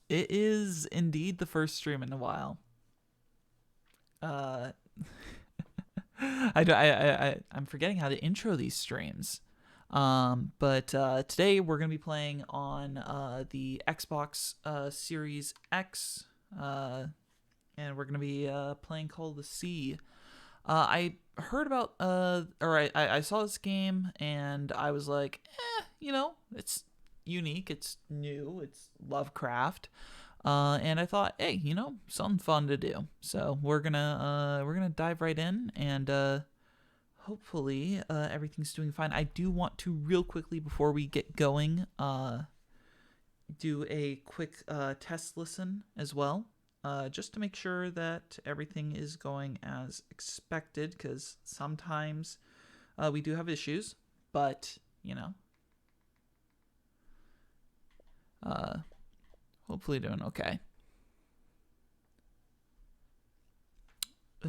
It is indeed the first stream in a while. Uh, I'm forgetting how to intro these streams. But today we're gonna be playing on the Xbox Series X, and we're gonna be playing Call of the Sea. I heard about or I saw this game and I was like, it's unique, it's new, it's Lovecraft. And I thought, hey, something fun to do. So we're gonna dive right in, and hopefully everything's doing fine. I do want to real quickly before we get going do a quick test listen as well, just to make sure that everything is going as expected, because sometimes we do have issues, but hopefully doing okay. I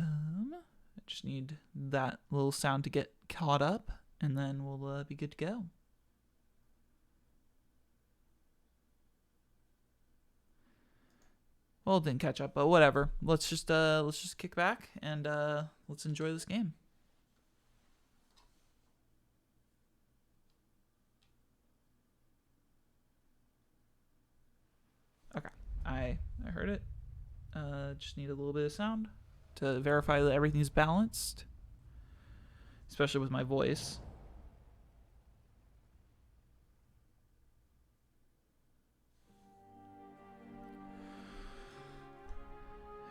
just need that little sound to get caught up, and then we'll be good to go. Well, it didn't catch up, but whatever. Let's just kick back and let's enjoy this game. Okay, I heard it. Just need a little bit of sound to verify that everything's balanced, especially with my voice.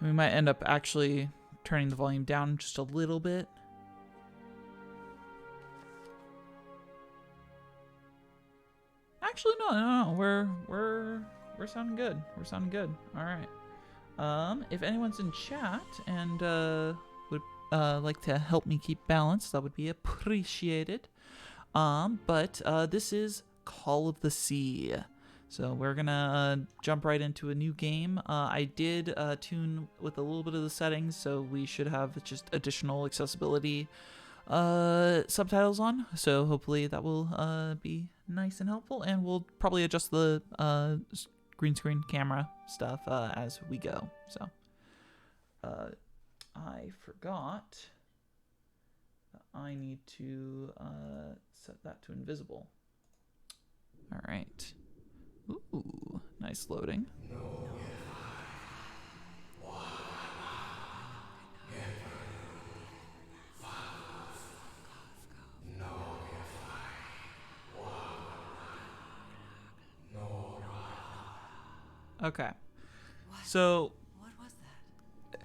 We might end up actually turning the volume down just a little bit. Actually, no. We're sounding good. We're sounding good. All right. If anyone's in chat and would like to help me keep balance, that would be appreciated. But this is Call of the Sea. So we're gonna jump right into a new game. I did tune with a little bit of the settings, so we should have just additional accessibility subtitles on. So hopefully that will be nice and helpful, and we'll probably adjust the green screen camera stuff as we go. So I forgot that I need to set that to invisible. All right. Ooh, nice loading. Okay. So. What was that?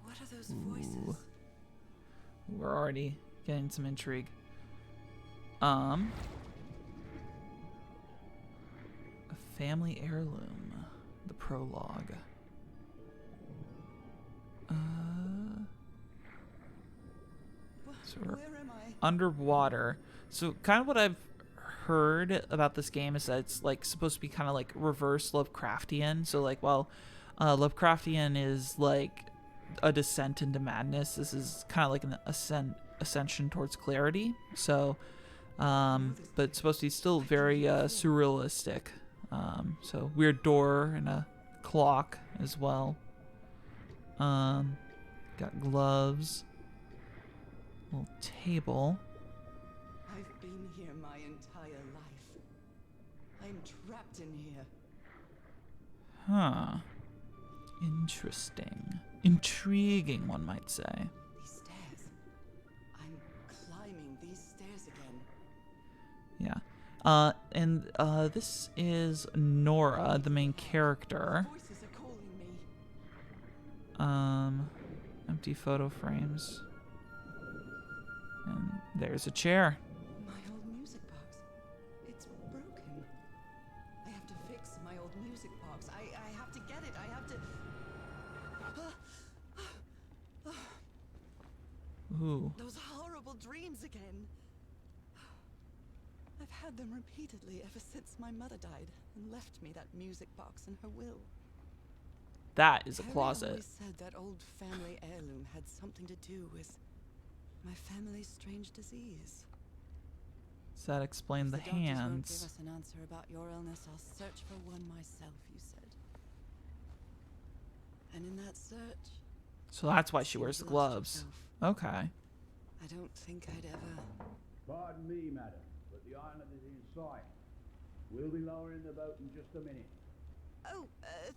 What are those voices? We're already getting some intrigue. A family heirloom. The prologue. So we're Where am I? underwater. So kind of what I've heard about this game is that it's like supposed to be kind of like reverse Lovecraftian. So like while Lovecraftian is like a descent into madness, this is kind of like an ascension towards clarity. So but it's supposed to be still very surrealistic. So weird door and a clock as well. Got gloves. Little table. I've been here my entire life. I'm trapped in here. Huh. Interesting. Intriguing, one might say. These stairs. I'm climbing these stairs again. Yeah. And this is Norah, the main character. Voices are calling me. Empty photo frames. And there's a chair. My old music box. It's broken. I have to fix my old music box. I have to get it. I have to... Ooh. Those horrible dreams again. I've had them repeatedly ever since my mother died and left me that music box in her will. That is a Harry closet. always said that old family heirloom had something to do with my family's strange disease. Does that explain If the the doctors won't give hands? us an answer about your illness, I'll search for one myself, you said. And in that search, So that's why she seems wears the you lost gloves. yourself. Okay. I don't think I'd ever... Pardon me, madam, but the island is in sight. We'll be lowering the boat in just a minute. Oh,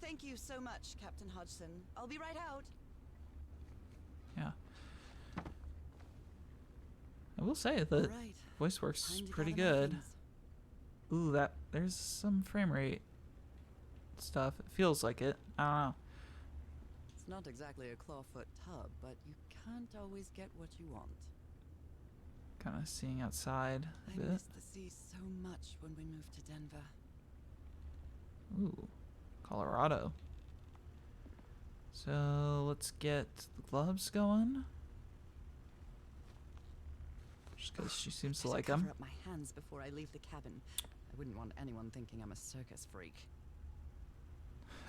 thank you so much, Captain Hodgson. I'll be right out. Yeah. I will say the Right. voice works Time to pretty gather my good. things. Ooh, there's some frame rate stuff. It feels like it. I don't know. It's not exactly a clawfoot tub, but you can't always get what you want. Kind of seeing outside a I bit. miss the sea so much when we moved to Denver. Ooh, Colorado. So let's get the gloves going. Just because she seems to Better like cover them. up my hands before I leave the cabin. I wouldn't want anyone thinking I'm a circus freak.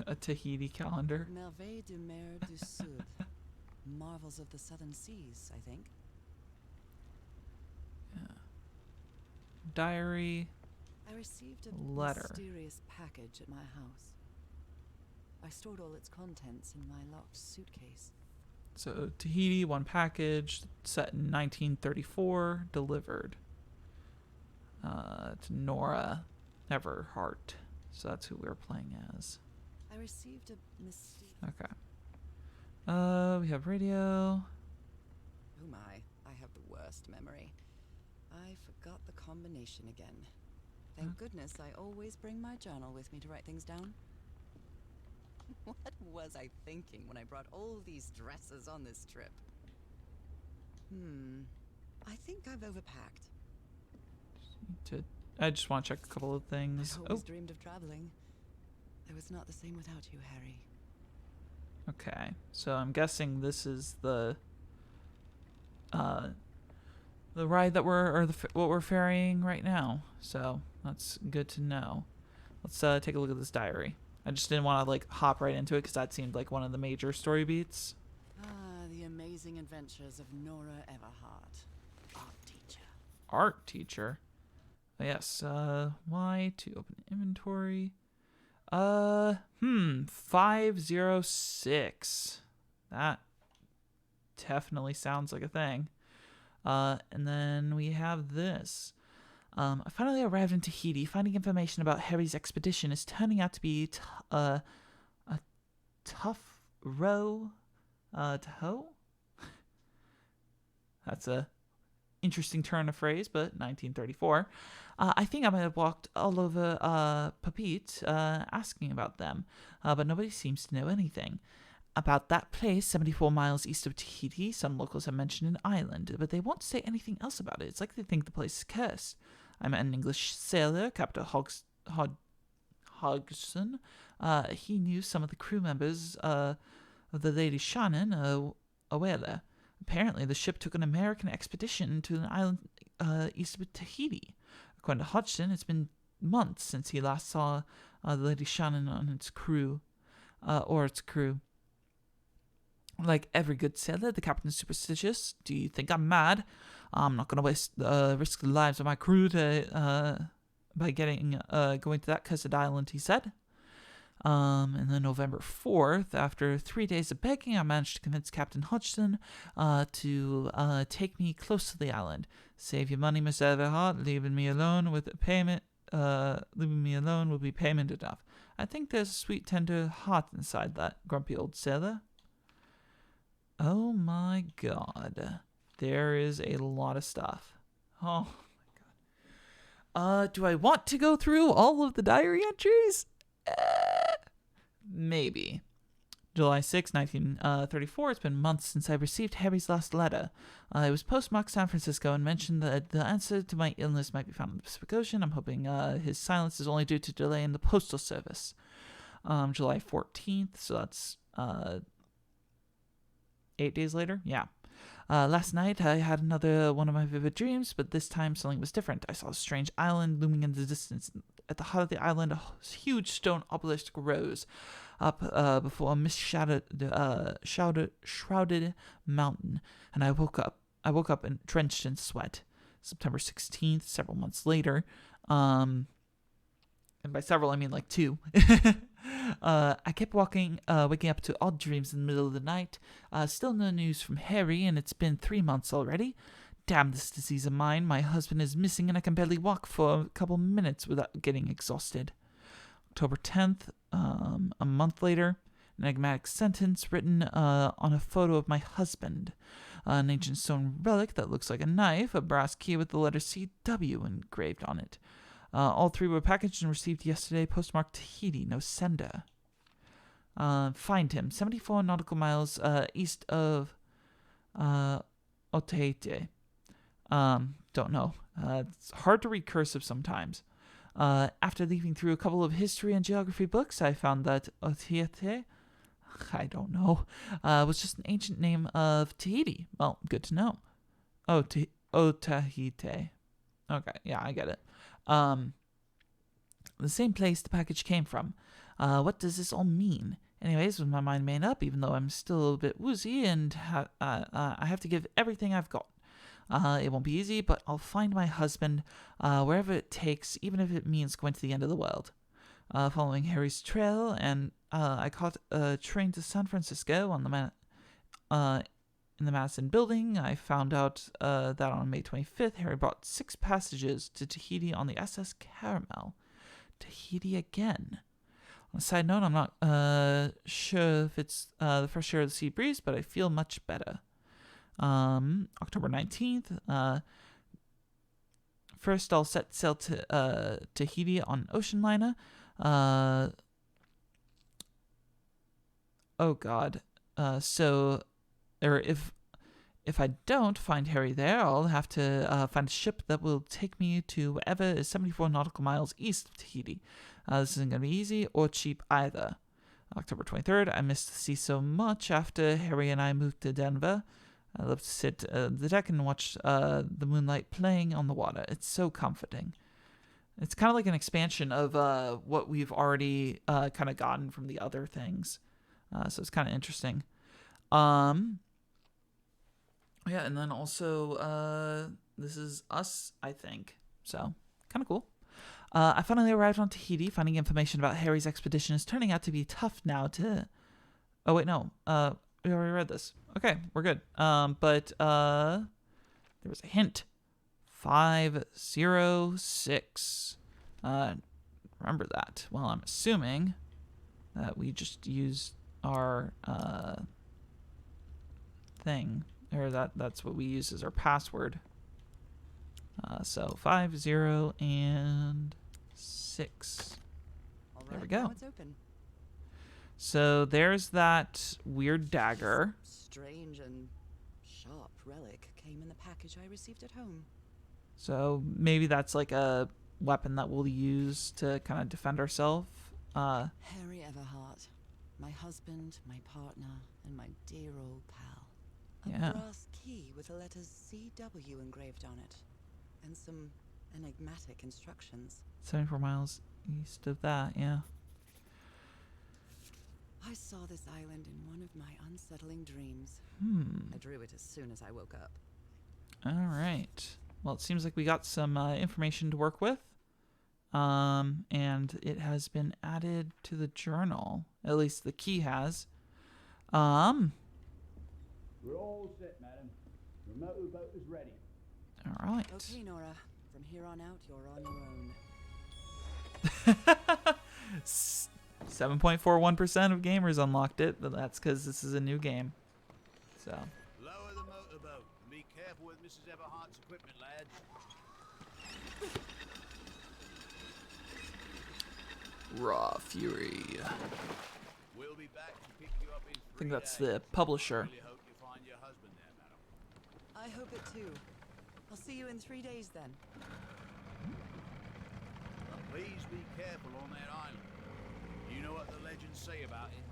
A Tahiti calendar. Merveilles de mer du Sud. Marvels of the Southern Seas, I think. Yeah. Diary. I received a Letter. mysterious package at my house. I stored all its contents in my locked suitcase. So Tahiti, one package, set in 1934, delivered to Norah, Everhart. So that's who we're playing as. I received a mysterious... Okay. We have radio. Oh my, I have the worst memory. I forgot the combination again. Thank goodness I always bring my journal with me to write things down. What was I thinking when I brought all these dresses on this trip? I think I've overpacked. I just want to check a couple of I things. always dreamed of traveling. I was not the same without you, Harry. Okay. So I'm guessing this is the ride that what we're ferrying right now. So that's good to know. Let's take a look at this diary. I just didn't want to like hop right into it because that seemed like one of the major story beats. Ah, the amazing adventures of Norah Everhart, art teacher. Art teacher. Yes. Y to open inventory. 506. That definitely sounds like a thing. And then we have this. I finally arrived in Tahiti. Finding information about Harry's expedition is turning out to be a tough row to hoe. That's a interesting turn of phrase, but 1934. I think I might have walked all over Papit asking about them, but nobody seems to know anything. About that place, 74 miles east of Tahiti, some locals have mentioned an island, but they won't say anything else about it. It's like they think the place is cursed. I met an English sailor, Captain Hodgson. He knew some of the crew members of the Lady Shannon, a whaler. Apparently, the ship took an American expedition to an island east of Tahiti. According to Hodgson, it's been months since he last saw the Lady Shannon and its crew. Like every good sailor, the captain's superstitious. Do you think I'm mad? I'm not going to risk the lives of my crew by going to that cursed island, he said. And then November 4th, after 3 days of begging, I managed to convince Captain Hodgson to take me close to the island. Save your money, Miss Everhart. Leaving me alone will be payment enough. I think there's a sweet, tender heart inside that grumpy old sailor. Oh my god. There is a lot of stuff. Oh my god. Do I want to go through all of the diary entries? Maybe. July 6, 1934. It's been months since I received Harry's last letter. It was postmarked San Francisco and mentioned that the answer to my illness might be found in the Pacific Ocean. I'm hoping his silence is only due to delay in the postal service. July 14th, so that's 8 days later? Yeah. Last night, I had another one of my vivid dreams, but this time something was different. I saw a strange island looming in the distance. At the heart of the island, a huge stone obelisk rose up before a mist-shrouded mountain, and I woke up and drenched in sweat. September 16th, several months later. And by several, I mean like 2. I kept waking up to odd dreams in the middle of the night. Still no news from Harry, and it's been 3 months already. Damn this disease of mine. My husband is missing, and I can barely walk for a couple minutes without getting exhausted. October 10th, a month later, an enigmatic sentence written on a photo of my husband. An ancient stone relic that looks like a knife, a brass key with the letter CW engraved on it. All 3 were packaged and received yesterday, postmarked Tahiti, no sender. Find him, 74 nautical miles east of Otaheite. Don't know. It's hard to read cursive sometimes. After leafing through a couple of history and geography books, I found that Otaheite, I don't know, was just an ancient name of Tahiti. Well, good to know. Otaheite. Okay, yeah, I get it. The same place the package came from. What does this all mean? Anyways, with my mind made up, even though I'm still a bit woozy and I have to give everything I've got. It won't be easy, but I'll find my husband wherever it takes, even if it means going to the end of the world. Following Harry's trail, and I caught a train to San Francisco on in the Madison building. I found out that on May 25th, Harry brought 6 passages to Tahiti on the SS Caramel. Tahiti again. On a side note, I'm not sure if it's the first year of the sea breeze, but I feel much better. October 19th, first I'll set sail to Tahiti on ocean liner. Oh God. If I don't find Harry there, I'll have to find a ship that will take me to wherever is 74 nautical miles east of Tahiti. This isn't going to be easy or cheap either. October 23rd, I missed the sea so much after Harry and I moved to Denver. I love to sit the deck and watch the moonlight playing on the water. It's so comforting. It's kind of like an expansion of what we've already kind of gotten from the other things. So it's kind of interesting. Yeah, and then also this is us, I think. So kind of cool. I finally arrived on Tahiti. Finding information about Harry's expedition is turning out to be tough now to... Oh, wait, no. We already read this. Okay, we're good. But there was a hint. 506. Remember that. Well, I'm assuming that we just used our thing, or that's what we use as our password. So 506. There we go. Now it's open. So there's that weird dagger. Strange and sharp relic came in the package I received at home. So maybe that's like a weapon that we'll use to kind of defend ourselves. Harry Everhart, my husband, my partner, and my dear old pal. A brass key with the letters CW engraved on it, and some enigmatic instructions. 74 miles east of that, yeah. I saw this island in one of my unsettling dreams. I drew it as soon as I woke up. All right. Well, it seems like we got some information to work with. And it has been added to the journal. At least the key has. We're all set, madam. The motorboat is ready. All right. Okay, Norah. From here on out, you're on your own. 7.41% of gamers unlocked it, but that's because this is a new game. So. Lower the motorboat and be careful with Mrs. Everhart's equipment, lads. Raw Fury. We'll be back to pick you up in 3 I think that's days. the publisher. Really hope you find your husband there, madam. I hope it too. I'll see you in 3 days then. But please be careful on that island. You know what the legends say about it.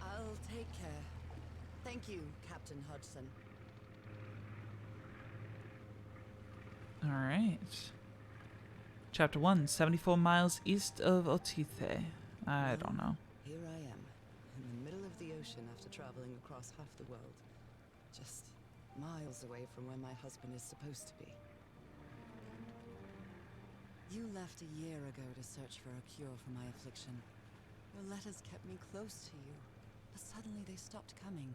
I'll take care. Thank you, Captain Hudson. All right. Chapter 1, 74 miles east of Otaheite. I don't know. Here I am, in the middle of the ocean after traveling across half the world. Just miles away from where my husband is supposed to be. You left a year ago to search for a cure for my affliction. Your letters kept me close to you, but suddenly they stopped coming.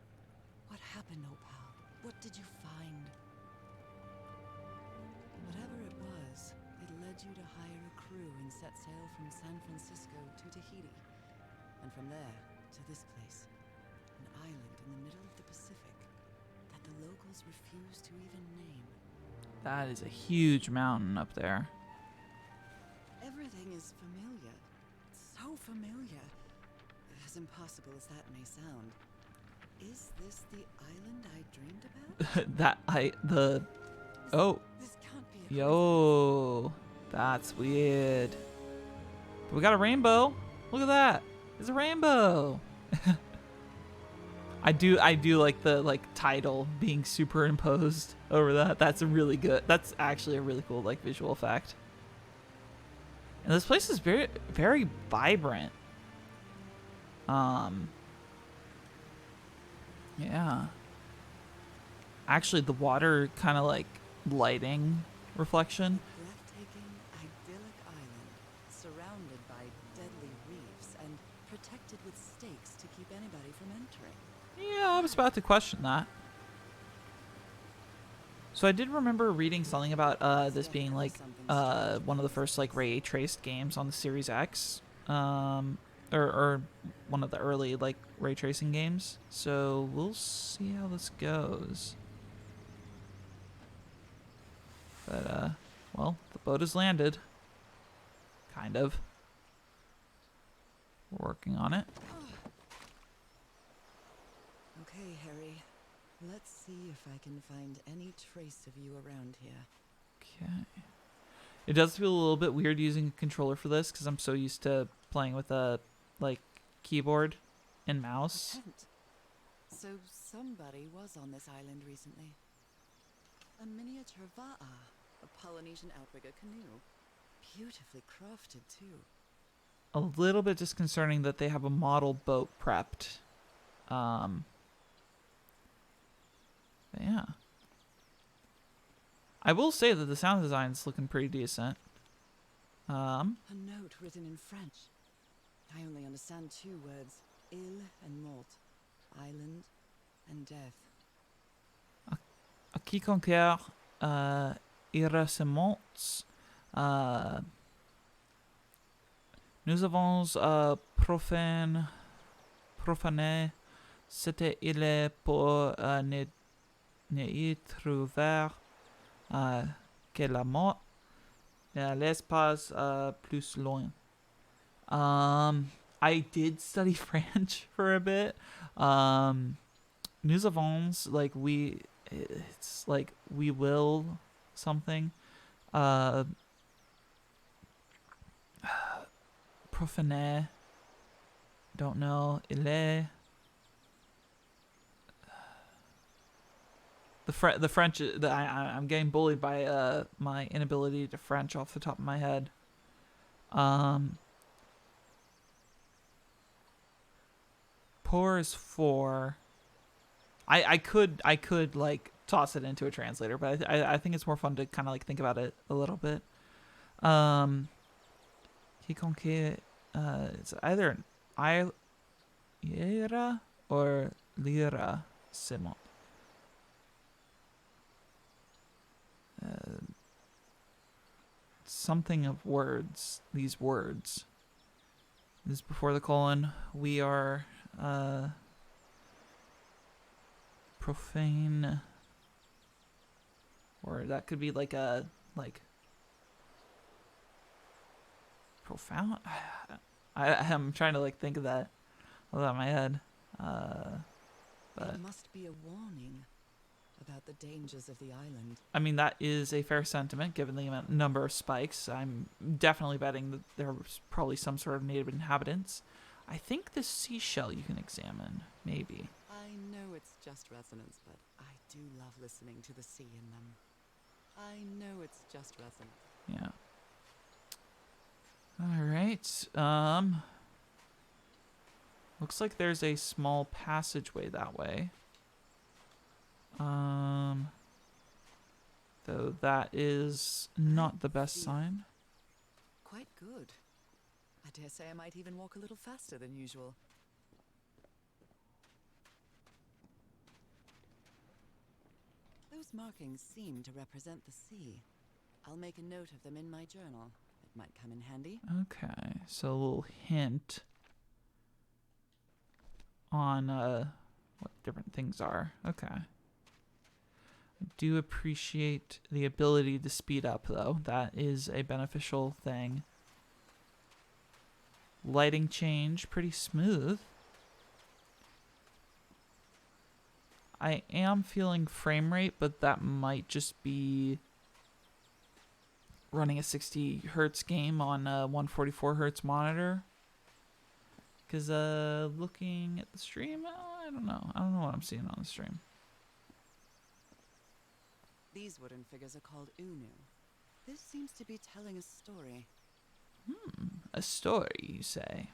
What happened, Opal? What did you find? Whatever it was, it led you to hire a crew and set sail from San Francisco to Tahiti. And from there, to this place. An island in the middle of the Pacific that the locals refuse to even name. That is a huge mountain up there. Everything is familiar. So familiar. As impossible as that may sound. Is this the island I dreamed about? Oh, This can't be a yo, that's weird. We got a rainbow. Look at that. There's a rainbow. I do like the title being superimposed over that. That's really good. That's actually a really cool visual effect. And this place is very, very vibrant. Yeah. Actually, the water kind of lighting reflection. breathtaking, idyllic island, surrounded by deadly reefs and protected with stakes to keep anybody from entering. Yeah, I was about to question that. So I did remember reading something about this being one of the first ray traced games on the Series X, or one of the early ray tracing games. So we'll see how this goes. But well, the boat has landed. Kind of. We're working on it. Okay, Harry. Let's see if I can find any trace of you around here. Okay. It does feel a little bit weird using a controller for this because I'm so used to playing with a keyboard and mouse. Tent. So somebody was on this island recently. A miniature va'a, a Polynesian outrigger canoe. Beautifully crafted, too. A little bit disconcerting that they have a model boat prepped. But yeah. I will say that the sound design is looking pretty decent. A note written in French. I only understand two words. Île and mort. Island and death. À quiconque ira se monte, nous avons profané cette île pour ne y trouver que la mort, l'espace plus loin. I did study French for a bit. Nous avons, it's we will something. Profané. Don't know. Il est. The French. I'm getting bullied by my inability to French off the top of my head. Pour is for. I could toss it into a translator, but I think it's more fun to kind of think about it a little bit. Quiconque, it's either an Yore or lira simon. Something of words. These words. This is before the colon. We are profane. Or that could be a profound. I'm trying to think of that without my head. But It must be a warning about the dangers of the island. I mean, that is a fair sentiment given the number of spikes. I'm definitely betting that there was probably some sort of native inhabitants. I think this seashell you can examine, maybe. I know it's just resonance, but I do love listening to the sea in them. I know it's just resonance. Yeah. All right. Looks like there's a small passageway that way. Though that is not the best sign. quite good. I dare say I might even walk a little faster than usual. Those markings seem to represent the sea. I'll make a note of them in my journal. It might come in handy. Okay, so a little hint on what different things are. Okay. I do appreciate the ability to speed up, though. That is a beneficial thing. Lighting change, pretty smooth. I am feeling frame rate, but that might just be running a 60 hertz game on a 144 hertz monitor. Because looking at the stream, I don't know. I don't know what I'm seeing on the stream. These wooden figures are called Unu. This seems to be telling a story. A story, you say?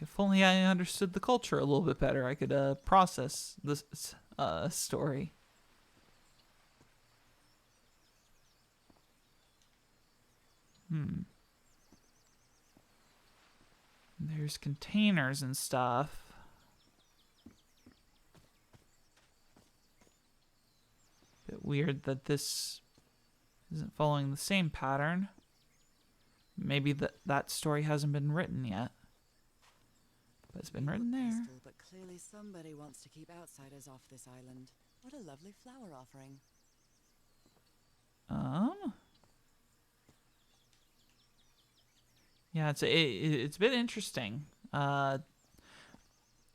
If only I understood the culture a little bit better, I could process this story. There's containers and stuff. Bit weird that this isn't following the same pattern. Maybe that story hasn't been written yet. But it's been written there. Crystal, but clearly somebody wants to keep outsiders off this island. What a lovely flower offering. Yeah, it's a bit interesting. When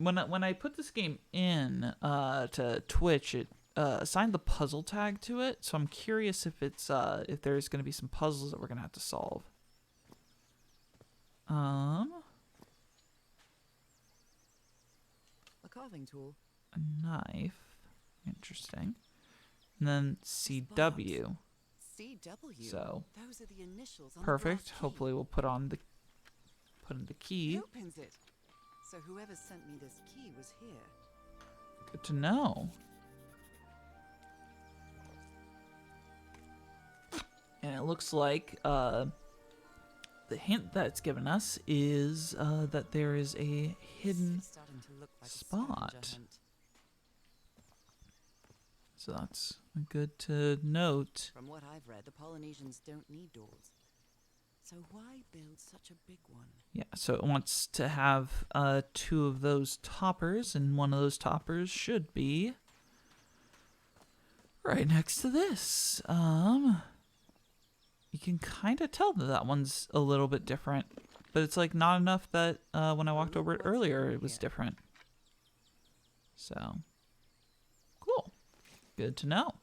I put this game in to Twitch, it assigned the puzzle tag to it. So I'm curious if it's if there's going to be some puzzles that we're going to have to solve. A carving tool. A knife. Interesting. And then CW. CW. So those are the initials on perfect. the brass key. Hopefully we'll put in the key. It opens it. So whoever sent me this key was here. Good to know. And it looks like the hint that it's given us is that there is a hidden It's starting to look like spot. A scavenger hunt. So that's good to note. From what I've read, the Polynesians don't need doors. So why build such a big one? Yeah, so it wants to have 2 of those toppers, and one of those toppers should be right next to this. You can kind of tell that one's a little bit different, but it's like not enough that when I walked over it earlier, it was different. So, cool. Good to know.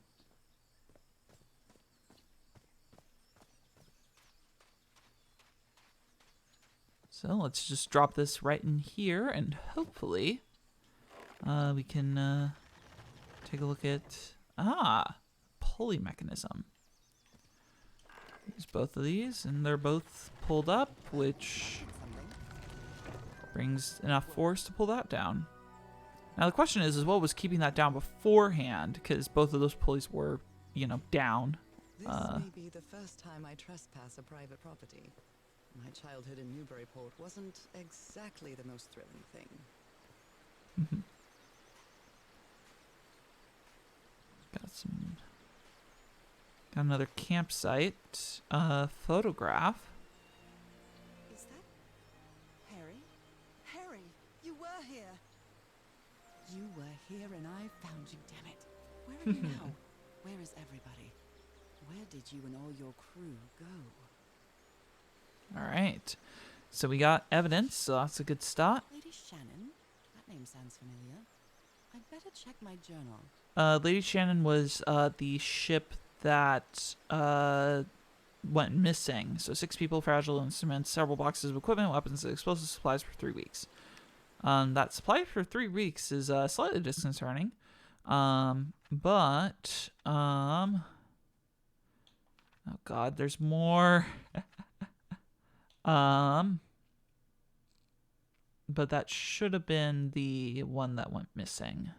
So let's just drop this right in here, and hopefully we can take a look at pulley mechanism. Use both of these, and they're both pulled up, which brings enough force to pull that down. Now the question is what was keeping that down beforehand? Because both of those pulleys were, down. This may be the first time I trespass a private property. My childhood in Newburyport wasn't exactly the most thrilling thing. Got another campsite. Photograph. Is that Harry? Harry, you were here. You were here and I found you, damn it. Where are you now? Where is everybody? Where did you and all your crew go? All right. So we got evidence, so that's a good start. Lady Shannon? That name sounds familiar. I'd better check my journal. Lady Shannon was the ship that went missing. So 6 people, fragile instruments, several boxes of equipment, weapons, and explosive supplies for 3 weeks. That supply for 3 weeks is slightly disconcerting. But oh god, there's more. But that should have been the one that went missing.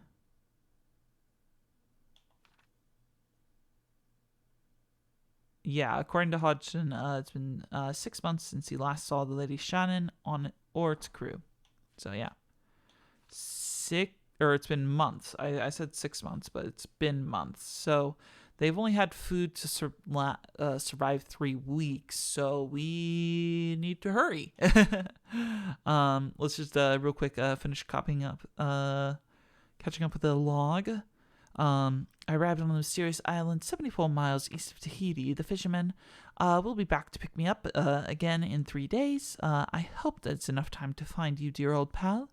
Yeah, according to Hodgson, it's been 6 months since he last saw the Lady Shannon on or its crew. So yeah, it's been months. I said 6 months, but it's been months. So they've only had food to survive 3 weeks. So we need to hurry. Let's just real quick finish catching up with the log. I arrived on a mysterious island 74 miles east of Tahiti. The fishermen will be back to pick me up again in 3 days. I hope that's enough time to find you, dear old pal.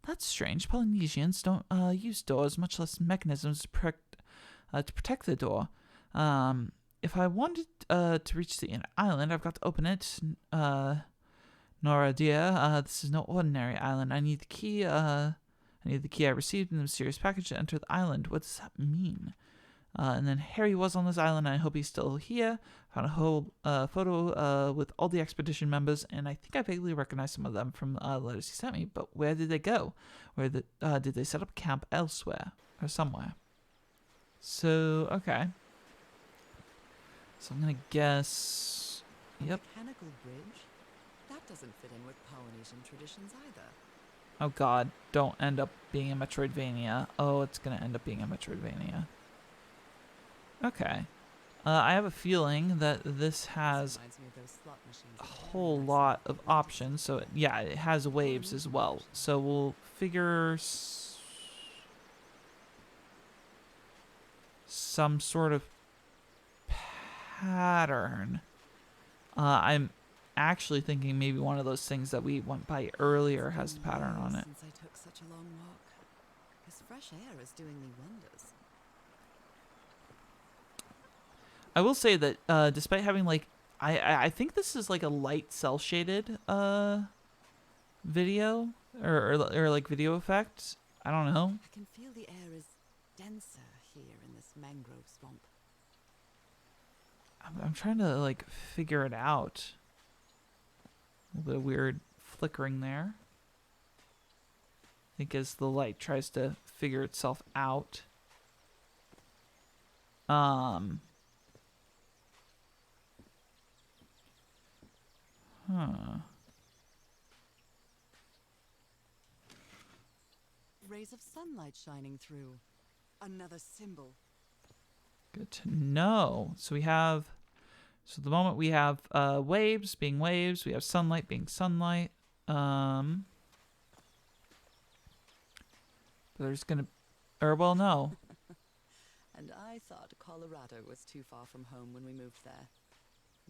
That's strange. Polynesians don't use doors, much less mechanisms to protect the door. If I wanted to reach the inner island, I've got to open it. Norah, dear, this is no ordinary island. I need the key. I received in the mysterious package to enter the island. What does that mean? And then Harry was on this island, and I hope he's still here. Found a whole photo with all the expedition members, and I think I vaguely recognize some of them from the letters he sent me. But where did they go? Did they set up camp elsewhere or somewhere? So, okay. So I'm going to guess... Yep. Mechanical bridge? That doesn't fit in with Polynesian traditions either. Oh god, don't end up being a Metroidvania. Oh, it's going to end up being a Metroidvania. Okay. I have a feeling that this has a whole lot of options. So, yeah, it has waves as well. So we'll figure some sort of pattern. I'm actually thinking maybe one of those things that we went by earlier has the pattern on it. Since I took such a long walk. This fresh air is doing me wonders. I will say that despite having like I think this is like a light cell shaded video or like video effect. I don't know. I can feel the air is denser here in this mangrove swamp. I'm trying to like figure it out. A little bit of weird flickering there. I think as the light tries to figure itself out. Rays of sunlight shining through. Another symbol. Good to know. So at the moment we have waves being waves, we have sunlight being sunlight. But there's gonna, no. And I thought Colorado was too far from home when we moved there.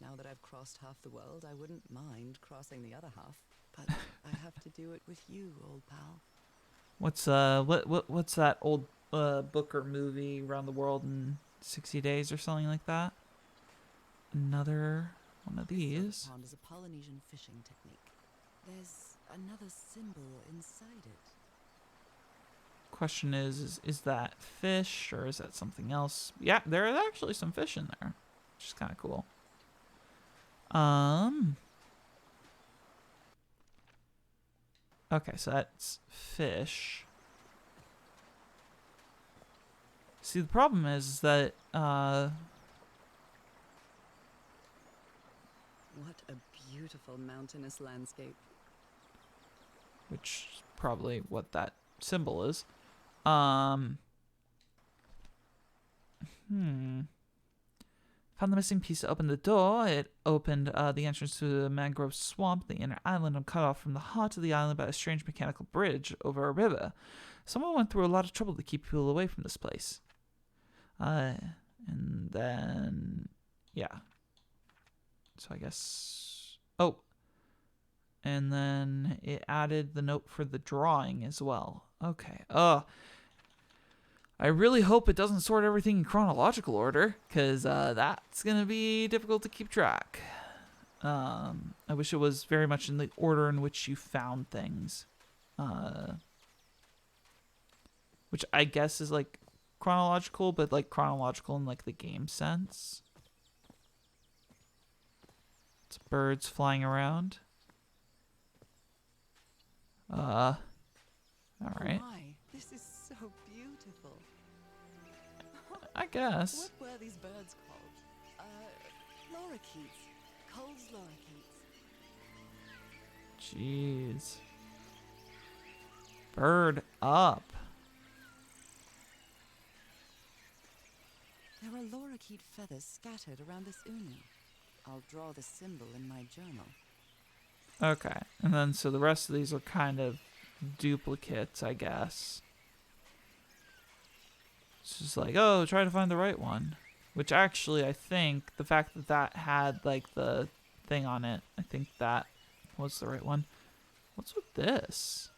Now that I've crossed half the world, I wouldn't mind crossing the other half. But I have to do it with you, old pal. What's that old book or movie, Around the World in 60 Days or something like that? Another one of these. The pond is a Polynesian fishing technique. There's another symbol inside it. Question is that fish or is that something else? Yeah, there is actually some fish in there, which is kind of cool. Okay, so that's fish. See, the problem is that What a beautiful mountainous landscape. which is probably what that symbol is. Found the missing piece to open the door. It opened the entrance to the mangrove swamp, the inner island, and cut off from the heart of the island by a strange mechanical bridge over a river. Someone went through a lot of trouble to keep people away from this place. And then, yeah. So I guess... Oh. And then it added the note for the drawing as well. Okay. I really hope it doesn't sort everything in chronological order, because that's going to be difficult to keep track. I wish it was very much in the order in which you found things. Which I guess is like chronological, but like chronological in like the game sense. It's birds flying around. All right. Oh my, this is so beautiful. I guess. What were these birds called? Lorikeets. Cole's lorikeets. Jeez. Bird up. There are lorikeet feathers scattered around this unu. I'll draw the symbol in my journal. Okay. And then so the rest of these are kind of duplicates, I guess. It's just like, oh, try to find the right one. Which actually, I think the fact that that had like the thing on it, I think that was the right one. What's with this?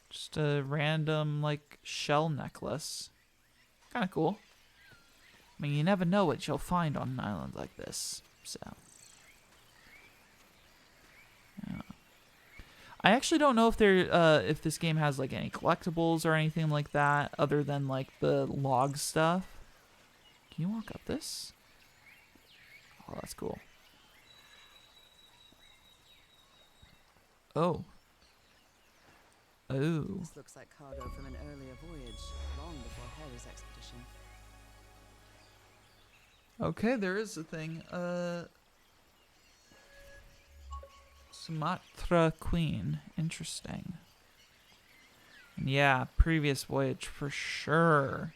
Just a random like shell necklace. Kind of cool. I mean, you never know what you'll find on an island like this. So, yeah. I actually don't know if if this game has like any collectibles or anything like that, other than like the log stuff. Can you walk up this? Oh, that's cool. Oh. Oh. This looks like cargo from an earlier voyage, long before Harry's expedition. Okay, there is a thing. Sumatra Queen. Interesting. And yeah, previous voyage for sure.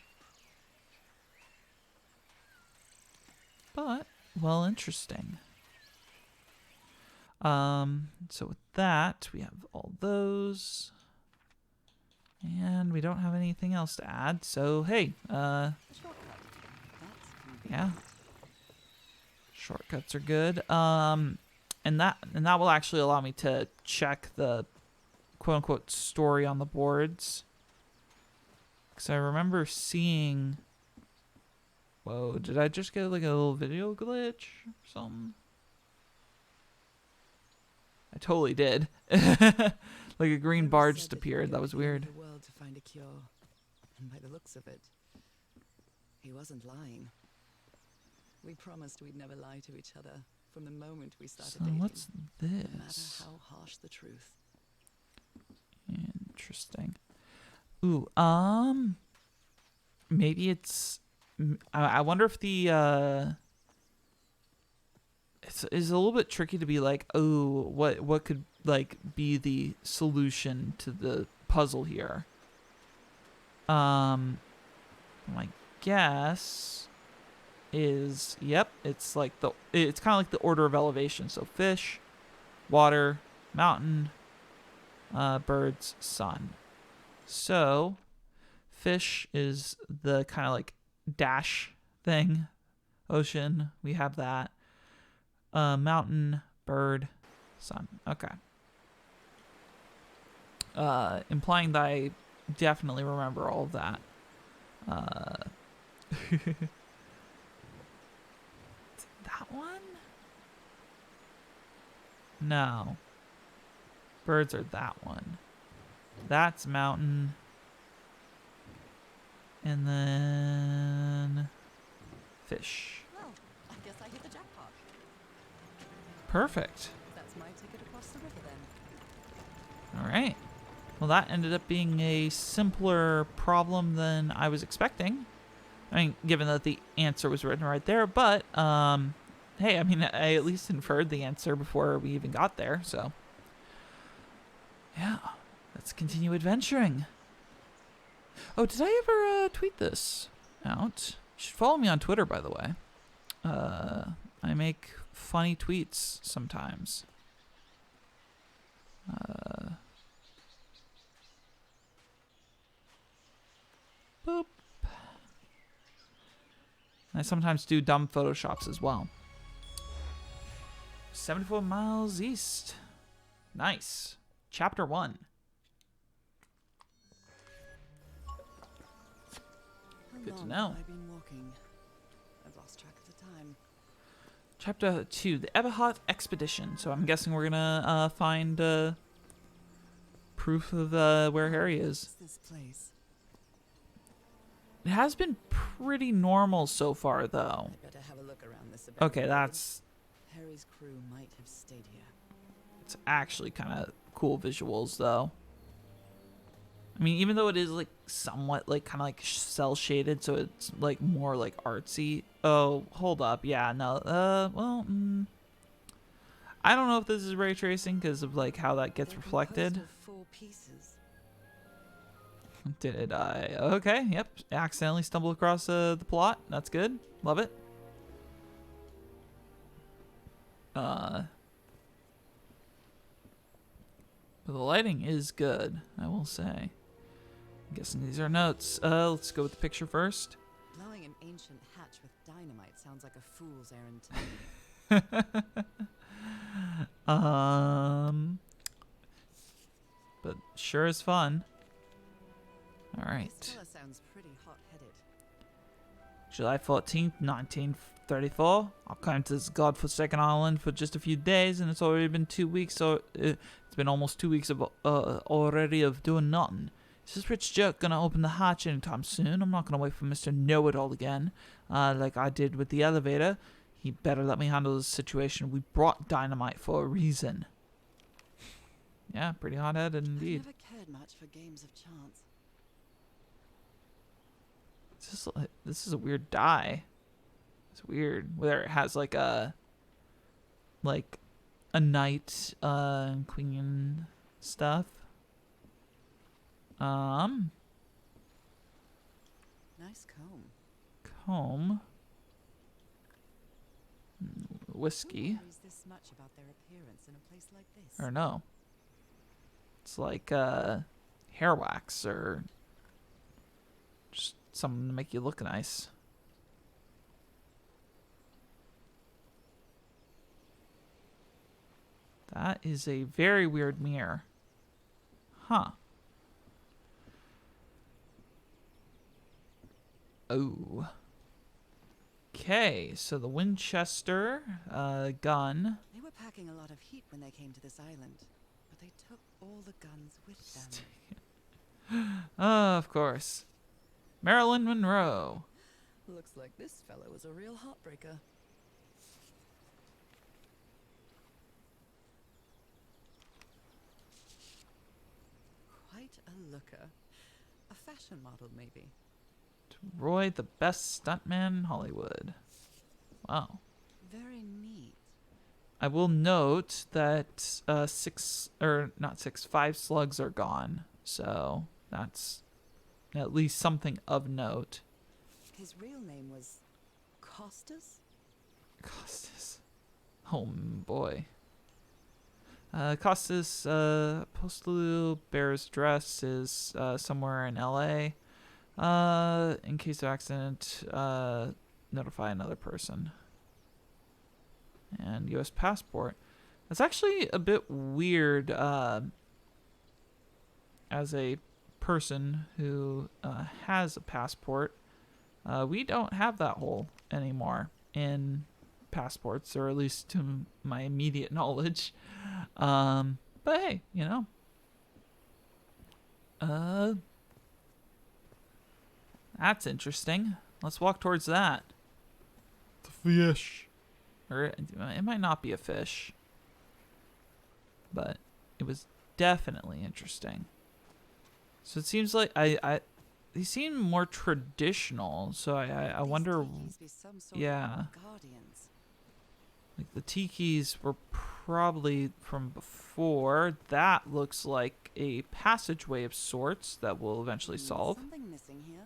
But, well, interesting. So with that, we have all those. And we don't have anything else to add, so hey, Shortcut. That's convenient. yeah. Shortcuts are good. And that will actually allow me to check the quote unquote story on the boards. Cause I remember seeing, whoa, did I just get like a little video glitch or something? I totally did. Like a green bar Harry just said appeared. he'd That go was to the end weird. of the world to find a cure. And by the looks of it, he wasn't lying. We promised we'd never lie to each other from the moment we started So dating. what's No matter this? how harsh the truth. Interesting. Ooh, maybe it's. I wonder if the it's a little bit tricky to be like, oh, what could like be the solution to the puzzle here. My guess is, yep, it's like it's kind of like the order of elevation. So fish, water, mountain, birds, sun. So fish is the kind of like dash thing. Ocean, we have that. Mountain, bird, sun. Okay. Implying that I definitely remember all of that. That one? No. Birds are that one. That's mountain. And then fish. Well, I guess I hit the jackpot. Perfect. That's my ticket across the river then. All right. Well, that ended up being a simpler problem than I was expecting. I mean, given that the answer was written right there, but hey, I mean, I at least inferred the answer before we even got there, so yeah, let's continue adventuring. Oh, did I ever tweet this out? You should follow me on Twitter, by the way. I make funny tweets sometimes. Boop. I sometimes do dumb photoshops as well. 74 miles east. Nice. Chapter 1. Good to know. How long have I been walking? I've lost track of the time. Chapter 2, the Everhart expedition. So I'm guessing we're gonna find proof of where Harry is. What's this place? It has been pretty normal so far, though. I better have a look around this. Okay, that's Harry's crew might have stayed here. it's actually kind of cool visuals, though. I mean, even though it is like somewhat like kind of like cell shaded, so it's like more like artsy. Oh, hold up, yeah, no, well, I don't know if this is ray tracing because of like how that gets They're composed reflected. of 4 pieces. Did I? Okay, yep. Accidentally stumble across the plot. That's good. Love it. But the lighting is good, I will say. I'm guessing these are notes. Let's go with the picture first. Blowing an ancient hatch with dynamite sounds like a fool's errand to me. But sure is fun. All This right. fella sounds pretty hot-headed. July 14th, 1934. I came to this godforsaken island for just a few days, and it's already been 2 weeks, so it's been almost 2 weeks of already of doing nothing. Is this rich jerk gonna open the hatch anytime soon? I'm not gonna wait for Mr. Know-It-All again, like I did with the elevator. He better let me handle this situation. We brought dynamite for a reason. Yeah, pretty hot-headed indeed. I've never cared much for games of chance. This is a weird die. It's weird where it has like a knight and queen stuff. Nice comb. Comb. Whiskey. Who worries this much about their appearance in a place like this? Or no. It's like hair wax or just something to make you look nice. That is a very weird mirror. Huh. Oh. Okay, so the Winchester gun. They were packing a lot of heat when they came to this island, but they took all the guns with them. Oh, of course. Marilyn Monroe. Looks like this fellow was a real heartbreaker. Quite a looker. A fashion model, maybe. Roy, the best stuntman in Hollywood. Wow. Very neat. I will note that 5 slugs are gone. So that's at least something of note. His real name was Costas? Costas. Oh boy. Costas, postal bearer's address is somewhere in LA. In case of accident, notify another person. And U.S. passport. That's actually a bit weird as a person who has a passport. We don't have that hole anymore in passports, or at least to my immediate knowledge. But hey, you know. That's interesting. Let's walk towards that. The fish. Or it might not be a fish. But it was definitely interesting. So it seems like they seem more traditional. So I wonder. Yeah. Guardians. Like the tikis were probably from before. That looks like a passageway of sorts that we'll eventually solve. Something missing here.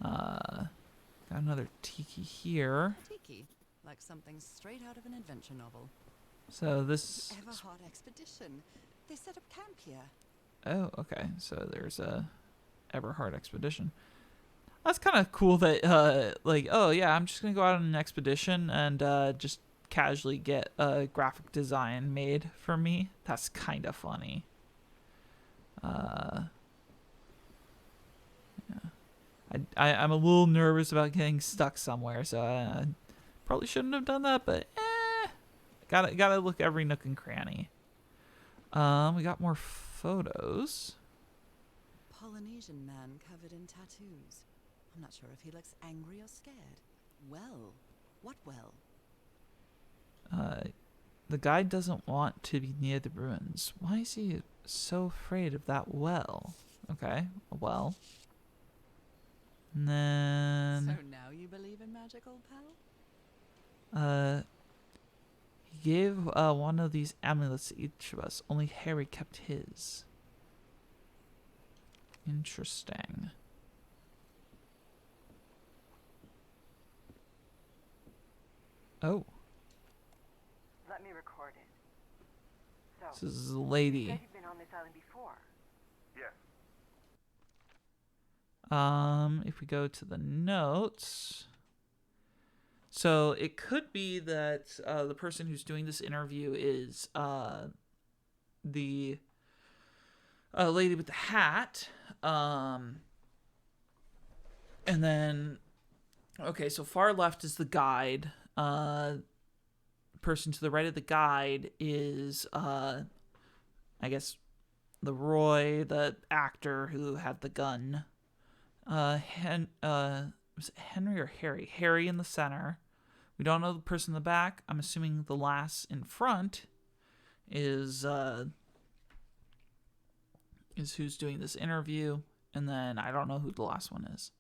Got another tiki here. Tiki, like something straight out of an adventure novel. So this. Everhart expedition. They set up camp here. Oh, okay. So there's a Everhart expedition. That's kind of cool that like, oh yeah, I'm just gonna go out on an expedition and just casually get a graphic design made for me. That's kind of funny. Yeah. I'm a little nervous about getting stuck somewhere, so I probably shouldn't have done that, but gotta look every nook and cranny. We got more photos. Polynesian man covered in tattoos. I'm not sure if he looks angry or scared. Well, what well? The guy doesn't want to be near the ruins. Why is he so afraid of that well? Okay. Well. And then So now you believe in magic, old pal? he gave one of these amulets to each of us. Only Harry kept his. Interesting. Oh, Let me record it. So, this is a you lady. said you've been on this island before. Yes. If we go to the notes, so it could be that the person who's doing this interview is the lady with the hat. And then, okay, so far left is the guide. Person to the right of the guide is, I guess, the Roy, the actor who had the gun. Was it Henry or Harry? Harry in the center. We don't know the person in the back. I'm assuming the lass in front is who's doing this interview, and then I don't know who the last one is.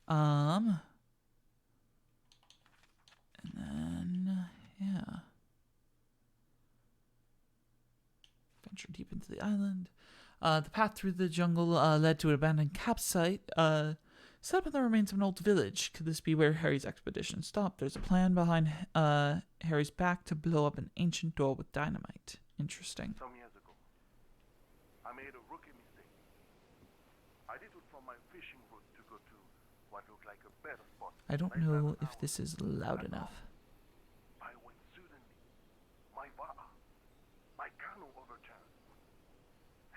And then yeah. Venture deep into the island. The path through the jungle led to an abandoned campsite set up in the remains of an old village. Could this be where Harry's expedition stopped? There's a plan behind Harry's back to blow up an ancient door with dynamite. Interesting. Some years ago, I made a rookie mistake. I did it from my fishing route to go to what looked like a better spot. I don't know if this is loud enough. I went suddenly. My bar, my canoe overturned.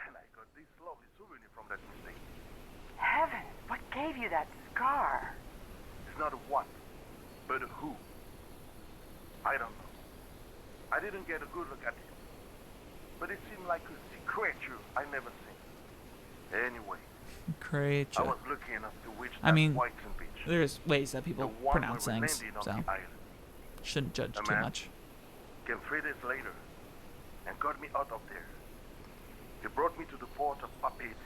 And I got this lovely souvenir from that mistake. Heavens, what gave you that scar? It's not a what, but a who. I don't know. I didn't get a good look at it. But it seemed like a sea creature I never seen. Anyway, Creature. I was lucky enough to reach I that mean, Whiteson beach. there's ways that The people one pronounce where we things, landed on so the island. shouldn't judge A too man much. Came 3 days later and got me out of there. He brought me to the port of Otaheite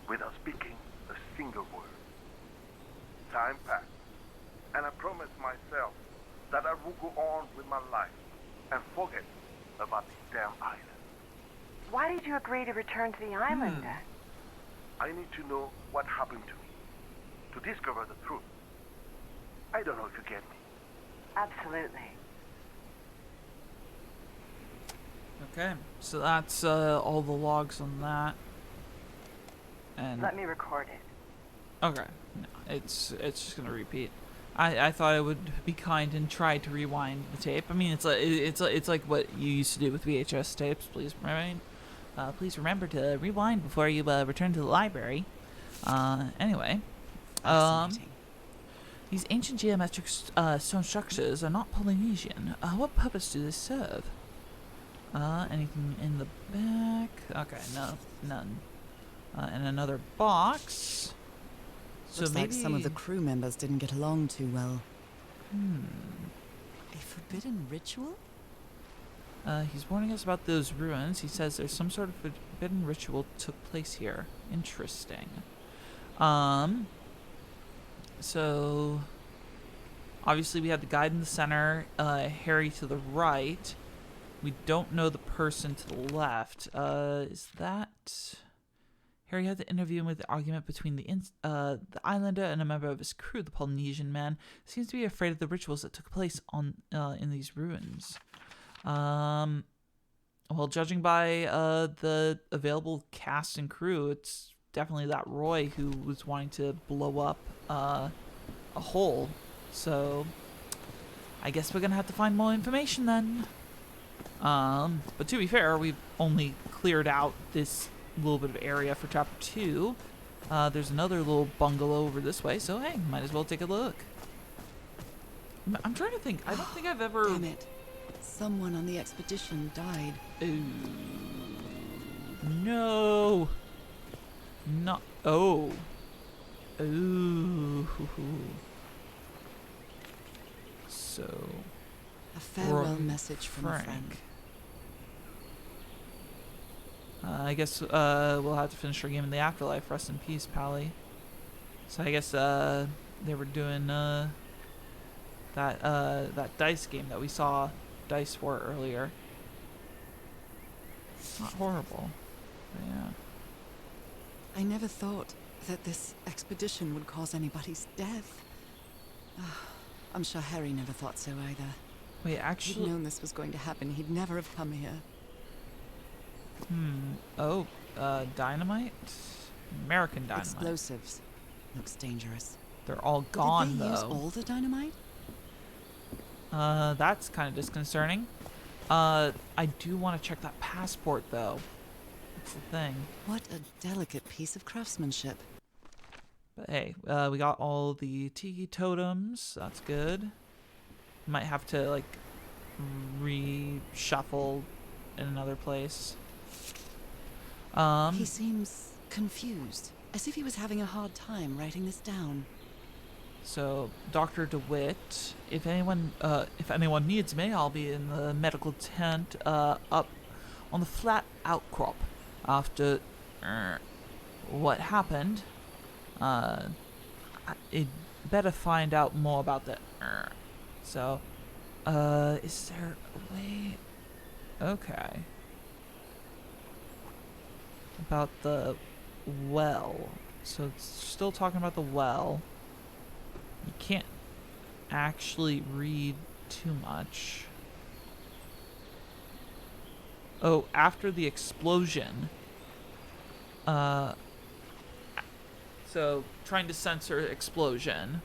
without speaking a single word. Time passed, and I promised myself that I would go on with my life and forget about this damn island. Why did you agree to return to the island then? I need to know what happened to me, to discover the truth. I don't know if you get me. Absolutely. Okay, so that's all the logs on that. And Let me record it. okay, no, it's just gonna repeat. I thought I would be kind and try to rewind the tape. I mean, it's like what you used to do with VHS tapes. Please remember to rewind before you return to the library. Anyway, Fascinating. these ancient geometric stone structures are not Polynesian. What purpose do they serve? Anything in the back? Okay, no, none. And another box. So Looks maybe like some of the crew members didn't get along too well. A forbidden ritual? He's warning us about those ruins. He says there's some sort of forbidden ritual took place here. Interesting. So obviously we had the guide in the center, Harry to the right. We don't know the person to the left. Is that Harry had the interview with the argument between the islander and a member of his crew. The Polynesian man seems to be afraid of the rituals that took place on in these ruins. Well, judging by the available cast and crew, it's definitely that Roy who was wanting to blow up a hole. So I guess we're gonna have to find more information then. But to be fair, we've only cleared out this little bit of area for chapter 2. There's another little bungalow over this way, so hey, might as well take a look. I'm trying to think. I don't think I've ever... Damn it. Someone on the expedition died. Ooh. No. Not... Oh. Ooh. So... A farewell Frank. message from a friend. I guess we'll have to finish our game in the afterlife. Rest in peace, Pally. So I guess they were doing that dice game that we saw dice for earlier. Not horrible, but yeah. I never thought that this expedition would cause anybody's death. I'm sure Harry never thought so either. Wait, If he'd actually, known this was going to happen, he'd never have come here. oh, dynamite? American dynamite. Explosives. Looks dangerous. They're all gone, Did they use though. all the dynamite? That's kind of disconcerting. I do want to check that passport, though. That's the thing. What a delicate piece of craftsmanship. But hey, we got all the tiki totems. That's good. Might have to, like, reshuffle in another place. He seems confused, as if he was having a hard time writing this down. So, Dr. DeWitt, if anyone needs me, I'll be in the medical tent up on the flat outcrop after what happened. I'd better find out more about the So, is there a way? Okay. About the well. So it's still talking about the well. You can't actually read too much. Oh, after the explosion. So trying to censor explosion.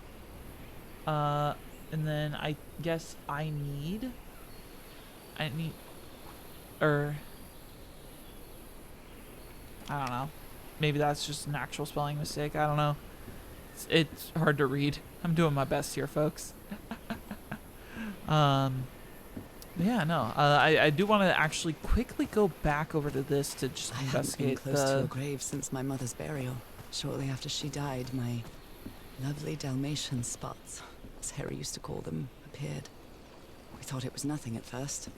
And then I guess I need, or I don't know. Maybe that's just an actual spelling mistake. I don't know. It's hard to read. I'm doing my best here, folks. Yeah, no. I do want to actually quickly go back over to this to just I haven't been investigate close to a the. grave since my mother's burial. Shortly after she died, my lovely Dalmatian spots, as Harry used to call them, appeared. We thought it was nothing at first.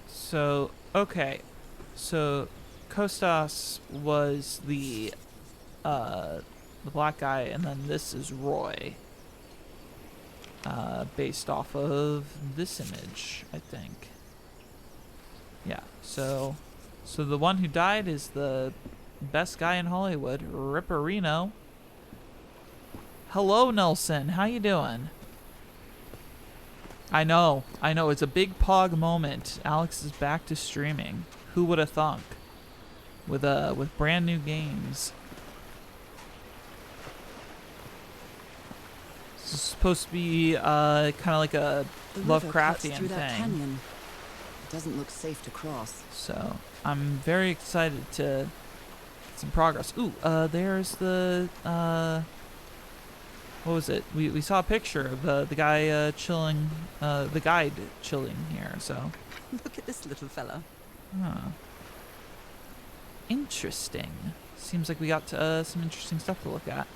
So, okay. So, Kostas was the black guy, and then this is Roy. Based off of this image, I think. Yeah, so the one who died is the best guy in Hollywood, Ripperino. Hello, Nelson. How you doing? I know. It's a big pog moment. Alex is back to streaming. Who would have thunk? With brand new games. This is supposed to be kind of like a The river cuts Lovecraftian through that thing. canyon. It doesn't look safe to cross. So I'm very excited to get some progress. Ooh, there's the what was it? We saw a picture of the guy chilling, the guide chilling here. So, Look at this little fella. huh. Interesting. Seems like we got some interesting stuff to look at.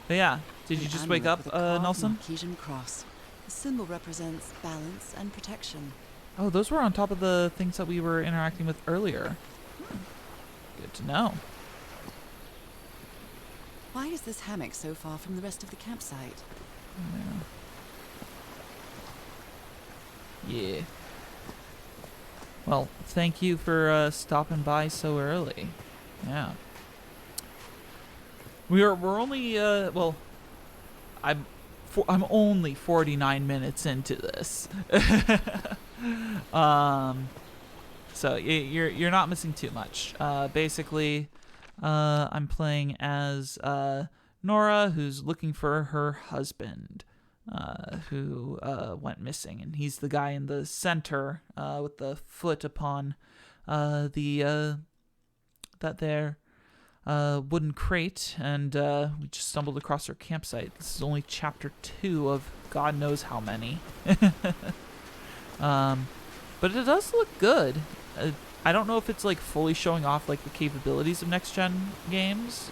But yeah, did you An just wake amulet up, with a carved Nelson? Marquesian cross. The symbol represents balance and protection. Oh, those were on top of the things that we were interacting with earlier. Good to know. Why is this hammock so far from the rest of the campsite? Yeah. Well, thank you for stopping by so early. Yeah. We're only well, I'm only 49 minutes into this. So you're not missing too much. Basically, I'm playing as Norah, who's looking for her husband, who went missing, and he's the guy in the center with the foot upon the that there wooden crate, and we just stumbled across our campsite. This is only chapter 2 of God knows how many. But it does look good. I don't know if it's like fully showing off like the capabilities of next gen games,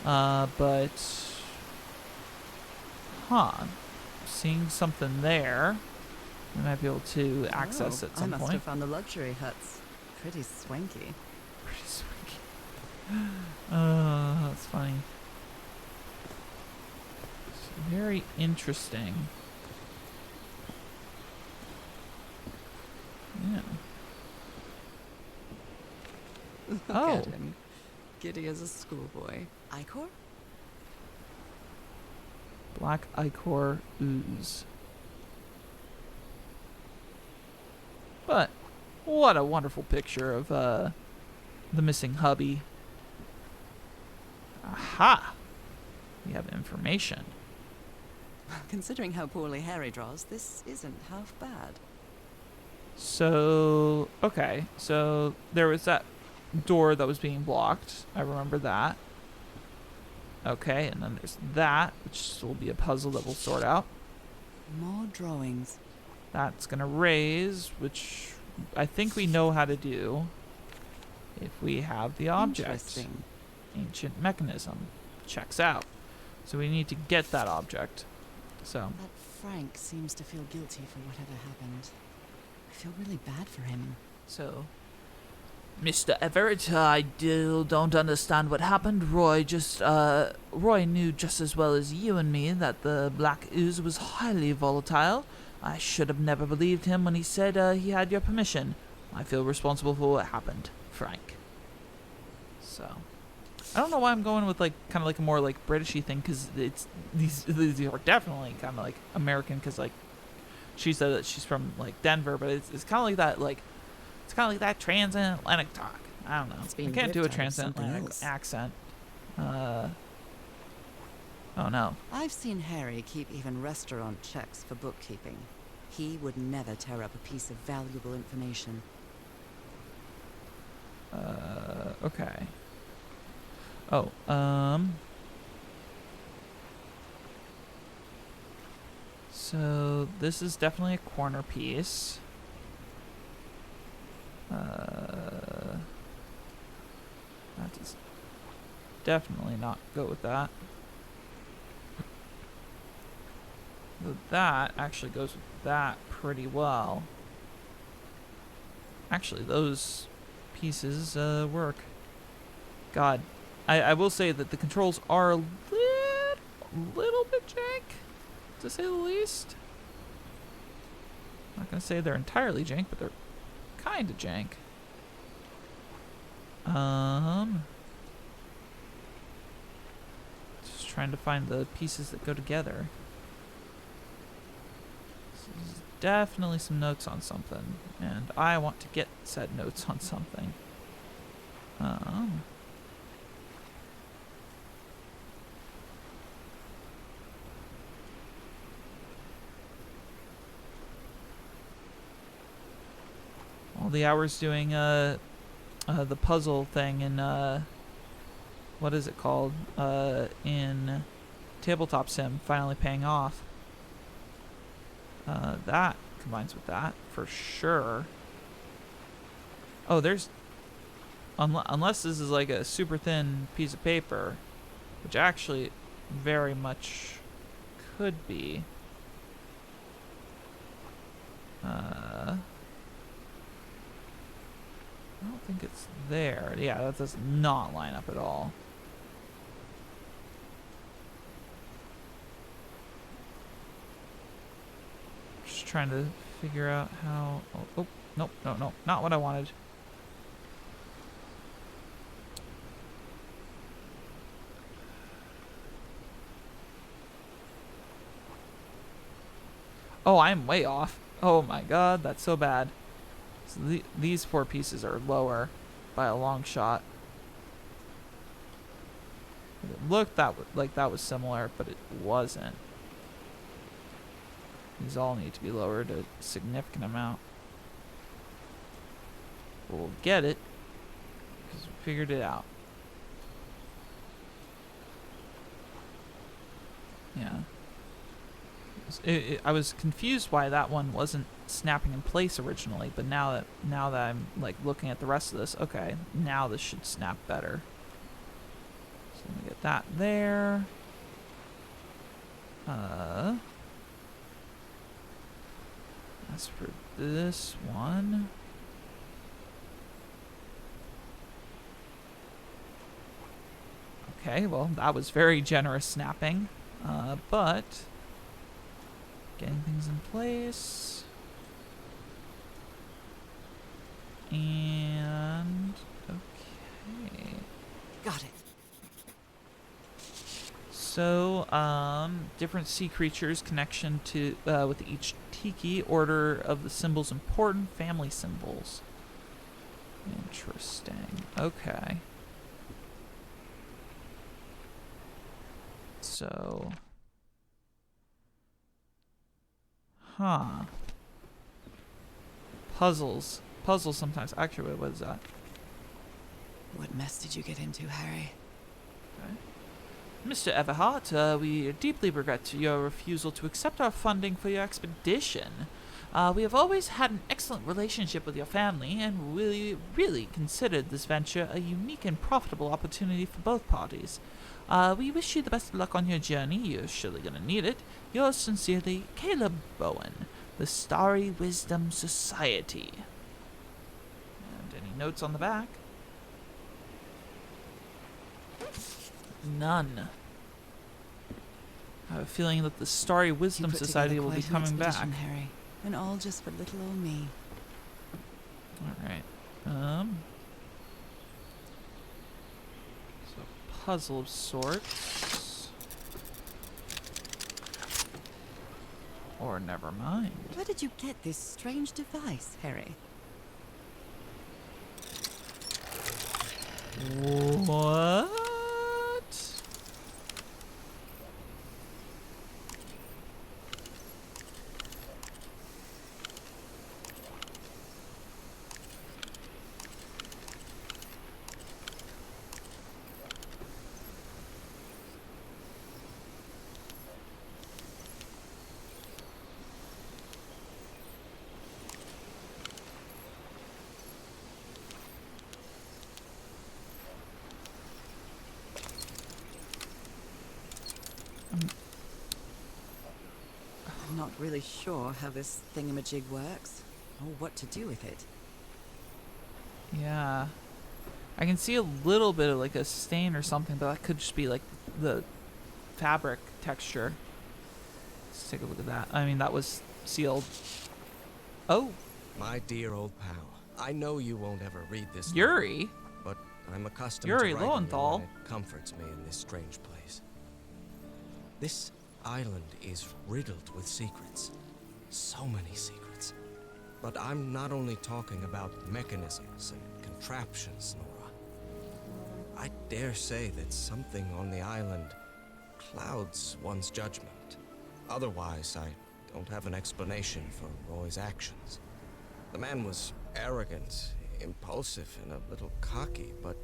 but seeing something there. We might be able to access at some I must point. have found the luxury huts. Pretty swanky. Pretty swanky. That's funny. It's very interesting. Yeah. Look Oh. at him. Giddy as a schoolboy. Icor? Black ichor ooze. But what a wonderful picture of the missing hubby. Aha! We have information. Considering how poorly Harry draws, this isn't half bad. So, okay. So there was that door that was being blocked. I remember that. Okay, and then there's that, which will be a puzzle that we'll sort out. More drawings. That's gonna raise, which I think we know how to do if we have the object. Interesting. Ancient mechanism. Checks out. So we need to get that object. So, That Frank seems to feel guilty for whatever happened. I feel really bad for him. Mr. Everhart, I don't understand what happened. Roy knew just as well as you and me that the black ooze was highly volatile. I should have never believed him when he said he had your permission. I feel responsible for what happened, Frank. So, I don't know why I'm going with kind of a more Britishy thing, because it's these are definitely kind of American, because she said that she's from Denver, but it's kind of like that it's kind of like that transatlantic talk. I don't know. It's I being can't do a ripped out of something transatlantic else. accent. Oh no. I've seen Harry keep even restaurant checks for bookkeeping. He would never tear up a piece of valuable information. Okay. Oh, so this is definitely a corner piece. That does definitely not go with that. Though that actually goes with that pretty well. Actually, those pieces work. God, I will say that the controls are a little bit jank, to say the least. I'm not gonna say they're entirely jank, but they're kind of jank. Just trying to find the pieces that go together. This is definitely some notes on something, and I want to get said notes on something. All the hours doing the puzzle thing in what is it called in Tabletop Sim finally paying off. That combines with that for sure. Oh, there's unless this is a super thin piece of paper, which actually very much could be. I don't think it's there. Yeah, that does not line up at all. Just trying to figure out how... Oh, nope, no, not what I wanted. Oh, I'm way off. Oh my god, that's so bad. So these four pieces are lower by a long shot. It looked like that was similar, but it wasn't. These all need to be lowered a significant amount. But we'll get it, because we figured it out. Yeah. I was confused why that one wasn't snapping in place originally, but now that I'm looking at the rest of this, okay, now this should snap better. So let me get that there. As for this one... Okay, well, that was very generous snapping. But... Getting things in place... And... Okay... Got it. So, different sea creatures connection to with each tiki, order of the symbols important, family symbols. Interesting. Okay. So, puzzles. Puzzles sometimes. Actually, wait, what is that? What mess did you get into, Harry? Okay. Mr. Everhart, we deeply regret your refusal to accept our funding for your expedition. We have always had an excellent relationship with your family, and really considered this venture a unique and profitable opportunity for both parties. We wish you the best of luck on your journey. You're surely going to need it. Yours sincerely, Caleb Bowen, the Starry Wisdom Society. And any notes on the back? None. I have a feeling that the Starry Wisdom Society will be coming back. Harry, and all just for little old me. Alright. So, puzzle of sorts. Or never mind. Where did you get this strange device, Harry? What? I'm not really sure how this thingamajig works, or what to do with it. Yeah. I can see a little bit of like a stain or something, but that could just be like the fabric texture. Let's take a look at that. I mean, that was sealed. Oh, My dear old pal, I know you won't ever read this, Yore. but I'm accustomed Yore to writing Lowenthal. when it comforts me in this strange place. This island is riddled with secrets. So many secrets. But I'm not only talking about mechanisms and contraptions, Norah. I dare say that something on the island clouds one's judgment. Otherwise, I don't have an explanation for Roy's actions. The man was arrogant, impulsive, and a little cocky, but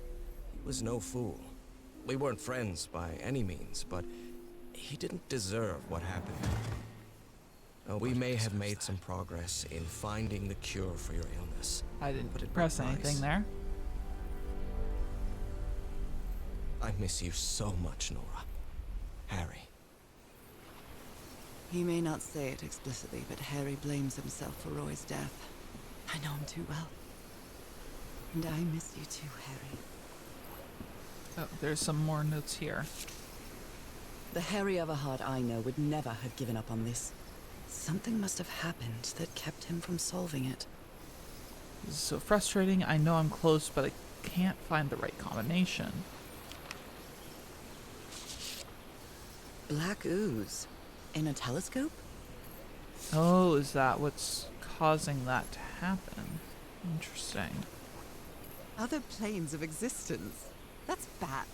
he was no fool. We weren't friends by any means, but he didn't deserve what happened. We may have made some progress in finding the cure for your illness. I didn't But at press what anything price? there. I miss you so much, Norah. Harry. He may not say it explicitly, but Harry blames himself for Roy's death. I know him too well. And I miss you too, Harry. Oh, there's some more notes here. The Harry Everhart I know would never have given up on this. Something must have happened that kept him from solving it. This is so frustrating. I know I'm close, but I can't find the right combination. Black ooze. In a telescope? Oh, is that what's causing that to happen? Interesting. Other planes of existence. That's bats.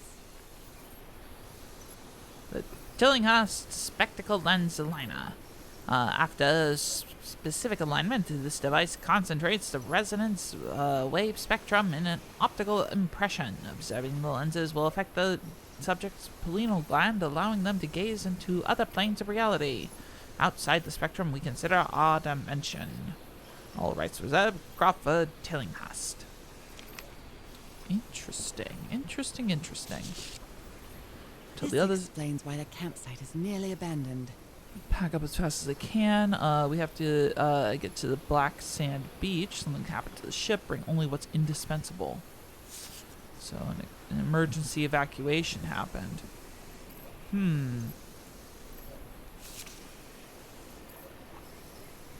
The Tillinghast Spectacle Lens Aligner. After specific alignment, this device concentrates the resonance wave spectrum in an optical impression. Observing the lenses will affect the subject's pineal gland, allowing them to gaze into other planes of reality. Outside the spectrum, we consider our dimension. All rights reserved. Crawford Tillinghast. Interesting. This The others. explains why the campsite is nearly abandoned. Pack up as fast as I can. We have to get to the black sand beach. Something happened to the ship. Bring only what's indispensable. So an emergency evacuation happened.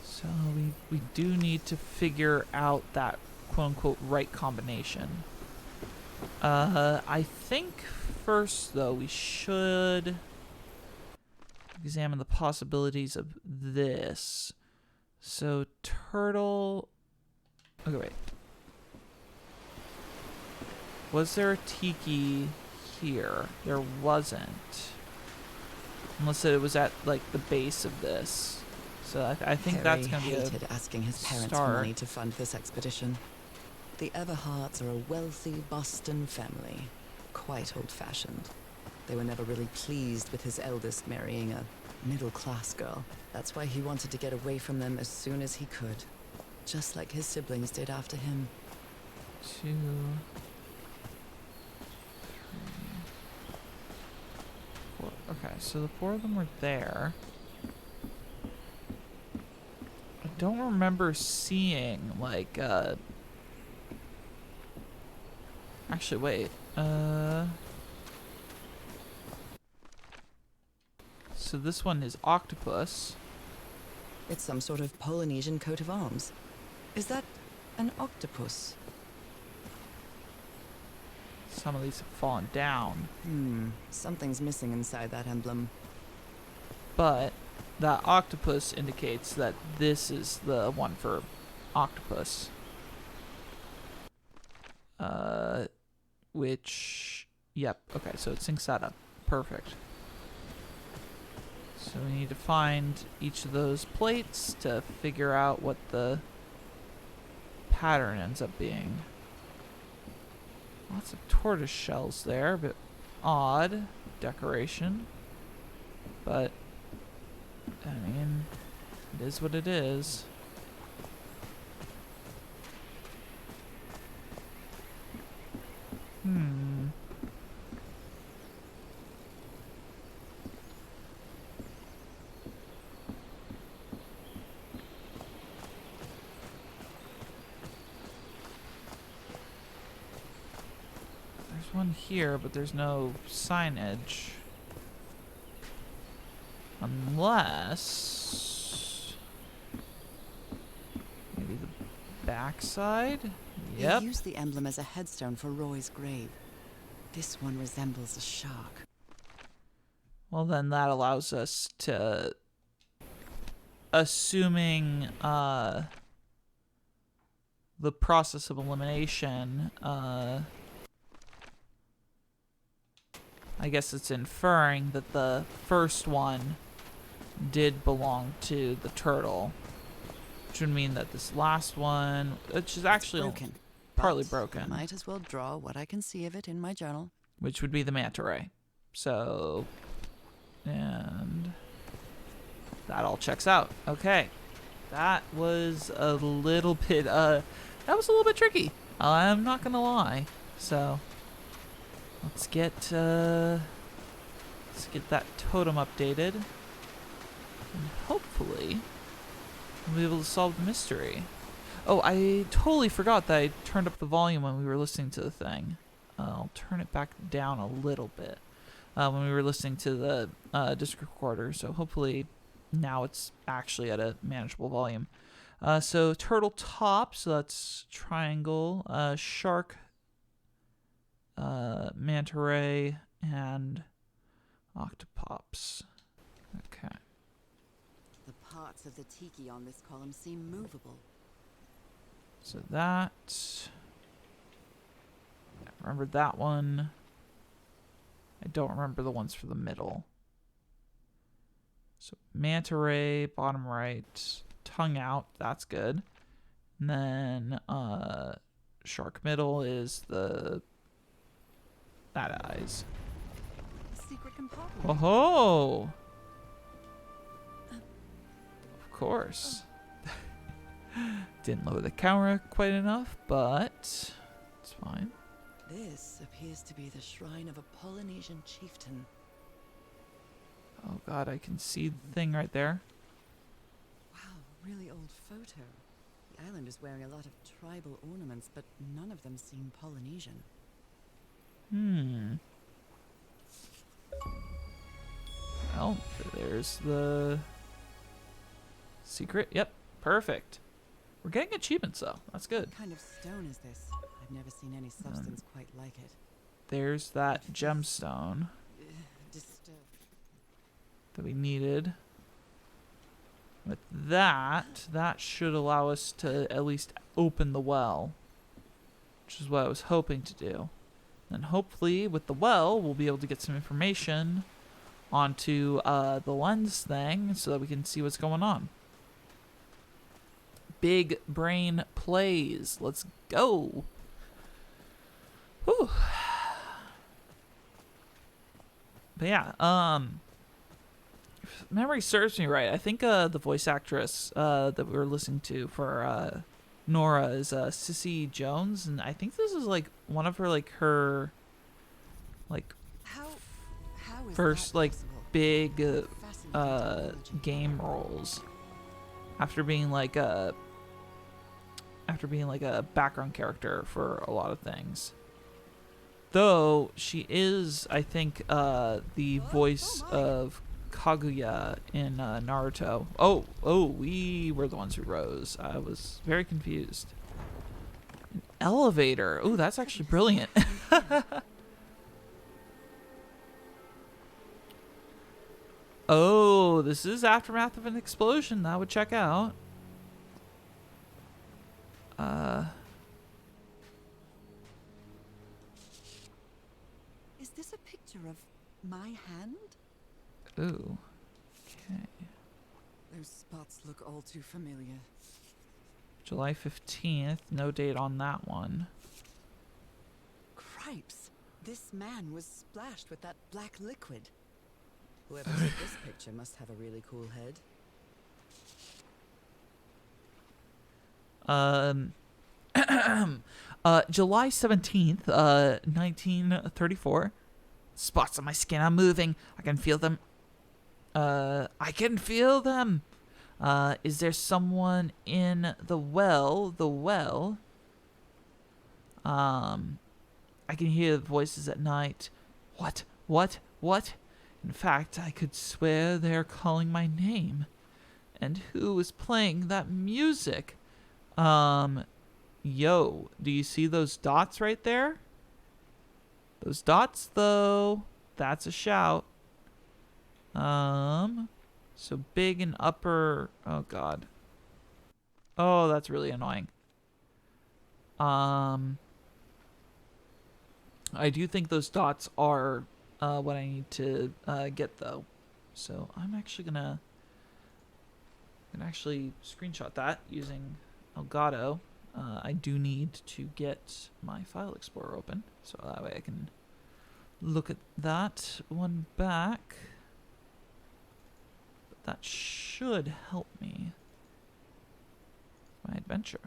So we do need to figure out that quote-unquote right combination. I think first, though, we should examine the possibilities of this. So turtle... Okay, wait. Was there a tiki here? There wasn't. Unless it was at, like, the base of this. So I think that's going to be a hated asking his parents for start. money to fund this expedition. The Everharts are a wealthy Boston family, quite old-fashioned. They were never really pleased with his eldest marrying a middle-class girl. That's why he wanted to get away from them as soon as he could, just like his siblings did after him. 2, 3, 4. Okay, so the 4 of them were there. I don't remember seeing, like, actually, wait. So this one is octopus. It's some sort of Polynesian coat of arms. Is that an octopus? Some of these have fallen down. Something's missing inside that emblem. But that octopus indicates that this is the one for octopus. Which, yep, okay, so it syncs that up. Perfect. So we need to find each of those plates to figure out what the pattern ends up being. Lots of tortoise shells there, but odd decoration. But, I mean, it is what it is. There's one here, but there's no signage. Unless... maybe the backside? Yep. They used the emblem as a headstone for Roy's grave. This one resembles a shark. Well, then that allows us to... assuming the process of elimination, I guess it's inferring that the first one did belong to the turtle. Which would mean that this last one, which is actually broken, partly but broken, I might as well draw what I can see of it in my journal. which would be the manta ray. So, and that all checks out. Okay, that was a little bit, that was a little bit tricky. I'm not gonna lie. So, let's get that totem updated, and hopefully we'll be able to solve the mystery. Oh, I totally forgot that I turned up the volume when we were listening to the thing. I'll turn it back down a little bit when we were listening to the disc recorder, so hopefully now it's actually at a manageable volume. So turtle top, so that's triangle, shark, manta ray, and octopops. Okay. The parts of the tiki on this column seem movable. So that... I remembered that one. I don't remember the ones for the middle. So manta ray, bottom right, tongue out, that's good. And then shark middle is the bad eyes. A secret compartment. Oh-ho! Of course. Didn't lower the camera quite enough, but it's fine. This appears to be the shrine of a Polynesian chieftain. Oh god, I can see the thing right there. Wow, really old photo. The island is wearing a lot of tribal ornaments, but none of them seem Polynesian. Well, there's the secret. Yep, perfect. We're getting achievements though. That's good. What kind of stone is this? I've never seen any substance quite like it. There's that gemstone Disturbed. that we needed. With that should allow us to at least open the well, which is what I was hoping to do. And hopefully with the well, we'll be able to get some information onto the lens thing so that we can see what's going on. Big brain plays. Let's go. Whew. But yeah, if memory serves me right, I think the voice actress that we were listening to for Norah is Cissy Jones, and I think this is like one of her her How is first that possible? big Fascinating technology. game roles after being like a background character for a lot of things. Though she is, I think, the voice of Kaguya in Naruto. Oh, we were the ones who rose. I was very confused. An elevator. Oh, that's actually brilliant. Oh, this is aftermath of an explosion. That would check out. Is this a picture of my hand? Ooh. Okay. Those spots look all too familiar. July 15th. No date on that one. Cripes! This man was splashed with that black liquid. Whoever took this picture must have a really cool head. July 17th, 1934. Spots on my skin are moving. I can feel them. I can feel them. Is there someone in the well? The well. I can hear voices at night. What? In fact, I could swear they're calling my name. And who is playing that music? Yo, do you see those dots right there? Those dots, though, that's a shout. So big and upper. Oh god. Oh, that's really annoying. I do think those dots are what I need to get though. So I'm actually gonna screenshot that using Elgato. I do need to get my file explorer open, so that way I can look at that one back. But that should help me with my adventure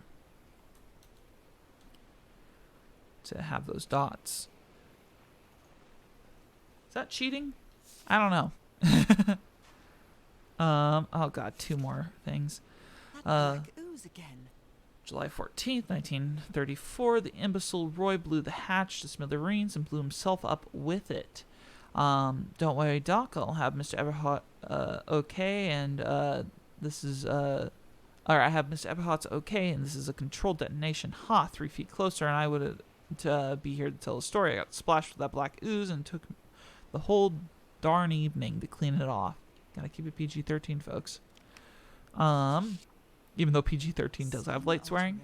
to have those dots. Is that cheating? I don't know. Oh god, two more things. That black ooze again. July 14th, 1934, the imbecile Roy blew the hatch to smithereens and blew himself up with it. Don't worry, Doc, I'll have Mr. Everhart okay, and this is or I have Mr. Everhart's okay, and this is a controlled detonation. 3 feet closer, and I would be here to tell a story. I got splashed with that black ooze and took the whole darn evening to clean it off. Gotta keep it PG-13, folks. Even though PG-13 does have light swearing.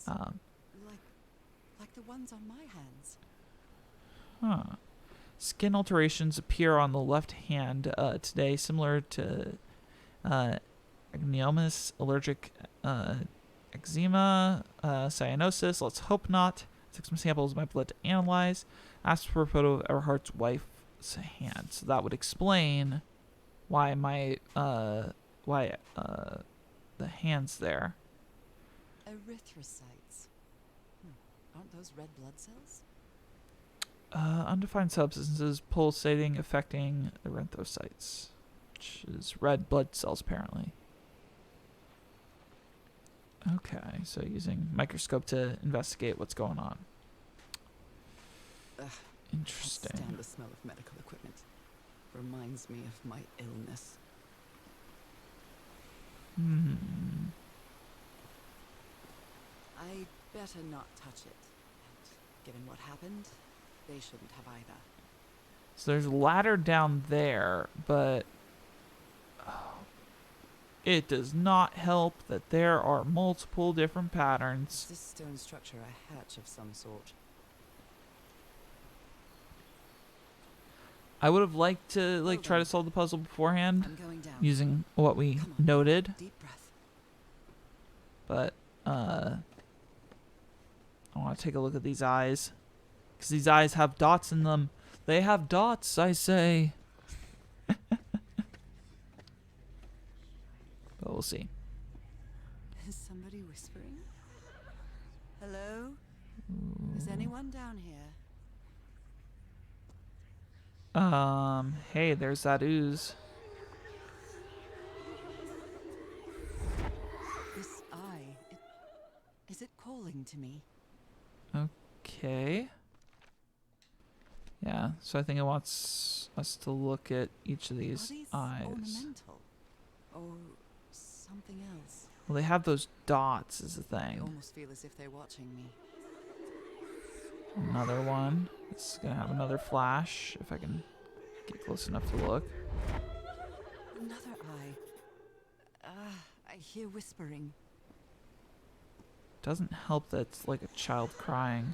Like the ones on my hands. Huh. Skin alterations appear on the left hand today, similar to agnomus, allergic eczema, cyanosis. Let's hope not. Took some samples of my blood to analyze. Asked for a photo of Everhart's wife's hand. So that would explain why my the hands there. Erythrocytes. Aren't those red blood cells? Undefined substances pulsating, affecting the erythrocytes. which is red blood cells apparently. Okay, so using microscope to investigate what's going on. Ugh, Interesting. can't stand the smell of medical equipment. Reminds me of my illness. I'd better not touch it. And given what happened, they shouldn't have either. So there's a ladder down there, but it does not help that there are multiple different Is patterns. this stone structure a hatch of some sort? I would have liked to Hold try on. to solve the puzzle beforehand I'm going down. using what we Come on. noted, Deep breath. but I want to take a look at these eyes, because these eyes have dots in them. They have dots, I say. But we'll see. Is somebody whispering? Hello? Is anyone down here? Hey, there's that ooze. This eye, is it calling to me? Okay. Yeah, so I think it wants us to look at each of Are these these eyes. ornamental? Or something else? Well, they have those dots is the I thing. almost feel as if they're watching me. Another one. It's gonna have another flash if I can get close enough to look. Another eye. I hear whispering. Doesn't help that it's like a child crying.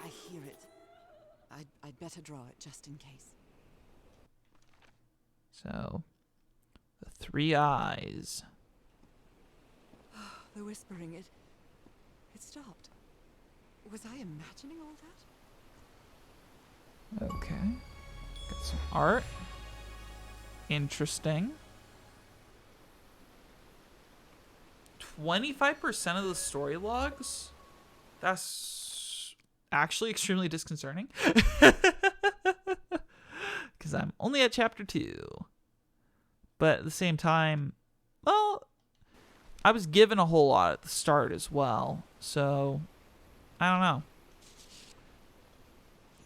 I hear it. I'd better draw it just in case. So, the three eyes. The whispering, it stopped. Was I imagining all that? Okay. Got some art. Interesting. 25% of the story logs? That's actually extremely disconcerting. Because I'm only at chapter 2. But at the same time, well, I was given a whole lot at the start as well. So, I don't know.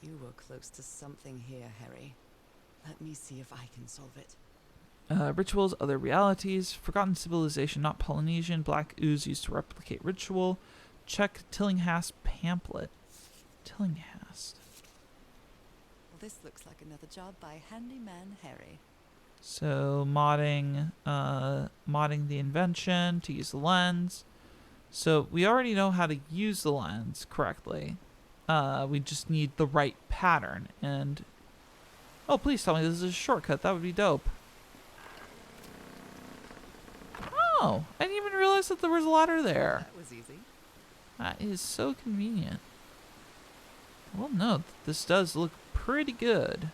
You were close to something here, Harry. Let me see if I can solve it. Rituals, other realities, forgotten civilization, not Polynesian, black ooze used to replicate ritual. Check Tillinghast pamphlet. Tillinghast. Well, this looks like another job by Handyman Harry. So modding the invention to use the lens. So we already know how to use the lens correctly. We just need the right pattern. And oh, please tell me this is a shortcut. That would be dope. Oh, I didn't even realize that there was a ladder there. That was easy. That is so convenient. Well, no, this does look pretty good.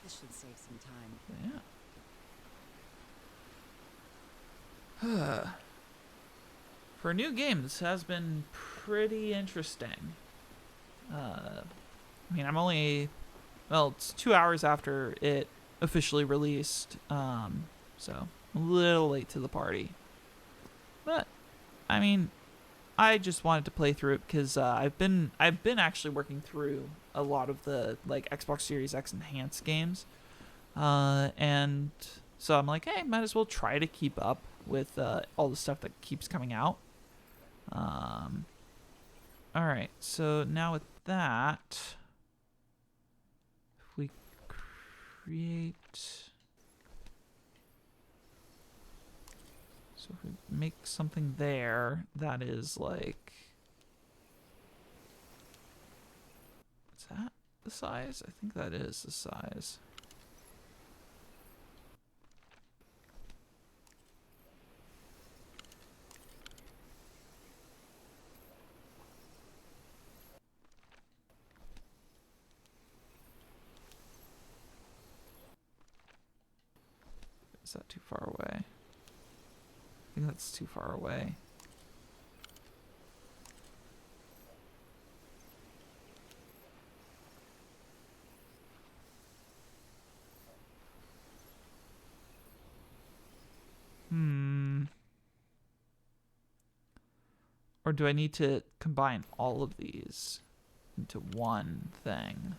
This should save some time. Yeah. For a new game, this has been pretty interesting. I mean, I'm only, well, it's 2 hours after it officially released, so a little late to the party. But, I mean, I just wanted to play through it because I've been actually working through a lot of the like Xbox Series X enhanced games, and so I'm like, hey, might as well try to keep up with all the stuff that keeps coming out. All right, so now with that, if we create, so if we make something there that is like, is that the size? I think that is the size. Is that too far away? I think that's too far away. Or do I need to combine all of these into one thing?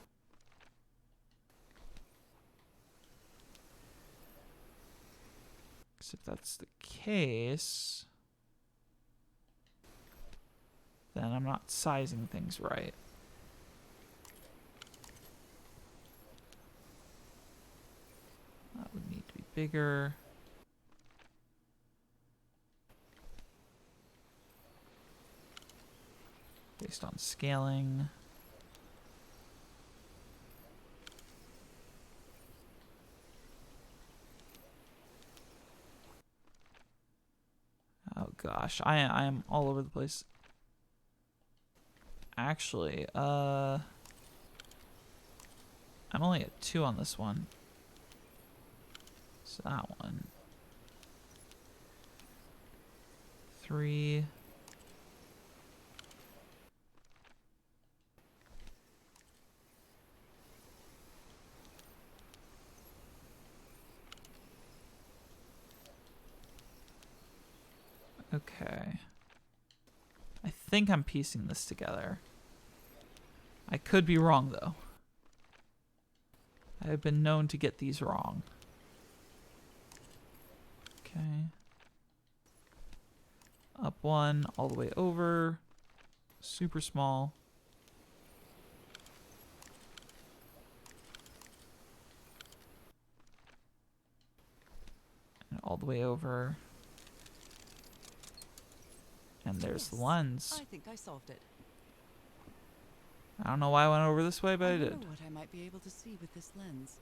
Because if that's the case, then I'm not sizing things right. That would need to be bigger. Based on scaling. Oh gosh, I am all over the place. Actually, I'm only at 2 on this one. So that one. 3. Okay. I think I'm piecing this together. I could be wrong, though. I have been known to get these wrong. Okay. Up 1, all the way over. Super small. And all the way over. And there's the lens. I think I solved it. I don't know why I went over this way, but I did. wonder what I might be able to see with this lens.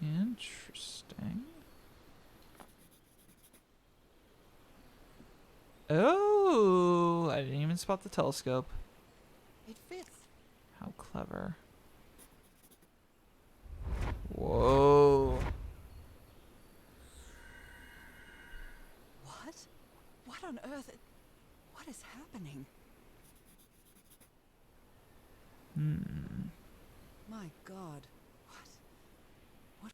Interesting. Oh, I didn't even spot the telescope. It fits. How clever. Whoa. What? What on earth? What is happening? My God. What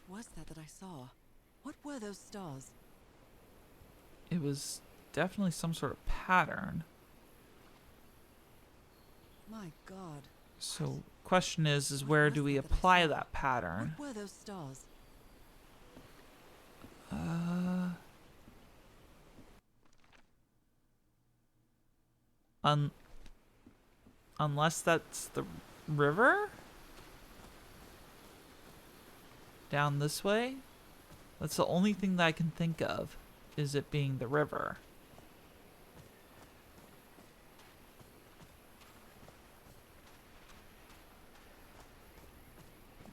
was that I saw? What were those stars? It was definitely some sort of pattern. My God. So, question is What where was do we that I apply saw? that pattern? What were those stars? Unless that's the river? Down this way? That's the only thing that I can think of, is it being the river.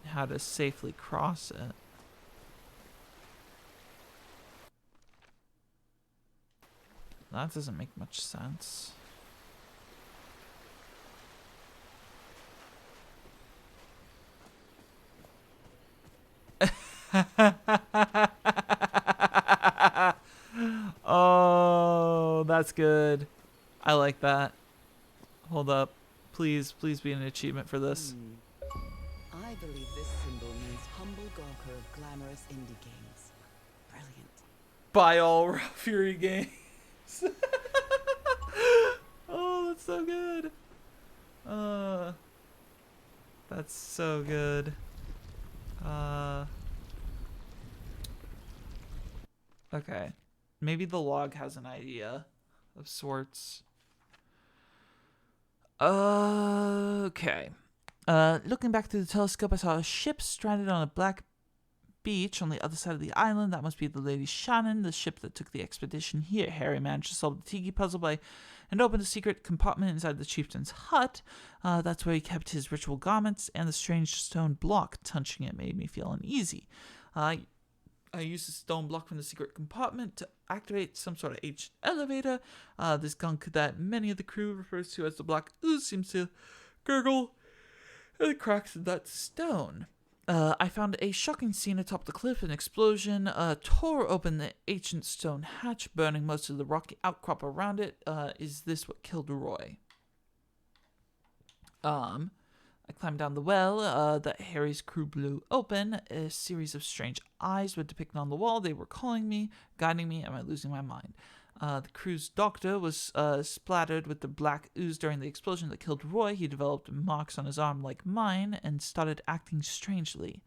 How to safely cross it. That doesn't make much sense. Oh, that's good. I like that. Hold up. Please be an achievement for this. I believe this symbol means humble gawker of glamorous indie games. Brilliant. Buy all Raw Fury games. Oh, that's so good. That's so good. Okay. Maybe the log has an idea of sorts. Okay. Looking back through the telescope, I saw a ship stranded on a black beach on the other side of the island. That must be the Lady Shannon, the ship that took the expedition here. Harry managed to solve the tiki puzzle and opened a secret compartment inside the chieftain's hut. That's where he kept his ritual garments and the strange stone block. Touching it made me feel uneasy. I used the stone block from the secret compartment to activate some sort of ancient elevator. This gunk that many of the crew refers to as the black ooze seems to gurgle in the cracks of that stone. I found a shocking scene atop the cliff. An explosion tore open the ancient stone hatch, burning most of the rocky outcrop around it. Is this what killed Roy? I climbed down the well that Harry's crew blew open. A series of strange eyes were depicted on the wall. They were calling me, guiding me. Am I losing my mind? The crew's doctor was splattered with the black ooze during the explosion that killed Roy. He developed marks on his arm like mine and started acting strangely.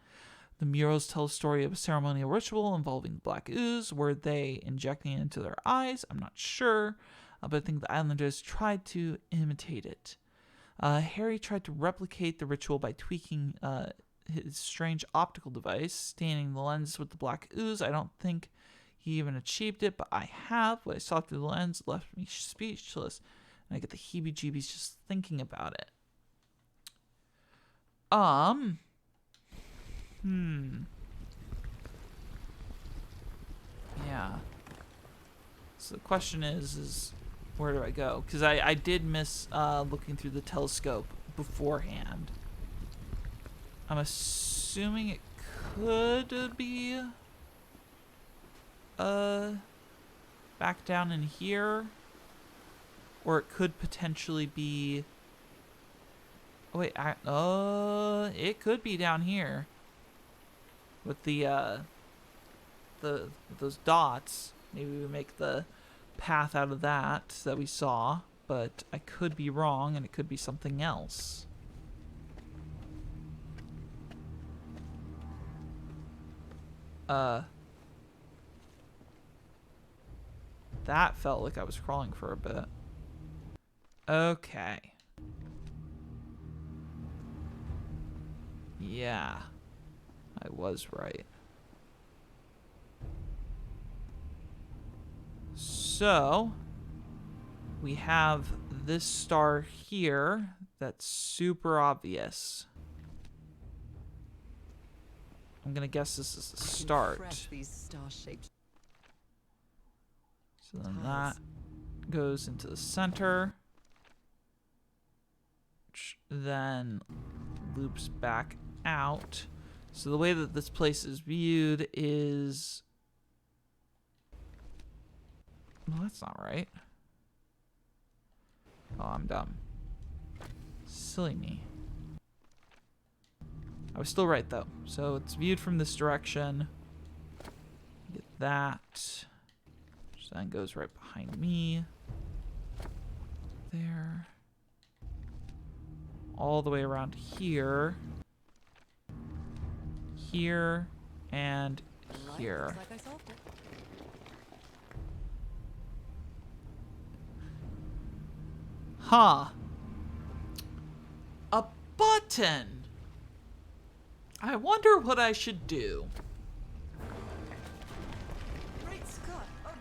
The murals tell a story of a ceremonial ritual involving black ooze. Were they injecting it into their eyes? I'm not sure, but I think the islanders tried to imitate it. Harry tried to replicate the ritual by tweaking his strange optical device, staining the lens with the black ooze. I don't think he even achieved it, but I have. What I saw through the lens left me speechless, and I get the heebie-jeebies just thinking about it. Yeah. So the question is where do I go? Because I did miss looking through the telescope beforehand. I'm assuming it could be back down in here, or it could potentially be. Oh wait, it could be down here with the those dots. Maybe we make the path out of that we saw, but I could be wrong, and it could be something else. That felt like I was crawling for a bit. Okay. Yeah, I was right. So, we have this star here that's super obvious. I'm gonna guess this is the start. These star-shaped So then tiles. that goes into the center, which then loops back out. So the way that this place is viewed is... Well, that's not right. Oh, I'm dumb. Silly me. I was still right, though. So it's viewed from this direction. Get that. Which then goes right behind me. There. All the way around here. Here. And here. Looks like I solved it. Huh. A button. I wonder what I should do. Great Scott! Oh,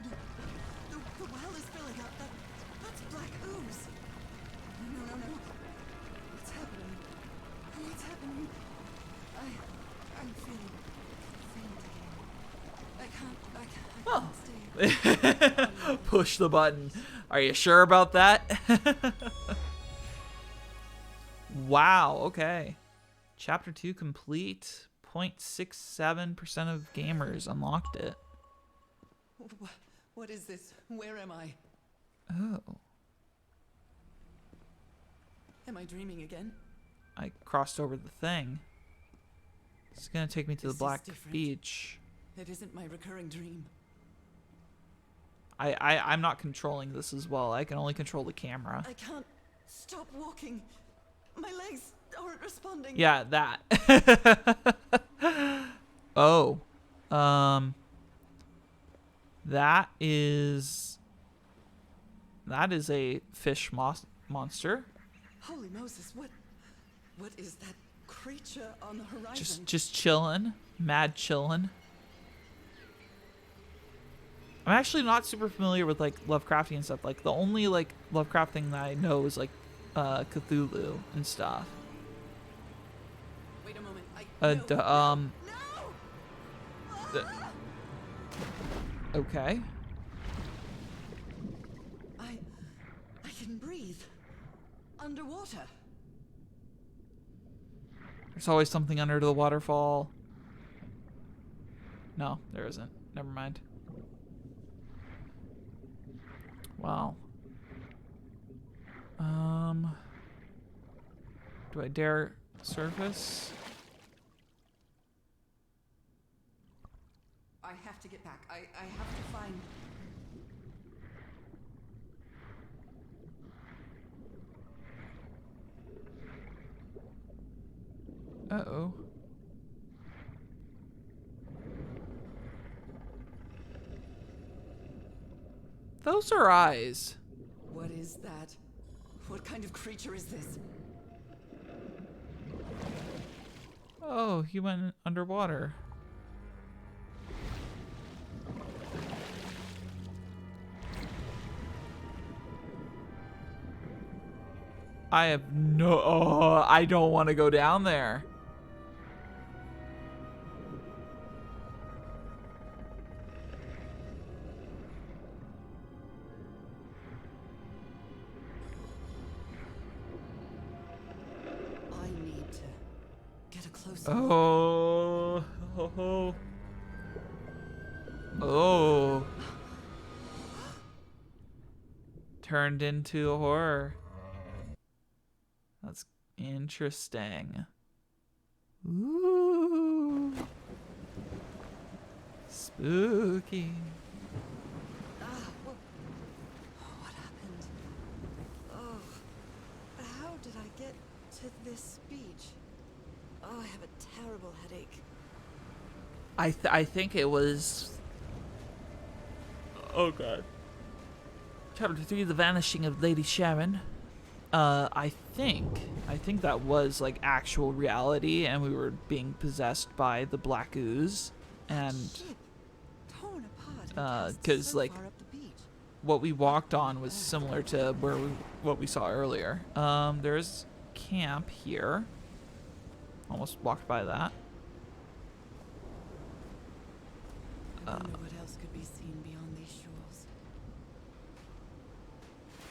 the well is filling up. That's black ooze. No. What's happening? What's happening? I'm feeling faint again. I can't stay. Push the button. Are you sure about that? Wow, okay. Chapter 2 complete. 0.67% of gamers unlocked it. What is this? Where am I? Oh. Am I dreaming again? I crossed over the thing. It's gonna take me to the This is Black different. Beach. It isn't my recurring dream. I'm not controlling this as well. I can only control the camera. I can't stop walking. My legs aren't responding. Yeah, that. Oh. That is a fish monster. Holy Moses, what is that creature on the horizon? Just chilling, mad chilling. I'm actually not super familiar with like Lovecraftian stuff. Like the only like Lovecraft thing that I know is like Cthulhu and stuff. Wait a moment. No. No! Okay. I can breathe underwater. There's always something under the waterfall. No, there isn't. Never mind. Wow. Do I dare surface. I have to get back. I have to find... Uh-oh. Those are eyes. What is that? What kind of creature is this? Oh, he went underwater. I have no... Oh, I don't want to go down there. I need to get a closer look. Oh. Oh. Oh. Turned into a horror. That's interesting. Ooh. Spooky. What happened? Oh, how did I get to this beach? Oh, I have a terrible headache. I think it was... Oh god. Chapter 3, The Vanishing of Lady Sharon. I think that was like actual reality, and we were being possessed by the black ooze, and Shit. Torn apart. 'cause, so like, far up the beach. what we walked on was similar to what we saw earlier. There's camp here. Almost walked by that. I wonder what else could be seen beyond these shores.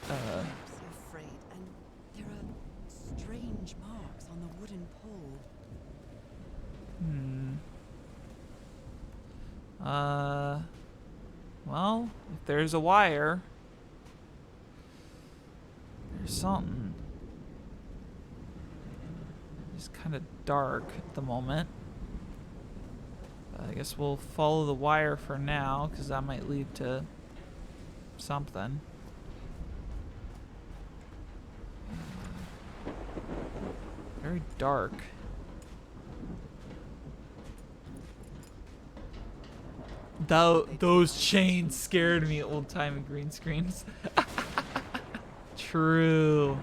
I'm so afraid, and there are strange marks on the wooden pole. Well, if there's a wire, there's something. It's kind of dark at the moment. I guess we'll follow the wire for now, because that might lead to something. Very dark. Those chains scared me, old-timey green screens. True.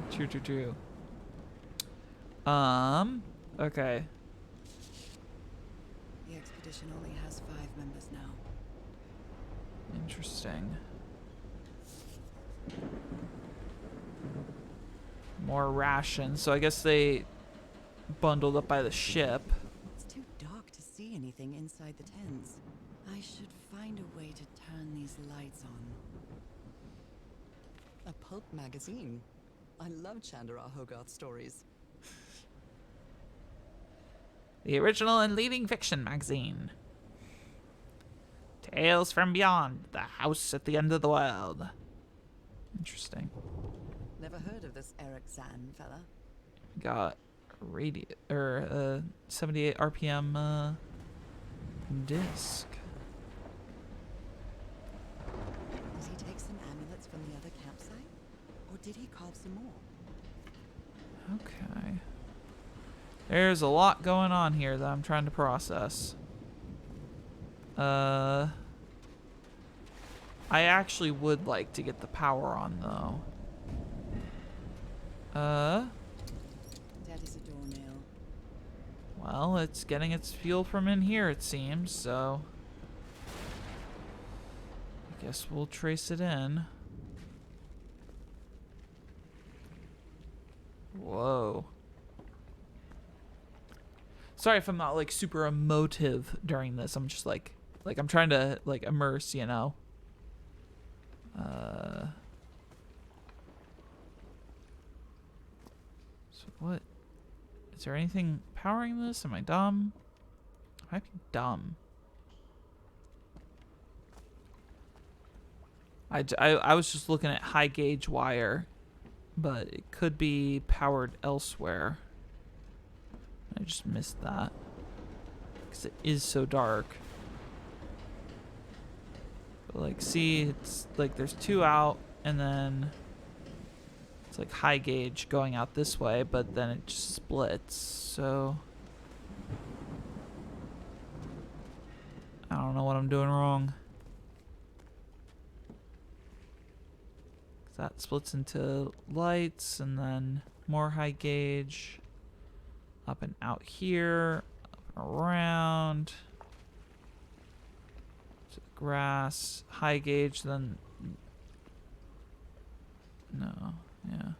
Okay. The expedition only has 5 members now. Interesting. More rations. So I guess they bundled up by the ship. It's too dark to see anything inside the tents. I should find a way to turn these lights on. A pulp magazine. I love Chandra Hogarth stories. The original and leading fiction magazine. Tales from Beyond, the house at the end of the world. Interesting. Never heard of this Eric Zan fella. Got 78 RPM disc. Did he take some amulets from the other campsite? Or did he carve some more? Okay. There's a lot going on here that I'm trying to process. I actually would like to get the power on, though. Daddy's a doornail. Well, it's getting its fuel from in here, it seems, so I guess we'll trace it in. Whoa. Sorry if I'm not like super emotive during this. I'm just like I'm trying to like immerse, you know. So what? Is there anything powering this? Am I dumb? I might be dumb. I was just looking at high gauge wire, but it could be powered elsewhere. just missed that. Because it is so dark. But like, see, it's like there's 2 out, and then it's like high gauge going out this way, but then it just splits, so I don't know what I'm doing wrong. That splits into lights, and then more high gauge, up and out here, up and around, to the grass, high gauge, then, no, yeah.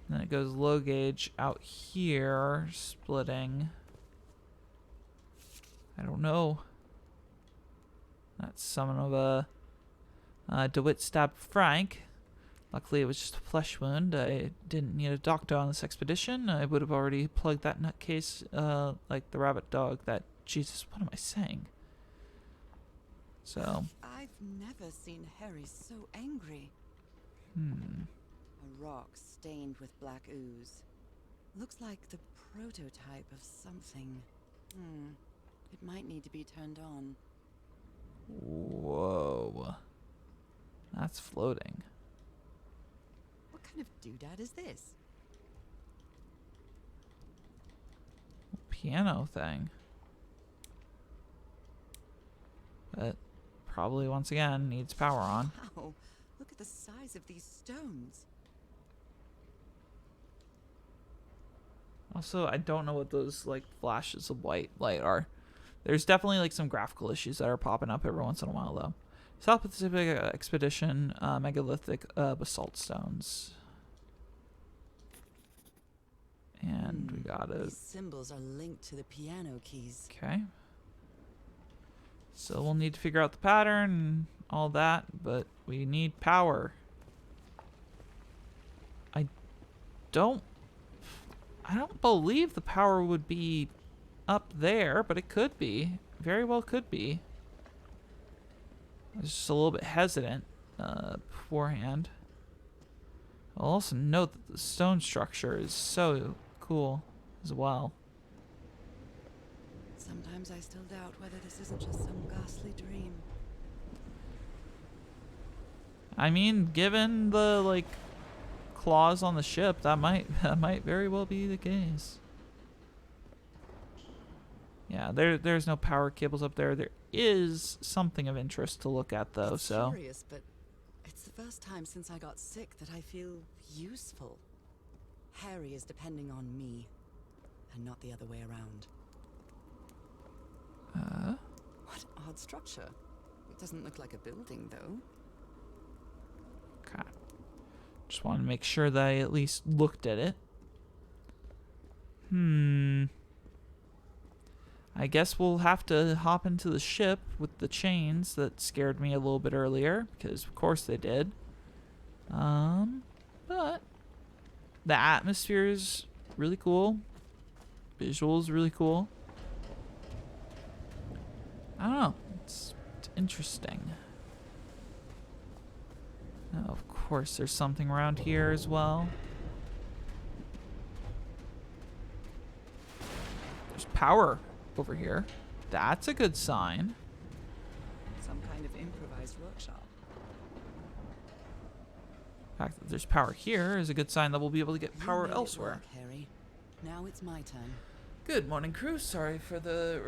Then it goes low gauge out here, splitting. I don't know. That's something of a DeWitt stabbed Frank. Luckily, it was just a flesh wound. I didn't need a doctor on this expedition. I would have already plugged that nutcase like the rabbit dog that... Jesus, what am I saying? So... I've never seen Harry so angry. A rock stained with black ooze. Looks like the prototype of something. It might need to be turned on. Whoa. That's floating. What kind of doodad is this? Piano thing. But probably once again needs power on. Wow, look at the size of these stones. Also, I don't know what those like flashes of white light are. There's definitely like some graphical issues that are popping up every once in a while though. South Pacific Expedition, megalithic basalt stones. And we got it. These symbols are linked to the piano keys. Okay. So we'll need to figure out the pattern and all that, but we need power. I don't believe the power would be up there, but it could be. Very well could be. I was just a little bit hesitant beforehand. I'll also note that the stone structure is so cool as well. Sometimes I still doubt whether this isn't just some ghastly dream. I mean, given the like claws on the ship, that might very well be the case. Yeah, there's no power cables up there. There is something of interest to look at though, It's so curious, but it's the first time since I got sick that I feel useful. Harry is depending on me, and not the other way around. What odd structure. It doesn't look like a building, though. okay. Just want to make sure that I at least looked at it. I guess we'll have to hop into the ship with the chains that scared me a little bit earlier, because of course they did. But the atmosphere is really cool. Visuals really cool. I don't know. It's interesting. Now, of course, there's something around here as well. There's power over here. That's a good sign. Some kind of improvised workshop. The fact that there's power here is a good sign that we'll be able to get You power made it elsewhere. work, Harry. Now it's my turn. Good morning, crew. Sorry for the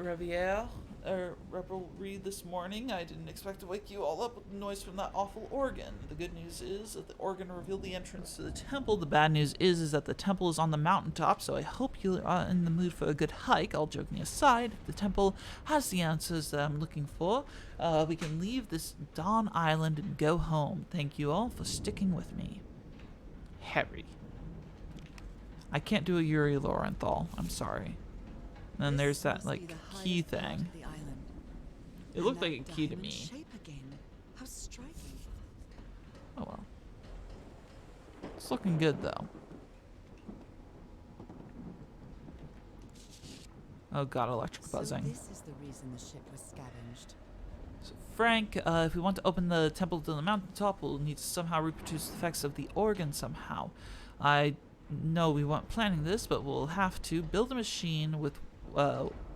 revelry this morning. I didn't expect to wake you all up with the noise from that awful organ. The good news is that the organ revealed the entrance to the temple. The bad news is that the temple is on the mountaintop, so I hope you are in the mood for a good hike. All joking aside, if the temple has the answers that I'm looking for, we can leave this Dawn Island and go home. Thank you all for sticking with me. Harry. I can't do a Yore Lorenthal. I'm sorry. And then there's that, like, key thing. It looked like a key to me. Shape again. How striking. Oh well. It's looking good, though. Oh god, electric buzzing. So this is the reason the ship was scavenged. So Frank, if we want to open the temple to the mountaintop, we'll need to somehow reproduce the effects of the organ somehow. I no, we weren't planning this, but we'll have to build a machine with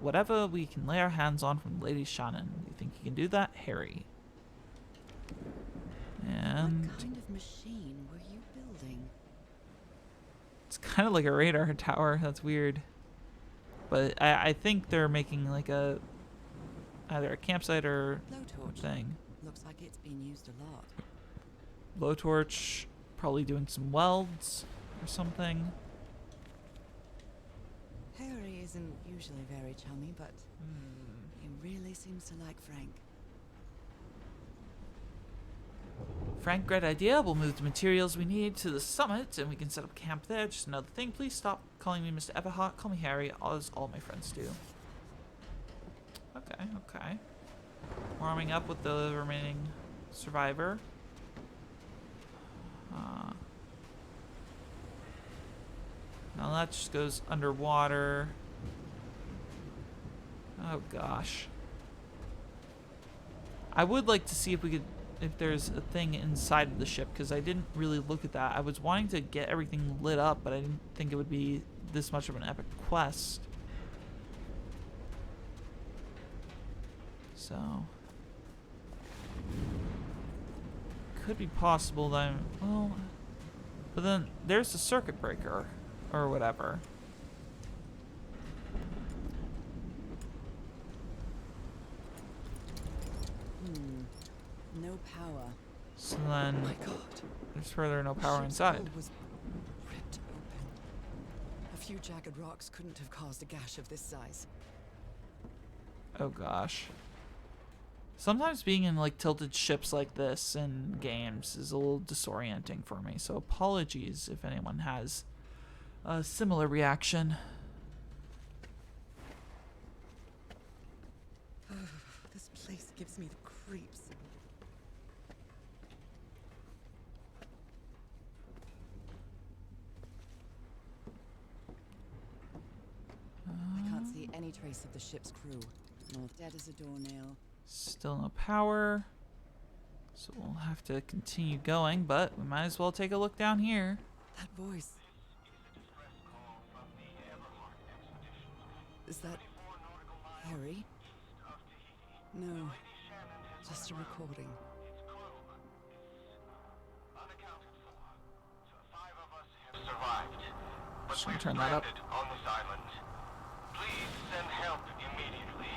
whatever we can lay our hands on from Lady Shannon. You think you can do that, Harry? And What kind of machine were you building? it's kind of like a radar tower. That's weird. But I think they're making like either a campsite or Blowtorch. a thing. Looks like it's been used a lot. Blowtorch, probably doing some welds or something. Harry isn't usually very chummy, but he really seems to like Frank. Frank, great idea. We'll move the materials we need to the summit and we can set up camp there. Just another thing, please stop calling me Mr. Everhart. Call me Harry, as all my friends do. Okay, okay. Warming up with the remaining survivor. Now that just goes underwater. Oh gosh. I would like to see if there's a thing inside of the ship, because I didn't really look at that. I was wanting to get everything lit up, but I didn't think it would be this much of an epic quest. So could be possible that well, but then there's the circuit breaker or whatever. No power. So then Oh my God. there's further no power Ship's inside. hull was ripped open. A few jagged rocks couldn't have caused a gash of this size. Oh gosh. Sometimes being in like tilted ships like this in games is a little disorienting for me, so apologies if anyone has a similar reaction. This place gives me the creeps. I can't see any trace of the ship's crew. North dead as a doornail. Still no power, so we'll have to continue going, but we might as well take a look down here. That voice. Is that Harry? No, just a recording. Just gonna turn that up. On this island. Please send help immediately.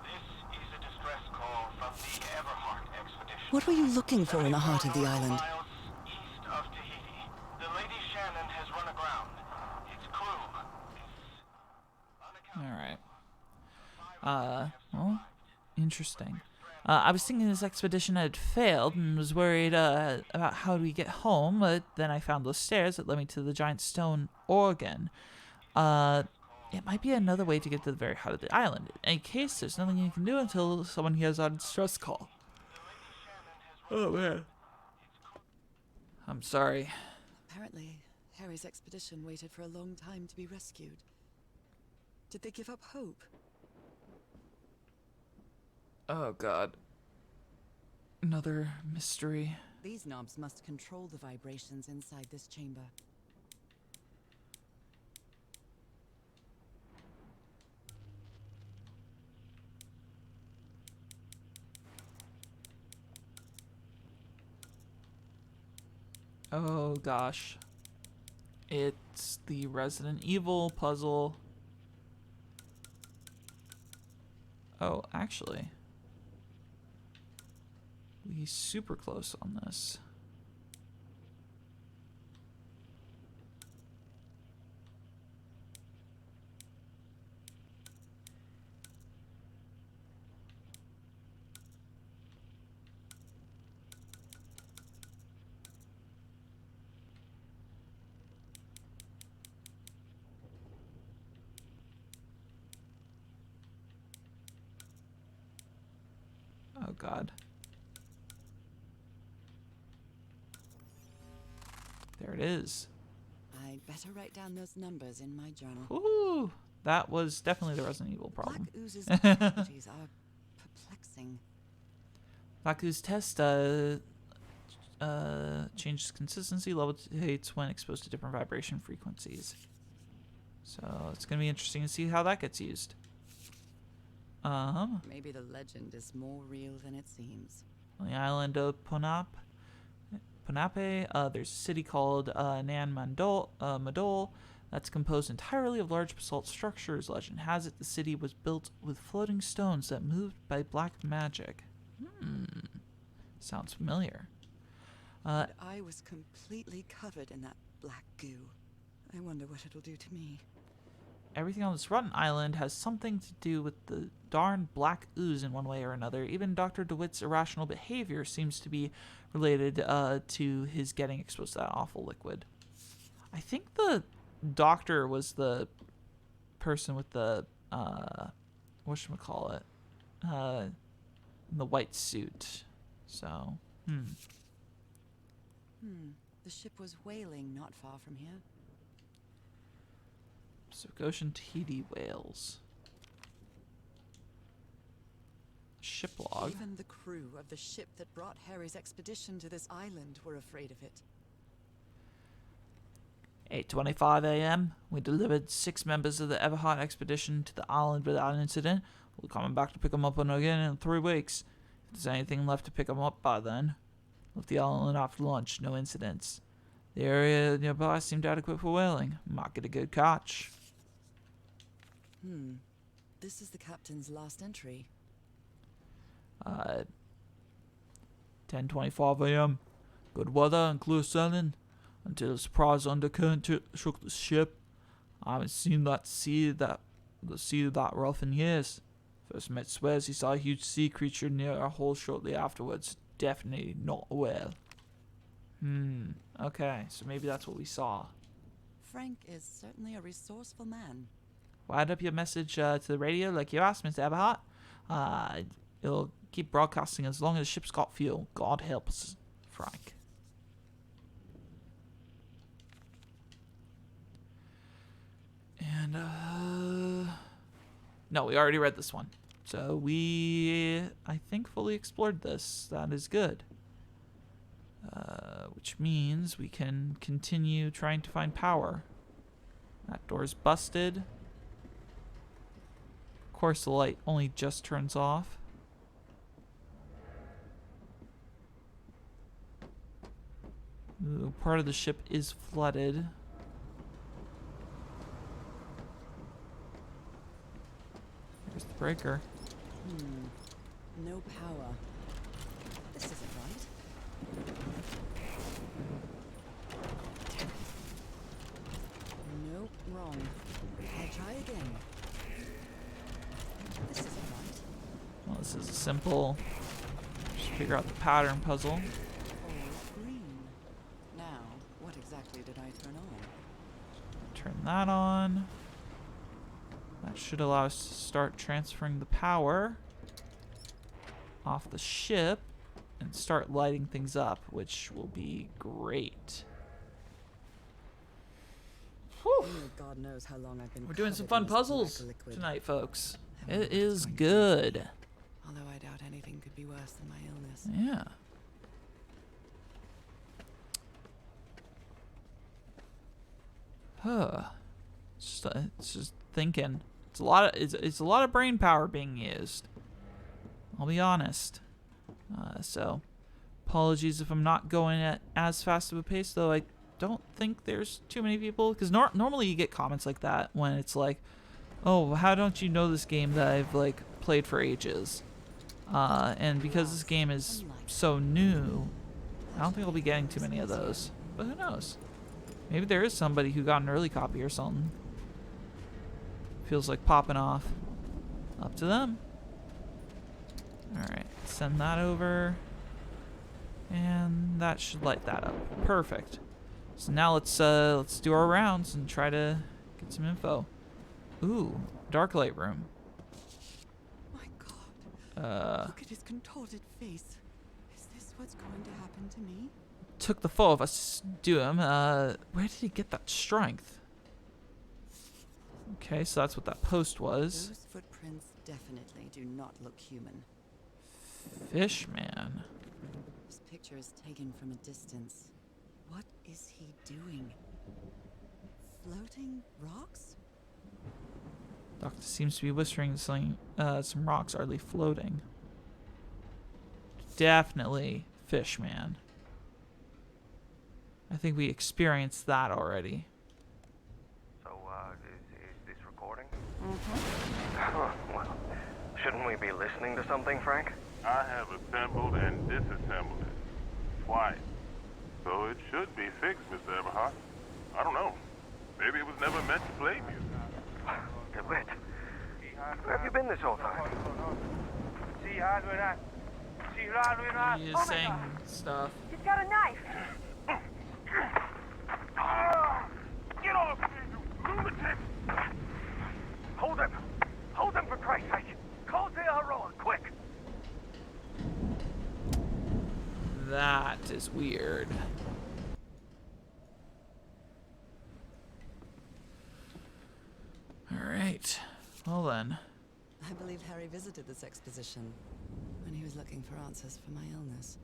This is a distress call from the Everhart expedition. What were you looking for in the heart of the island? Miles east of Tahiti. The Lady Shannon has run aground. Its crew is Alright. Well, interesting. I was thinking this expedition had failed and was worried about how do we get home, but then I found those stairs that led me to the giant stone organ. It might be another way to get to the very heart of the island. In any case, there's nothing you can do until someone hears our distress call. Oh man. I'm sorry. Apparently, Harry's expedition waited for a long time to be rescued. Did they give up hope? Oh god. Another mystery. These knobs must control the vibrations inside this chamber. Oh gosh. It's the Resident Evil puzzle. Oh, actually. We super close on this. Oh god. There it is. I'd better write down those numbers in my journal. Ooh, that was definitely the Resident Evil problem. Black Ooze's properties are perplexing. Black Ooze test, changes consistency, levitates when exposed to different vibration frequencies. So it's going to be interesting to see how that gets used. Maybe the legend is more real than it seems. On the island of Ponape, there's a city called Nan Madol that's composed entirely of large basalt structures. Legend has it the city was built with floating stones that moved by black magic. Sounds familiar. But I was completely covered in that black goo. I wonder what it'll do to me. Everything on this rotten island has something to do with the darn black ooze in one way or another. Even Dr. DeWitt's irrational behavior seems to be related to his getting exposed to that awful liquid. I think the doctor was the person with the, whatchamacallit, the white suit. So, The ship was whaling not far from here. Pacific Ocean Tahiti whales. Ship log. Even the crew of the ship that brought Harry's expedition to this island were afraid of it. 8:25 a.m. We delivered 6 members of the Everhart expedition to the island without incident. We're coming back to pick them up again in 3 weeks. If there's anything left to pick them up by then. Left the island after lunch, no incidents. The area nearby seemed adequate for whaling. Might get a good catch. This is the captain's last entry. 10:25 a.m. Good weather and clear sailing until a surprise undercurrent shook the ship. I haven't seen the sea that rough in years. First mate swears he saw a huge sea creature near our hull shortly afterwards. Definitely not a whale. Okay, so maybe that's what we saw. Frank is certainly a resourceful man. Wind up your message to the radio like you asked, Mr. Everhart. It'll keep broadcasting as long as the ship's got fuel. God help us, Frank. And, no, we already read this one. So we, I think, fully explored this. That is good. Which means we can continue trying to find power. That door's busted. Of course, the light only just turns off. Ooh, part of the ship is flooded. There's the breaker. No power. This isn't right. Nope, wrong. I'll try again. This isn't right. Well, this is a simple, just figure out the pattern puzzle. All green. Now, what exactly did I turn on? Turn that on. That should allow us to start transferring the power off the ship and start lighting things up, which will be great. Whew. God knows how long I've been. We're doing some covered fun in this puzzles black liquid. tonight, folks. I wonder It what it's is going to be. good. Although I doubt anything could be worse than my illness. Yeah. It's just thinking. It's a lot of brain power being used. I'll be honest. So, apologies if I'm not going at as fast of a pace, though I don't think there's too many people. Because normally you get comments like that when it's like, oh, how don't you know this game that I've, like, played for ages? And because this game is so new, I don't think I'll be getting too many of those. But who knows? Maybe there is somebody who got an early copy or something. Feels like popping off. Up to them. Alright, send that over. And that should light that up. Perfect. So now let's do our rounds and try to get some info. Ooh, dark light room. My God. Look at his contorted face. Is this what's going to happen to me? Took the 4 of us to do him. Where did he get that strength? Okay, so that's what that post was. Those footprints definitely do not look human. Fishman. This picture is taken from a distance. What is he doing? Floating rocks? Doctor seems to be whispering something. Some rocks are floating. Definitely fish man. I think we experienced that already. So, is this recording? Mm-hmm. Well, shouldn't we be listening to something, Frank? I have assembled and disassembled it twice. So it should be fixed, Mr. Everhart. I don't know. Maybe it was never meant to play music. DeWitt, where have you been this whole time? He is saying stuff. He's got a knife. Get off me, you lunatic! Hold him! Hold him for Christ's sake! Call the Heirloom, quick! That is weird. Alright. Well then. I believe Harry visited this exposition when he was looking for answers for my illness.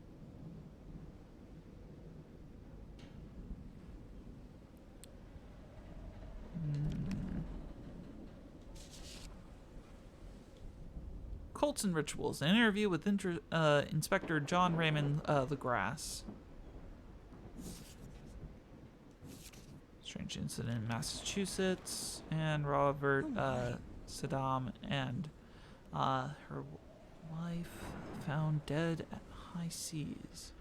Cults and Rituals. An interview with Inspector John Raymond LeGrasse. Strange incident in Massachusetts. And Robert Saddam and her wife found dead at high seas.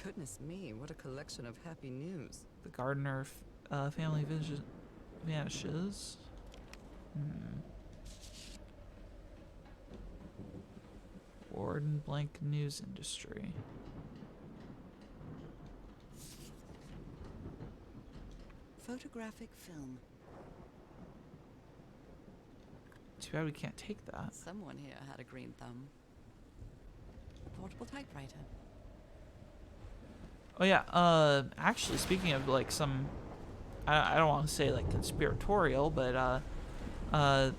Goodness me, what a collection of happy news. The Gardner family vanishes. Warden blank news industry. Photographic film. Too bad we can't take that. Someone here had a green thumb. A portable typewriter. Oh yeah, actually speaking of like some, I don't want to say like conspiratorial, but I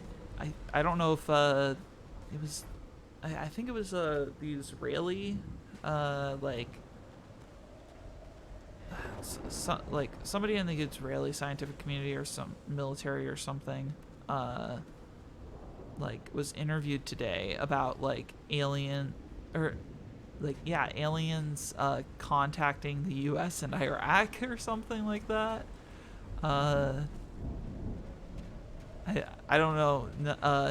don't know if it was, I think it was the Israeli like somebody in the Israeli scientific community or some military or something like was interviewed today about like aliens contacting the US and Iraq or something like that. I don't know,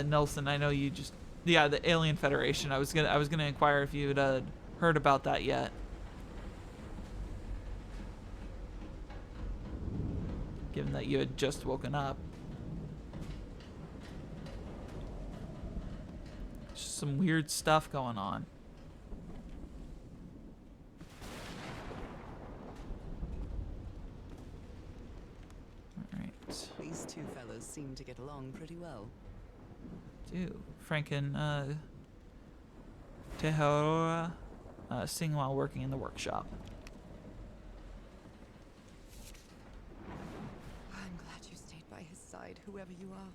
Nelson, I know you just, yeah, the Alien Federation. I was gonna inquire if you had heard about that yet. Given that you had just woken up. Just some weird stuff going on. These two fellas seem to get along pretty well. Do Frank and Tehora sing while working in the workshop. I'm glad you stayed by his side, whoever you are.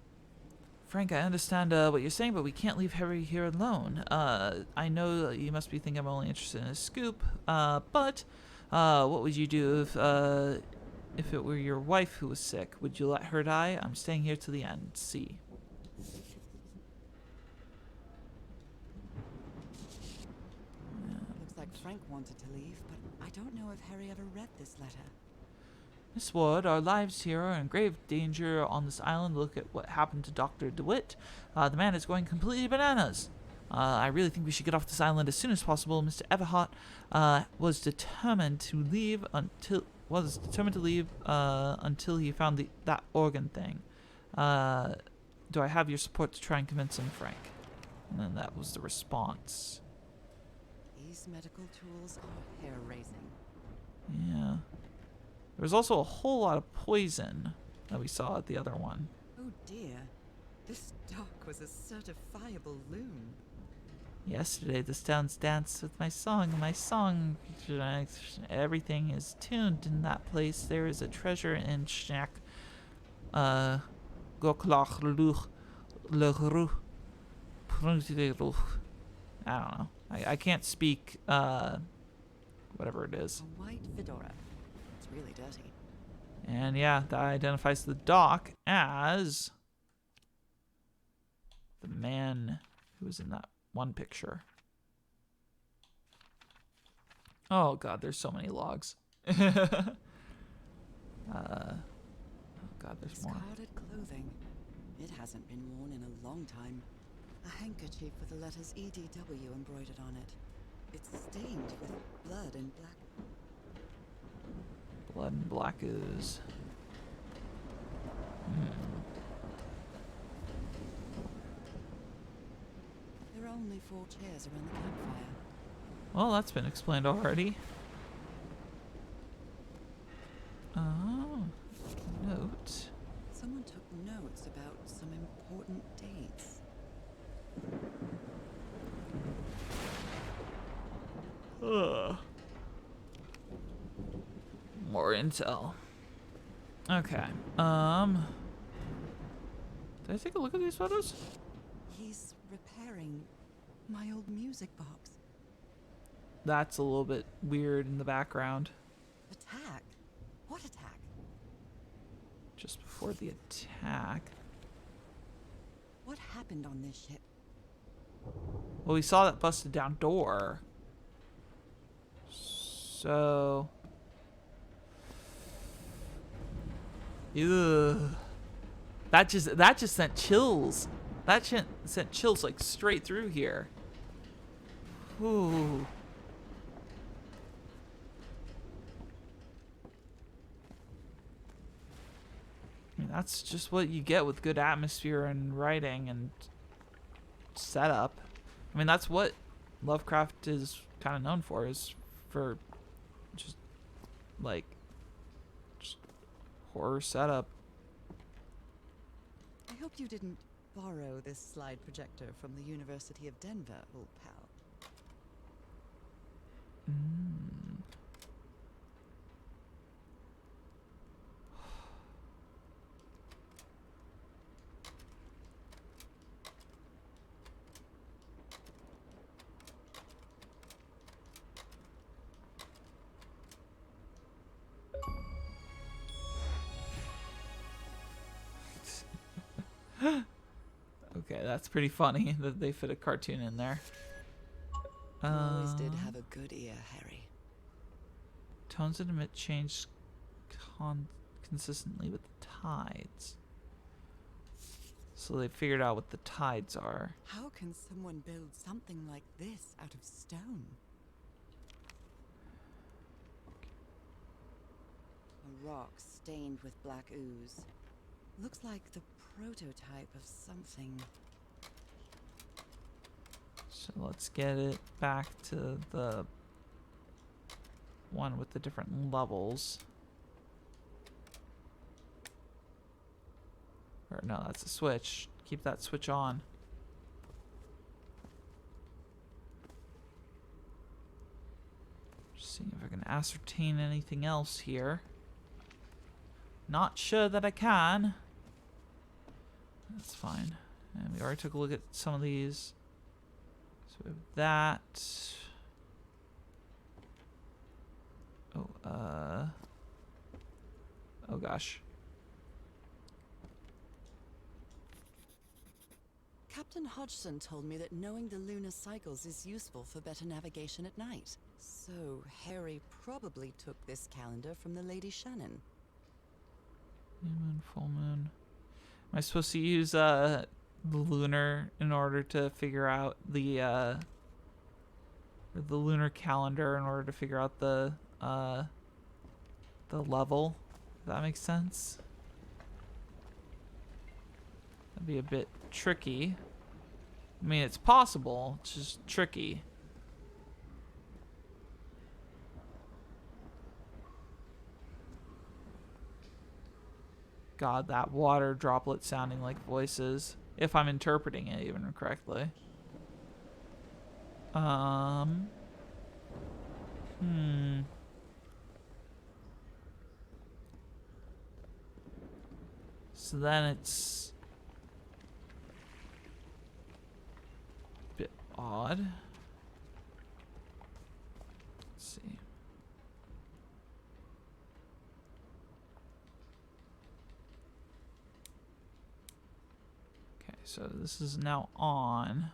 Frank, I understand what you're saying, but we can't leave Harry here alone. I know you must be thinking I'm only interested in a scoop, but what would you do if it were your wife who was sick? Would you let her die? I'm staying here to the end. See. Looks like Frank wanted to leave, but I don't know if Harry ever read this letter. Miss Ward, our lives here are in grave danger on this island. Look at what happened to Dr. DeWitt. The man is going completely bananas. I really think we should get off this island as soon as possible. Mr. Everhart was determined to leave until he found that organ thing. Do I have your support to try and convince him, Frank? And then that was the response. These medical tools are hair-raising. Yeah. There was also a whole lot of poison that we saw at the other one. Oh dear. This dock was a certifiable loon. Yesterday, the stones danced with my song. Everything is tuned in that place. There is a treasure in Shack. Goklach Leroux. don't know. I can't speak whatever it is. A white fedora. It's really dirty. And yeah, that identifies the doc as the man who was in that one picture. Oh god, there's so many logs. Oh god, there's more. Discarded clothing. It hasn't been worn in a long time. A handkerchief with the letters EDW embroidered on it. It's stained with blood and black. Blood and black ooze. There are only 4 chairs around the campfire. Well, that's been explained already. Oh, note. Someone took notes about some important dates. Ugh. More intel. Okay. Did I take a look at these photos? He's repairing my old music box. That's a little bit weird in the background. Attack? What attack? Just before the attack. What happened on this ship? Well, we saw that busted down door. So... Ugh. That just sent chills. That sent chills like straight through here. Ooh. I mean, that's just what you get with good atmosphere and writing and setup. I mean, that's what Lovecraft is kind of known for, is for just like just horror setup. I hope you didn't borrow this slide projector from the University of Denver, old pal. Okay, that's pretty funny that they fit a cartoon in there. You always did have a good ear, Harry. Tones that emit change consistently with the tides. So they figured out what the tides are. How can someone build something like this out of stone? A rock stained with black ooze. Looks like the prototype of something. So let's get it back to the one with the different levels. Or no, that's a switch. Keep that switch on. Just seeing if I can ascertain anything else here. Not sure that I can. That's fine. And we already took a look at some of these. So we have that. Oh gosh. Captain Hodgson told me that knowing the lunar cycles is useful for better navigation at night. So Harry probably took this calendar from the Lady Shannon. New moon, full moon. Am I supposed to use the lunar in order to figure out the lunar calendar in order to figure out the level? If that makes sense. That'd be a bit tricky. I mean, it's possible. It's just tricky. God, that water droplet sounding like voices. If I'm interpreting it even correctly. So then it's... odd. Let's see. Okay, so this is now on.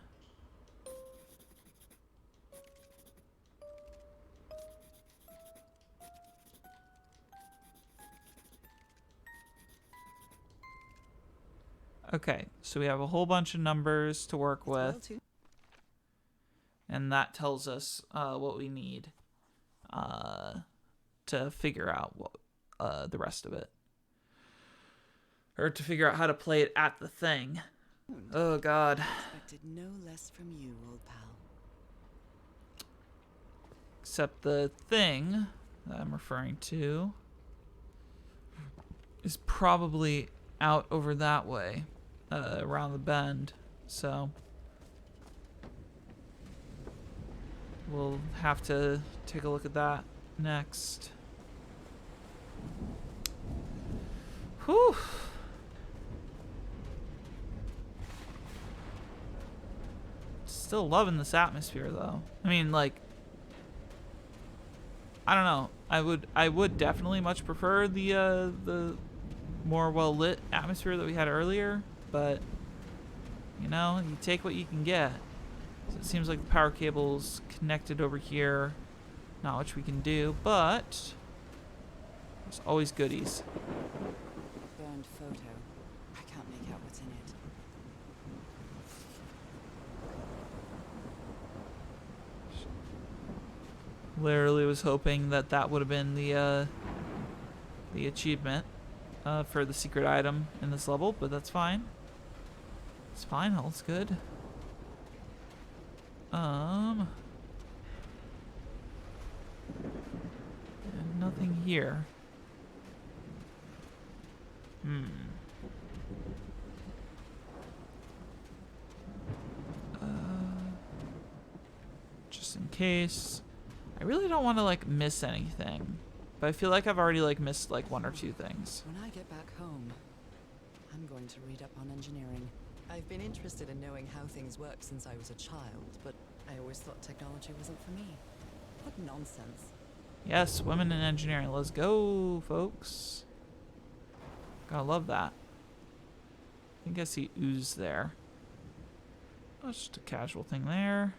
Okay, so we have a whole bunch of numbers to work with, and that tells us what we need to figure out what the rest of it, or to figure out how to play it at the thing. Oh God! Expected no less from you, old pal. Except the thing that I'm referring to is probably out over that way. Around the bend, so we'll have to take a look at that next. Whew. Still loving this atmosphere, though. I mean, like, I don't know. I would definitely much prefer the more well lit atmosphere that we had earlier. But, you know, you take what you can get. So it seems like the power cable's connected over here. Not much we can do, but there's always goodies. Burned photo. I can't make out what's in it. Literally was hoping that that would have been the achievement for the secret item in this level, but that's fine. It's fine, all's good. And nothing here. Just in case. I really don't want to like miss anything, but I feel like I've already like missed like one or two things. When I get back home, I'm going to read up on engineering. I've been interested in knowing how things work since I was a child, but I always thought technology wasn't for me. What nonsense. Yes, women in engineering. Let's go, folks. Gotta love that. I think I see ooze there. Oh, it's just a casual thing there.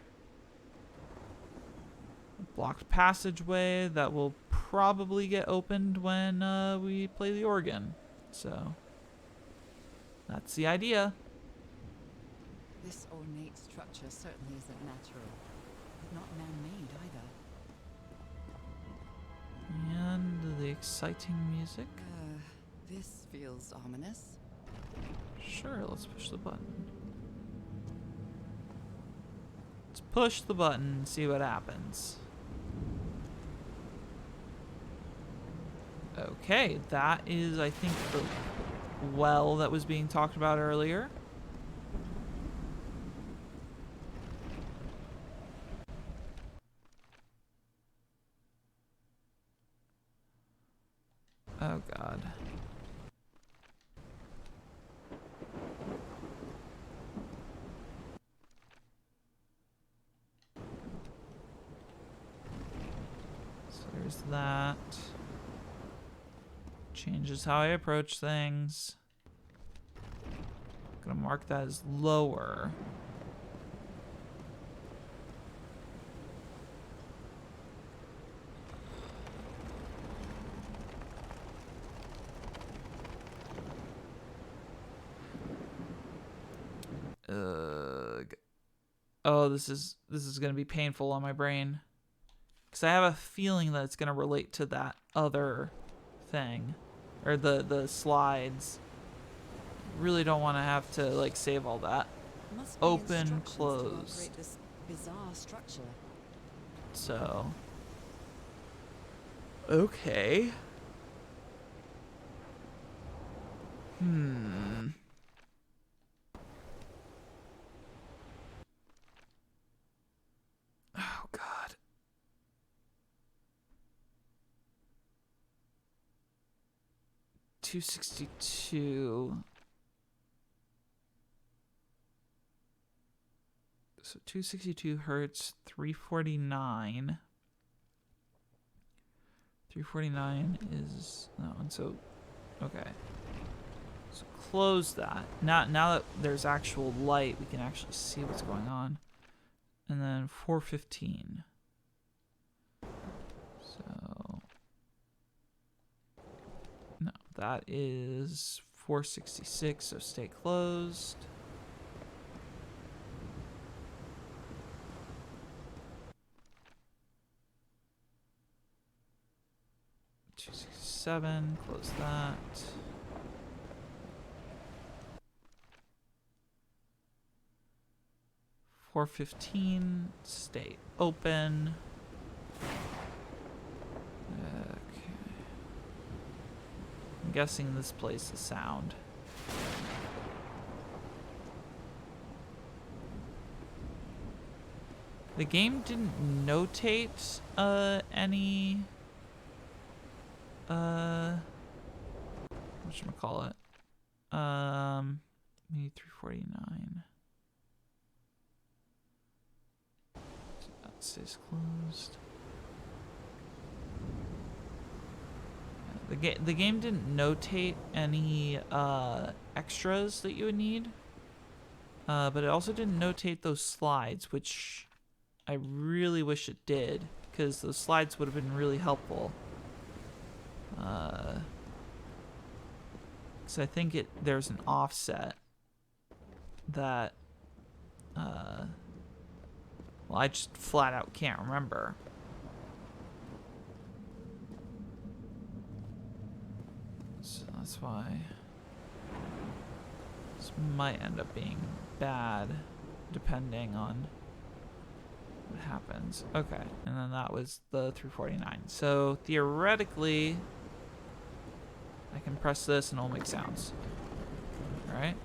A blocked passageway that will probably get opened when we play the organ. So, that's the idea. This ornate structure certainly isn't natural, but not man-made either. And the exciting music. This feels ominous. Sure, let's push the button. Let's push the button and see what happens. Okay, that is, I think, the well that was being talked about earlier. Oh, God. So there's that. Changes how I approach things. Gonna mark that as lower. Oh, this is gonna be painful on my brain, because I have a feeling that it's gonna relate to that other thing, or the slides. Really don't want to have to like save all that. Must be Open, instructions to close. operate this bizarre structure. So, okay. Oh, God. $262. So 262 hertz, 349. 349 is that one. So, okay. So close that. Now that there's actual light, we can actually see what's going on. And then 415. So, no, that is 466. So stay closed. Close that. 415, stay open. Okay. I'm guessing this plays the sound. The game didn't notate any whatchamacallit? Maybe 349. So that stays closed. The game didn't notate any extras that you would need. But it also didn't notate those slides, which I really wish it did, because those slides would have been really helpful. So I think there's an offset that well, I just flat out can't remember. So that's why this might end up being bad depending on what happens. Okay, and then that was the 349. So theoretically I can press this and it'll make sounds. Alright.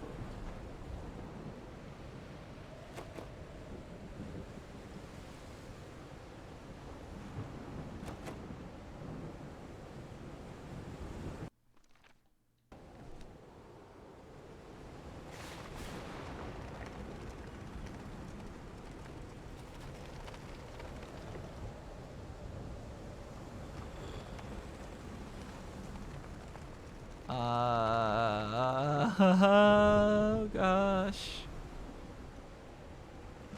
Oh gosh.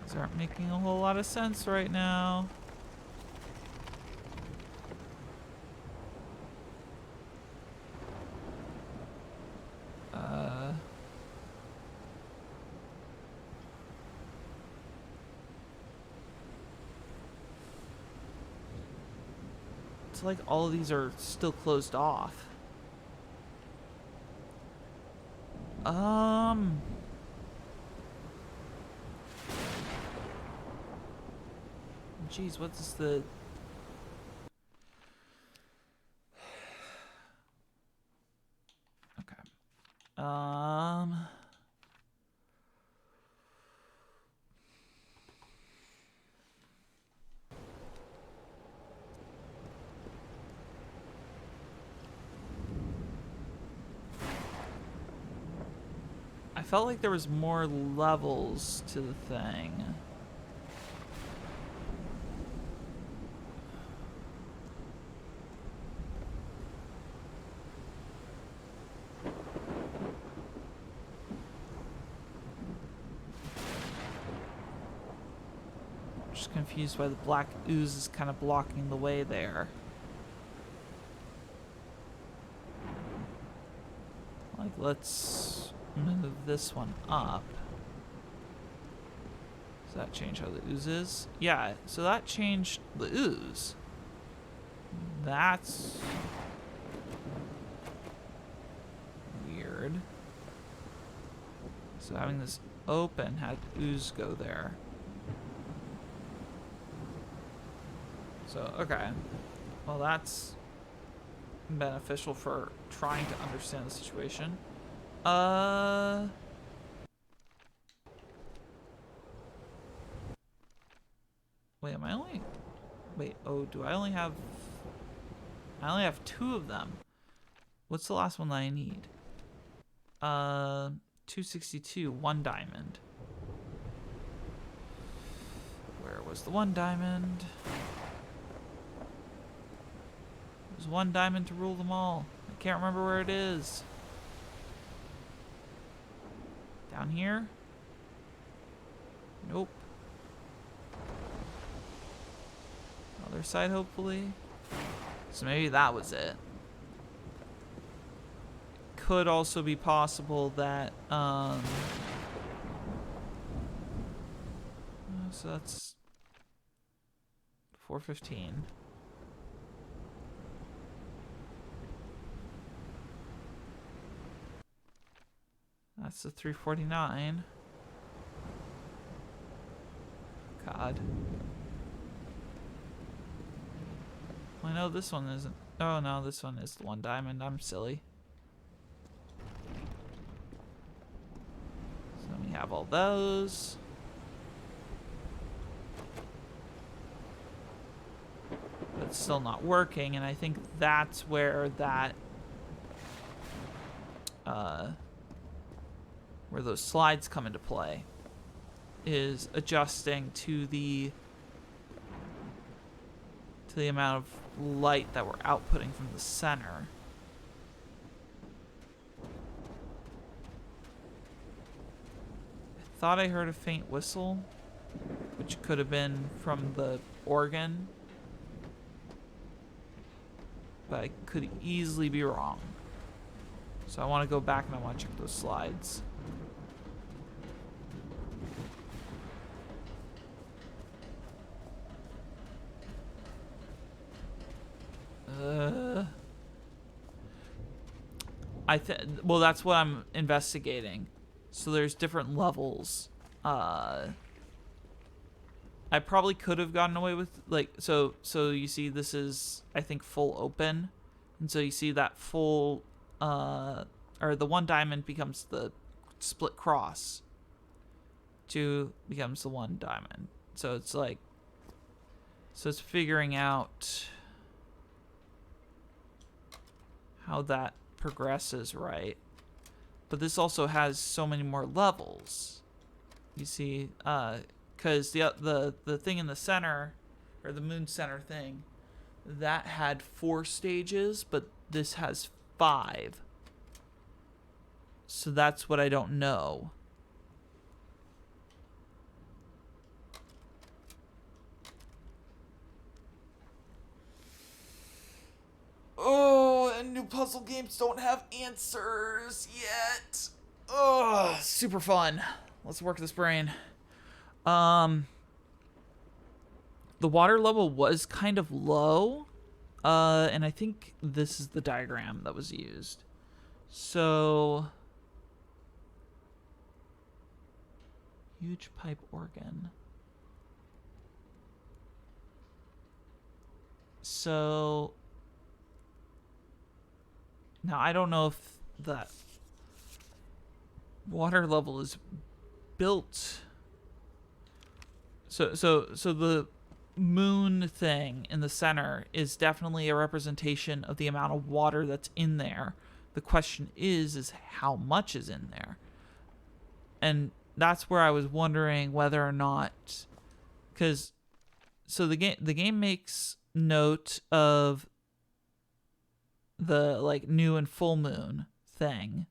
These aren't making a whole lot of sense right now. It's like all of these are still closed off. Jeez, what's the... Okay. I felt like there was more levels to the thing. Just confused why the black ooze is kind of blocking the way there. Like, let's move this one up. Does that change how the ooze is? Yeah, so that changed the ooze. That's weird. So having this open had ooze go there. So, okay. Well, that's beneficial for trying to understand the situation. Wait, am I only... Wait, oh, do I only have... I only have 2 of them. What's the last one that I need? 262, 1 diamond. goes the one diamond. There's one diamond to rule them all. I can't remember where it is. Down here? Nope. Other side, hopefully. So maybe that was it. Could also be possible that, so that's 415. That's the 349. God. I know this one isn't. Oh no, this one is the one diamond. I'm silly. So we have all those. But it's still not working, and I think that's where that where those slides come into play, is adjusting to the amount of light that we're outputting from the center. I thought I heard a faint whistle, which could have been from the organ, but I could easily be wrong. So I want to go back and I want to check those slides. Well, that's what I'm investigating. So there's different levels. I probably could have gotten away with, like, so you see this is, I think, full open. And so you see that full, or the one diamond becomes the split cross. 2 becomes the one diamond. So it's like, so it's figuring out how that progresses, right? But this also has so many more levels. You see, because the thing in the center, or the moon center thing, that had 4 stages, but this has 5. So that's what I don't know. Oh, and new puzzle games don't have answers yet. Oh, super fun. Let's work this brain. The water level was kind of low. And I think this is the diagram that was used. So, huge pipe organ. So, now I don't know if that water level is built. So the moon thing in the center is definitely a representation of the amount of water that's in there. The question is how much is in there? And that's where I was wondering whether or not, because so the game makes note of the like new and full moon thing,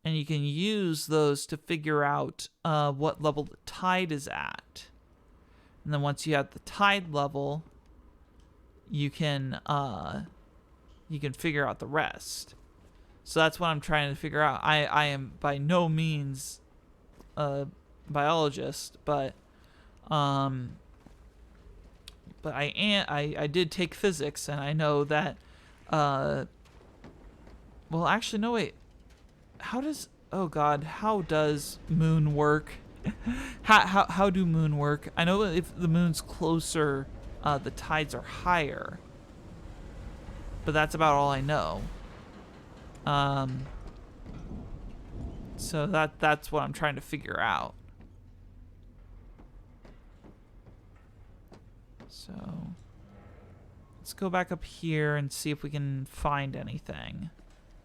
and you can use those to figure out what level the tide is at. And then once you have the tide level, you can figure out the rest. So that's what I'm trying to figure out. I am by no means a biologist, but I did take physics, and I know that well, actually no, wait. How does moon work? How do moon work? I know if the moon's closer, the tides are higher. But that's about all I know. So that's what I'm trying to figure out. So let's go back up here and see if we can find anything.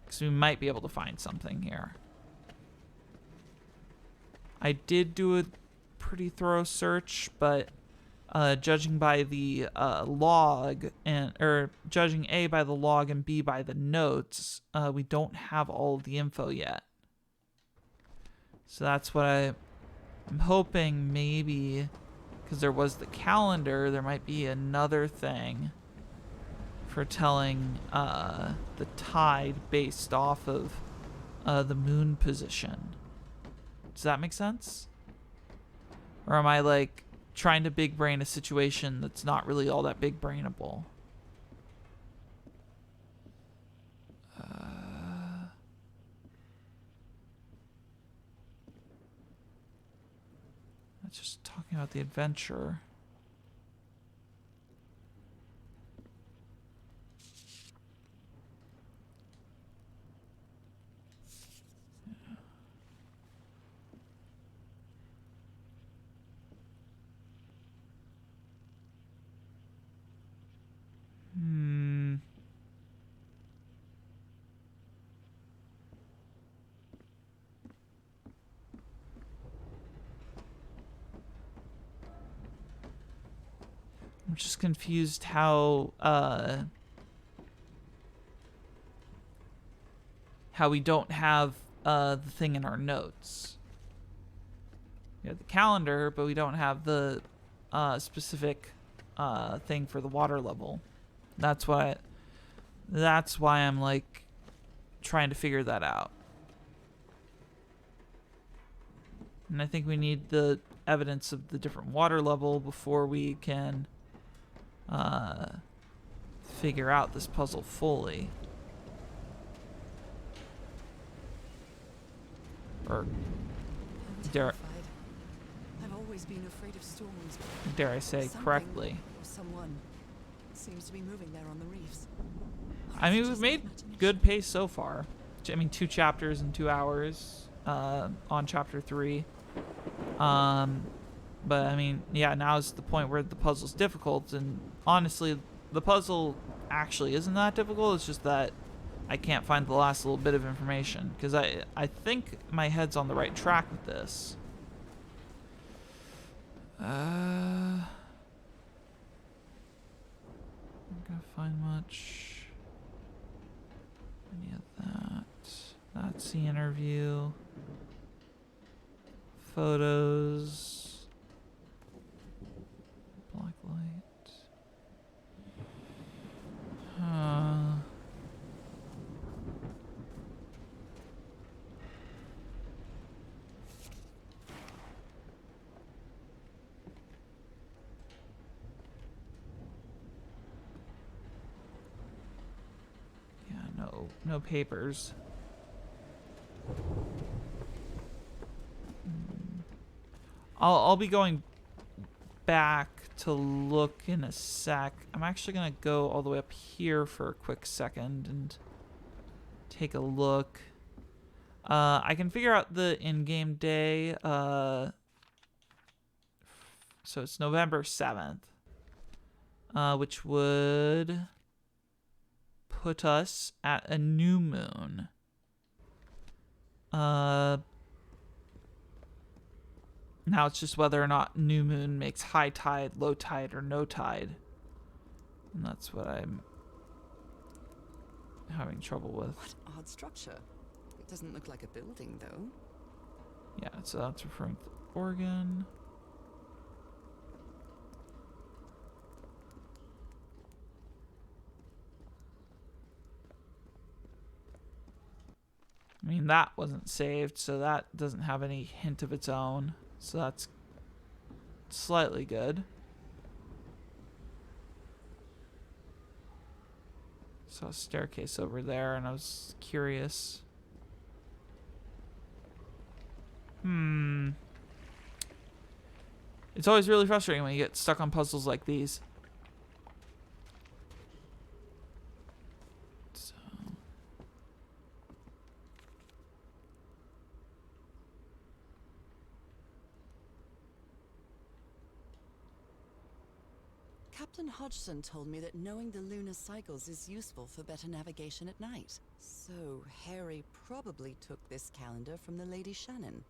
Because we might be able to find something here. I did do a pretty thorough search, but judging by the log or judging A by the log and B by the notes, we don't have all of the info yet. So that's what I'm hoping, maybe, because there was the calendar, there might be another thing for telling the tide based off of the moon position. Does that make sense? Or am I like trying to big brain a situation that's not really all that big brainable? That's just talking about the adventure. I'm just confused how we don't have the thing in our notes. We have the calendar, but we don't have the specific thing for the water level. That's why I'm like trying to figure that out. And I think we need the evidence of the different water level before we can figure out this puzzle fully. Or I'm dare terrified. I've always been afraid of storms. I say Something correctly. or someone seems to be moving there on the reefs. I mean, we've made good pace so far. I mean, 2 chapters in 2 hours on chapter 3. But I mean, yeah, now is the point where the puzzle's difficult, and honestly, the puzzle actually isn't that difficult. It's just that I can't find the last little bit of information, because I think my head's on the right track with this. I'm not gonna find much. Any of that. That's the interview. Photos. Black light. Yeah, no papers. I'll be going back to look in a sec. I'm actually gonna go all the way up here for a quick second and take a look. I can figure out the in-game day. So it's November 7th, which would put us at a new moon. Now it's just whether or not new moon makes high tide, low tide, or no tide. And that's what I'm having trouble with. What odd structure. It doesn't look like a building, though. Yeah, so that's referring to the organ. I mean, that wasn't saved, so that doesn't have any hint of its own. So that's slightly good. Saw a staircase over there, and I was curious. It's always really frustrating when you get stuck on puzzles like these. So. Captain Hodgson told me that knowing the lunar cycles is useful for better navigation at night. So Harry probably took this calendar from the Lady Shannon.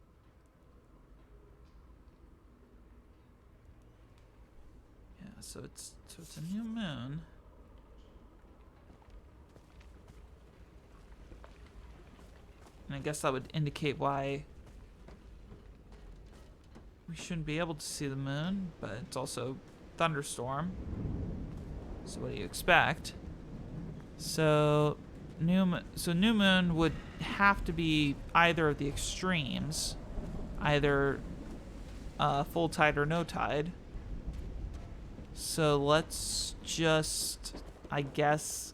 so it's a new moon. And I guess that would indicate why we shouldn't be able to see the moon, but it's also thunderstorm. So what do you expect? So new moon would have to be either of the extremes, either full tide or no tide. So let's just, I guess,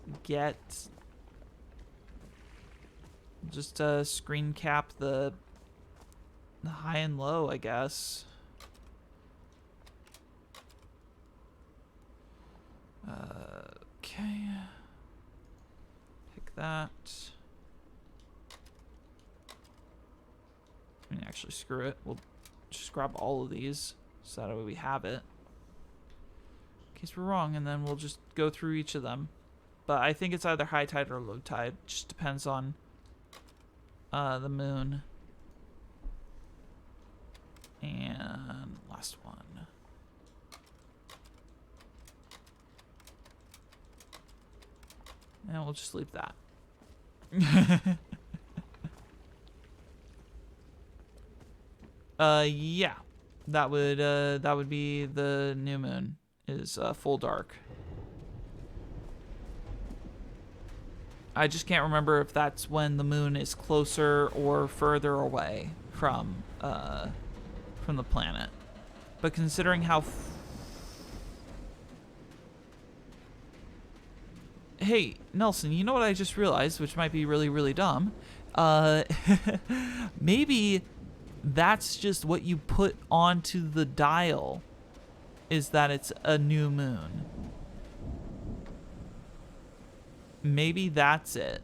just screen cap the high and low, I guess. Okay. Pick that. I mean, actually, screw it. We'll just grab all of these, so that way we have it. In case we're wrong, and then we'll just go through each of them. But I think it's either high tide or low tide. Just depends on the moon. And last one. And we'll just leave that. Yeah. That would be the new moon is full dark. I just can't remember if that's when the moon is closer or further away from the planet. But considering how hey, Nelson, you know what I just realized, which might be really, really dumb? Maybe that's just what you put onto the dial, is that it's a new moon. Maybe that's it.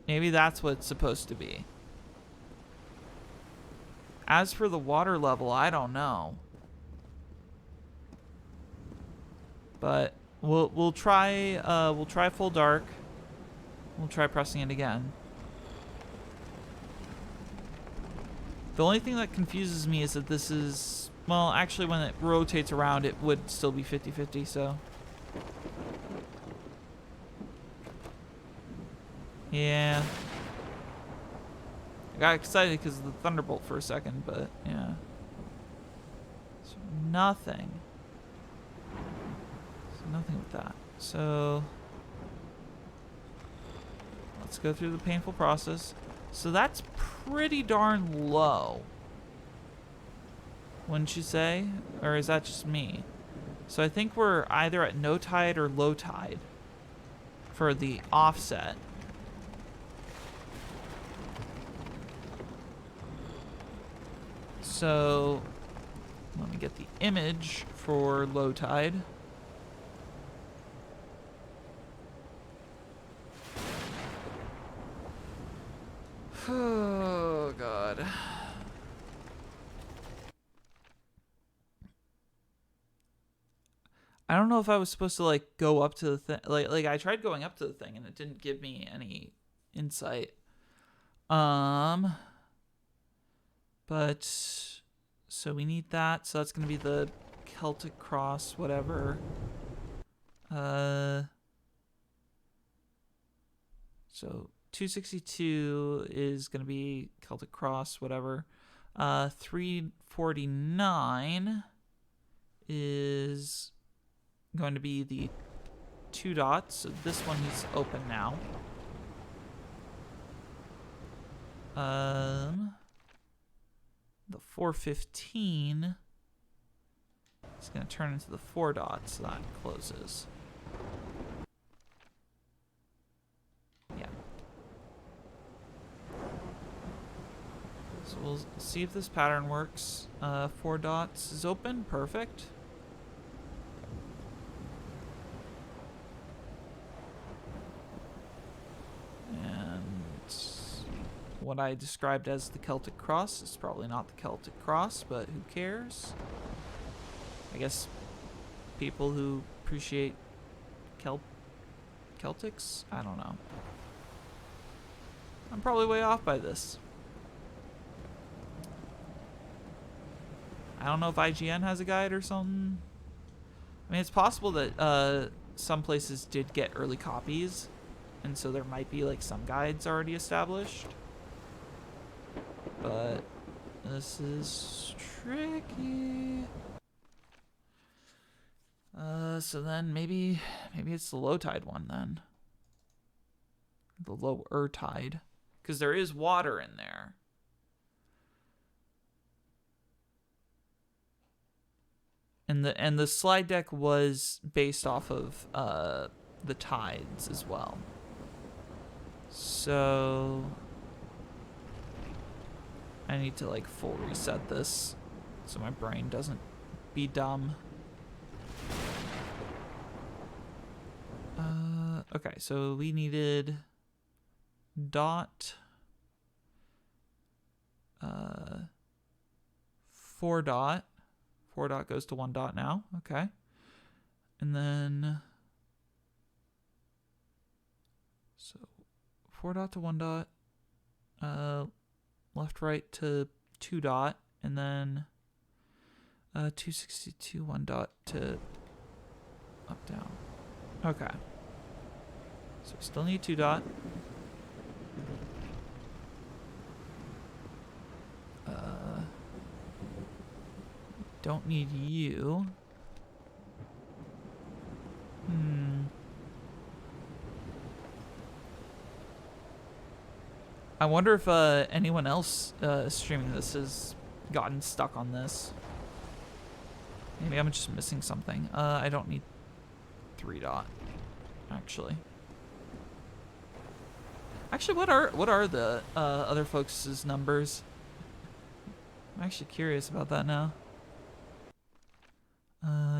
Maybe that's what it's supposed to be. As for the water level, I don't know. But we'll try full dark. We'll try pressing it again. The only thing that confuses me is that this is, well, actually when it rotates around it would still be 50-50, so. Yeah. I got excited because of the thunderbolt for a second, but yeah. So nothing. Nothing with that. So let's go through the painful process. So that's pretty darn low, wouldn't you say? Or is that just me? So I think we're either at no tide or low tide for the offset. So let me get the image for low tide. Oh, God. I don't know if I was supposed to, like, go up to the thing. Like I tried going up to the thing, and it didn't give me any insight. But, so we need that. So that's going to be the Celtic cross, whatever. So 262 is going to be Celtic cross, whatever. 349 is going to be the 2 dots. So this one is open now. The 415 is going to turn into the 4 dots, so that closes. Yeah. So we'll see if this pattern works. 4 dots is open, perfect. What I described as the Celtic cross is probably not the Celtic cross, but who cares? I guess people who appreciate Celtics? I don't know. I'm probably way off by this. I don't know if IGN has a guide or something. I mean, it's possible that some places did get early copies, and so there might be like some guides already established. But this is tricky. So then maybe it's the low tide one then. The lower tide, because there is water in there. And the slide deck was based off of the tides as well. So I need to like full reset this so my brain doesn't be dumb. Okay, so we needed dot 4 dot. 4 dot goes to 1 dot now. Okay. And then so 4 dot to 1 dot, left right to 2 dot, and then 262 1 dot to up down. Okay. So we still need 2 dot. Don't need you. I wonder if anyone else streaming this has gotten stuck on this. Maybe I'm just missing something. I don't need 3 dot, actually. Actually, what are the other folks' numbers? I'm actually curious about that now.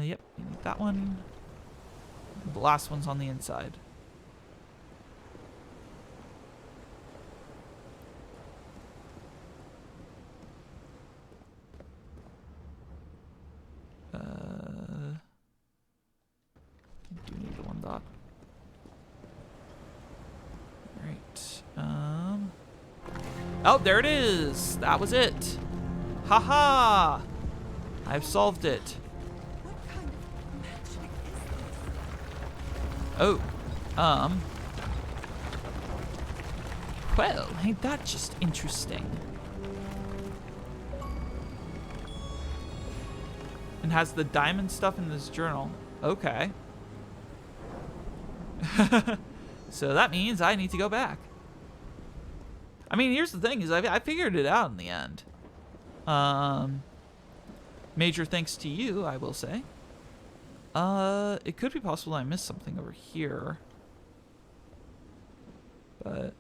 Yep, you need that one. The last one's on the inside. Do need the 1 dot. Alright. Oh, there it is! That was it! Haha! I've solved it. Oh, well, ain't that just interesting? And has the diamond stuff in this journal. Okay. So that means I need to go back. I mean, here's the thing, is I figured it out in the end. Major thanks to you, I will say. It could be possible I missed something over here. But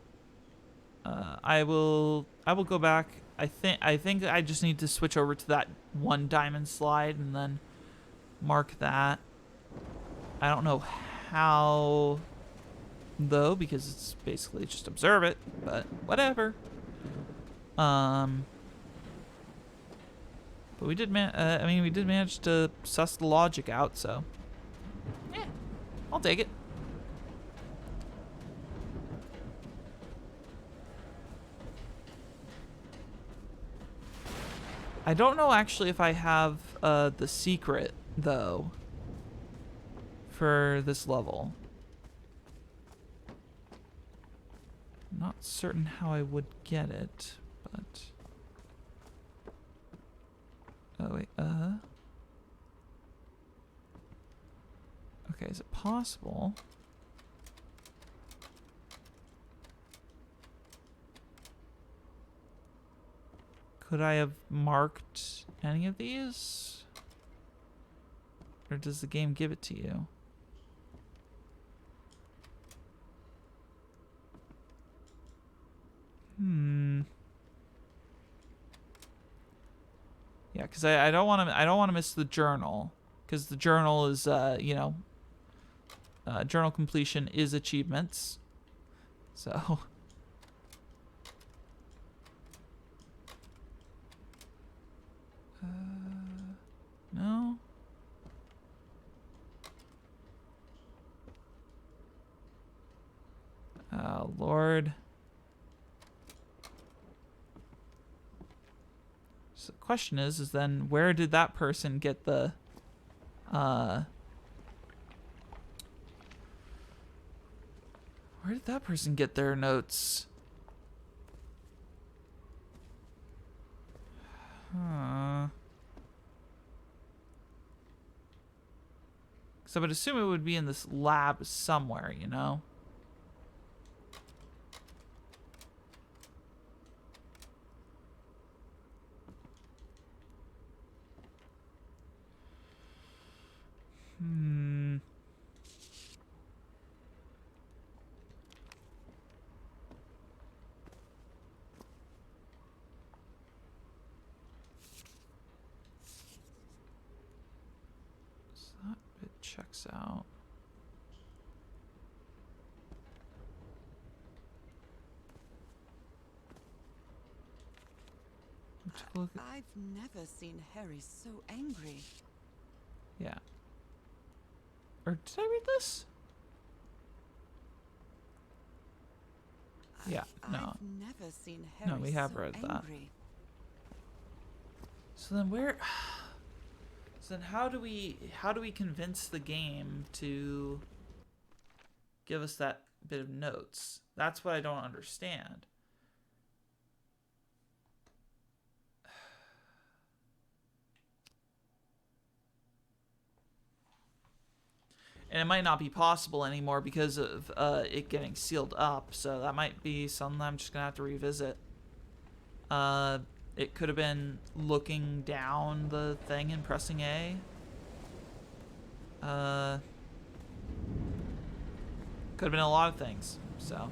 I will go back. I think I just need to switch over to that 1 diamond slide and then mark that. I don't know how though, because it's basically just observe it, but whatever. But we did we did manage to suss the logic out, so yeah, I'll take it. I don't know actually if I have the secret though for this level. Not certain how I would get it, but oh wait, okay, is it possible? Could I have marked any of these? Or does the game give it to you? Yeah, because I don't want to miss the journal, because the journal is journal completion is achievements. So no. Oh Lord. So the question is then where did that person get the Where did that person get their notes? Huh. So I would assume it would be in this lab somewhere, you know? So that bit checks out. Take a look at, I've never seen Harry so angry. yeah. Or did I read this? Yeah, no. I've never seen Harry No, we have so read that. angry. So then where? So then how do we convince the game to give us that bit of notes? That's what I don't understand. And it might not be possible anymore because of it getting sealed up. So that might be something I'm just gonna have to revisit. It could have been looking down the thing and pressing A. Could have been a lot of things. So.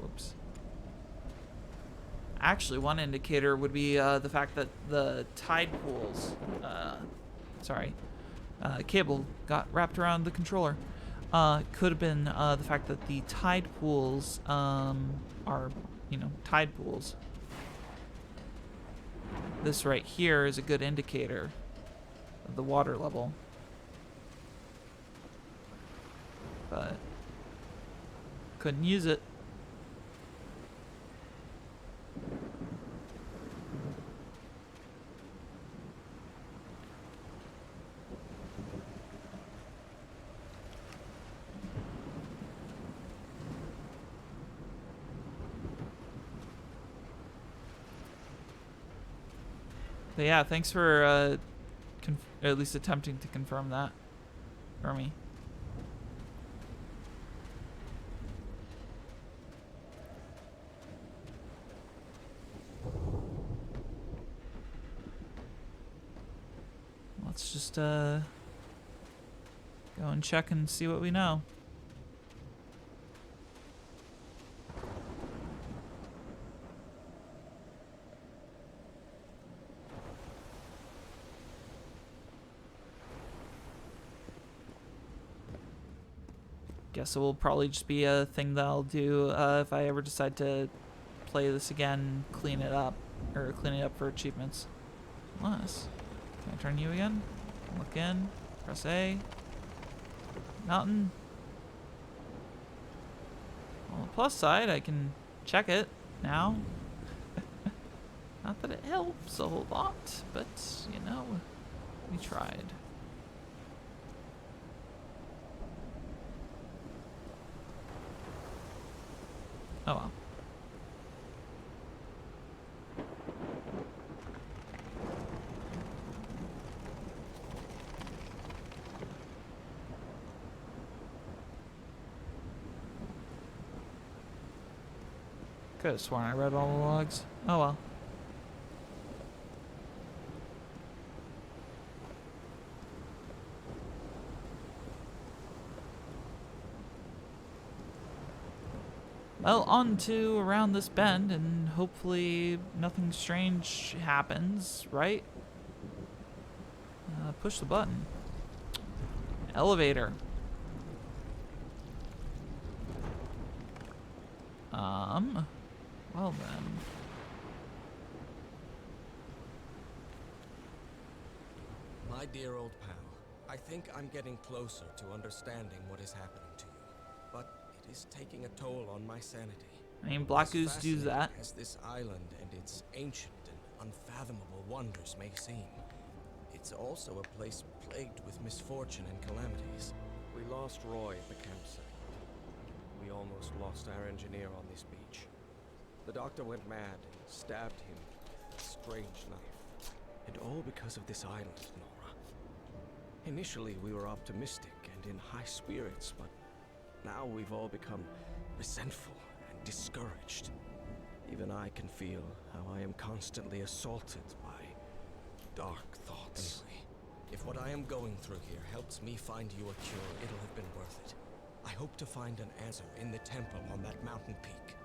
Whoops. Actually, one indicator would be the fact that the tide pools, cable got wrapped around the controller. Could have been the fact that the tide pools are, tide pools. This right here is a good indicator of the water level. But couldn't use it. But yeah, thanks for at least attempting to confirm that for me. Let's just go and check and see what we know. Guess it will probably just be a thing that I'll do if I ever decide to play this again, clean it up for achievements. Unless, can I turn you again? Look in, press A. Mountain. On the plus side, I can check it now. Not that it helps a whole lot, but we tried. Oh well. Could have sworn I read all the logs. Oh well. Well, on to around this bend, and hopefully nothing strange happens, right? Push the button. Elevator. Well then. My dear old pal, I think I'm getting closer to understanding what is happening to you. But it is taking a toll on my sanity. I mean, Black As Ooze do that. As this island and its ancient and unfathomable wonders may seem, it It's also a place plagued with misfortune and calamities. We lost Roy at the campsite. We almost lost our engineer on this beach. The doctor went mad and stabbed him with a strange knife. And all because of this island, Norah. Initially, we were optimistic and in high spirits, but now we've all become resentful and discouraged. Even I can feel how I am constantly assaulted by dark thoughts. Anyway, if what I am going through here helps me find you a cure, it'll have been worth it. I hope to find an answer in the temple on that mountain peak.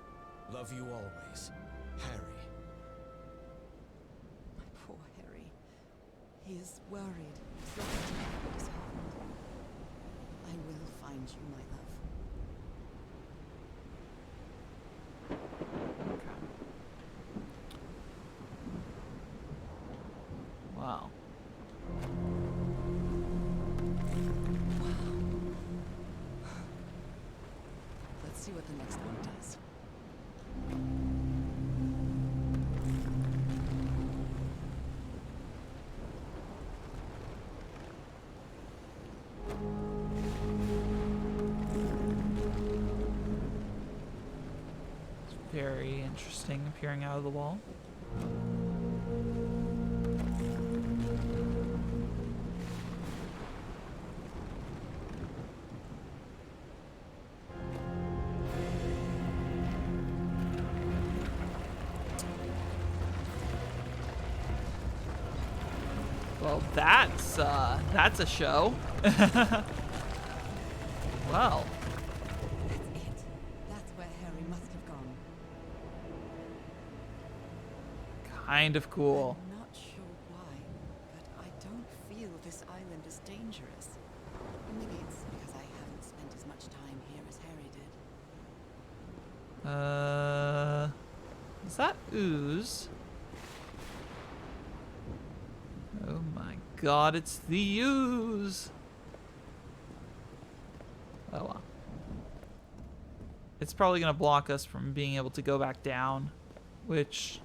Love you always, Harry. My poor Harry. He is worried, frightened and disheartened. I will find you, my love. Wow. Let's see what the next one does. It's very interesting appearing out of the wall. Well, that's a show. Well, That's it. That's where Harry must have gone. kind of cool. I'm not sure why, but I don't feel this island is dangerous. Or maybe it's because I haven't spent as much time here as Harry did. Is that ooze? Oh my god, it's the ooze! Oh well. It's probably gonna block us from being able to go back down, which,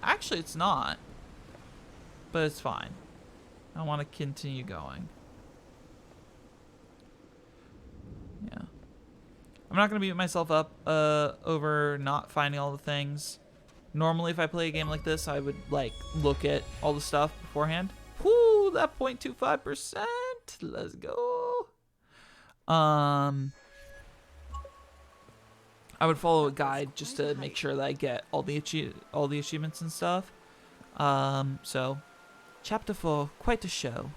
actually it's not. But it's fine. I want to continue going. Yeah. I'm not gonna beat myself up over not finding all the things. Normally, if I play a game like this, I would like look at all the stuff beforehand. Whoo, that 0.25%. Let's go. I would follow a guide just to make sure that I get all the achievements and stuff. So, chapter 4, quite a show.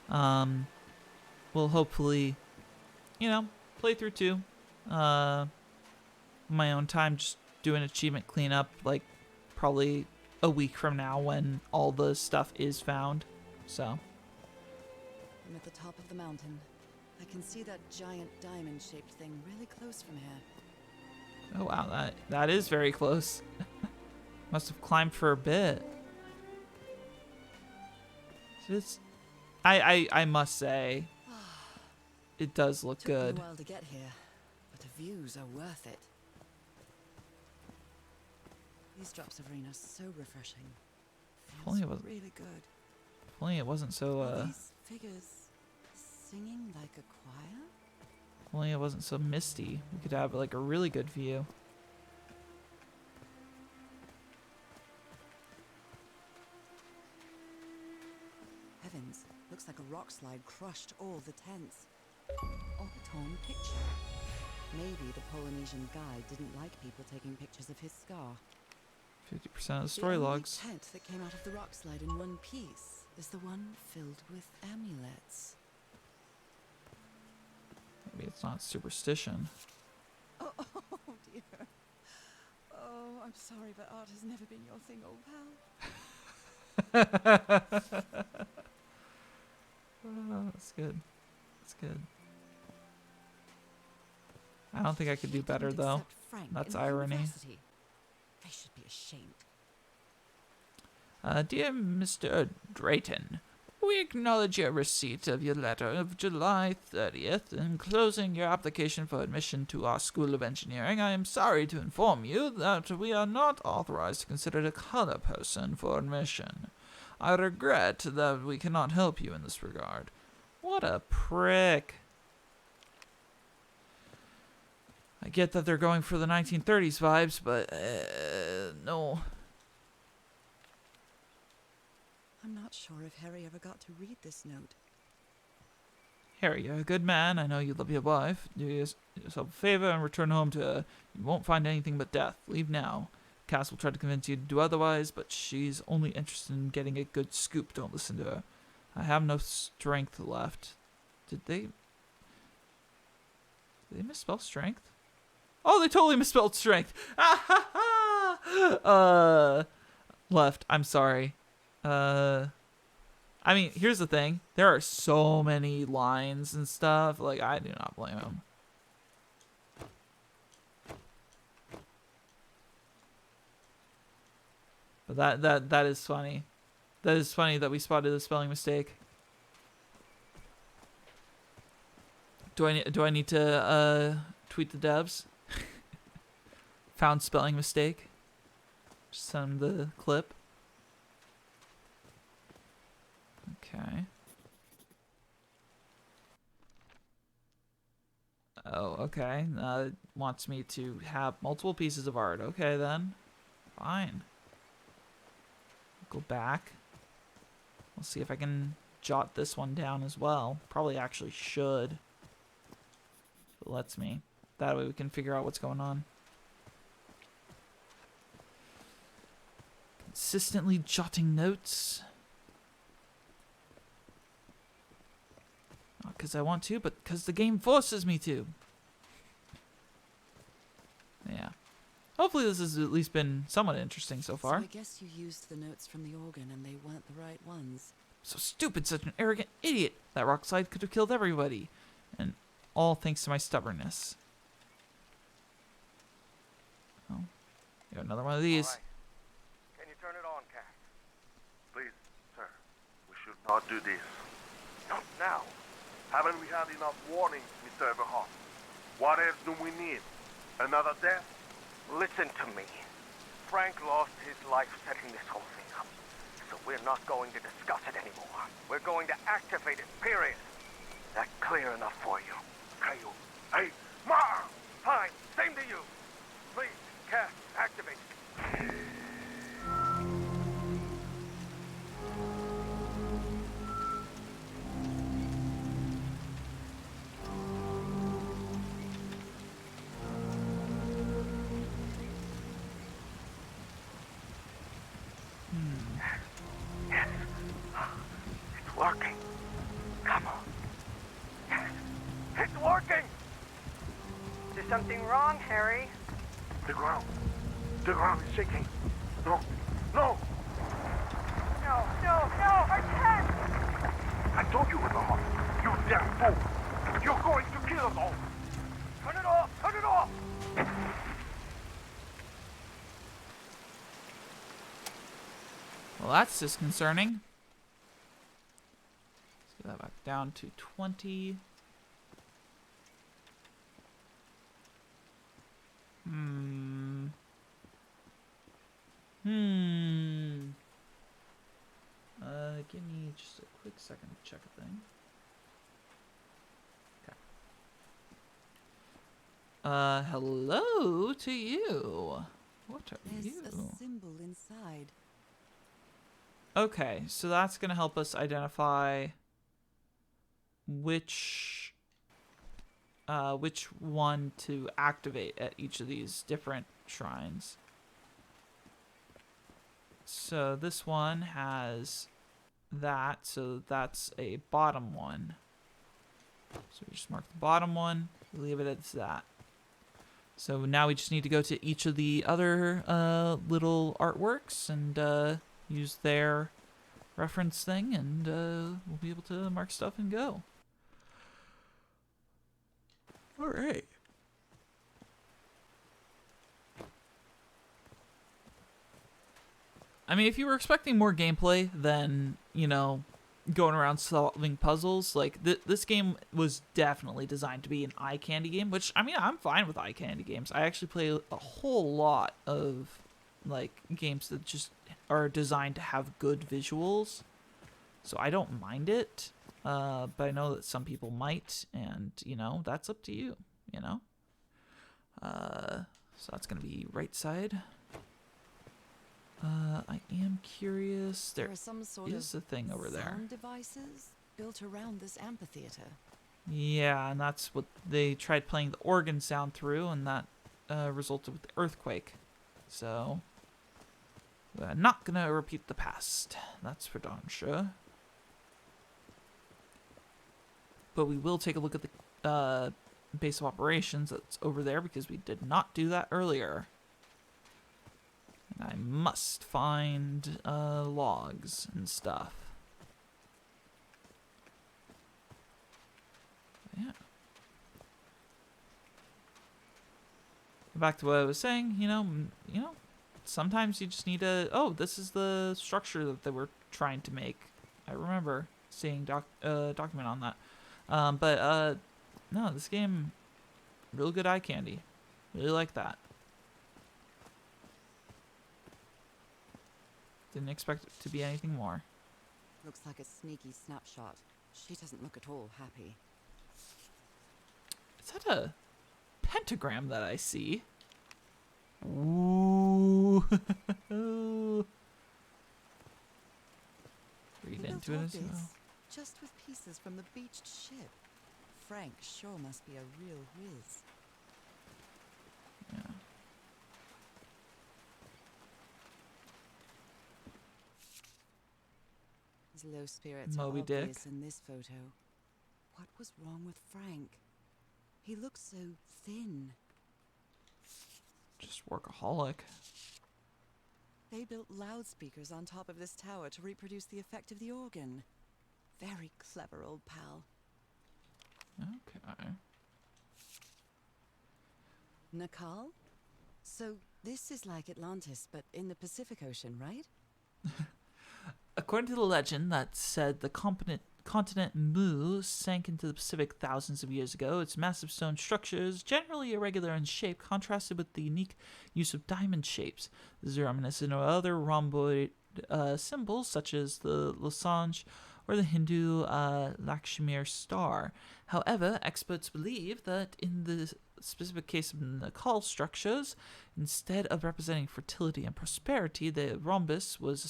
We'll hopefully, play through 2. My own time, just do an achievement cleanup, like probably a week from now when all the stuff is found. So I'm at the top of the mountain. I can see that giant diamond-shaped thing really close from here. oh wow, that is very close. Must have climbed for a bit. It's, I must say, it does look Took me good. a while to get here, but the views are worth it. These drops of rain are so refreshing. only Feels it wasn't- really good. If only it wasn't so Are these figures singing like a choir? if only it wasn't so misty. We could have like a really good view. Heavens, looks like a rock slide crushed all the tents. Or a torn picture. Maybe the Polynesian guide didn't like people taking pictures of his scar. 50% of the story logs. The only tent that came out of the rock slide in one piece is the one filled with amulets. Maybe it's not superstition. Oh dear. Oh, I'm sorry, but art has never been your thing, old pal. Oh, that's good. That's good. I don't think I could do better Didn't though. accept Frank That's in irony. university. They should be ashamed. Dear Mr. Drayton, we acknowledge your receipt of your letter of July 30th enclosing your application for admission to our School of Engineering. I am sorry to inform you that we are not authorized to consider a color person for admission. I regret that we cannot help you in this regard. What a prick. I get that they're going for the 1930s vibes, but no. I'm not sure if Harry ever got to read this note. Harry, you're a good man. I know you love your wife. Do yourself a favor and return home to her. You won't find anything but death. Leave now. Cass will try to convince you to do otherwise, but she's only interested in getting a good scoop. Don't listen to her. I have no strength left. Did they misspell strength? Oh, they totally misspelled strength. Left. I'm sorry. I mean, here's the thing. There are so many lines and stuff. Like, I do not blame him. But that is funny. That is funny that we spotted a spelling mistake. Do I need to tweet the devs? Found spelling mistake. Just send them the clip. Okay. Oh, okay. It wants me to have multiple pieces of art. Okay, then. Fine. Go back. We'll see if I can jot this one down as well. Probably actually should. If it lets me. That way we can figure out what's going on. Consistently jotting notes. Not because I want to, but because the game forces me to. Yeah. Hopefully this has at least been somewhat interesting so far. So I guess you used the notes from the organ and they weren't the right ones. So stupid, such an arrogant idiot. That rock slide could have killed everybody. And all thanks to my stubbornness. Oh. You got another one of these. All right. Can you turn it on, Cass? Please, sir. We should not do this. Not now. Haven't we had enough warnings, Mr. Everhart? What else do we need? Another death? Listen to me. Frank lost his life setting this whole thing up. So we're not going to discuss it anymore. We're going to activate it, period. That clear enough for you? Kyle. Hey, Ma! Fine, same to you. Please, Cass, activate. Yes. It's working. Come on. Yes. It's working! Is something wrong, Harry? The ground is shaking. No, no! No, I can't! I told you, Everhart. You damn fool! You're going to kill us all! Turn it off! Turn it off! Well, that's disconcerting. Let's get that back down to 20. Give me just a quick second to check a thing. Okay. Hello to you. What are There's you? a symbol inside. Okay, so that's going to help us identify which one to activate at each of these different shrines. So this one has that, so that's a bottom one. So we just mark the bottom one, leave it as that. So now we just need to go to each of the other little artworks and use their reference thing, and we'll be able to mark stuff and go. All right. I mean, if you were expecting more gameplay than, you know, going around solving puzzles, like this game was definitely designed to be an eye candy game, which, I mean, I'm fine with eye candy games. I actually play a whole lot of like games that just are designed to have good visuals, so I don't mind it. But I know that some people might, and that's up to you. So that's gonna be right side. I am curious. There are some sort is a thing over there. Sound devices built around this amphitheater. Yeah, and that's what they tried playing the organ sound through, and that resulted with the earthquake. So, we're not gonna repeat the past. That's for darn sure. But we will take a look at the base of operations that's over there, because we did not do that earlier. And I must find logs and stuff. Yeah. Back to what I was saying, sometimes you just need to. Oh, this is the structure that they were trying to make. I remember seeing document on that. No, this game, real good eye candy. Really like that. Didn't expect it to be anything more. Looks like a sneaky snapshot. She doesn't look at all happy. Is that a pentagram that I see? Ooh. Read into it as well. Just with pieces from the beached ship. Frank sure must be a real whiz. Yeah. His low spirits Moby are obvious Dick. in this photo. What was wrong with Frank? He looks so thin. Just workaholic. They built loudspeakers on top of this tower to reproduce the effect of the organ. Very clever old pal. Okay. Nakal? So this is like Atlantis, but in the Pacific Ocean, right? According to the legend that said the continent Mu sank into the Pacific thousands of years ago, its massive stone structures, generally irregular in shape, contrasted with the unique use of diamond shapes. This is reminiscent of other rhomboid symbols, such as the losange or the Hindu Lakshmi star. However, experts believe that in the specific case of Nakal structures, instead of representing fertility and prosperity, the rhombus was a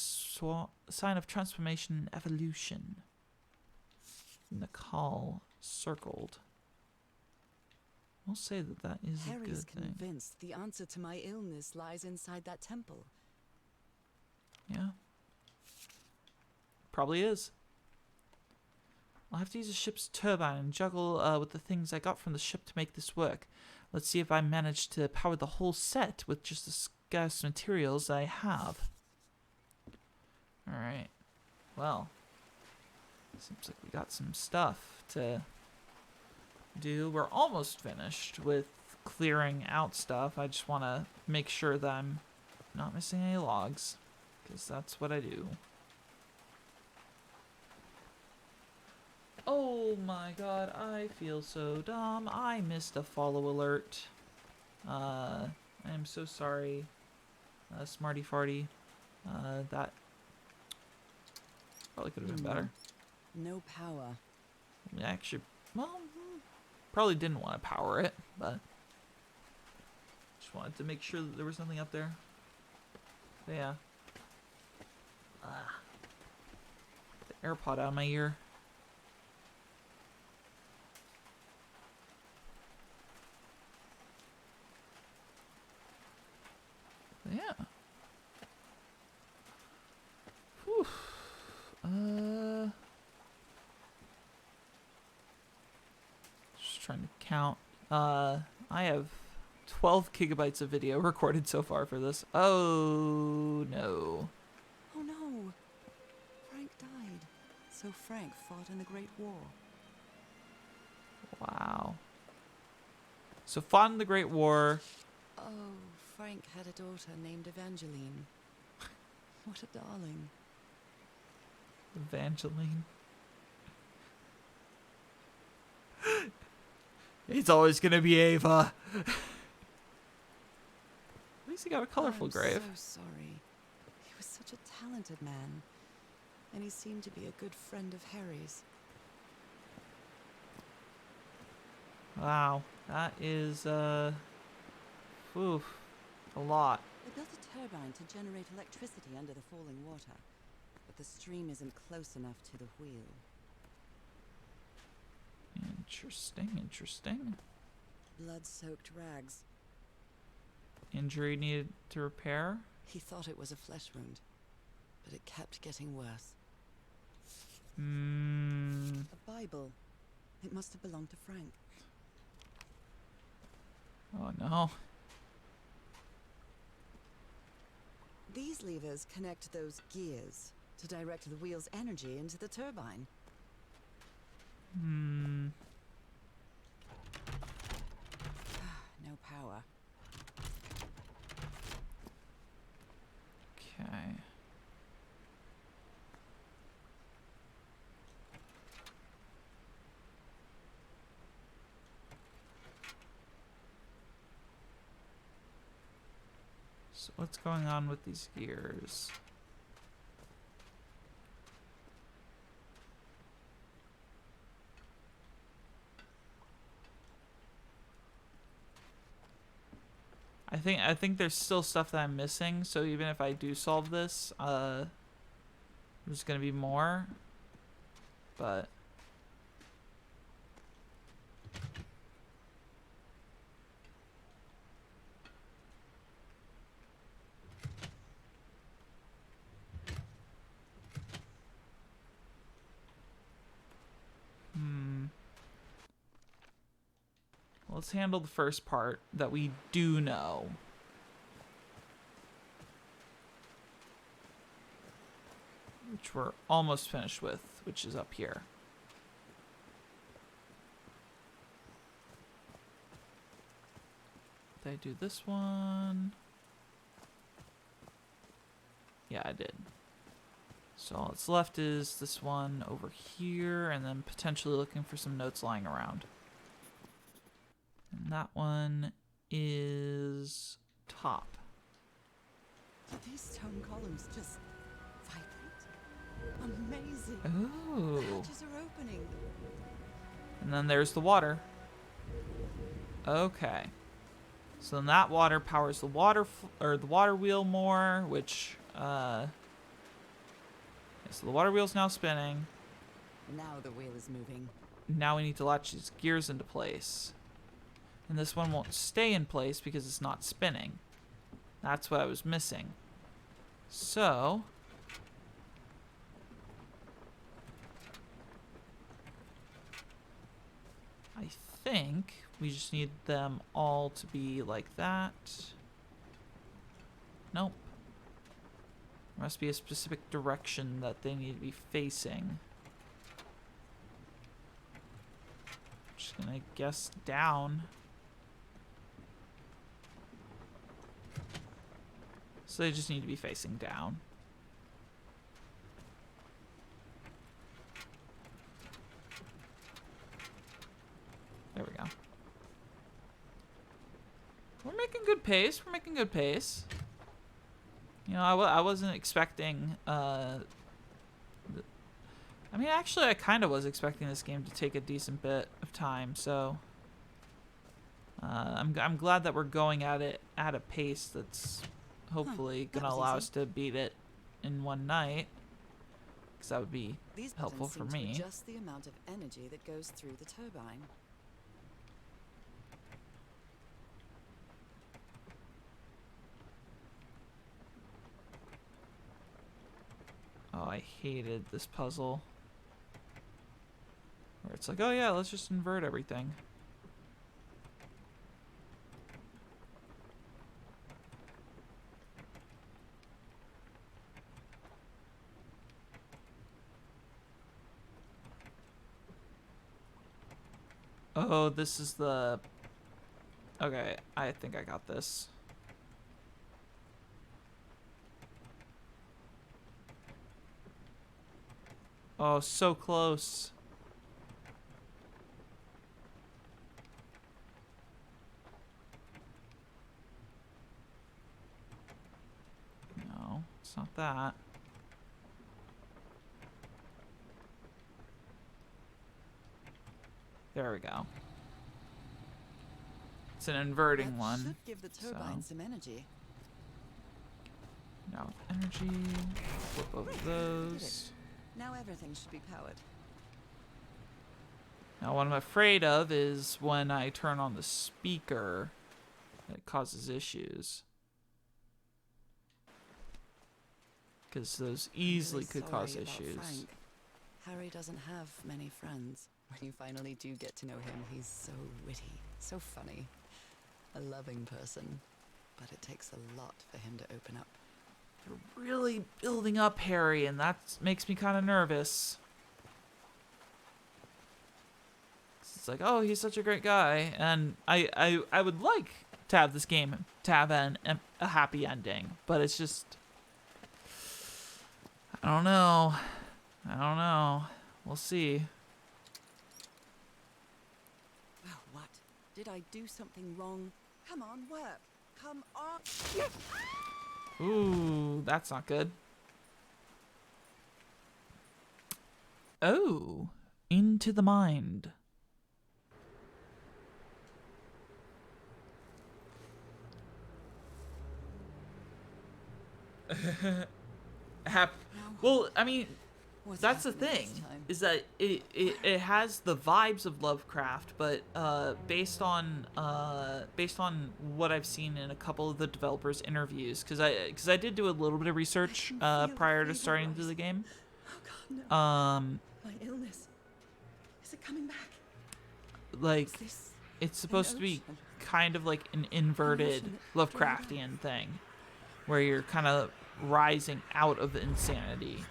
sign of transformation and evolution. Nakal circled. We'll say that that is a Harry's good thing. convinced the answer to my illness lies inside that temple. Yeah. Probably is. I'll have to use the ship's turbine and juggle with the things I got from the ship to make this work. Let's see if I manage to power the whole set with just the scarce materials I have. Alright. Well. Seems like we got some stuff to do. We're almost finished with clearing out stuff. I just want to make sure that I'm not missing any logs, because that's what I do. Oh my god, I feel so dumb. I missed a follow alert. I am so sorry, Smarty Farty. That probably could have been better. No power. Actually, well, probably didn't want to power it, but just wanted to make sure that there was nothing up there. But yeah. The AirPod out of my ear. Yeah. Whew. Just trying to count. I have 12 gigabytes of video recorded so far for this. Oh no. Oh no! Frank died. So Frank fought in the Great War. Wow. So fought in the Great War. Oh, Frank had a daughter named Evangeline. What a darling. Evangeline. It's always gonna be Ava. We least he got a colorful I'm grave. so sorry. He was such a talented man. And he seemed to be a good friend of Harry's. Wow, that is, oof, a lot. They built a turbine to generate electricity under the falling water, but the stream isn't close enough to the wheel. Interesting, interesting. Blood-soaked rags. Injury needed to repair? He thought it was a flesh wound, but it kept getting worse. A Bible. It must have belonged to Frank. Oh no. These levers connect those gears to direct the wheel's energy into the turbine. No power. Okay. So what's going on with these gears? I think there's still stuff that I'm missing, so even if I do solve this, there's gonna be more. But let's handle the first part that we do know. Which we're almost finished with, which is up here. Did I do this one? Yeah, I did. So all that's left is this one over here, and then potentially looking for some notes lying around. And that one is top. Did these stone columns just vibrate? Amazing. Ooh. The hatches are opening. And then there's the water. Okay. So then that water powers the water the water wheel more, which so the water wheel's now spinning. Now the wheel is moving. Now we need to latch these gears into place. And this one won't stay in place because it's not spinning. That's what I was missing. So I think we just need them all to be like that. Nope. There must be a specific direction that they need to be facing. Just gonna guess down. So they just need to be facing down. There we go. We're making good pace. We're making good pace. You know, I wasn't expecting... I mean, actually, I kind of was expecting this game to take a decent bit of time, so... I'm glad that we're going at it at a pace that's hopefully that going to was allow easy. us to beat it in one night. Because that would be These helpful buttons for seem to me. adjust the amount of energy that goes through the turbine. Oh, I hated this puzzle. Where it's like, oh yeah, let's just invert everything. Oh, this is the... Okay, I think I got this. Oh, so close. It's not that. There we go. It's an inverting That one. should give the turbine some energy. Now energy. Flip over those. Now everything should be powered. Now what I'm afraid of is when I turn on the speaker, it causes issues. Because those easily I'm really could cause sorry about issues. Frank. Harry doesn't have many friends. When you finally do get to know him, he's so witty, so funny. A loving person. But it takes a lot for him to open up. They're really building up Harry, and that makes me kind of nervous. It's like, oh, he's such a great guy, and I would like to have this game to have a happy ending, but it's just, I don't know. We'll see. Oh, what? Did I do something wrong? Come on, work. Come on. Ooh, that's not good. Oh, into the mind. Well, I mean, What's that's the happening thing, this time? is that it has the vibes of Lovecraft, but based on what I've seen in a couple of the developers' interviews, because I did do a little bit of research prior to starting the game. Oh God, no. My illness. Is it coming back? Like, Is this it's supposed to be ocean? kind of like an inverted Ocean. Lovecraftian thing, where you're kind of rising out of insanity.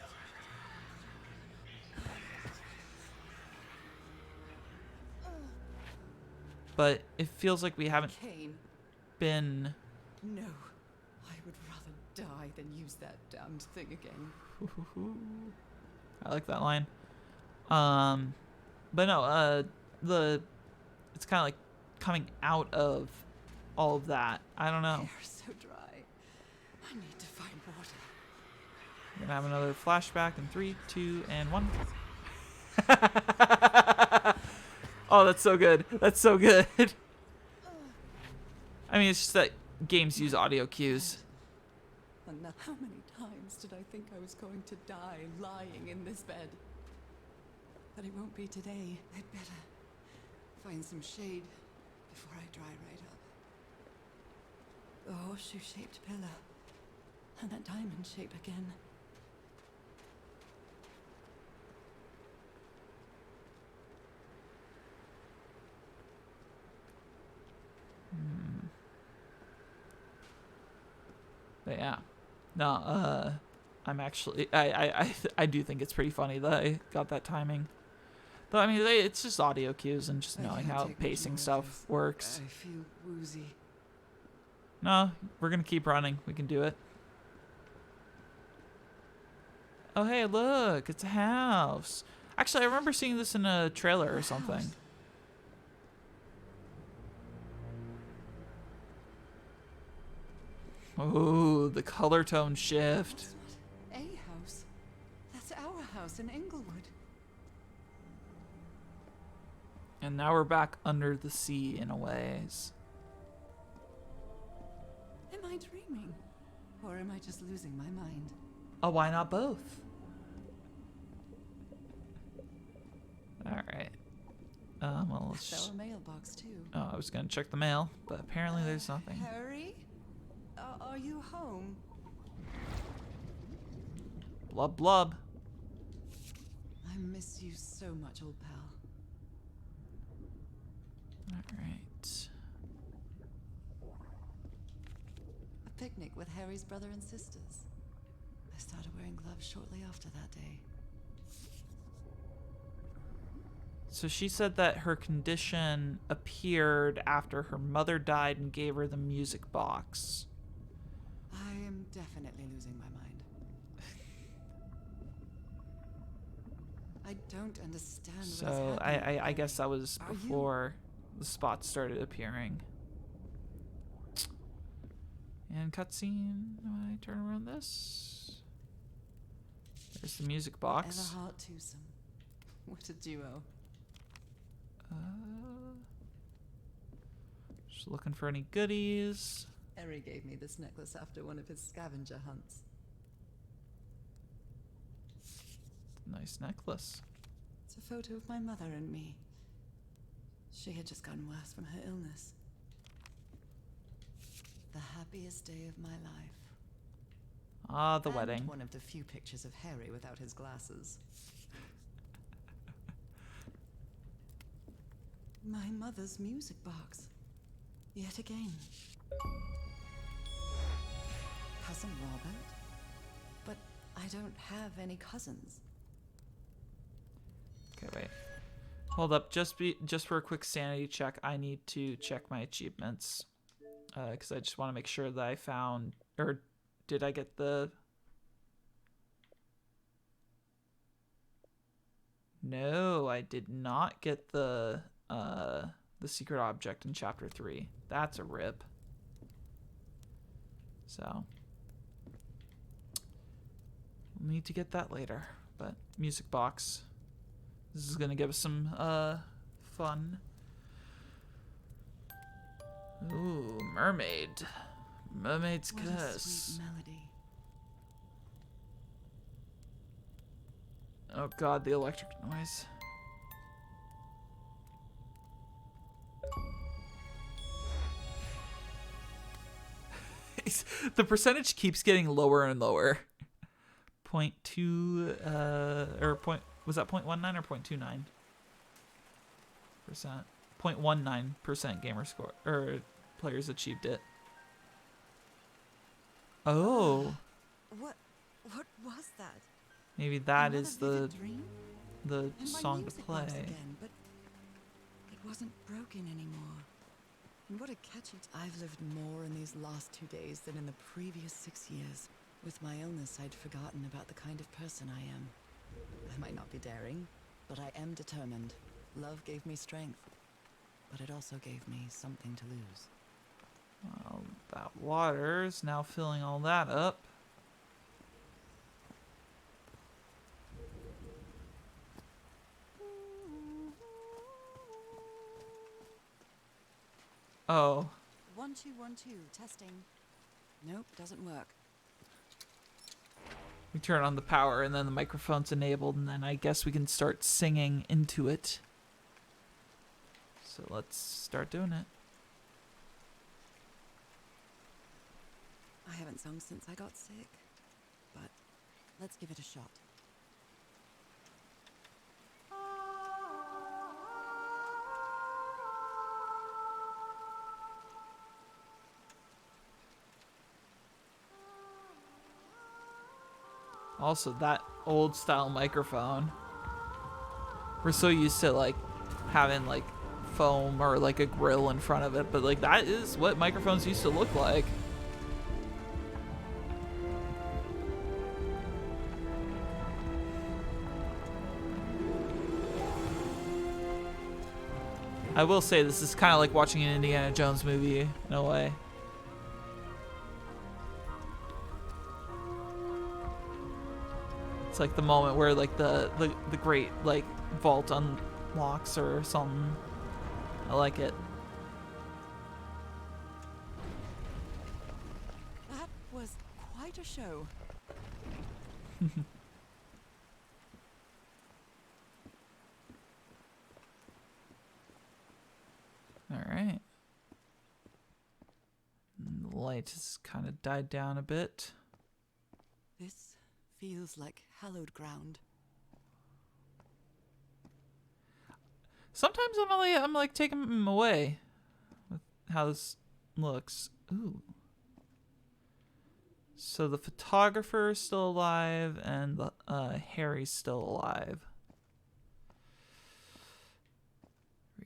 But it feels like we haven't Kane. been. No. I would rather die than use that damned thing again. I like that line. But no, it's kind of like coming out of all of that. I don't know. Hair's so dry. I need to find water. We're gonna have another flashback in 3, 2, and 1. Oh, that's so good. That's so good. I mean, it's just that games use audio cues. And now, how many times did I think I was going to die lying in this bed? But it won't be today. I'd better find some shade before I dry right up. The horseshoe-shaped pillar. And that diamond shape again. But yeah. No, I'm actually I do think it's pretty funny that I got that timing. Though I mean it's just audio cues and just I knowing can't how take much pacing more of stuff this. works. I feel woozy. No, we're gonna keep running. We can do it. Oh hey, look, it's a house. Actually, I remember seeing this in a trailer or something. House. Ooh, the color tone shift. That's not a house. That's our house in Inglewood. And now we're back under the sea in a ways. Am I dreaming? Or am I just losing my mind? Oh, why not both? Alright. Well, let's That's just... our mailbox too. Oh, I was gonna check the mail, but apparently there's nothing. Harry? Are you home? Blub blub. I miss you so much, old pal. Alright. A picnic with Harry's brother and sisters. I started wearing gloves shortly after that day. So she said that her condition appeared after her mother died and gave her the music box. I am definitely losing my mind. I don't understand what is So happening. I guess that was Are you- before the spots started appearing. And cutscene. Do I turn around this? There's the music box. Everhart twosome. What a duo. Just looking for any goodies. Eri gave me this necklace after one of his scavenger hunts. Nice necklace. It's a photo of my mother and me. She had just gotten worse from her illness. The happiest day of my life. Ah, the And wedding. one of the few pictures of Harry without his glasses. My mother's music box. Yet again. Cousin Robert? But I don't have any cousins. Okay, wait. Hold up. Just for a quick sanity check, I need to check my achievements. Because I just want to make sure that I found... Or did I get the... No, I did not get the secret object in chapter 3. That's a rip. So we'll need to get that later. But music box. This is gonna give us some fun. Ooh, mermaid. Mermaid's What a curse. sweet melody. Oh god, the electric noise. The percentage keeps getting lower and lower. 0.2 or point was that 0.19 or 0.29%? 0.19% gamer score or players achieved it. Oh, What was that? maybe that Another is the vivid dream? the And my song to music box play. again, but it wasn't broken anymore. And what a catchy I've lived more in these last 2 days than in the previous 6 years. With my illness, I'd forgotten about the kind of person I am. I might not be daring, but I am determined. Love gave me strength, but it also gave me something to lose. Well, that water is now filling all that up. Oh, 1 2 1 2 testing. Nope, doesn't work. we turn on the power and then the microphone's enabled and then I guess we can start singing into it. So let's start doing it. I haven't sung since I got sick, but let's give it a shot. Also, that old style microphone. We're so used to like having like foam or like a grill in front of it, but like that is what microphones used to look like. I will say this is kind of like watching an Indiana Jones movie in a way. It's like the moment where like the great like vault unlocks or something. I like it. That was quite a show. All right. The light has kind of died down a bit. This feels like hallowed ground. Sometimes I'm like taking them away with how this looks. Ooh. So the photographer is still alive and the Harry's still alive.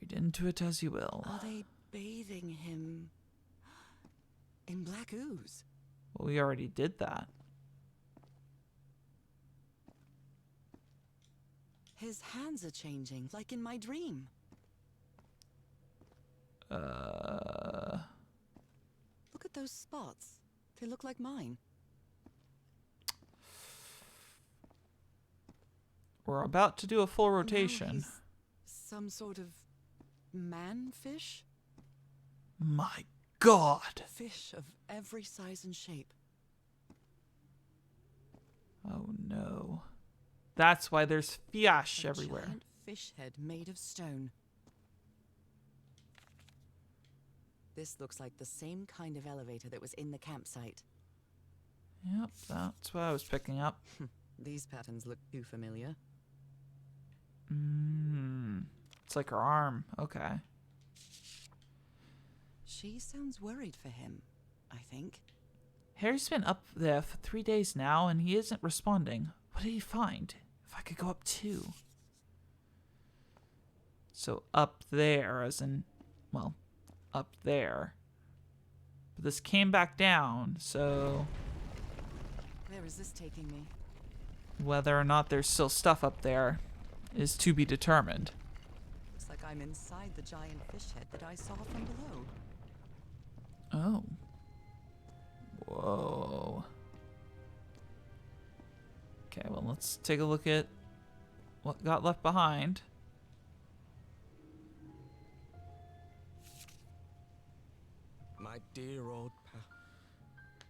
Read into it as you will. Are they bathing him in black ooze? Well, we already did that. His hands are changing, like in my dream. Look at those spots. They look like mine. We're about to do a full Now rotation. he's some sort of man-fish? My God. Fish of every size and shape. Oh no. That's why there's fish A everywhere. giant fish head made of stone. This looks like the same kind of elevator that was in the campsite. Yep, that's what I was picking up. These patterns look too familiar. It's like her arm. Okay. She sounds worried for him, I think. Harry's been up there for 3 days now, and he isn't responding. What did he find? If I could go up too. So up there, as in, well, up there. But this came back down, so Where is this taking me? whether or not there's still stuff up there is to be determined. Looks like I'm inside the giant fish head that I saw from below. Oh. Whoa. Okay, well, let's take a look at what got left behind. My dear old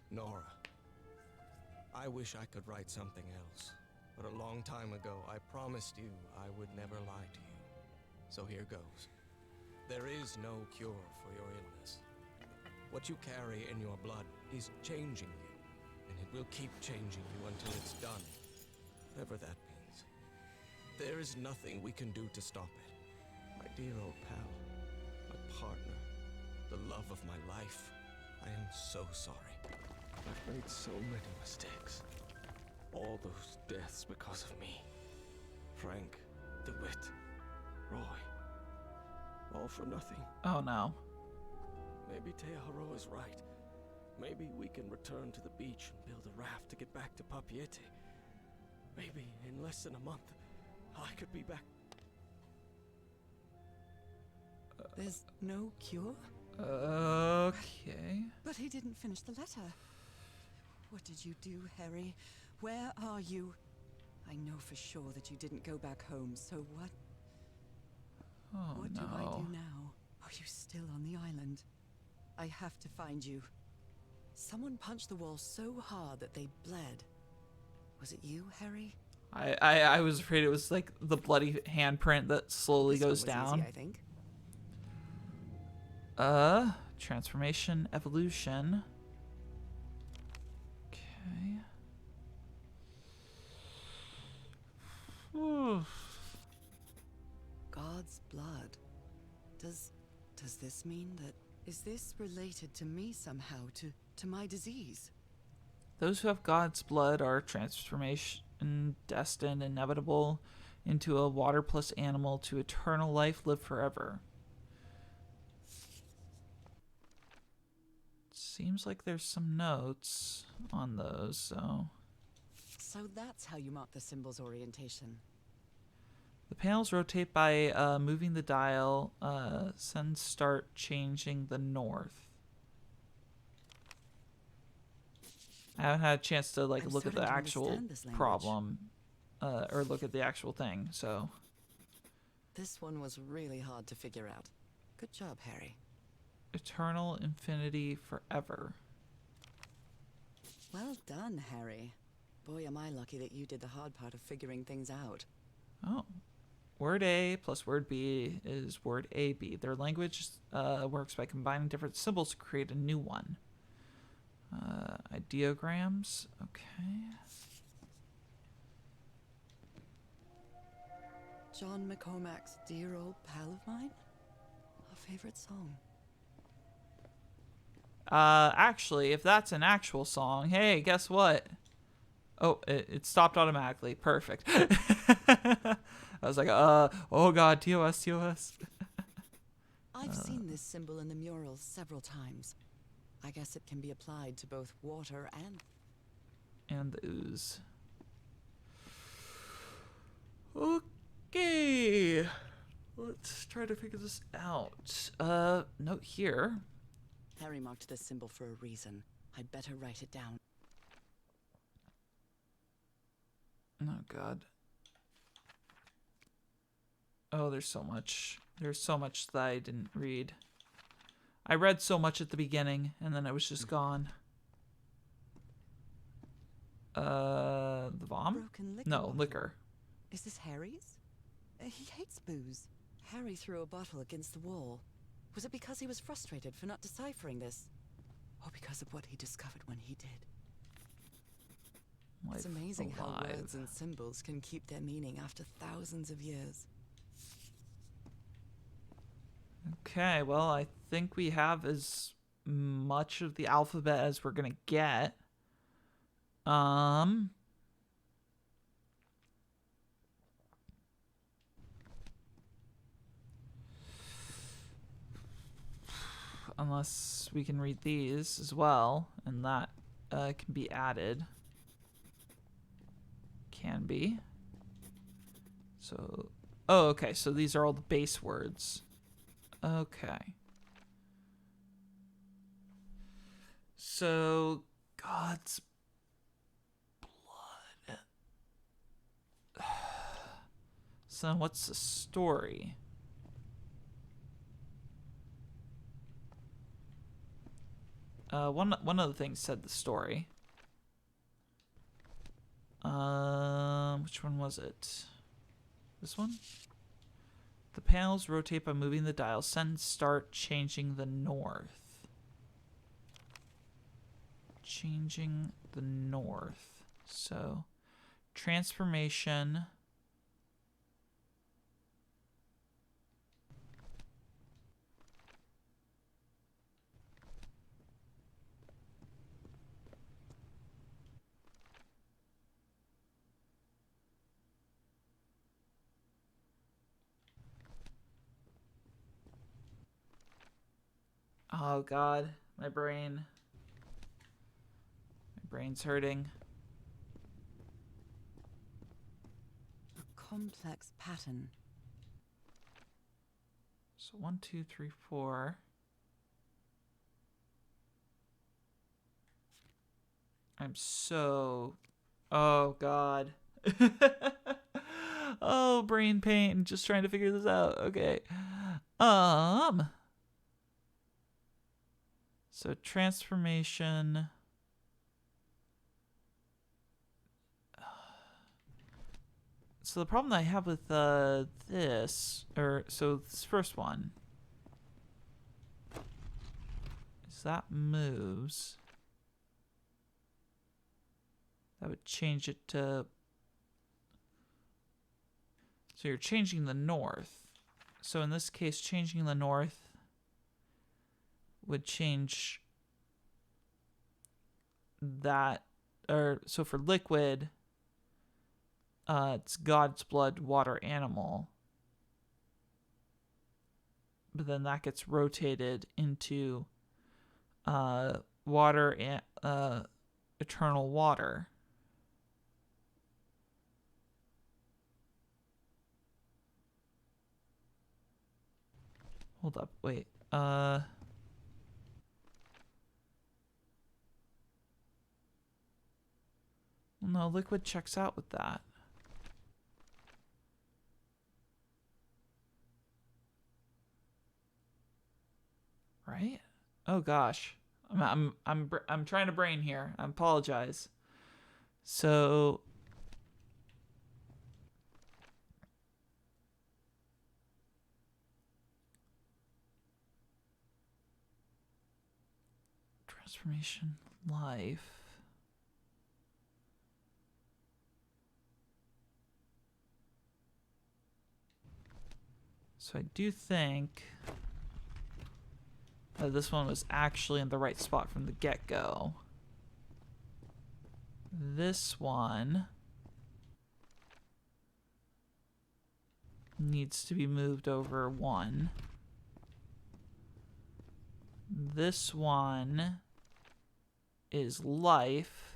Norah. I wish I could write something else, but a long time ago I promised you I would never lie to you. So here goes. There is no cure for your illness. What you carry in your blood is changing you, and it will keep changing you until it's done, whatever that means. There is nothing we can do to stop it. My dear old pal, my partner, the love of my life, I am so sorry. I've made so many mistakes. All those deaths because of me. Frank, DeWitt, Roy. All for nothing. Oh no. Maybe Teaharo is right. Maybe we can return to the beach and build a raft to get back to Papeete. Maybe in less than a month, I could be back. There's no cure? Okay. But he didn't finish the letter. What did you do, Harry? Where are you? I know for sure that you didn't go back home, so what? Oh What no. do I do now? Are you still on the island? I have to find you. Someone punched the wall so hard that they bled. Was it you, Harry? I was afraid it was like the bloody handprint that slowly This one goes was down. easy, I think. Transformation, evolution. Okay. Whew. God's blood. Does this mean that... Is this related to me somehow, to my disease? Those who have God's blood are transformation destined, inevitable, into a water plus animal to eternal life, live forever. Seems like there's some notes on those, so... So that's how you mark the symbol's orientation. The panels rotate by moving the dial, then start changing the north. I haven't had a chance to like I'm look at the starting to actual understand this language. problem, or look at the actual thing, so... This one was really hard to figure out. Good job, Harry. Eternal infinity forever. Well done, Harry. Boy, am I lucky that you did the hard part of figuring things out. Oh. Word A plus word B is word AB. Their language works by combining different symbols to create a new one. Ideograms. Okay. John McCormack's Dear Old Pal of Mine? Our favorite song. Actually, if that's an actual song, hey, guess what? Oh, it stopped automatically. Perfect. I was like, oh god, TOS, TOS. I've seen this symbol in the murals several times. I guess it can be applied to both water And the ooze. Okay. Let's try to figure this out. Note here. Harry marked this symbol for a reason. I'd better write it down. Oh god. Oh, there's so much. There's so much that I didn't read. I read so much at the beginning, and then it was just gone. The bomb? Broken liquor No, bottle. liquor. Is this Harry's? He hates booze. Harry threw a bottle against the wall. Was it because he was frustrated for not deciphering this? Or because of what he discovered when he did? It's amazing how words and symbols can keep their meaning after thousands of years. Okay, well, I think we have as much of the alphabet as we're gonna get. Unless we can read these as well, and that can be added. Can be. So, oh, okay, so these are all the base words. Okay. So, God's blood. So, what's the story? One of the things said the story. Which one was it? This one? The panels rotate by moving the dial. Sends start changing the north. Changing the north. So, transformation. Oh God, my brain. My brain's hurting. A complex pattern. So 1, 2, 3, 4. I'm so... Oh God. Oh, brain pain. Just trying to figure this out. Okay. So transformation. So the problem that I have with this first one is that moves. That would change it to. So you're changing the north. So in this case, changing the north would change that, or so for liquid, it's God's blood, water, animal. But then that gets rotated into water and eternal water. Hold up, wait. No, liquid checks out with that. Right? Oh gosh. I'm trying to brain here. I apologize. So transformation life. So I do think that this one was actually in the right spot from the get-go. This one needs to be moved over 1. This one is life.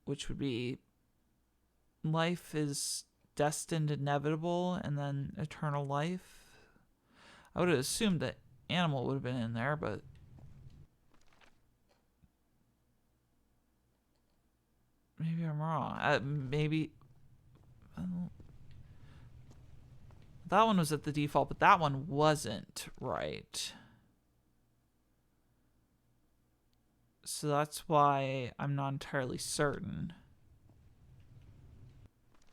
Which would be life is destined, inevitable, and then eternal life. I would have assumed that animal would have been in there, but maybe I'm wrong. Maybe that one was at the default, but that one wasn't right. So that's why I'm not entirely certain.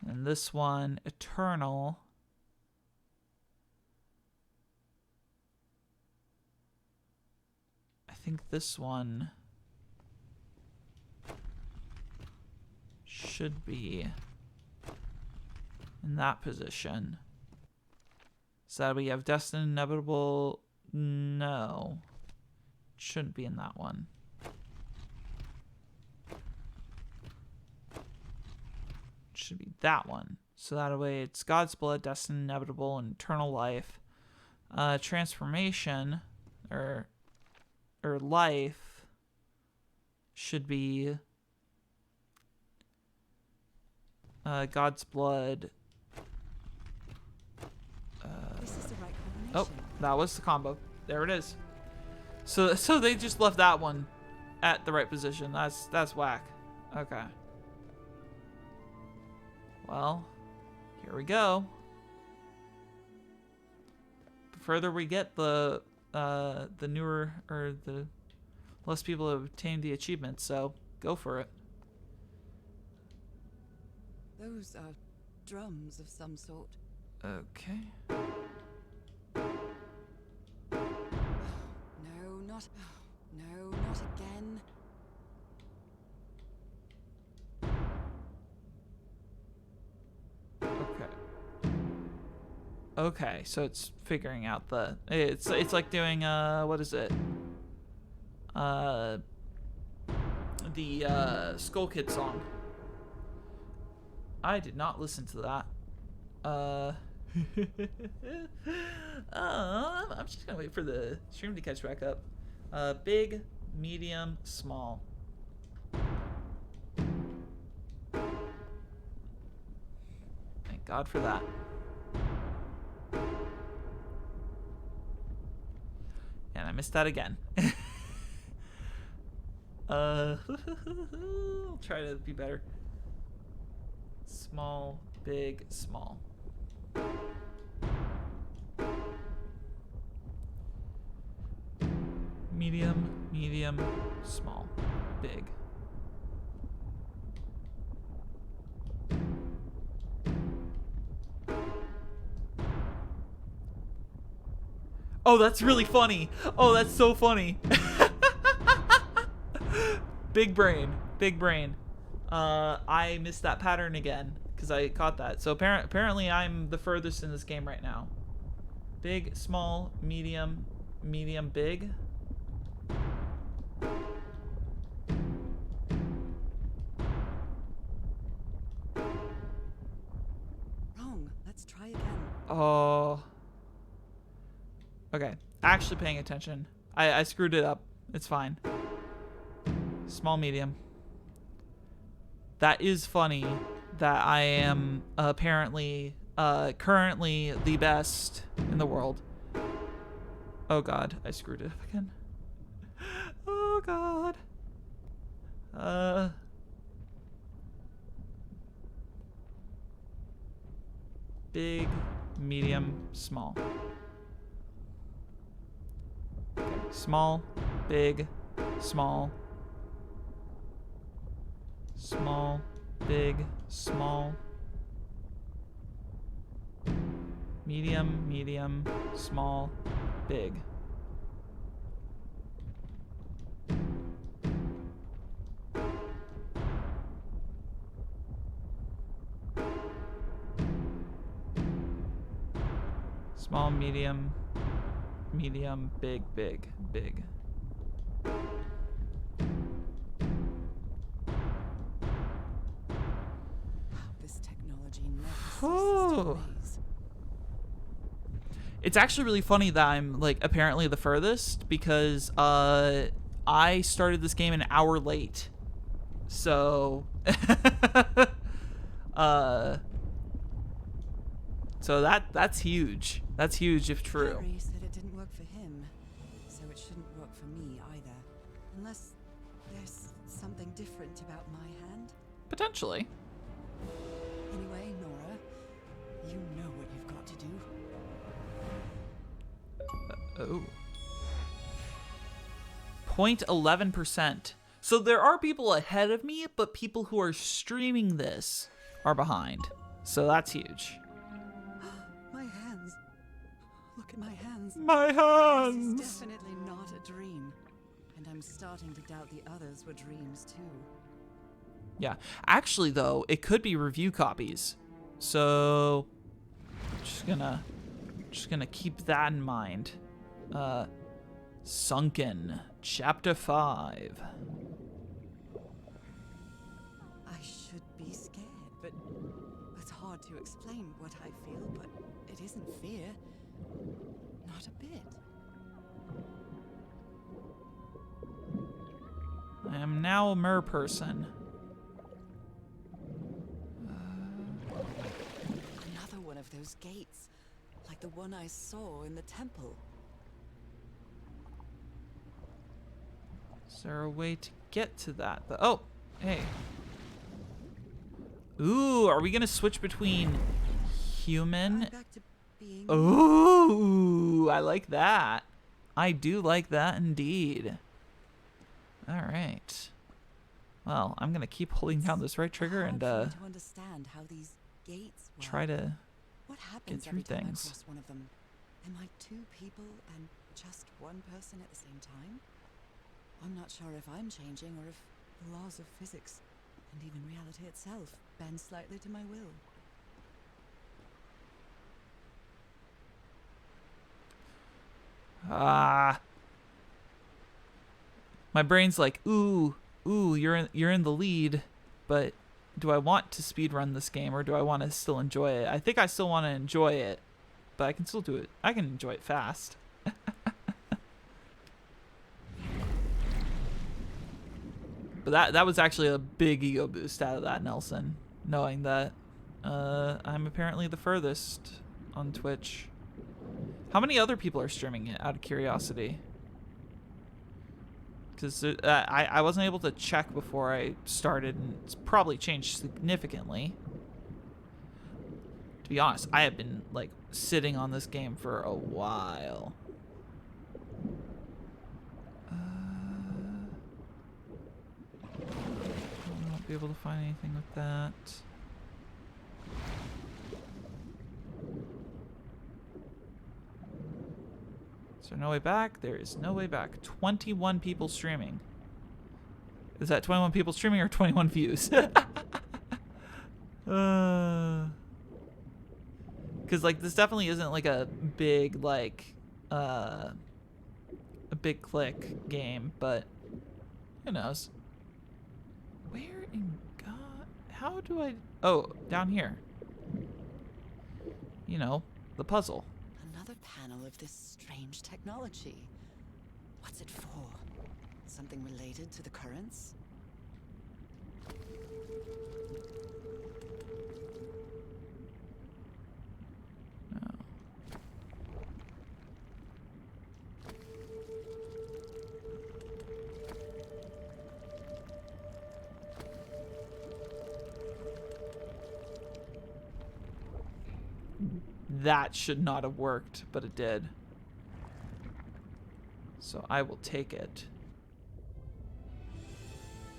And this one, Eternal. I think this one should be in that position. So that we have Destined Inevitable. No. Shouldn't be in that one. Should be that one. So that way it's God's Blood, Destined Inevitable, and Eternal Life. Transformation or Life should be God's Blood. This is the right combination. Oh, that was the combo. There it is. So they just left that one at the right position. That's whack. Okay. Well, here we go. The further we get, the newer or the less people have obtained the achievement. So go for it. Those are drums of some sort. Okay. No, not again. Okay, so it's figuring out it's like doing what is it? The Skull Kid song. I did not listen to that. I'm just gonna wait for the stream to catch back up. Big, medium, small. Thank God for that. And I missed that again. I'll try to be better. Small, big, small. Medium, medium, small, big. Oh, that's really funny. Oh, that's so funny. Big brain. Big brain. I missed that pattern again because I caught that. So apparently I'm the furthest in this game right now. Big, small, medium, medium, big. Wrong. Let's try again. Oh. Okay. Actually paying attention. I screwed it up. It's fine. Small, medium. That is funny that I am apparently currently the best in the world. Oh God, I screwed it up again. Oh God. Big, medium, small. Okay. Small, big, small. Small, big, small. Medium, medium, small, big. Small, medium, medium, big, big, big. This technology never ceases Oh. to amaze. It's actually really funny that I'm like apparently the furthest because I started this game an hour late. So so that's huge. That's huge if true. Harry said it didn't work for him, so it shouldn't work for me either. Unless there's something different about my hand. Potentially. Anyway, Norah, you know what you've got to do. Oh. 0.11%. So there are people ahead of me, but people who are streaming this are behind. So that's huge. My hands. Look at my hands. My hands! This is definitely not a dream. And I'm starting to doubt the others were dreams too. Yeah. Actually, though, it could be review copies. So just gonna keep that in mind. Sunken, Chapter 5. I should be scared, but it's hard to explain what I feel, but it isn't fear. Not a bit. I am now a mer person. Another one of those gates, like the one I saw in the temple. Is there a way to get to that? Oh, hey. Ooh, are we gonna switch between human? Back to being Ooh, I like that. I do like that indeed. All right. Well, I'm gonna keep holding down this right trigger and to understand how these gates work. try to What happens through every time things. I cross one of them? Am I two people and just one person at the same time? I'm not sure if I'm changing or if the laws of physics and even reality itself bend slightly to my will. My brain's like, ooh, you're in the lead, but do I want to speedrun this game or do I want to still enjoy it? I think I still want to enjoy it, but I can still do it. I can enjoy it fast. But that was actually a big ego boost out of that, Nelson, knowing that I'm apparently the furthest on Twitch. How many other people are streaming it, out of curiosity? Because I wasn't able to check before I started, and it's probably changed significantly. To be honest, I have been like sitting on this game for a while. I won't be able to find anything with that. Is there no way back? There is no way back. 21 people streaming. Is that 21 people streaming or 21 views? Because like this definitely isn't like a big like a big click game, but who knows? Where in God? How do I? Oh, down here. You know, the puzzle. Another panel of this strange technology. What's it for? Something related to the currents? No. That should not have worked, but it did. So I will take it.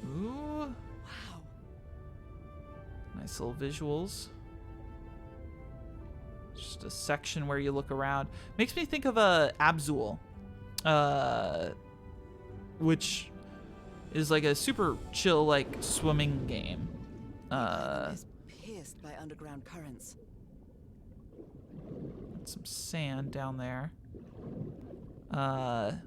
Ooh. Wow. Nice little visuals. Just a section where you look around. Makes me think of Abzul, which is like a super chill, like swimming game. Is pierced by underground currents. Some sand down there. But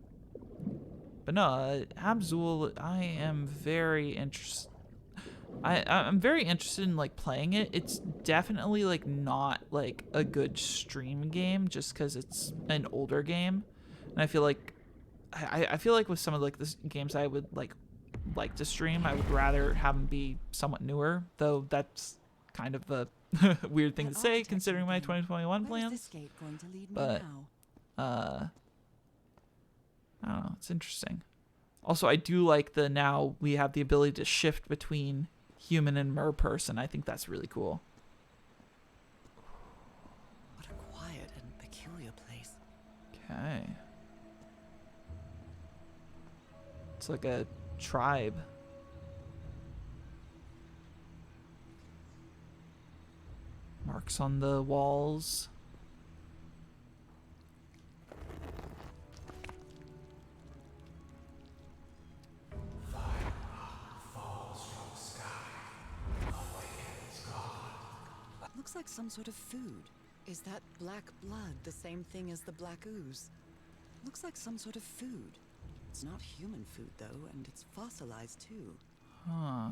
no, Abzul, I am very interested. I'm very interested in like playing it. It's definitely like not like a good stream game just because it's an older game, and I feel like I feel like with some of like the games I would like to stream, I would rather have them be somewhat newer. Though that's kind of a weird thing to say considering my 2021 plans. But I don't know. It's interesting. Also, I do like the now we have the ability to shift between human and mer person. I think that's really cool. What a quiet and peculiar place. Okay. It's like a tribe. Marks on the walls. Looks like some sort of food. Is that black blood the same thing as the black ooze? Looks like some sort of food. It's not human food, though, and it's fossilized, too. Huh.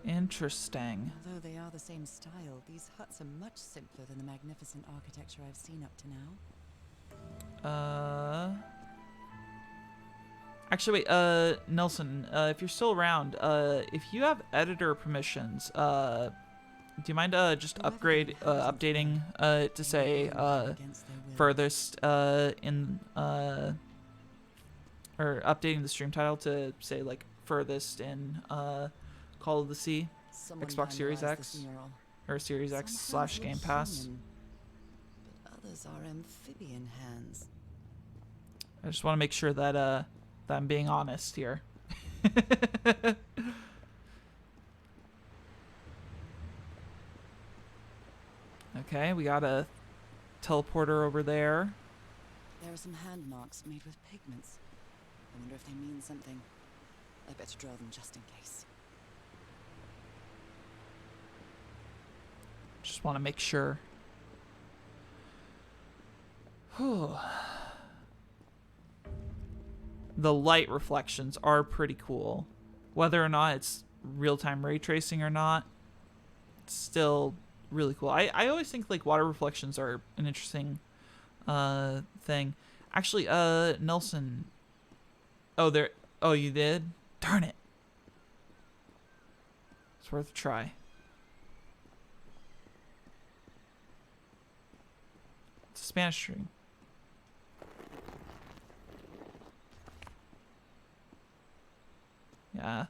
Interesting. Although they are the same style, these huts are much simpler than the magnificent architecture I've seen up to now. Actually, wait, Nelson, if you're still around, if you have editor permissions, do you mind just updating to say furthest in or updating the stream title to say like furthest in Call of the Sea, Xbox Series X or Series X / Game Pass? But others are amphibian hands. I just want to make sure that that I'm being honest here. Okay, we got a teleporter over there. There are some hand marks made with pigments. I wonder if they mean something. I better draw them just in case. Just want to make sure. Whew. The light reflections are pretty cool. Whether or not it's real-time ray tracing or not, it's still really cool. I always think like water reflections are an interesting thing. Actually, Nelson. Oh, you did? Darn it. It's worth a try. It's a Spanish stream. Yeah.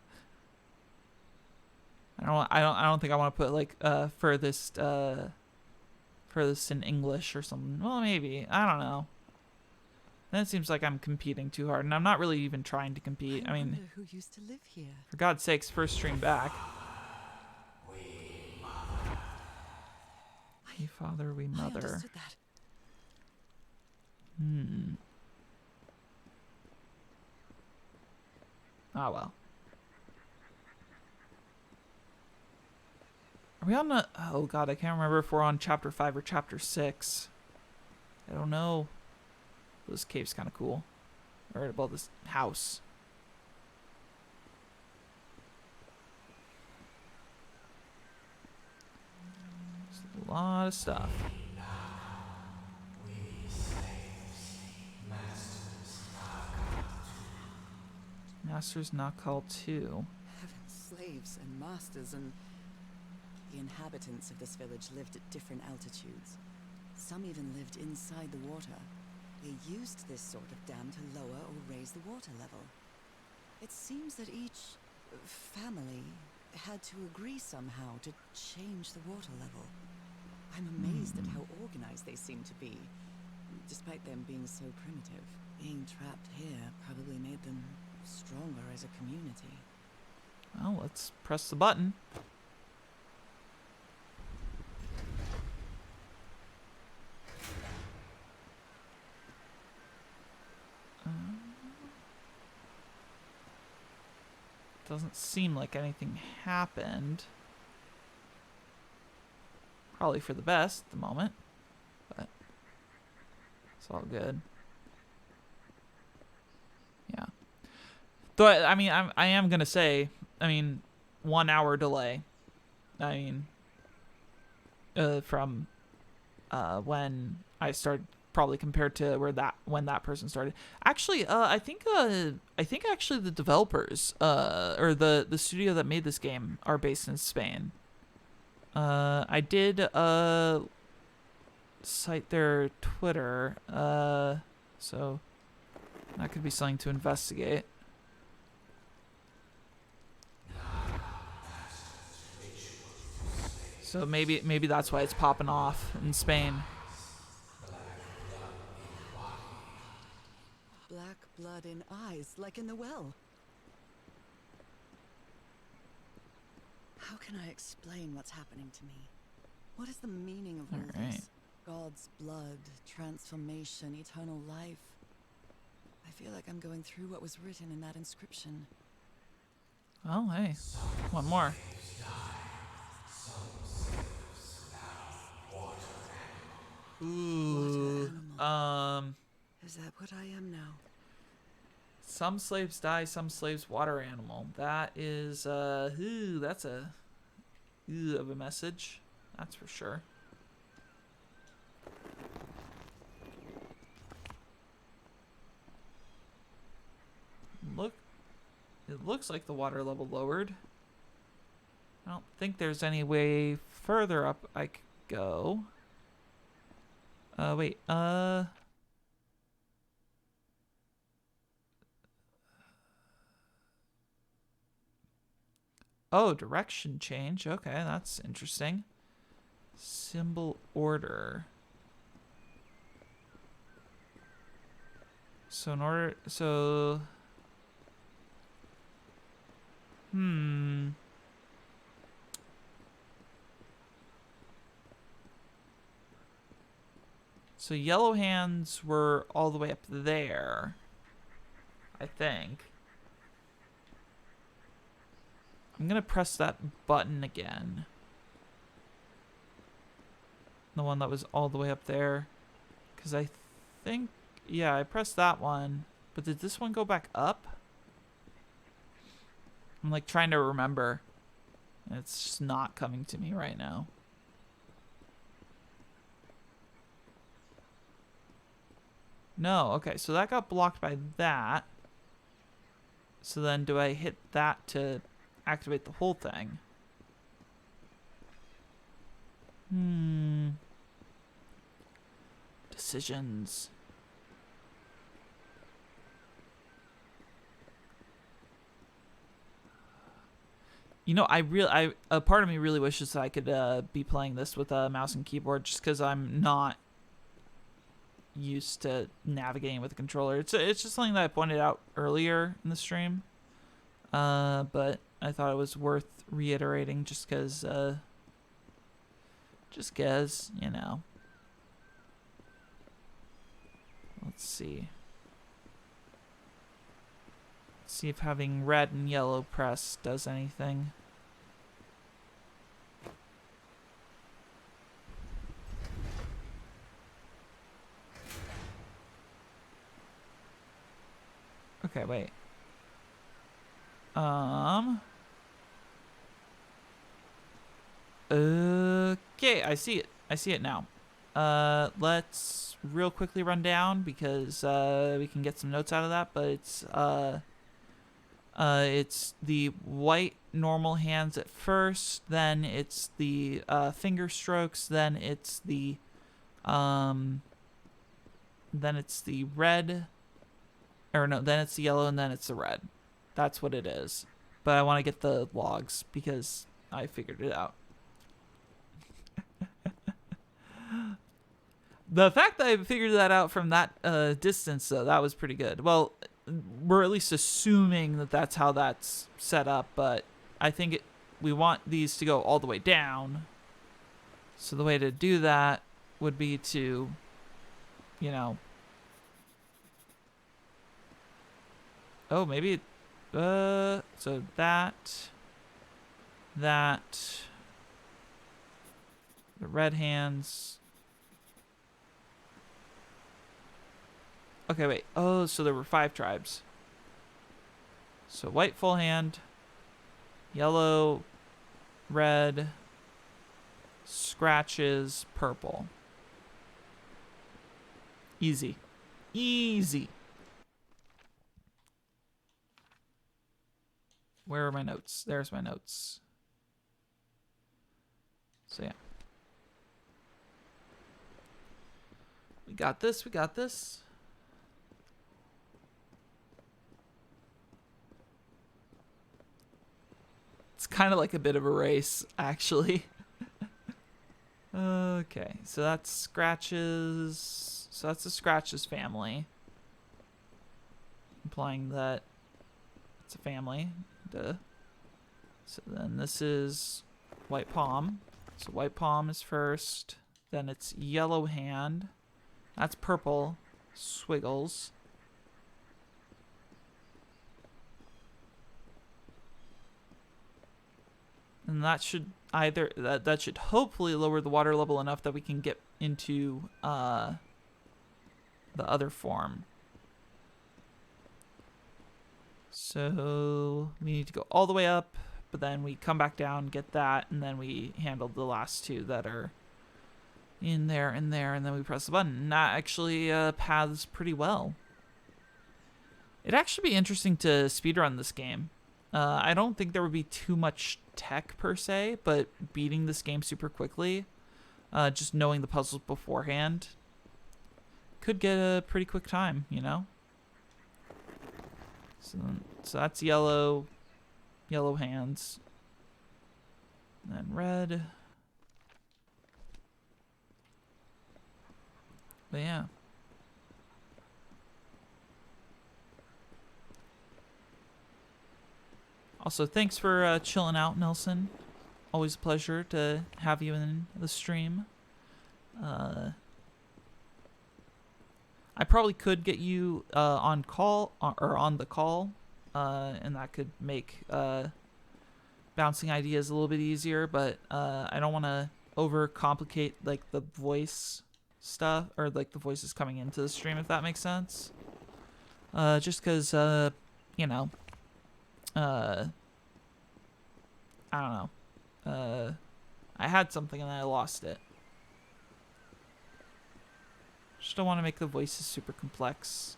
I don't think I want to put like furthest in English or something. Well, maybe. I don't know. Then it seems like I'm competing too hard, and I'm not really even trying to compete. I mean, wonder who used to live here. For God's sakes, first stream back. We father, we mother. I understood that. Ah, well. Are we on the... Oh, God, I can't remember if we're on Chapter 5 or Chapter 6. I don't know. This cave's kind of cool. Or about this house. There's a lot of stuff. Masters not called too. Heavens, slaves and masters and... The inhabitants of this village lived at different altitudes. Some even lived inside the water. They used this sort of dam to lower or raise the water level. It seems that each family had to agree somehow to change the water level. I'm amazed at how organized they seem to be, despite them being so primitive. Being trapped here probably made them stronger as a community. Well, let's press the button. Doesn't seem like anything happened. Probably for the best at the moment, but it's all good. Yeah. Though I mean, I am gonna say, I mean, 1 hour delay. I mean, from when I started, probably compared to when that person started. Actually, I think actually the developers or the studio that made this game are based in Spain. I did cite their Twitter, so that could be something to investigate. So maybe that's why it's popping off in Spain. Black blood in eyes, like in the well. How can I explain what's happening to me? What is the meaning of all All right. this? God's blood, transformation, eternal life. I feel like I'm going through what was written in that inscription. Oh, hey. One more. Ooh. Is that what I am now? Some slaves die, some slaves water animal. That is, that's a, of a message. That's for sure. It looks like the water level lowered. I don't think there's any way further up I could go. Wait, oh, direction change. Okay, that's interesting. Symbol order. So in order, so... So yellow hands were all the way up there, I think. I'm gonna press that button again. The one that was all the way up there. Because I think, yeah, I pressed that one. But did this one go back up? I'm like trying to remember. It's just not coming to me right now. No, okay, so that got blocked by that. So then do I hit that to activate the whole thing? Decisions. You know, a part of me really wishes I could be playing this with a mouse and keyboard, just because I'm not used to navigating with a controller. It's just something that I pointed out earlier in the stream, but I thought it was worth reiterating, just because, you know. Let's see. See if having red and yellow press does anything. Okay, wait. Okay, I see it. I see it now. Let's real quickly run down because we can get some notes out of that, but it's the white normal hands at first, then it's the finger strokes, then it's the red, or no, then it's the yellow, and then it's the red. That's what it is. But I want to get the logs because I figured it out. The fact that I figured that out from that distance, though, that was pretty good. Well, we're at least assuming that that's how that's set up, but I think we want these to go all the way down. So the way to do that would be to, you know... Oh, maybe... so that... The red hands... Okay, wait. Oh, so there were 5 tribes. So white full hand, yellow, red, scratches, purple. Easy. Easy. Where are my notes? There's my notes. So yeah. We got this, we got this. It's kind of like a bit of a race, actually. Okay, so that's Scratches. So that's the Scratches family. Implying that it's a family. Duh. So then this is White Palm. So White Palm is first. Then it's Yellow Hand. That's Purple Swiggles. And that should that should hopefully lower the water level enough that we can get into the other form. So we need to go all the way up, but then we come back down, get that, and then we handle the last two that are in there and there, and then we press the button. And that actually paths pretty well. It'd actually be interesting to speedrun this game. I don't think there would be too much tech per se, but beating this game super quickly, just knowing the puzzles beforehand, could get a pretty quick time, you know? So that's yellow hands, and then red. But yeah. Also, thanks for chilling out, Nelson. Always a pleasure to have you in the stream. I probably could get you on call or on the call, and that could make bouncing ideas a little bit easier. But I don't want to overcomplicate like the voice stuff or like the voices coming into the stream, if that makes sense. Just because you know. I don't know. I had something and I lost it. Just don't want to make the voices super complex.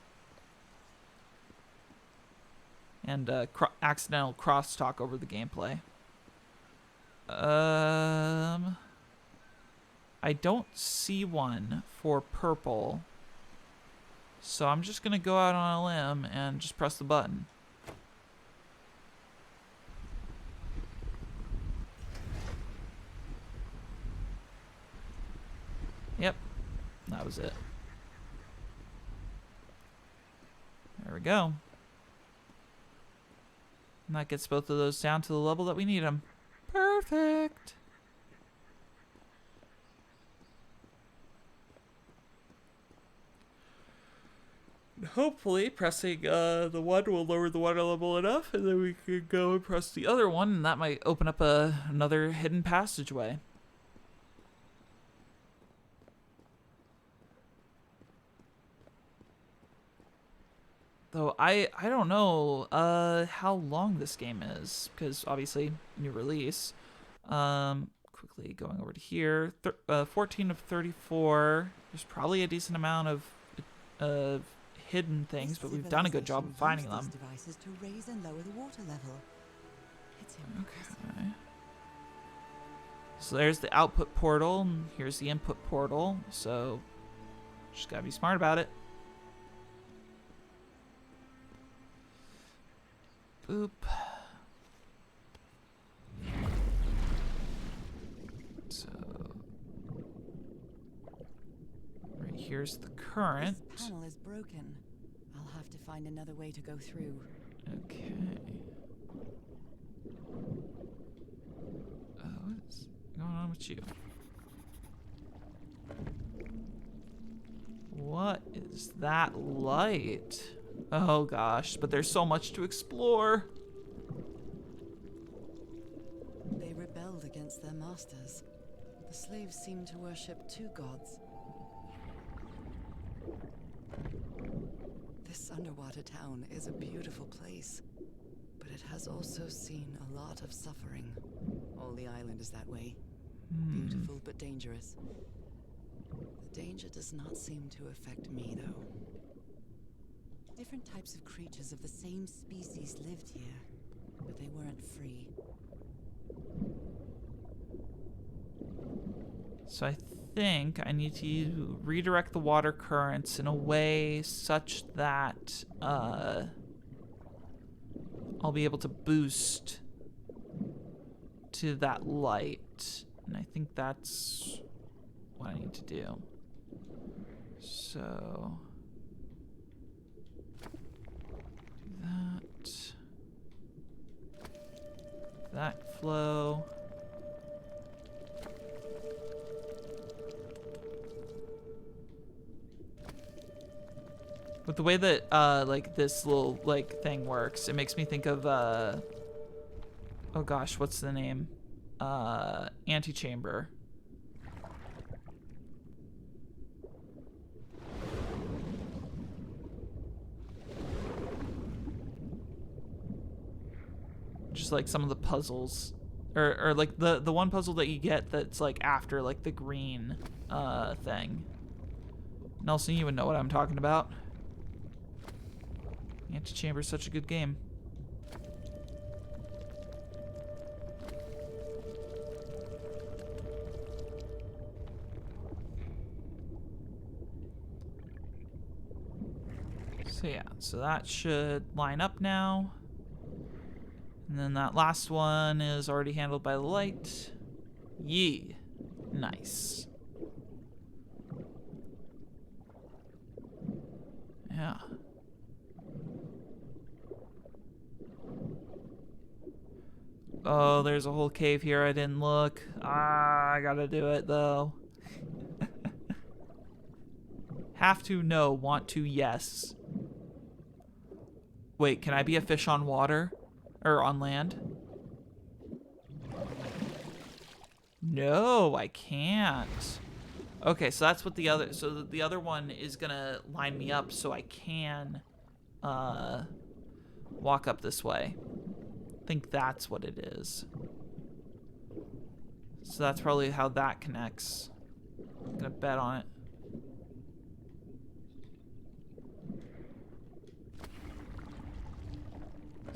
And accidental crosstalk over the gameplay. I don't see one for purple. So I'm just going to go out on a limb and just press the button. Yep, that was it. There we go. And that gets both of those down to the level that we need them. Perfect. Hopefully, pressing the one will lower the water level enough, and then we can go and press the other one, and that might open up another hidden passageway. Though I don't know how long this game is, because obviously new release. Quickly going over to here, 14 of 34. There's probably a decent amount of hidden things, but we've done a good job of finding them. Devices to raise and lower the water level. It's Okay. So there's the output portal, and here's the input portal. So just gotta be smart about it. Boop. So right here's the current. This panel is broken. I'll have to find another way to go through. Okay. What's going on with you? What is that light? Oh gosh, but there's so much to explore. They rebelled against their masters. The slaves seem to worship two gods. This underwater town is a beautiful place, but it has also seen a lot of suffering. All the island is that way. Beautiful but dangerous. The danger does not seem to affect me, though. Different types of creatures of the same species lived here, but they weren't free. So I think I need to redirect the water currents in a way such that I'll be able to boost to that light. And I think that's what I need to do. So do that flow. With the way that like this little like thing works, it makes me think of oh gosh, what's the name? Antechamber. Just like some of the puzzles, or like the one puzzle that you get that's like after like the green thing. Nelson, you would know what I'm talking about. Antechamber is such a good game. So yeah, so that should line up now. And then that last one is already handled by the light. Yee. Nice. Yeah. Oh, there's a whole cave here. I didn't look. Ah, I gotta do it though. Have to, no. Want to, yes. Wait, can I be a fish on water? Or on land? No, I can't. Okay, so that's what the other... So the other one is gonna line me up so I can walk up this way. I think that's what it is. So that's probably how that connects. I'm gonna bet on it.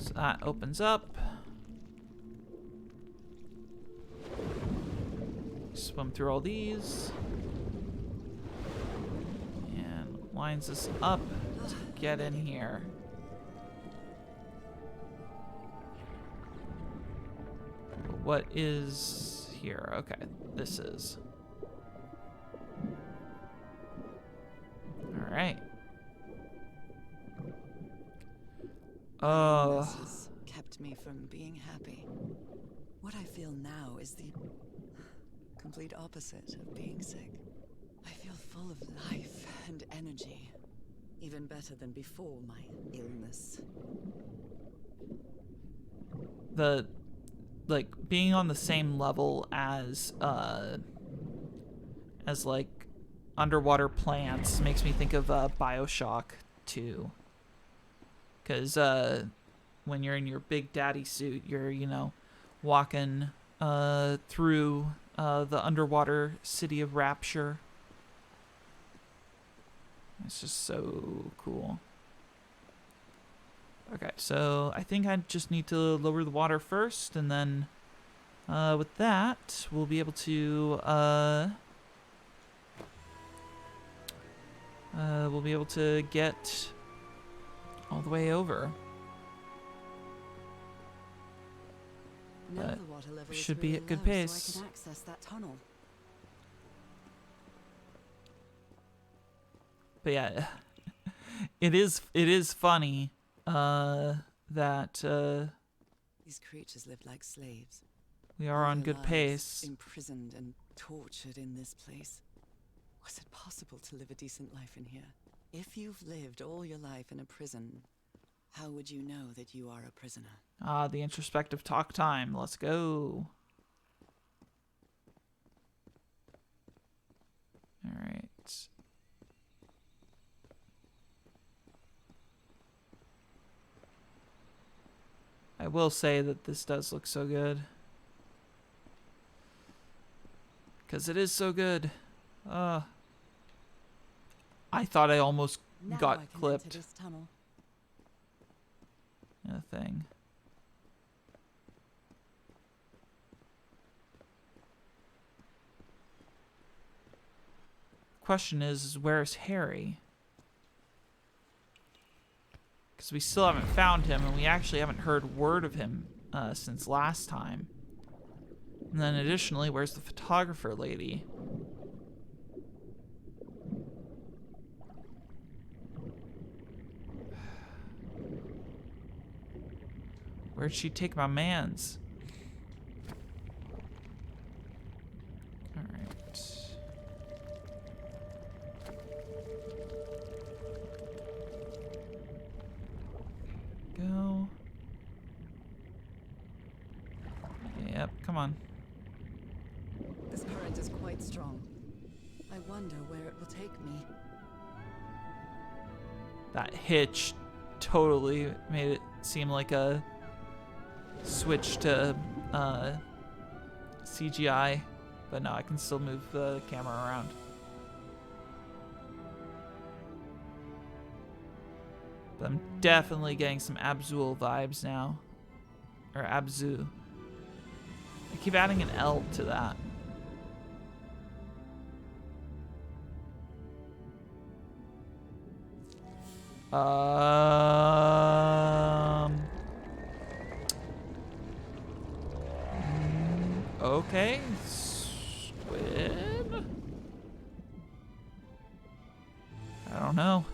So that opens up. Swim through all these. And lines us up to get in here. What is here? Okay, this is. All right. This has kept me from being happy. What I feel now is the complete opposite of being sick. I feel full of life and energy, even better than before my illness. Like being on the same level as like underwater plants makes me think of BioShock 2. Because when you're in your big daddy suit, you're, you know, walking through the underwater city of Rapture. It's just so cool. Okay, so I think I just need to lower the water first, and then with that, we'll be able to get all the way over. Now But the water level should is be really at good low, pace. so I can access that tunnel. But yeah, it is funny that These creatures lived like slaves. we are All on their good lives pace. Imprisoned and tortured in this place. Was it possible to live a decent life in here? If you've lived all your life in a prison, how would you know that you are a prisoner? Ah, the introspective talk time. Let's go. All right. I will say that this does look so good. Because it is so good. I thought I almost Now I got can clipped. enter this tunnel. A thing. Question is where's Harry? Because we still haven't found him, and we actually haven't heard word of him since last time. And then additionally, where's the photographer lady? Where'd she take my mans? Alright. Go. Yep, come on. This current is quite strong. I wonder where it will take me. That hitch totally made it seem like a switch to CGI, but no, I can still move the camera around. But I'm definitely getting some Abzul vibes now. Or Abzu. I keep adding an L to that. Okay. Squid? I don't know.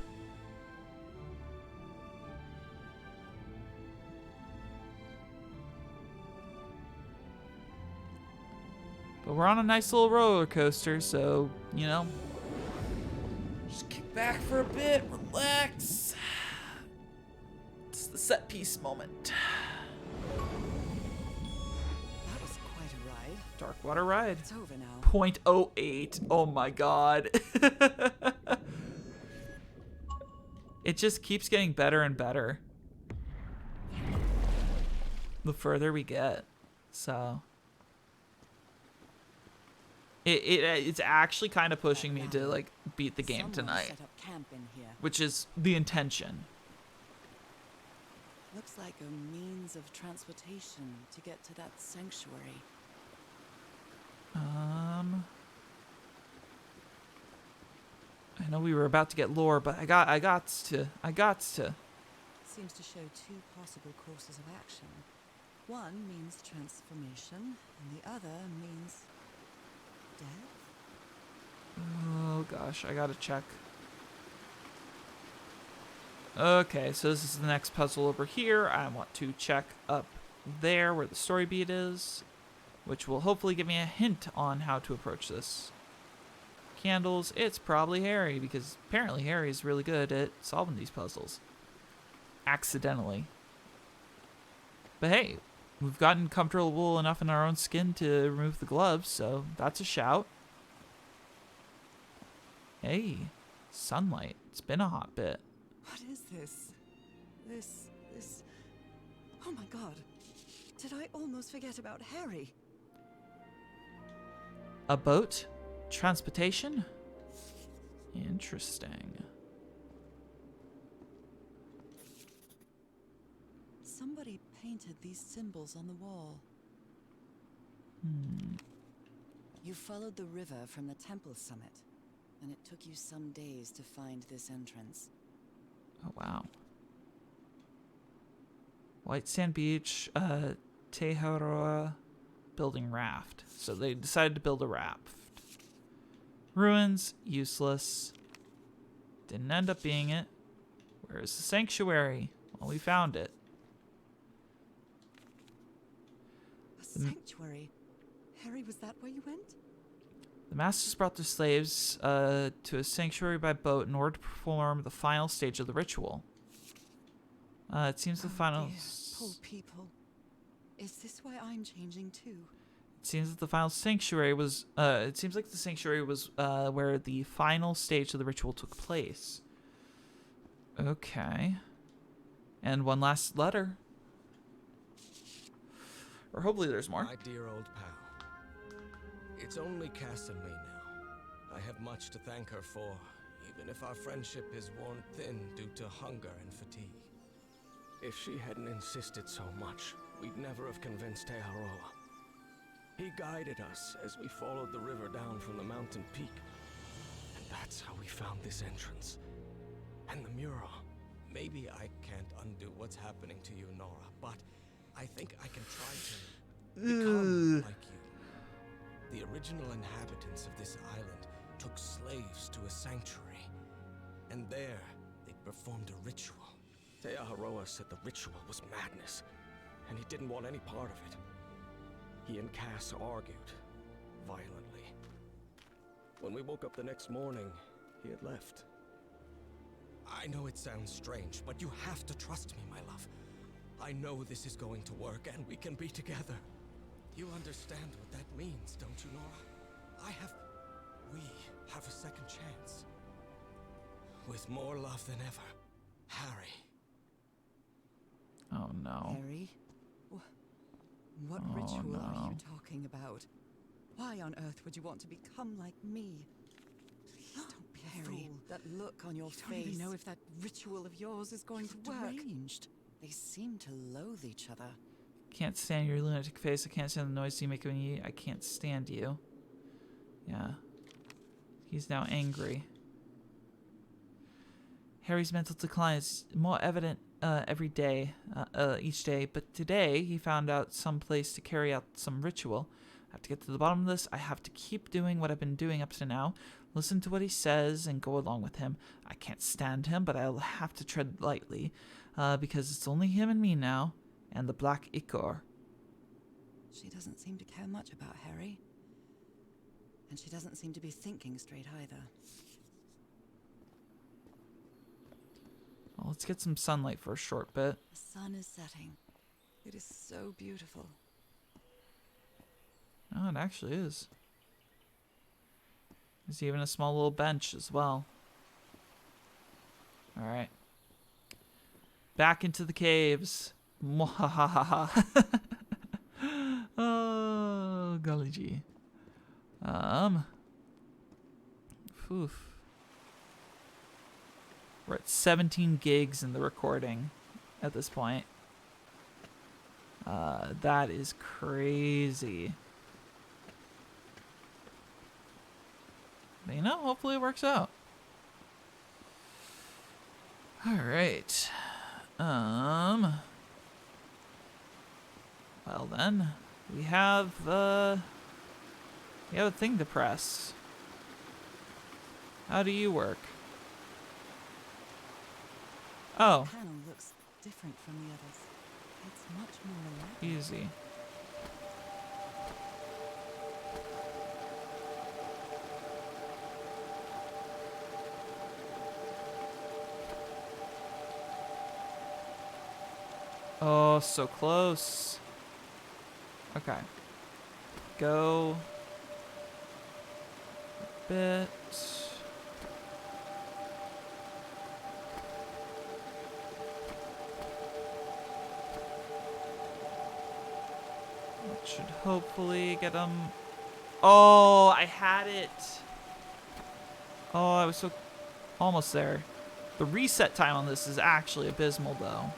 But we're on a nice little roller coaster, so, you know, just kick back for a bit, relax. It's the set piece moment. That was quite a ride. Dark water ride. It's over now. 0.08. Oh my god. It just keeps getting better and better the further we get. So it's actually kind of pushing me to like beat the game tonight, Set up camp in here. which is the intention. Looks like a means of transportation to get to that sanctuary. I know we were about to get lore, but I got to. Seems to show two possible courses of action. One means transformation, and the other means death. Oh gosh, I gotta check. Okay, so this is the next puzzle over here. I want to check up there where the story beat is, which will hopefully give me a hint on how to approach this. Candles, it's probably Harry, because apparently Harry is really good at solving these puzzles. Accidentally. But hey, we've gotten comfortable enough in our own skin to remove the gloves, so that's a shout. Hey, sunlight. It's been a hot bit. What is this? This... Oh my god. Did I almost forget about Harry? A boat? Transportation? Interesting. Somebody painted these symbols on the wall. You followed the river from the temple summit, and it took you some days to find this entrance. Oh, wow. White Sand Beach, Teheroa building raft. So they decided to build a raft. Ruins, useless. Didn't end up being it. Where's the sanctuary? Well, we found it. A sanctuary? Harry, was that where you went? The masters brought their slaves to a sanctuary by boat in order to perform the final stage of the ritual. It seems the final... Dear, poor people. Is this why I'm changing too? It seems that the final sanctuary was... it seems like the sanctuary was where the final stage of the ritual took place. Okay. And one last letter. Or hopefully there's more. My dear old pal. It's only Cass and me now. I have much to thank her for, even if our friendship is worn thin due to hunger and fatigue. If she hadn't insisted so much, we'd never have convinced Teheroa. He guided us as we followed the river down from the mountain peak. And that's how we found this entrance. And the mural. Maybe I can't undo what's happening to you, Norah, but I think I can try to become like you. The original inhabitants of this island took slaves to a sanctuary. And there, they performed a ritual. Teheroa said the ritual was madness. and he didn't want any part of it. He and Cass argued violently. When we woke up the next morning, he had left. I know it sounds strange, but you have to trust me, my love. I know this is going to work, and we can be together. You understand what that means, don't you, Norah? We have a second chance. With more love than ever, Harry. Oh no. Harry? What Oh, ritual are no. you talking about? Why on earth would you want to become like me? Please don't be a Harry, fool. That look on your You face. don't even know if that ritual of yours is going to work. Deranged. They seem to loathe each other. Can't stand your lunatic face. I can't stand the noise you make when you eat. I can't stand you. Yeah. He's now angry. Harry's mental decline is more evident each day, but today he found out some place to carry out some ritual. I have to get to the bottom of this. I have to keep doing what I've been doing up to now. Listen to what he says and go along with him. I can't stand him, but I'll have to tread lightly, because it's only him and me now, and the black ichor. She doesn't seem to care much about Harry. And she doesn't seem to be thinking straight either. Well, let's get some sunlight for a short bit. The sun is setting. It is so beautiful. Oh, it actually is. There's even a small little bench as well. Alright. Back into the caves. Mwahahaha. Oh, golly gee. Oof. We're at 17 gigs in the recording at this point. That is crazy. But, you know, hopefully it works out. All right. Well then, we have a thing to press. How do you work? Oh, The panel looks different from the others. It's much more elaborate. easy. Oh, so close. Okay. Go a bit. That should hopefully get him. Oh, I had it. Oh, I was so almost there. The reset time on this is actually abysmal, though.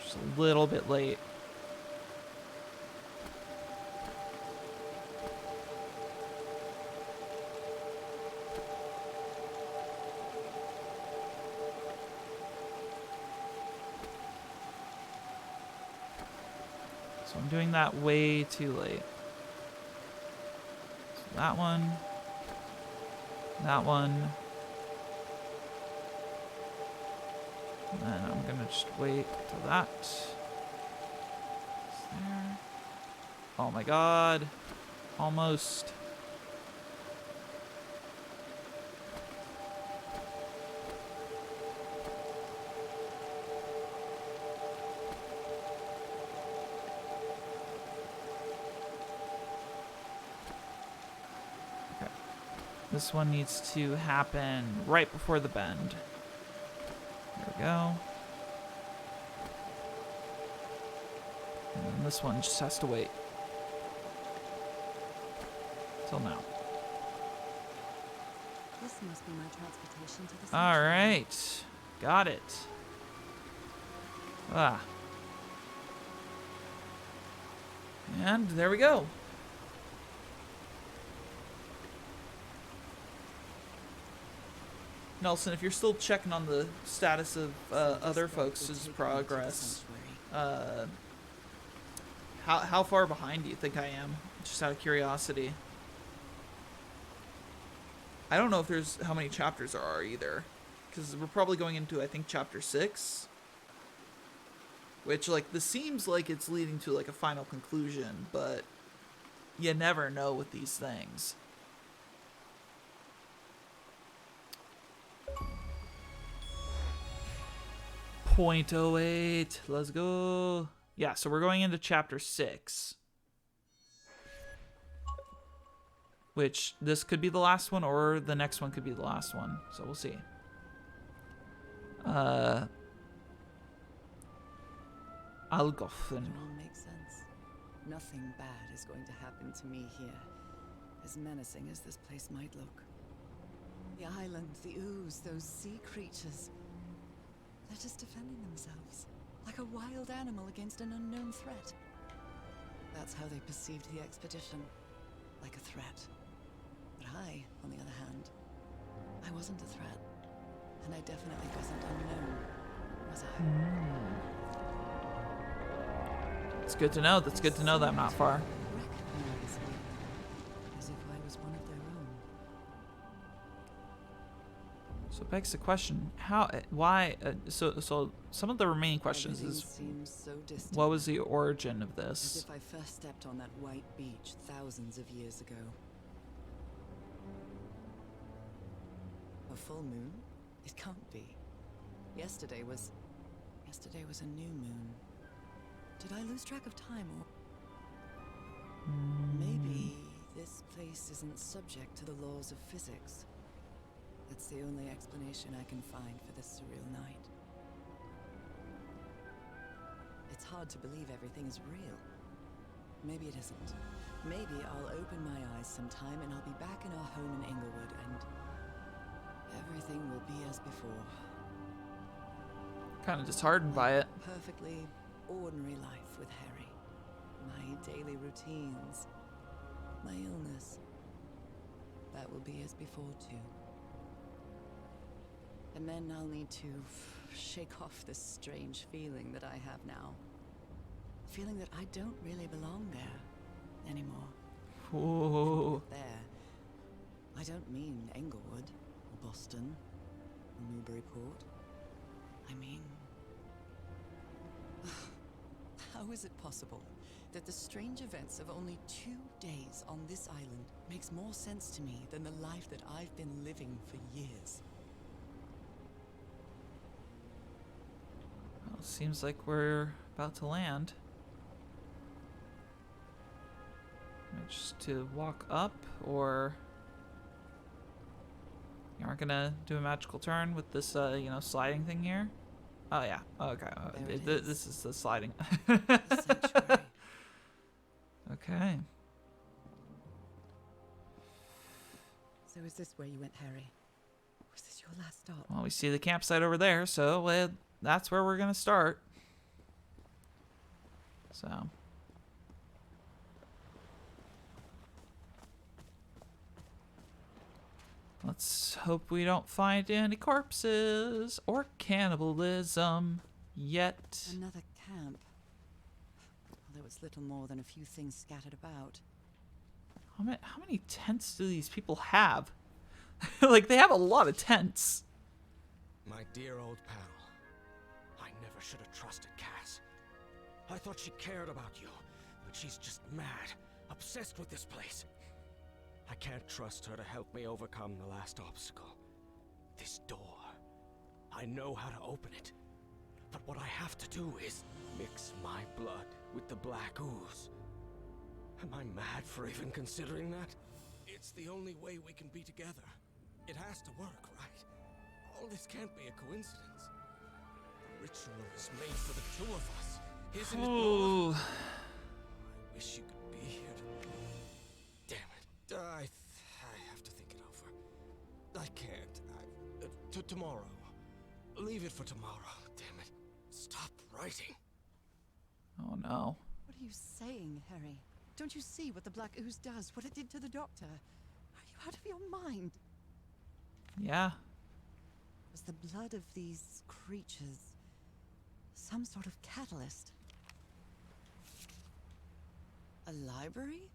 Just a little bit late. So I'm doing that way too late. So that one. That one. And then I'm gonna just wait till that. It's there. Oh my god. Almost. Okay. This one needs to happen right before the bend. There we go. And then this one just has to wait. Till now. This must be my transportation to the All sanctuary. right. Got it. Ah. And there we go. Nelson, if you're still checking on the status of So this other road will folks' take me to the progress, sanctuary. How far behind do you think I am? Just out of curiosity. I don't know if there's how many chapters there are either, because we're probably going into, I think, chapter 6, which, like, this seems like it's leading to like a final conclusion, but you never know with these things. .08. Let's go. Yeah, so we're going into chapter 6. Which, this could be the last one, or the next one could be the last one. So we'll see. Thalgof'n. It all makes sense. Nothing bad is going to happen to me here, as menacing as this place might look. The island, the ooze, those sea creatures. They're just defending themselves, like a wild animal against an unknown threat. That's how they perceived the expedition, like a threat. But I, on the other hand, I wasn't a threat. And I definitely wasn't unknown, was I? It's good to know. That's good to know that I'm not far. Recognize me, as if I was one of their own. So it begs the question, why, so some of the remaining questions Everything is, seems so distant, what was the origin of as this? if I first stepped on that white beach thousands of years ago. A full moon? It can't be. Yesterday was a new moon. Did I lose track of time, or maybe this place isn't subject to the laws of physics? That's the only explanation I can find for this surreal night. It's hard to believe everything is real. Maybe it isn't. Maybe I'll open my eyes sometime and I'll be back in our home in Inglewood and everything will be as before. Kind of disheartened by it. Perfectly ordinary life with Harry. My daily routines. My illness. That will be as before too. And then I'll need to shake off this strange feeling that I have now. Feeling that I don't really belong there anymore. Ooh. There. I don't mean Englewood, or Boston, or Newburyport. I mean... How is it possible that the strange events of only 2 days on this island makes more sense to me than the life that I've been living for years? Well, seems like we're about to land. Just to walk up, or you aren't gonna do a magical turn with this, sliding thing here? Oh yeah. Okay. This is the sliding. The sanctuary. Okay. So is this where you went, Harry? Was this your last stop? Well, we see the campsite over there, so that's where we're gonna start. So. Let's hope we don't find any corpses or cannibalism yet. Another camp. Well, there was little more than a few things scattered about. How many tents do these people have? Like, they have a lot of tents. My dear old pal. I never should have trusted Cass. I thought she cared about you, but she's just mad, obsessed with this place. I can't trust her to help me overcome the last obstacle. This door. I know how to open it. But what I have to do is mix my blood with the black ooze. Am I mad for even considering that? It's the only way we can be together. It has to work, right? All this can't be a coincidence. The ritual is made for the two of us. Isn't it, Norah? I wish you could be here to... Damn it. I have to think it over. I can't. Tomorrow. Leave it for tomorrow. Damn it. Stop writing. Oh no. What are you saying, Harry? Don't you see what the black ooze does? What it did to the doctor? Are you out of your mind? Yeah. Was the blood of these creatures some sort of catalyst? A library?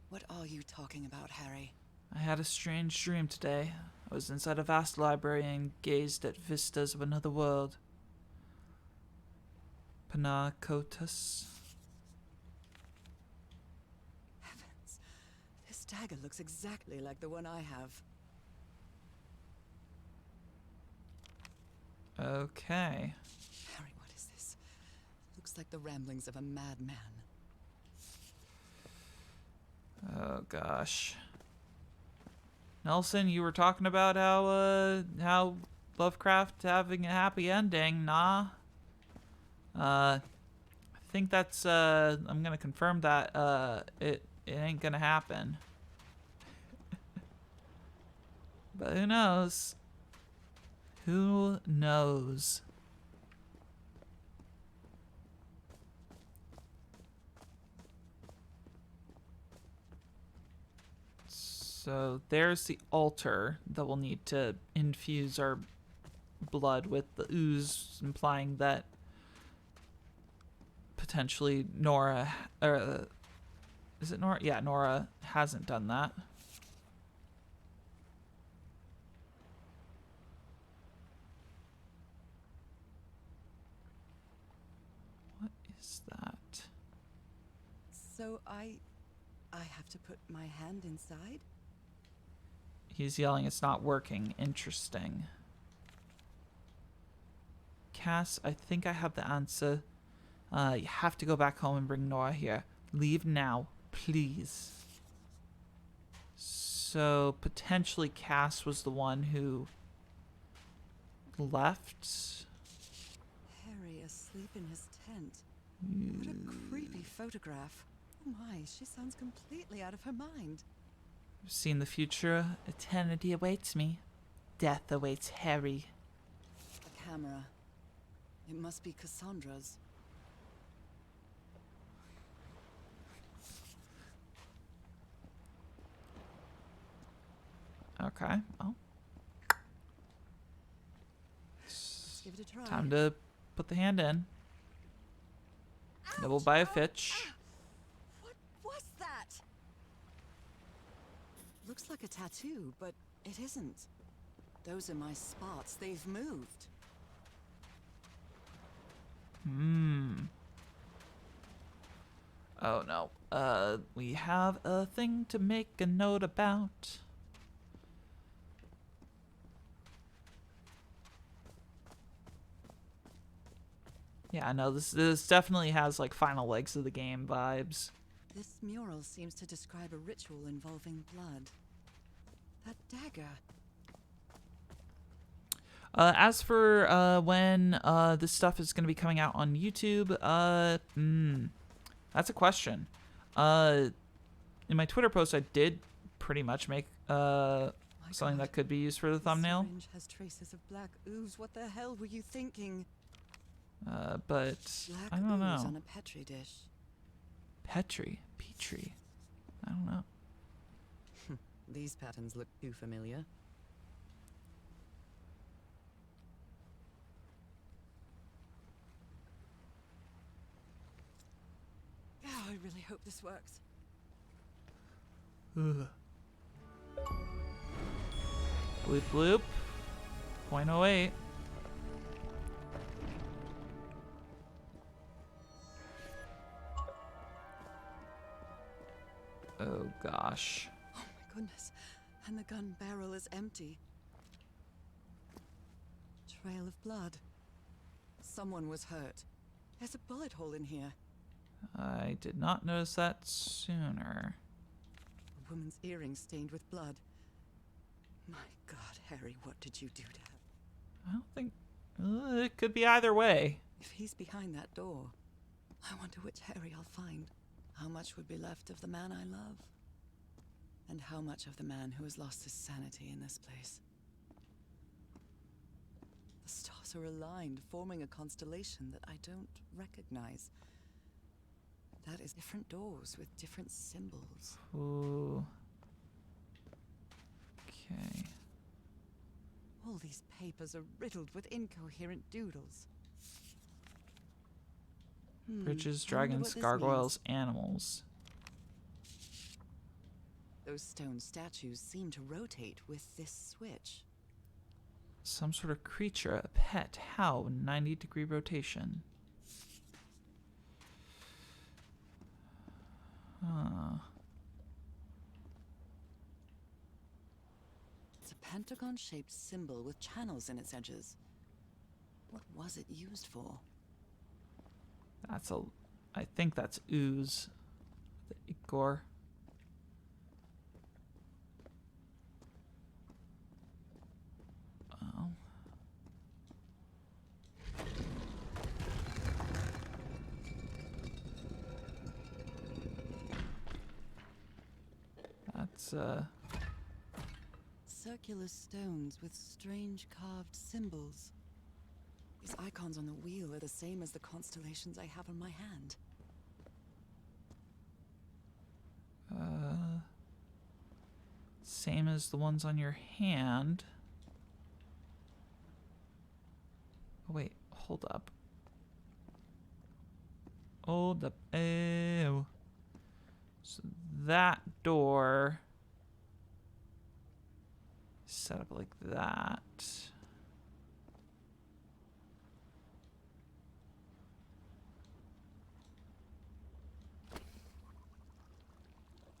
What are you talking about, Harry? I had a strange dream today. I was inside a vast library and gazed at vistas of another world. Panacotus. Heavens. This dagger looks exactly like the one I have. Okay. Harry, what is this? Looks like the ramblings of a madman. Oh gosh. Nelson, you were talking about how Lovecraft having a happy ending, nah? I think that's I'm gonna confirm that it ain't gonna happen. But who knows? Who knows? So there's the altar that we'll need to infuse our blood with, the ooze, implying that potentially Norah, is it Norah? Yeah, Norah hasn't done that. What is that? So I have to put my hand inside? He's yelling, it's not working. Interesting. Cass, I think I have the answer. You have to go back home and bring Norah here. Leave now, please. So, potentially Cass was the one who left. Harry asleep in his tent. What a creepy photograph. Oh my, she sounds completely out of her mind. I've seen the future. Eternity awaits me. Death awaits Harry. The camera. It must be Cassandra's. Okay, well. Let's give it a try. Time to put the hand in. Nibbled by a Fitch. What was that? Looks like a tattoo, but it isn't. Those are my spots. They've moved. Oh no. We have a thing to make a note about. Yeah, I know this definitely has like final legs of the game vibes. This mural seems to describe a ritual involving blood. That dagger. As for when this stuff is going to be coming out on YouTube, that's a question. In my Twitter post, I did pretty much make something that could be used for the thumbnail. The syringe has traces of black ooze. What the hell were you thinking? But Black I don't ooze know. on a petri dish. Petri. I don't know. These patterns look too familiar. Oh, I really hope this works. Ugh. Bloop bloop. 0.08. Oh gosh. Oh my goodness. And the gun barrel is empty. Trail of blood. Someone was hurt. There's a bullet hole in here. I did not notice that sooner. A woman's earring stained with blood. My God, Harry, what did you do to her? I don't think... it could be either way. If he's behind that door, I wonder which Harry I'll find. How much would be left of the man I love? And how much of the man who has lost his sanity in this place? The stars are aligned, forming a constellation that I don't recognize. That is different doors with different symbols. Ooh. Okay. All these papers are riddled with incoherent doodles. Bridges, I wonder dragons, what this gargoyles, animals. Those stone statues seem to rotate with this switch. Some sort of creature, a pet. How? 90-degree rotation. Huh. It's a pentagon-shaped symbol with channels in its edges. What was it used for? I think that's ooze. The Igor. Oh. That's Circular stones with strange carved symbols. These icons on the wheel are the same as the constellations I have on my hand. Same as the ones on your hand. Oh wait, hold up. Hold up. Ew. So that door is set up like that.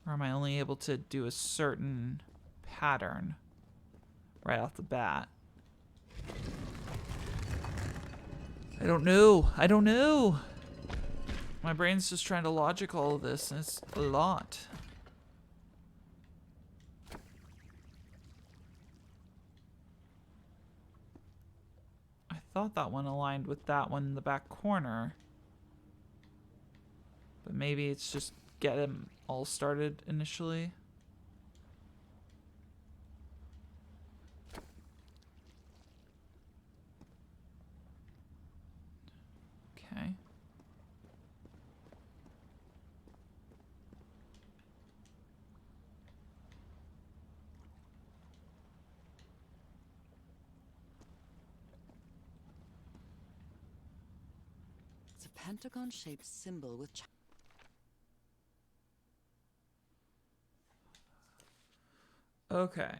Or am I only able to do a certain pattern right off the bat? I don't know. I don't know. My brain's just trying to logic all of this, and it's a lot. I thought that one aligned with that one in the back corner. But maybe it's just get them all started initially. Okay. It's a pentagon-shaped symbol with Okay.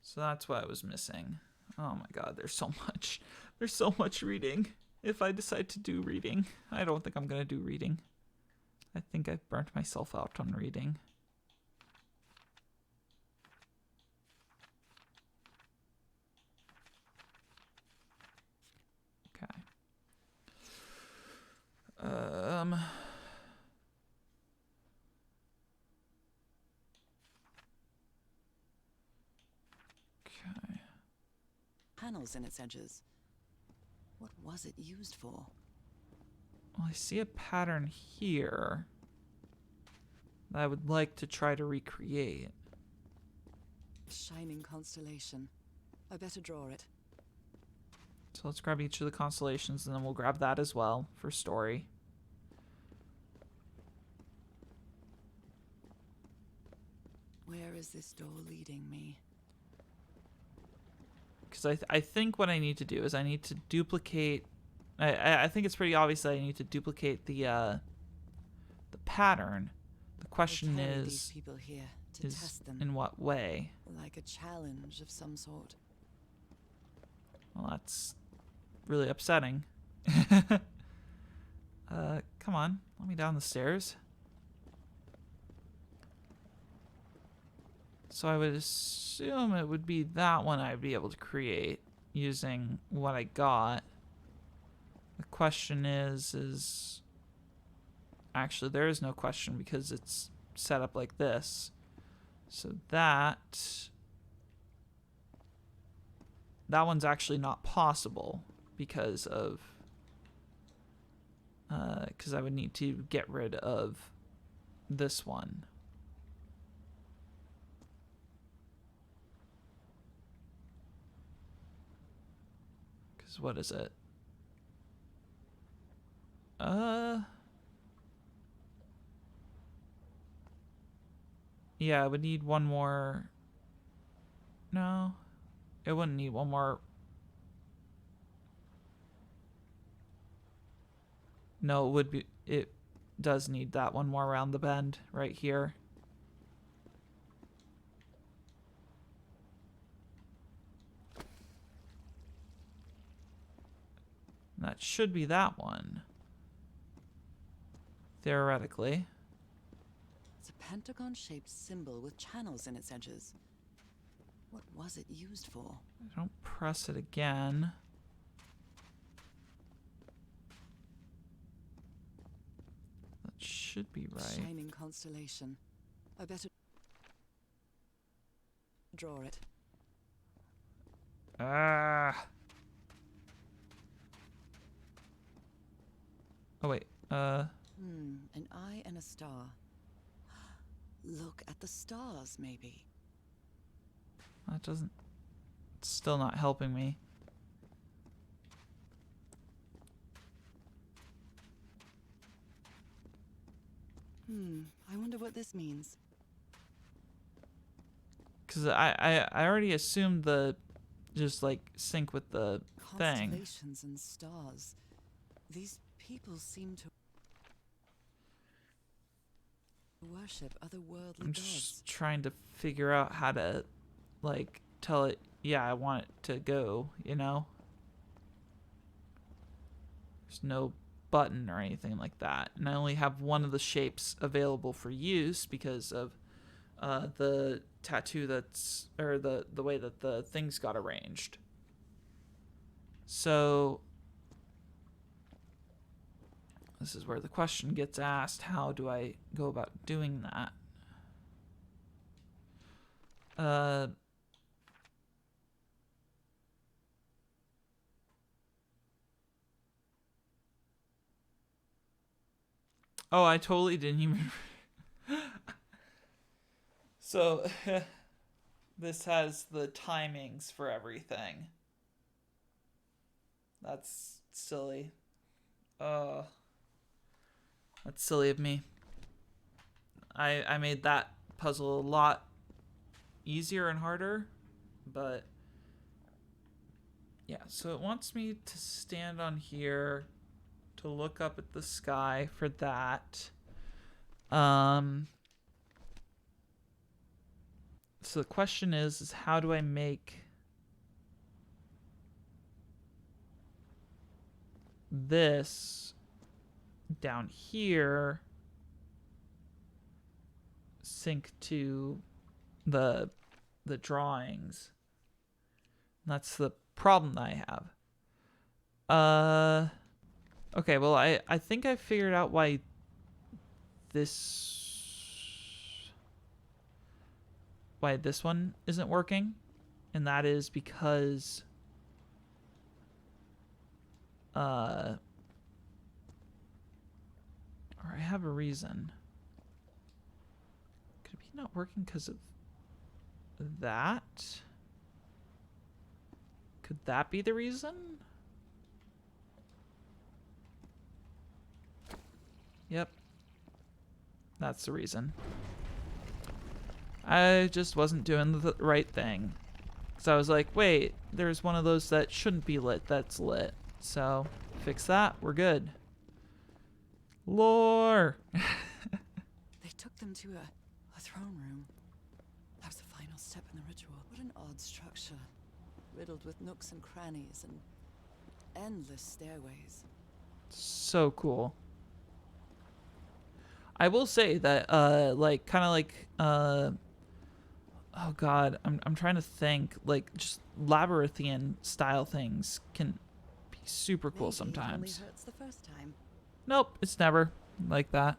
So that's what I was missing. Oh my god, there's so much. There's so much reading. If I decide to do reading, I don't think I'm going to do reading. I think I've burnt myself out on reading. Okay. Okay. panels in its edges. What was it used for? Well, I see a pattern here that I would like to try to recreate. Shining constellation. I better draw it. So let's grab each of the constellations, and then we'll grab that as well for story. Where is this door leading me? Because I think what I need to do is I need to duplicate. I think it's pretty obvious that I need to duplicate the pattern. The question I carry is, these people here to test them, in what way? like a challenge of some sort. Well, that's really upsetting. Come on, let me down the stairs. So I would assume it would be that one I'd be able to create using what I got. The question is actually there is no question because it's set up like this. So that one's actually not possible because of because I would need to get rid of this one. Because what is it? Yeah, I would need one more. No, it wouldn't need one more. No, it would be. It does need that one more around the bend right here. That should be that one. Theoretically. It's a pentagon-shaped symbol with channels in its edges. What was it used for? I don't press it again. That should be right. Shining constellation. I better draw it. Ah. Oh wait. An eye and a star. Look at the stars, maybe. That doesn't. It's still not helping me. I wonder what this means. Because I already assumed the just like sync with the thing. Constellations and stars. These people seem to worship otherworldly I'm gods. just trying to figure out how to like tell it, yeah, I want it to go, you know? There's no button or anything like that. And I only have one of the shapes available for use because of the tattoo that's, or the way that the things got arranged. So this is where the question gets asked, how do I go about doing that? Oh, I totally didn't even... So, this has the timings for everything. That's silly. That's silly of me. I made that puzzle a lot easier and harder, but yeah, so it wants me to stand on here to look up at the sky for that. So the question is how do I make this down here sync to the drawings? And that's the problem that I have. Okay, well I think I figured out why this one isn't working, and that is because or I have a reason. Could it be not working because of that? Could that be the reason? Yep. That's the reason. I just wasn't doing the right thing. So I was like, wait, there's one of those that shouldn't be lit that's lit. So fix that, we're good. Lore! They took them to a throne room. That was the final step in the ritual. What an odd structure. Riddled with nooks and crannies and endless stairways. So cool. I will say that, like, kind of like, oh god, I'm trying to think, like, just labyrinthian style things can be super cool Maybe sometimes. It only hurts the first time. Nope, it's never like that.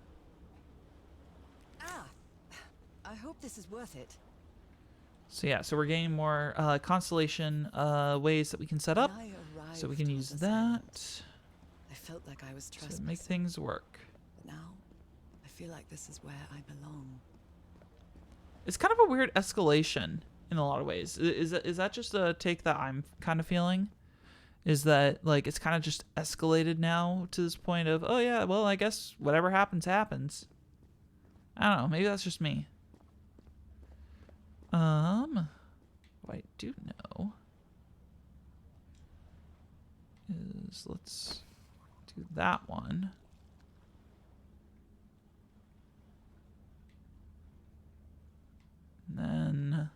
Ah! I hope this is worth it. So yeah, so we're getting more constellation ways that we can set up, When I so we arrived can on use this that island, I felt like I was to trespassing. make things work. But now, I feel like this is where I belong. It's kind of a weird escalation in a lot of ways. Is that just a take that I'm kind of feeling? Is that, like, it's kind of just escalated now to this point of, oh yeah, well, I guess whatever happens, happens. I don't know, maybe that's just me. What I do know is, let's do that one. And then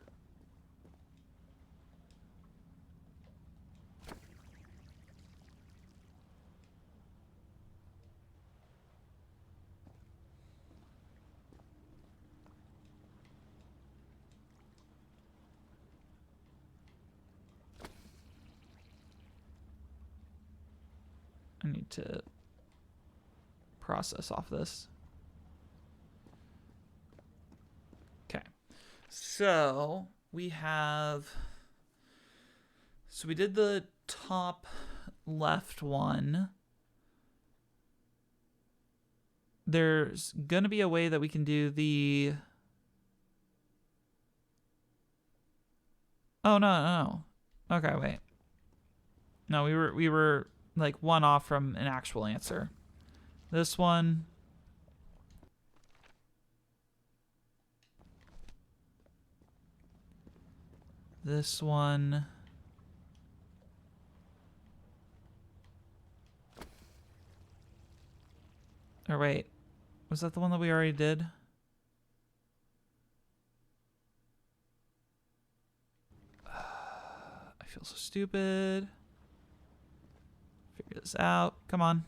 need to process off this. Okay. So we have... So we did the top left one. There's going to be a way that we can do the... Oh, no. Okay, wait. No, we were like one off from an actual answer. This one. This one. Or wait. Was that the one that we already did? I feel so stupid. Figure this out. Come on.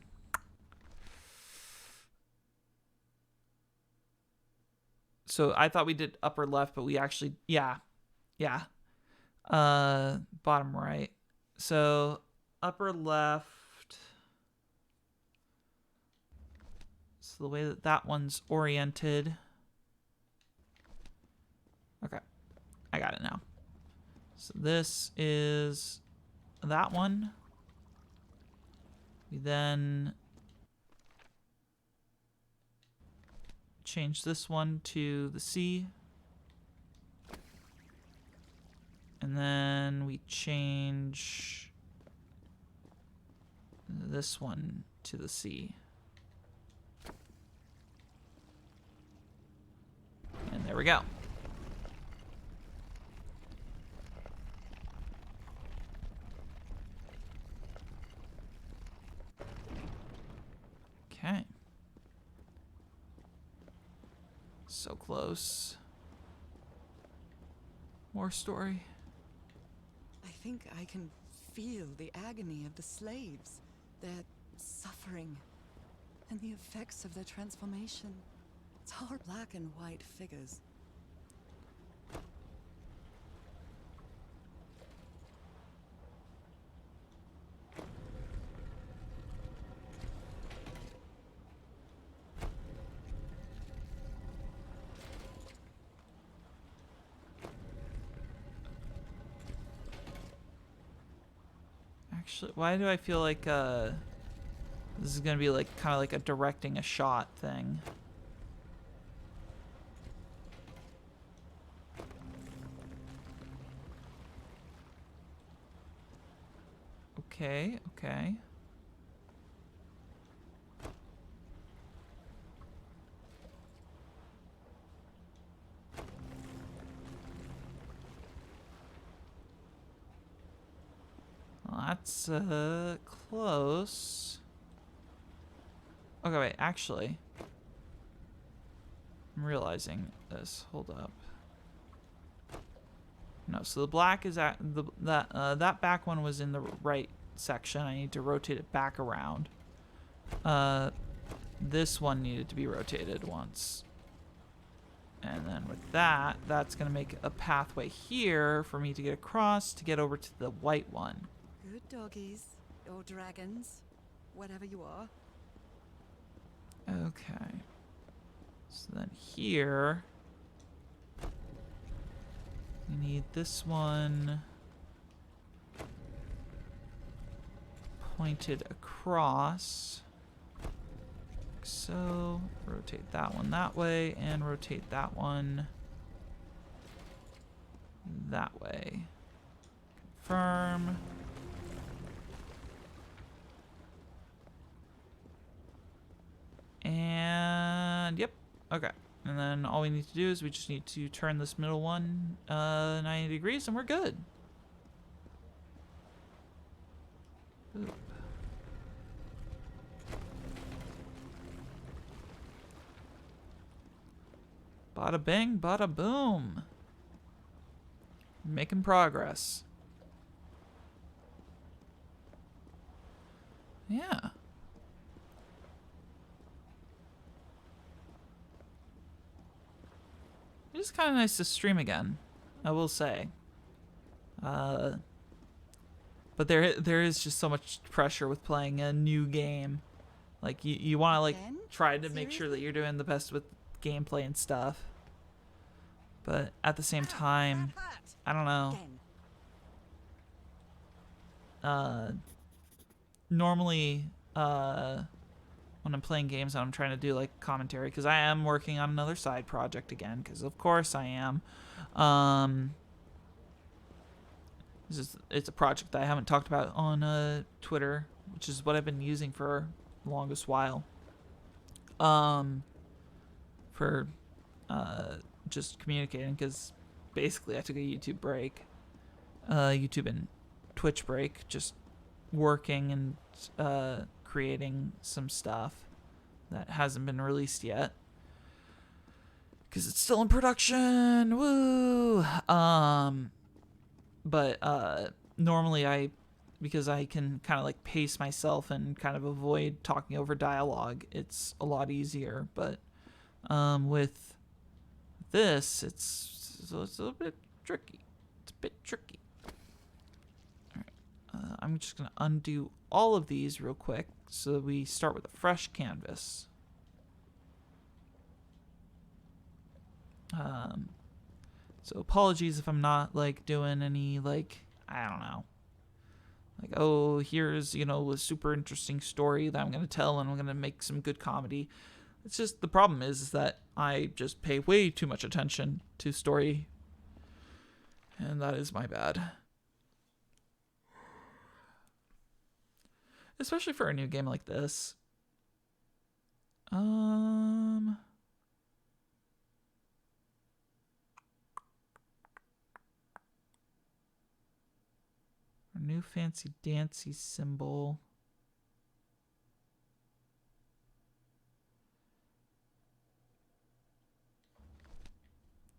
So I thought we did upper left, but we actually, yeah. Bottom right. So upper left. So the way that that one's oriented. Okay. I got it now. So this is that one. We then change this one to the C. And then we change this one to the C. And there we go. Okay. So close. More story. I think I can feel the agony of the slaves, their suffering, and the effects of their transformation. It's all black and white figures. Actually, why do I feel like this is gonna be like kind of like a directing a shot thing? Okay. Well, that's close. Okay, wait, actually, I'm realizing this. Hold up. No, so the black is at that back one was in the right section. I need to rotate it back around. This one needed to be rotated once. And then with that, that's going to make a pathway here for me to get across to get over to the white one. Good doggies, or dragons, whatever you are. Okay. So then here, we need this one pointed across. Like so. Rotate that one that way, and rotate that one that way. Confirm. And yep, okay. And then all we need to do is we just need to turn this middle one 90 degrees and we're good. Boop. Bada bing, bada boom. Making progress. Yeah. It is kind of nice to stream again, I will say. But there is just so much pressure with playing a new game. Like you want to like Again? try to make sure that you're doing the best with gameplay and stuff. But at the same time, I don't know. Again. Normally, when I'm playing games and I'm trying to do like commentary, because I am working on another side project again, because of course I am. It's a project that I haven't talked about on Twitter, which is what I've been using for the longest while. For just communicating, because basically I took a YouTube break, YouTube and Twitch break, just working and creating some stuff that hasn't been released yet because it's still in production. Woo! But normally because I can kind of like pace myself and kind of avoid talking over dialogue, it's a lot easier. But with this, it's a little bit tricky. It's a bit tricky. All right, I'm just gonna undo all of these real quick so that we start with a fresh canvas. So apologies if I'm not like doing any like, I don't know, like, oh, here's, a super interesting story that I'm going to tell and I'm going to make some good comedy. It's just, the problem is that I just pay way too much attention to story, and that is my bad. Especially for a new game like this. Our new fancy dancy symbol.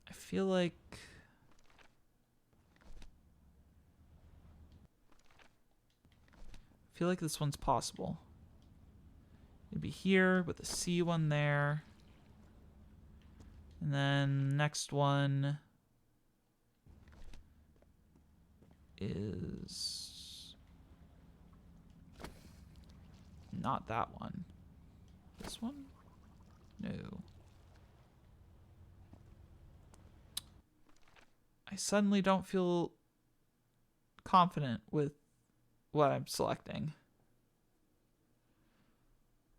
I feel like this one's possible. It'd be here with the C one there. And then next one is not that one. This one? No. I suddenly don't feel confident with what I'm selecting.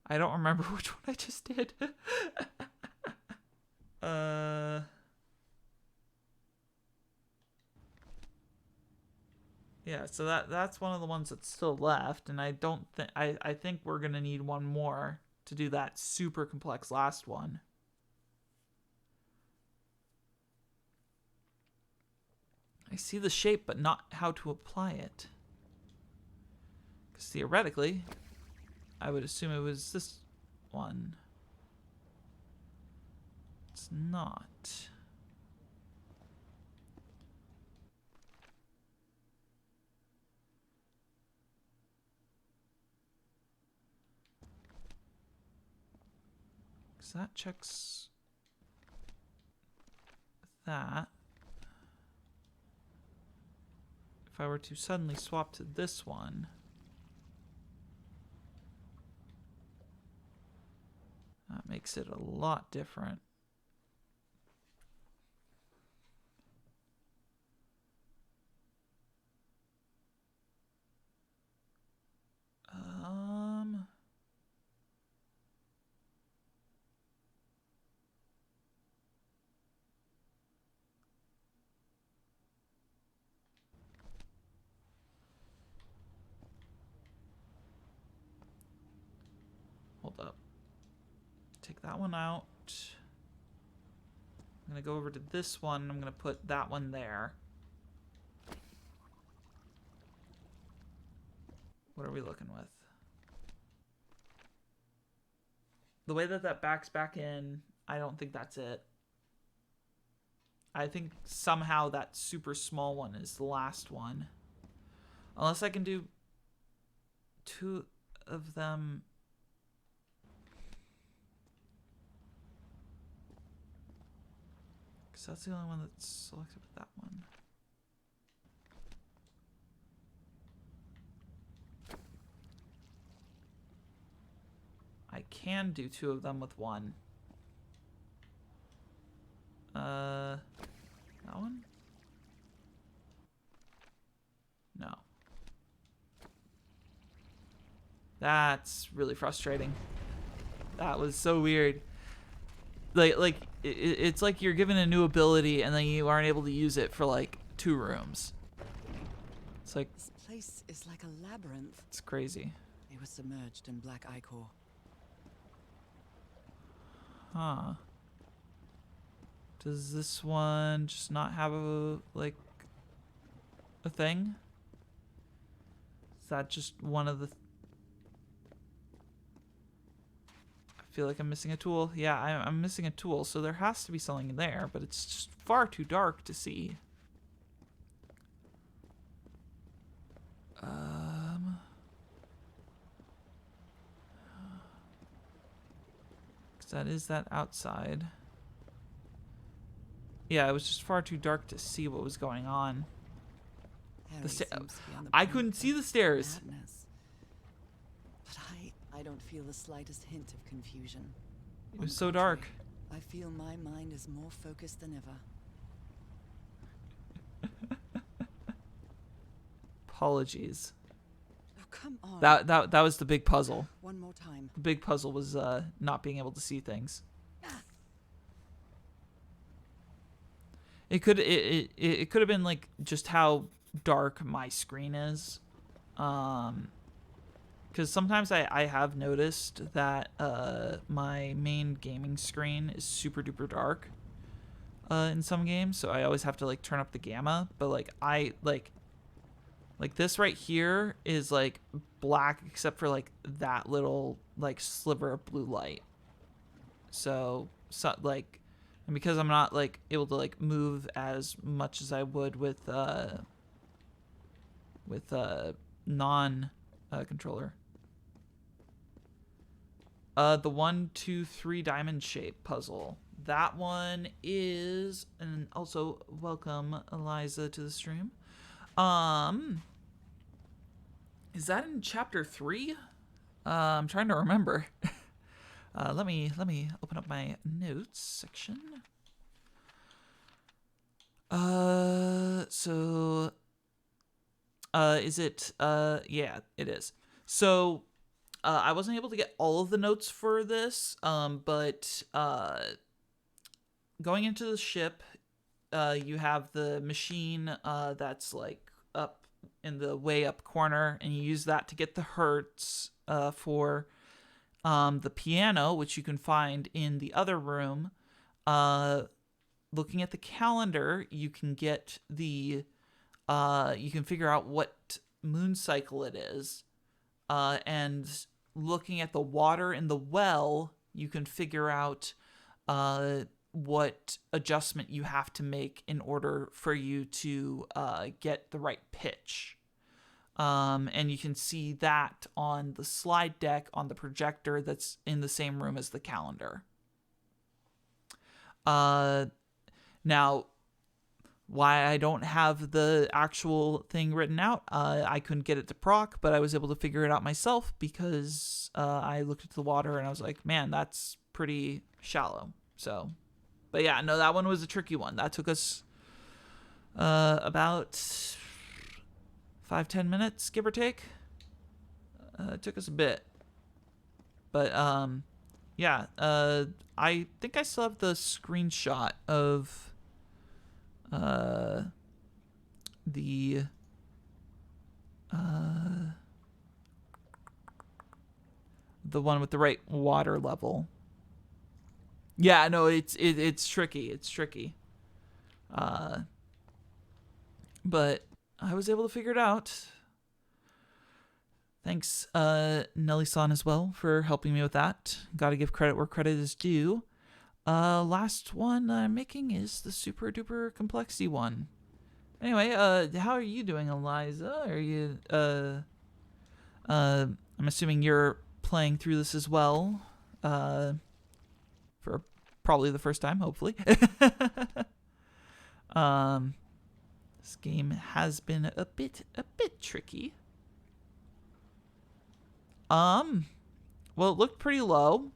I don't remember which one I just did. Yeah, so that's one of the ones that's still left, and I don't think I think we're gonna need one more to do that super complex last one. I see the shape, but not how to apply it. Because theoretically, I would assume it was this one. It's not. Because that checks that. If I were to suddenly swap to this one, that makes it a lot different. Hold up. Take that one out. I'm going to go over to this one. I'm going to put that one there. What are we looking with? The way that backs back in, I don't think that's it. I think somehow that super small one is the last one. Unless I can do two of them. Because that's the only one that's selected with that one. I can do 2 of them with 1. That one? No. That's really frustrating. That was so weird. It's like you're given a new ability and then you aren't able to use it for like 2 rooms. It's like, This place is like a labyrinth. it's crazy. They were submerged in black ichor. Huh. Does this one just not have a thing? Is that just one of the... I feel like I'm missing a tool. Yeah, I'm missing a tool, so there has to be something there, but it's just far too dark to see. That is that outside. Yeah, it was just far too dark to see what was going on. I couldn't see the stairs. Madness. But I don't feel the slightest hint of confusion. It was so dark. I feel my mind is more focused than ever. Apologies. Oh, come on. That was the big puzzle. One more time. The big puzzle was not being able to see things. It could have been like just how dark my screen is, because sometimes I have noticed that my main gaming screen is super duper dark in some games, so I always have to like turn up the gamma. But like this right here is like black except for like that little like sliver of blue light. So like, and because I'm not like able to like move as much as I would with non controller. The 1, 2, 3 diamond shape puzzle. That one is, and also welcome Eliza to the stream. Is that in chapter 3? I'm trying to remember. Let me open up my notes section. Is it? Yeah, it is. So, I wasn't able to get all of the notes for this, but going into the ship, you have the machine that's like up in the way up corner, and you use that to get the hertz for the piano, which you can find in the other room. Looking at the calendar, you can get the you can figure out what moon cycle it is, and looking at the water in the well, you can figure out what adjustment you have to make in order for you to get the right pitch. And you can see that on the slide deck on the projector that's in the same room as the calendar. Now, why I don't have the actual thing written out, I couldn't get it to proc, but I was able to figure it out myself because I looked at the water and I was like, man, that's pretty shallow. So, but yeah, no, that one was a tricky one. That took us about 5-10 minutes, give or take. It took us a bit. But, yeah, I think I still have the screenshot of the one with the right water level. Yeah, no, it's tricky. It's tricky. But I was able to figure it out. Thanks, Nelly-san as well for helping me with that. Gotta give credit where credit is due. Last one I'm making is the super duper complexity one. Anyway, how are you doing, Eliza? Are you, I'm assuming you're playing through this as well, for probably the first time, hopefully. This game has been a bit tricky. well, it looked pretty low.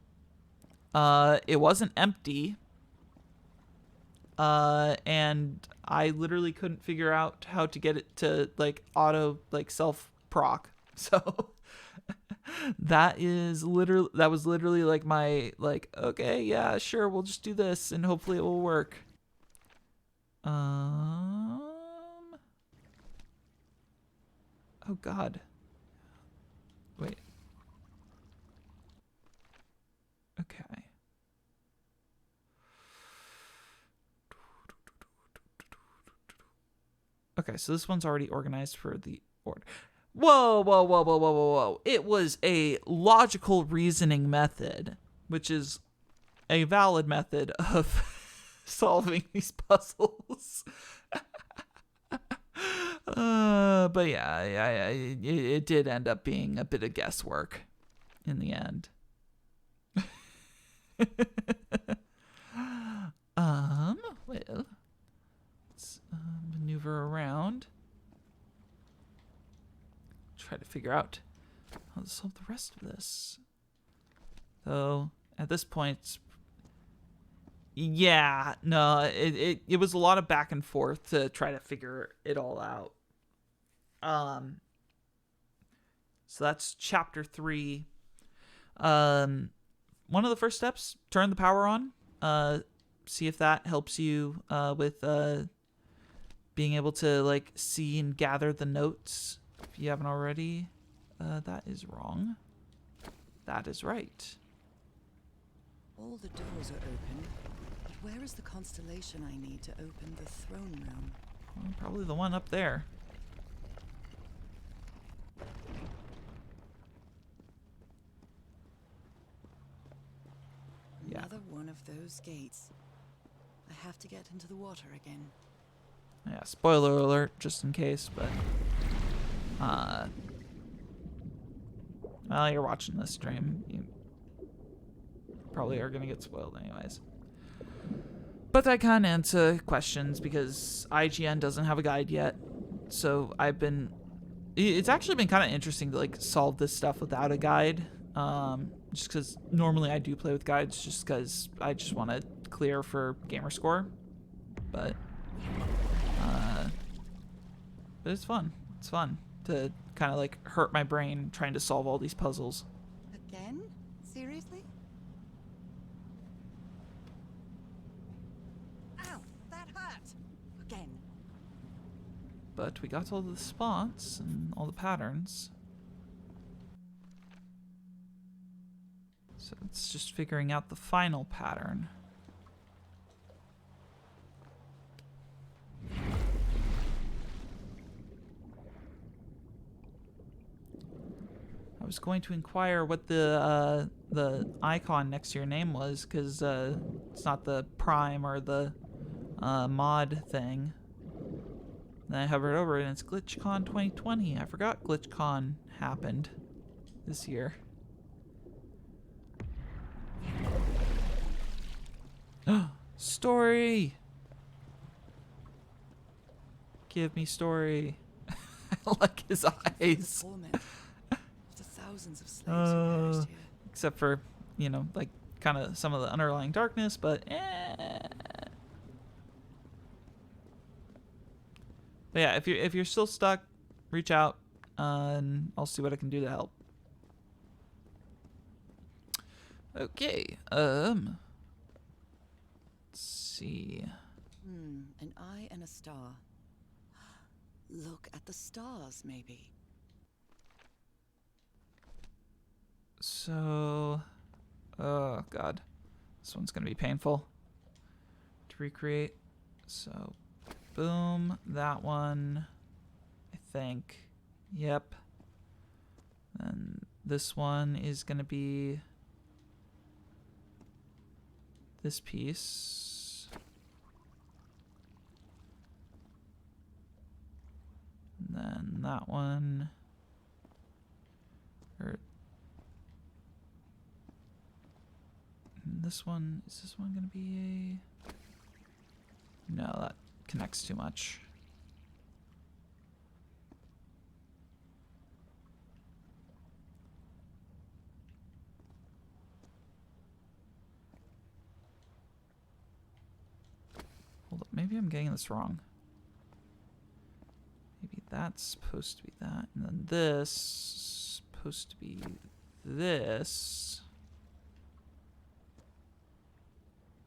It wasn't empty. And I literally couldn't figure out how to get it to like auto like self proc. So that was literally like my like, okay, yeah, sure, we'll just do this and hopefully it will work. Oh God. Wait. Okay. Okay, so this one's already organized for the order. Whoa, whoa, whoa, whoa, whoa, whoa, whoa. It was a logical reasoning method, which is a valid method of solving these puzzles. But yeah, it did end up being a bit of guesswork in the end. Well, let's maneuver around. Try to figure out how to solve the rest of this. Though, at this point, yeah, no, it was a lot of back and forth to try to figure it all out. So that's chapter 3. One of the first steps, turn the power on. See if that helps you with being able to like see and gather the notes. If you haven't already, that is wrong. That is right. All the doors are open, but where is the constellation I need to open the throne room? Well, probably the one up there. Yeah. Another one of those gates. I have to get into the water again. Yeah, spoiler alert, just in case, but well, you're watching this stream. You probably are gonna get spoiled anyways. But I can't answer questions because IGN doesn't have a guide yet. So it's actually been kind of interesting to like solve this stuff without a guide. Just because normally I do play with guides just because I just want to clear for gamer score. But it's fun. It's fun to kind of like hurt my brain trying to solve all these puzzles. Again? Seriously? Ow, that hurt! Again. But we got all the spots and all the patterns. So it's just figuring out the final pattern. I was going to inquire what the icon next to your name was, because it's not the prime or the mod thing. Then I hovered over it and it's GlitchCon 2020. I forgot GlitchCon happened this year. Story! Give me story. I like his eyes. The thousands of slaves who perished here. Except for, you know, like kind of some of the underlying darkness, but But yeah, if you're still stuck, reach out and I'll see what I can do to help. Okay, let's see. An eye and a star. Look at the stars, maybe. So, oh god, this one's gonna be painful to recreate. So, boom, that one, I think. Yep. And this one is gonna be this piece. And then that one. And this one, is this one gonna be a... No, that connects too much. maybe I'm getting this wrong. Maybe that's supposed to be that, and then this is supposed to be this.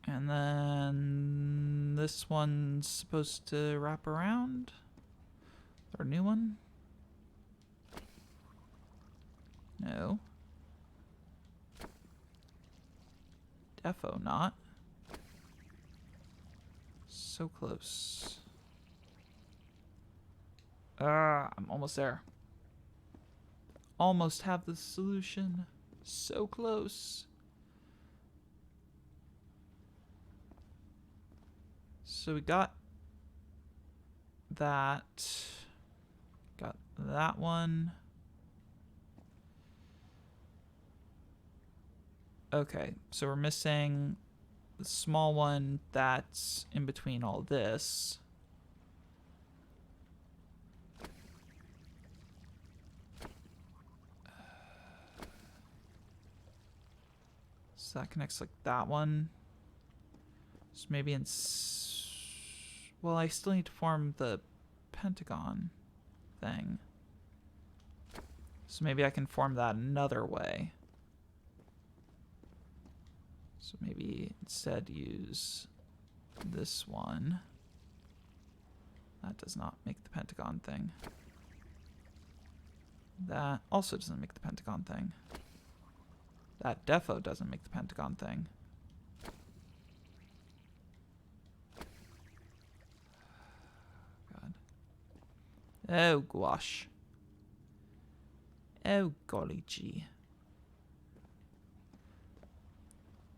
And then this one's supposed to wrap around. Our new one? No. Defo not. So close. I'm almost there. Almost have the solution. So close. So we got that. Got that one. Okay, so we're missing the small one that's in between all this. So that connects like that one. So maybe in... well, I still need to form the pentagon thing. So maybe I can form that another way. So maybe instead use this one. That does not make the pentagon thing. That also doesn't make the pentagon thing. That defo doesn't make the pentagon thing. God. Oh, gosh. Oh, golly gee.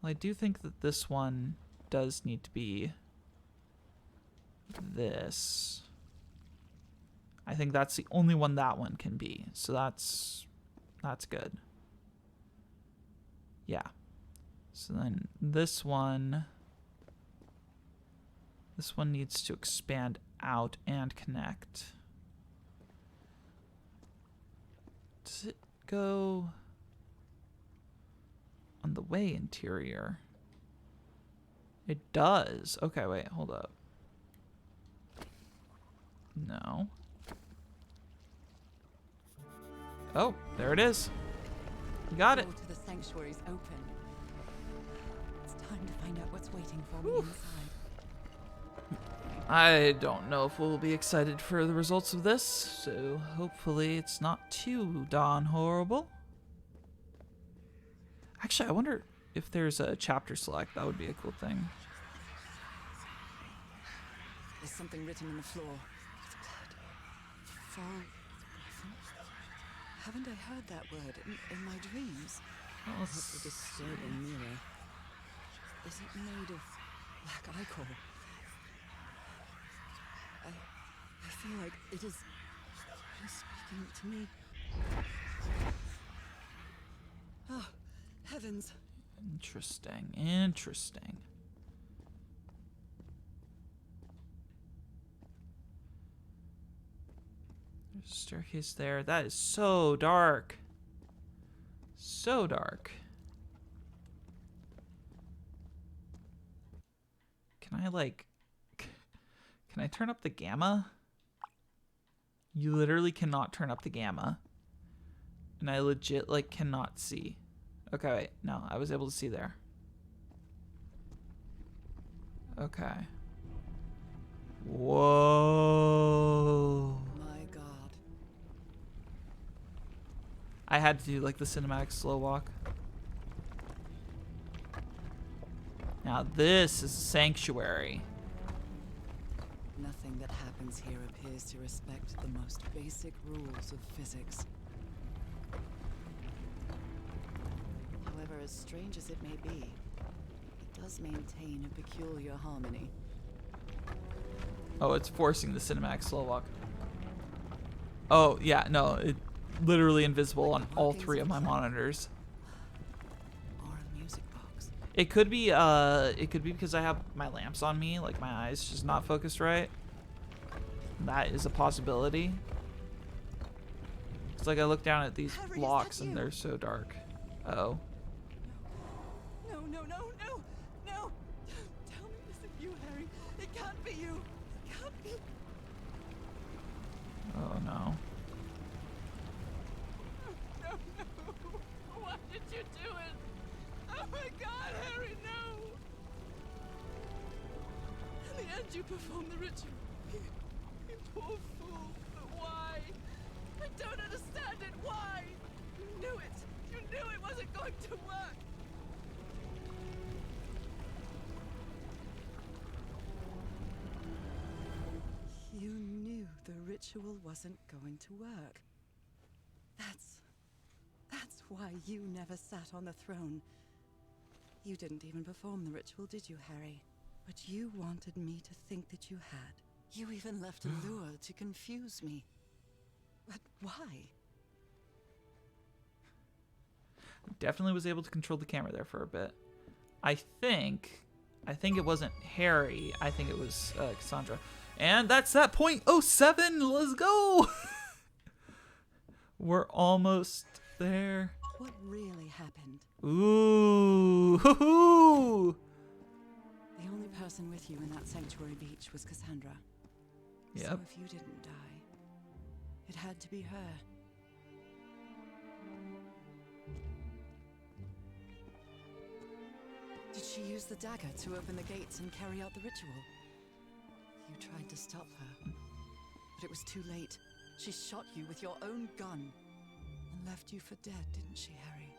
Well, I do think that this one does need to be this. I think that's the only one that one can be. So that's good. Yeah. So then this one needs to expand out and connect. Does it go on the way interior? It does. Okay, wait, hold up. No. Oh, there it is. You got it. The door to the sanctuary's open. It's time to find out what's waiting for me inside. I don't know if we'll be excited for the results of this, so hopefully it's not too darn horrible. Actually, I wonder if there's a chapter select. That would be a cool thing. There's something written on the floor. Fall. Haven't I heard that word in my dreams? Well, What a disturbing mirror. Is it made of black ichor? I feel like it is speaking to me. Oh, heavens. Interesting, interesting. There's a staircase there. That is so dark. So dark. Can I, like... Can I turn up the gamma? You literally cannot turn up the gamma. And I legit, like, cannot see. Okay, wait. No, I was able to see there. Okay. Whoa. My God. I had to do, like, the cinematic slow walk. Now, this is Sanctuary. Nothing that happens here appears to respect the most basic rules of physics. However, as strange as it may be, it does maintain a peculiar harmony. Oh, it's forcing the cinematic slow walk. Oh, yeah, no, it's literally invisible on all three of my monitors. Or a music box. It could be because I have my lamps on me, like my eyes just not focused right. That is a possibility. It's like I look down at these Harry, blocks is that and you? they're so dark. Uh-oh. No. Don't tell me this is you, Harry. It It can't be you. It can't be. Oh no. No, no. Why did you do it? Oh my God, Harry, no. In the end, you performed the ritual. You poor fool. But why? I don't understand it. Why? You knew it. You knew it wasn't going to work. You knew the ritual wasn't going to work. That's why you never sat on the throne. You didn't even perform the ritual, did you, Harry? But you wanted me to think that you had. You even left a lure to confuse me. But why? Definitely was able to control the camera there for a bit. I think it wasn't Harry. I think it was Cassandra. And that's that point. 07. Let's go. We're almost there. What really happened? Ooh. Hoo-hoo. The only person with you in that sanctuary beach was Cassandra. Yep. So if you didn't die, it had to be her. Did she use the dagger to open the gates and carry out the ritual? You tried to stop her, but it was too late. She shot you with your own gun and left you for dead, didn't she, Harry?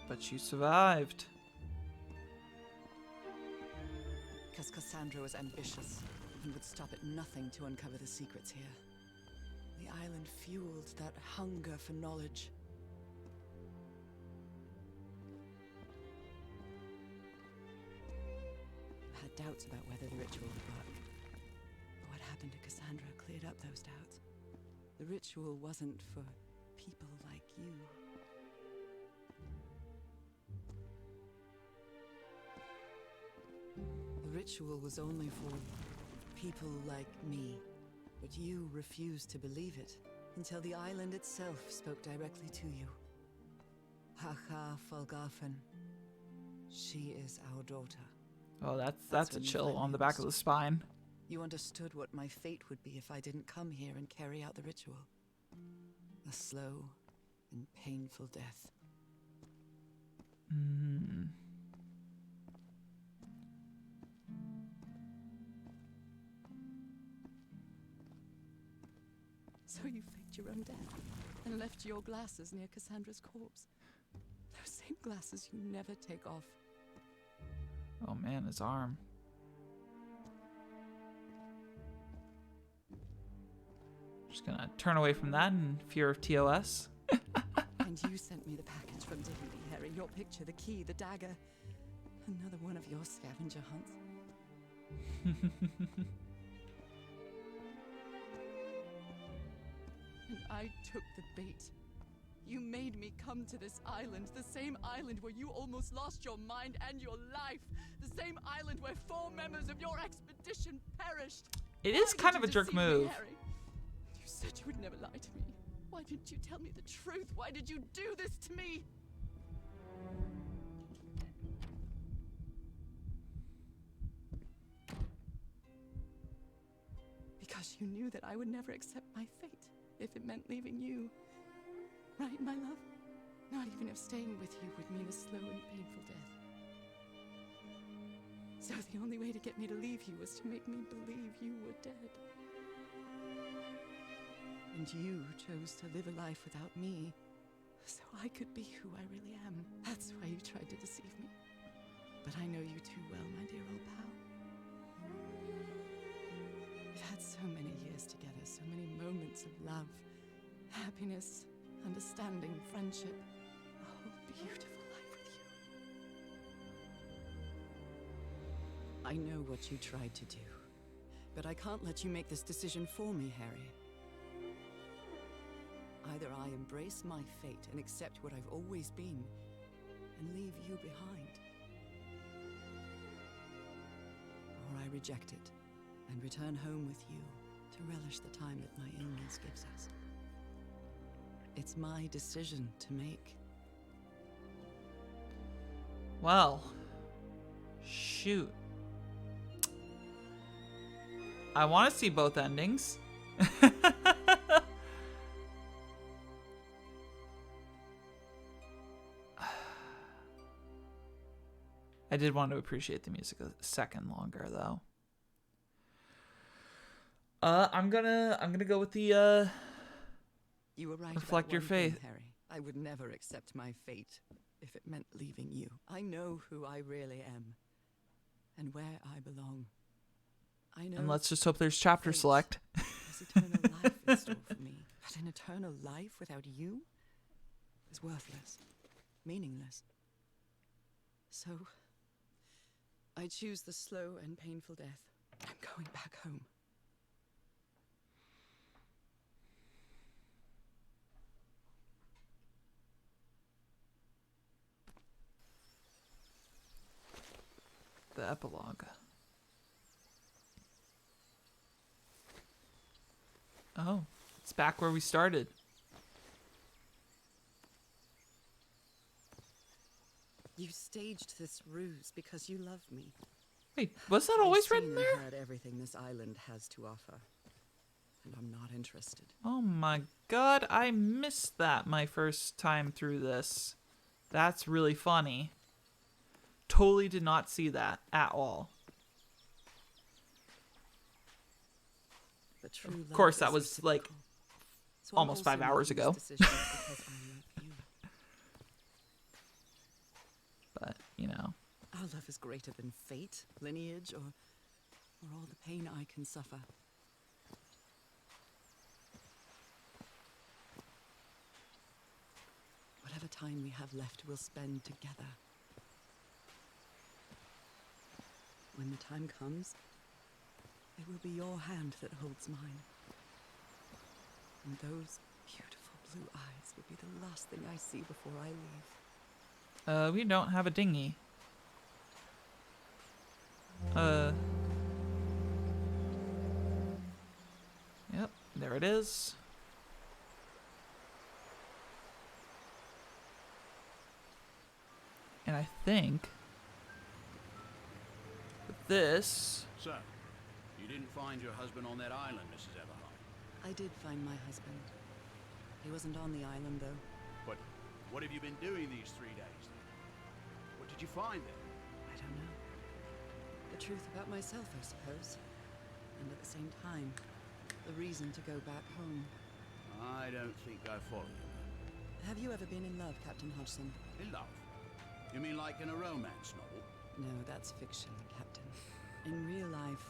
But you survived. Because Cassandra was ambitious and would stop at nothing to uncover the secrets here. The island fueled that hunger for knowledge. I had doubts about whether the ritual would work. But what happened to Cassandra cleared up those doubts. The ritual wasn't for people like you. The ritual was only for people like me. But you refused to believe it until the island itself spoke directly to you. Thalgof'n. She is our daughter. Oh, that's a when you chill finally on the back of the spine. You understood what my fate would be if I didn't come here and carry out the ritual. A slow and painful death. So you faked your own death and left your glasses near Cassandra's corpse. Those same glasses you never take off. Oh man, his arm. Just gonna turn away from that in fear of TOS. And you sent me the package from Tahiti, Harry. Your picture, the key, the dagger. Another one of your scavenger hunts. And I took the bait. You made me come to this island, the same island where you almost lost your mind and your life. The same island where 4 members of your expedition perished. It is kind of a jerk move. Harry? You said you would never lie to me. Why didn't you tell me the truth? Why did you do this to me? Because you knew that I would never accept my fate if it meant leaving you. Right, my love? Not even if staying with you would mean a slow and painful death. So the only way to get me to leave you was to make me believe you were dead. And you chose to live a life without me, so I could be who I really am. That's why you tried to deceive me. But I know you too well, my dear old pal. We've had so many years together, so many moments of love, happiness, understanding, friendship, a whole beautiful life with you. I know what you tried to do, but I can't let you make this decision for me, Harry. Either I embrace my fate and accept what I've always been, and leave you behind, or I reject it and return home with you to relish the time that my illness gives us. It's my decision to make. Well, shoot. I want to see both endings. I did want to appreciate the music a second longer though. I'm gonna go with the You were right. reflect about your one thing, faith. Harry. I would never accept my fate if it meant leaving you. I know who I really am and where I belong. I know. And let's just hope there's chapter fate select. has eternal life in store for me. But an eternal life without you is worthless, meaningless. So, I choose the slow and painful death. I'm going back home. The epilogue. Oh, it's back where we started. You staged this ruse because you love me. Wait, was that always I've written seen there? and heard everything this island has to offer, and I'm not interested. Oh my god, I missed that my first time through this. That's really funny. Totally did not see that at all. But true Of love course, is that was like reciprocal. So I'm almost 5 also hours making ago. this decision because I love you. But, you know. Our love is greater than fate, lineage, or all the pain I can suffer. Whatever time we have left, we'll spend together. When the time comes, it will be your hand that holds mine. And those beautiful blue eyes will be the last thing I see before I leave. We don't have a dinghy. Yep, there it is. And I think with this, So, you didn't find your husband on that island, Mrs. Everhart. I did find my husband. He wasn't on the island, though. But what have you been doing these 3 days? What did you find there? I don't know. The truth about myself, I suppose. And at the same time, the reason to go back home. I don't think I follow you. Have you ever been in love, Captain Hodgson? In love? You mean like in a romance novel? No, that's fiction, Captain. In real life,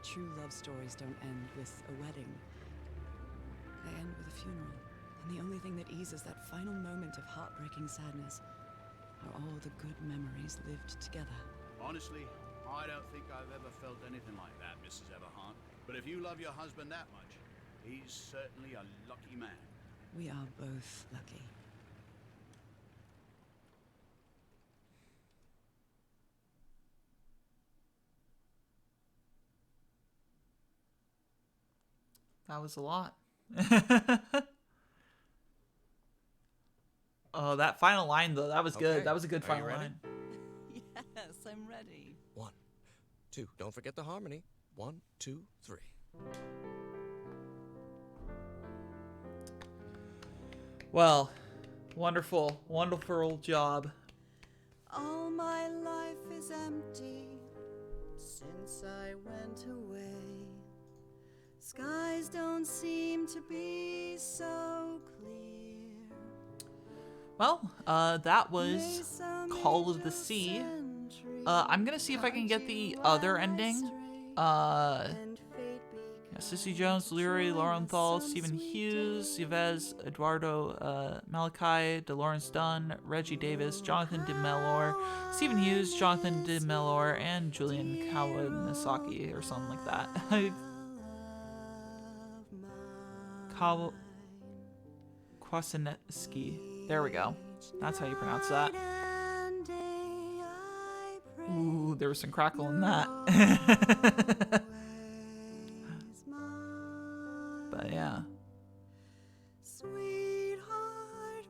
true love stories don't end with a wedding. They end with a funeral. And the only thing that eases that final moment of heartbreaking sadness are all the good memories lived together. Honestly, I don't think I've ever felt anything like that, Mrs. Everhart. But if you love your husband that much, he's certainly a lucky man. We are both lucky. that was a lot. Oh, that final line though, that was good. Okay, That was a good are you final ready? line. Yes, I'm ready. 1, 2. Don't forget the harmony. 1, 2, 3. Well, wonderful, wonderful job. All my life is empty since I went away. Skies don't seem to be so clear. Well, that was Call of the Sea. I'm gonna see if I can get the other ending. Sissy Jones, Leary, Lorenthal, Stephen Hughes, Yves, Eduardo Malachi, DeLawrence Dunn, Reggie Davis, Jonathan DeMelor, Stephen Hughes, Jonathan DeMelor, and Julian Kawanisaki, or something like that. Kwasinski. There we go. That's how you pronounce that. Ooh, there was some crackle in that. But yeah.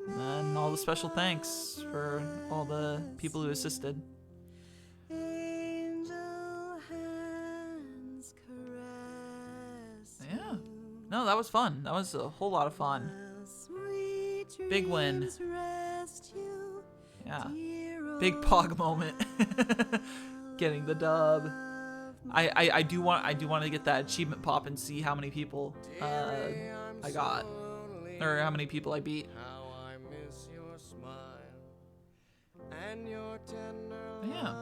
And all the special thanks for all the people who assisted. No, that was fun. That was a whole lot of fun. Big win. Yeah. Big pog moment. Getting the dub. I do want to get that achievement pop and see how many people I got, or how many people I beat. Yeah.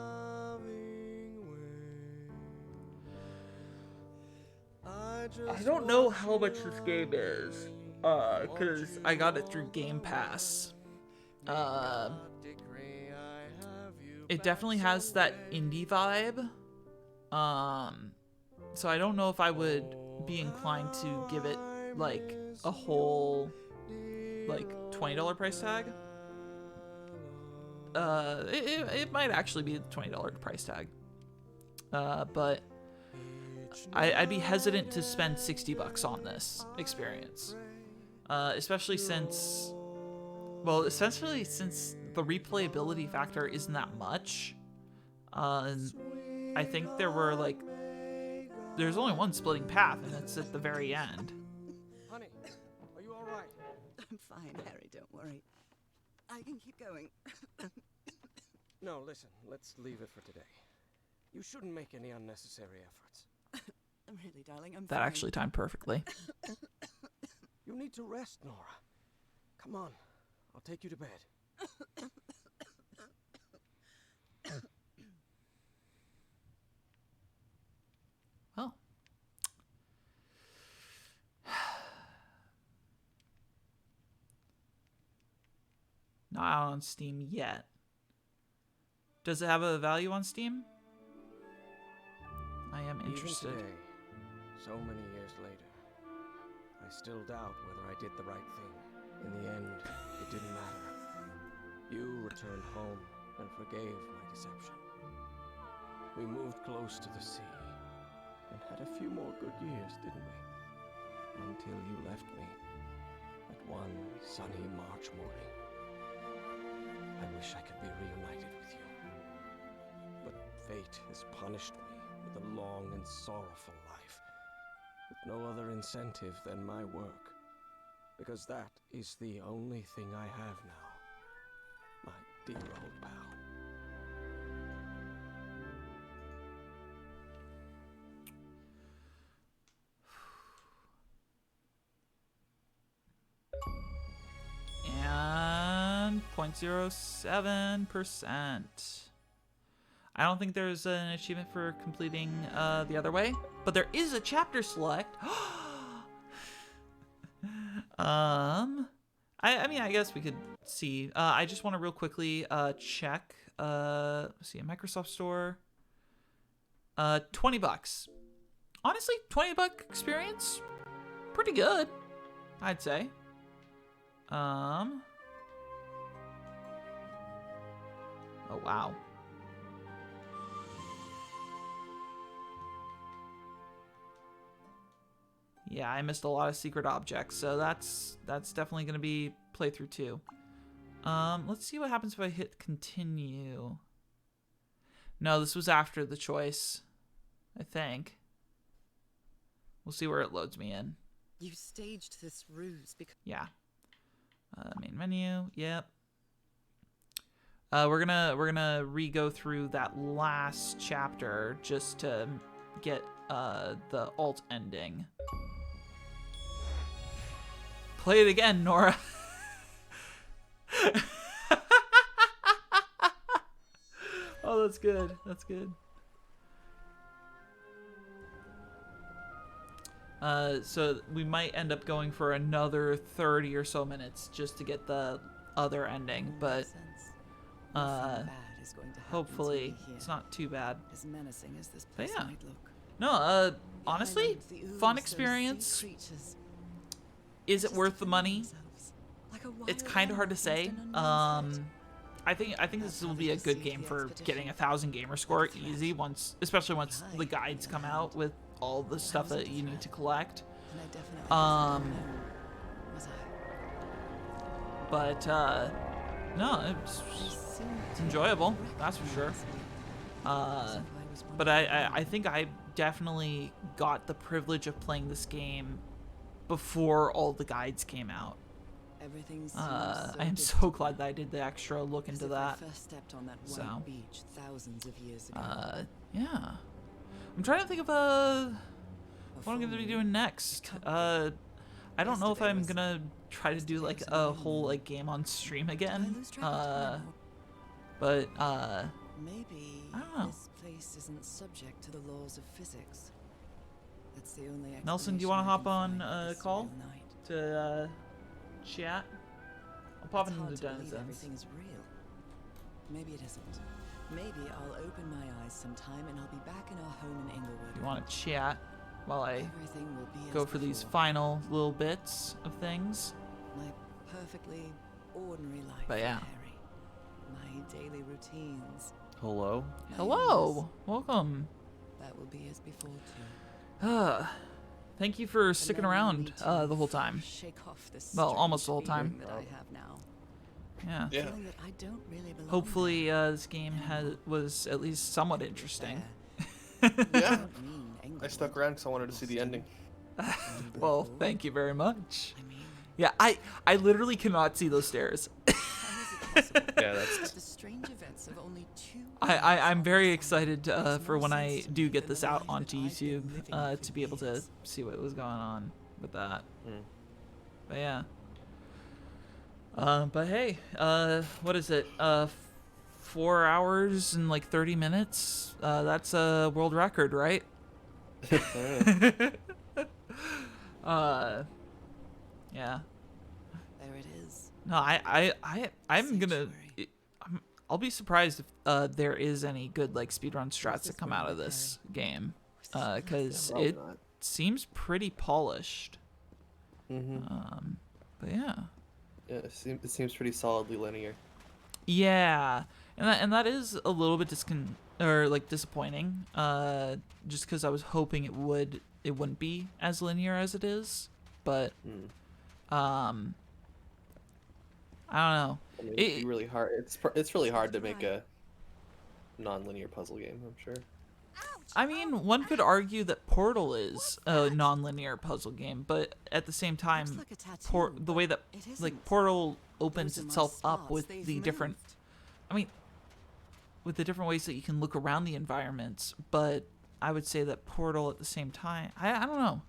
I don't know how much this game is, because I got it through Game Pass. It definitely has that indie vibe. So I don't know if I would be inclined to give it like a whole like $20 price tag. It might actually be the $20 price tag. But I'd be hesitant to spend $60 on this experience. Especially since, well, essentially since the replayability factor isn't that much. I think there's only one splitting path, and it's at the very end. Honey, are you all right? I'm fine, Harry, don't worry. I can keep going. No, listen, let's leave it for today. You shouldn't make any unnecessary efforts. Really, darling, I'm That fine. actually timed perfectly. You need to rest, Norah. Come on, I'll take you to bed. Well. Not out on Steam yet. Does it have a value on Steam? I am interested. Even today, so many years later, I still doubt whether I did the right thing. In the end, it didn't matter. You returned home and forgave my deception. We moved close to the sea and had a few more good years, didn't we? Until you left me at one sunny March morning. I wish I could be reunited with you. But fate has punished me with a long and sorrowful life, with no other incentive than my work, because that is the only thing I have now, my dear old pal. And 0.07%. I don't think there's an achievement for completing the other way, but there is a chapter select. I mean, I guess we could see. I just want to real quickly check. Let's see, a Microsoft Store. $20. Honestly, $20 experience, pretty good, I'd say. Oh wow. Yeah, I missed a lot of secret objects, so that's definitely gonna be playthrough 2. Let's see what happens if I hit continue. No, this was after the choice, I think. We'll see where it loads me in. You staged this ruse because... Yeah. Main menu. Yep. We're gonna re-go through that last chapter just to get the alt ending. Play it again, Norah. Oh, that's good. That's good. So we might end up going for another 30 or so minutes just to get the other ending, but hopefully it's not too bad. As menacing as this But place yeah. might look. No, honestly, fun experience. Is it worth the money? It's kind of hard to say. I think this will be a good game for getting 1,000 gamer score easy especially once the guides come out with all the stuff that you need to collect. But no, it's enjoyable, that's for sure. But I think I definitely got the privilege of playing this game before all the guides came out. Everything seems I so am distant so glad now, that I did the extra look as into if I that. first stepped on that So, white beach thousands of years ago. Yeah. I'm trying to think of what I'm gonna be doing next. I don't know if I'm gonna try to do like a whole like game on stream again. But Maybe I don't know. this place isn't subject to the laws of physics. That's the only Nelson, do you want want to hop on a call to chat? I'll pop into the Denizens. Everything is real. Maybe it isn't. Maybe I'll open my eyes sometime and I'll be back in our home in Inglewood. You want to chat while I Everything will be go as for these before. final little bits of things? My perfectly ordinary life, But yeah. Harry. My daily routines. Hello? my Hello, illness. welcome. That will be as before too. Thank you for And sticking then I'll around need to the whole time. Shake off this Well, strange almost the whole time. feeling that I have now. Yeah. Yeah. Feeling that I don't really belong Hopefully, there. this game was at least somewhat interesting. There. I Yeah. don't mean I Inglewood. stuck around because I wanted to see the ending. Well, thank you very much. I mean, Yeah, I literally cannot see those stairs. how is it possible Yeah, that's... that the strange events of only 2 I'm very years excited makes for more when I sense to do me get than this the out life onto that I've been YouTube living to for be able to years. see what was going on with that. Mm. But yeah. But hey, what is it? 4 hours and like 30 minutes. That's a world record, right? Yeah. There it is. No, I'm gonna. Sanctuary. I'll be surprised if there is any good like speedrun strats that come out of this game, because Probably it not. seems pretty polished. Mm-hmm. But yeah. Yeah, it seems pretty solidly linear. Yeah, and that is a little bit disappointing. Just because I was hoping it wouldn't be as linear as it is, but Mm. I don't know. I mean, it'd be really hard. It's really hard to make a non-linear puzzle game, I'm sure. I mean, one could argue that Portal is a non-linear puzzle game, but at the same time, Looks like a tattoo, the way that it like isn't. Portal opens Those are my itself up spots, with they've the different, moved. I mean, with the different ways that you can look around the environments, but I would say that Portal at the same time, I don't know.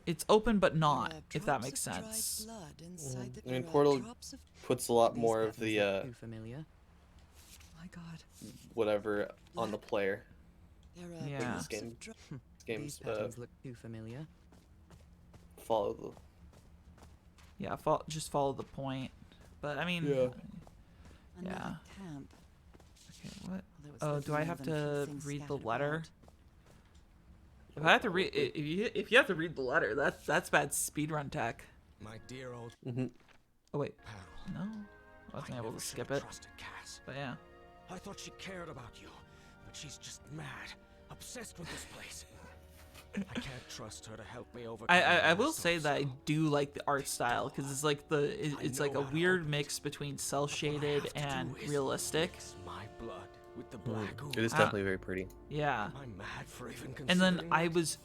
It's open but not, if that makes sense. I mean, Portal puts a lot more of the familiar. My God. whatever on the player. Yeah. This game, These games patterns look too familiar. follow the. Yeah, just follow the point. But I mean, Yeah. Another camp. Okay, what? There was Oh, little do I more have than a few to things read the scattered letter? about. If I have to read, if you have to read the letter, that's bad speedrun tech. My dear old Mm-hmm. Oh wait, pal. no, I wasn't able never to should skip have it. trusted Cass. But yeah, I thought she cared about you, but she's just mad, obsessed with this place. I can't trust her to help me overcome. I will myself, say that I so- do like the art style because it's like it's like a know how to weird open mix between cell What I shaded have to and do is realistic. mix my blood with the black ooze. It is Ah. definitely very pretty. Yeah. Am I mad for even And then considering I that? was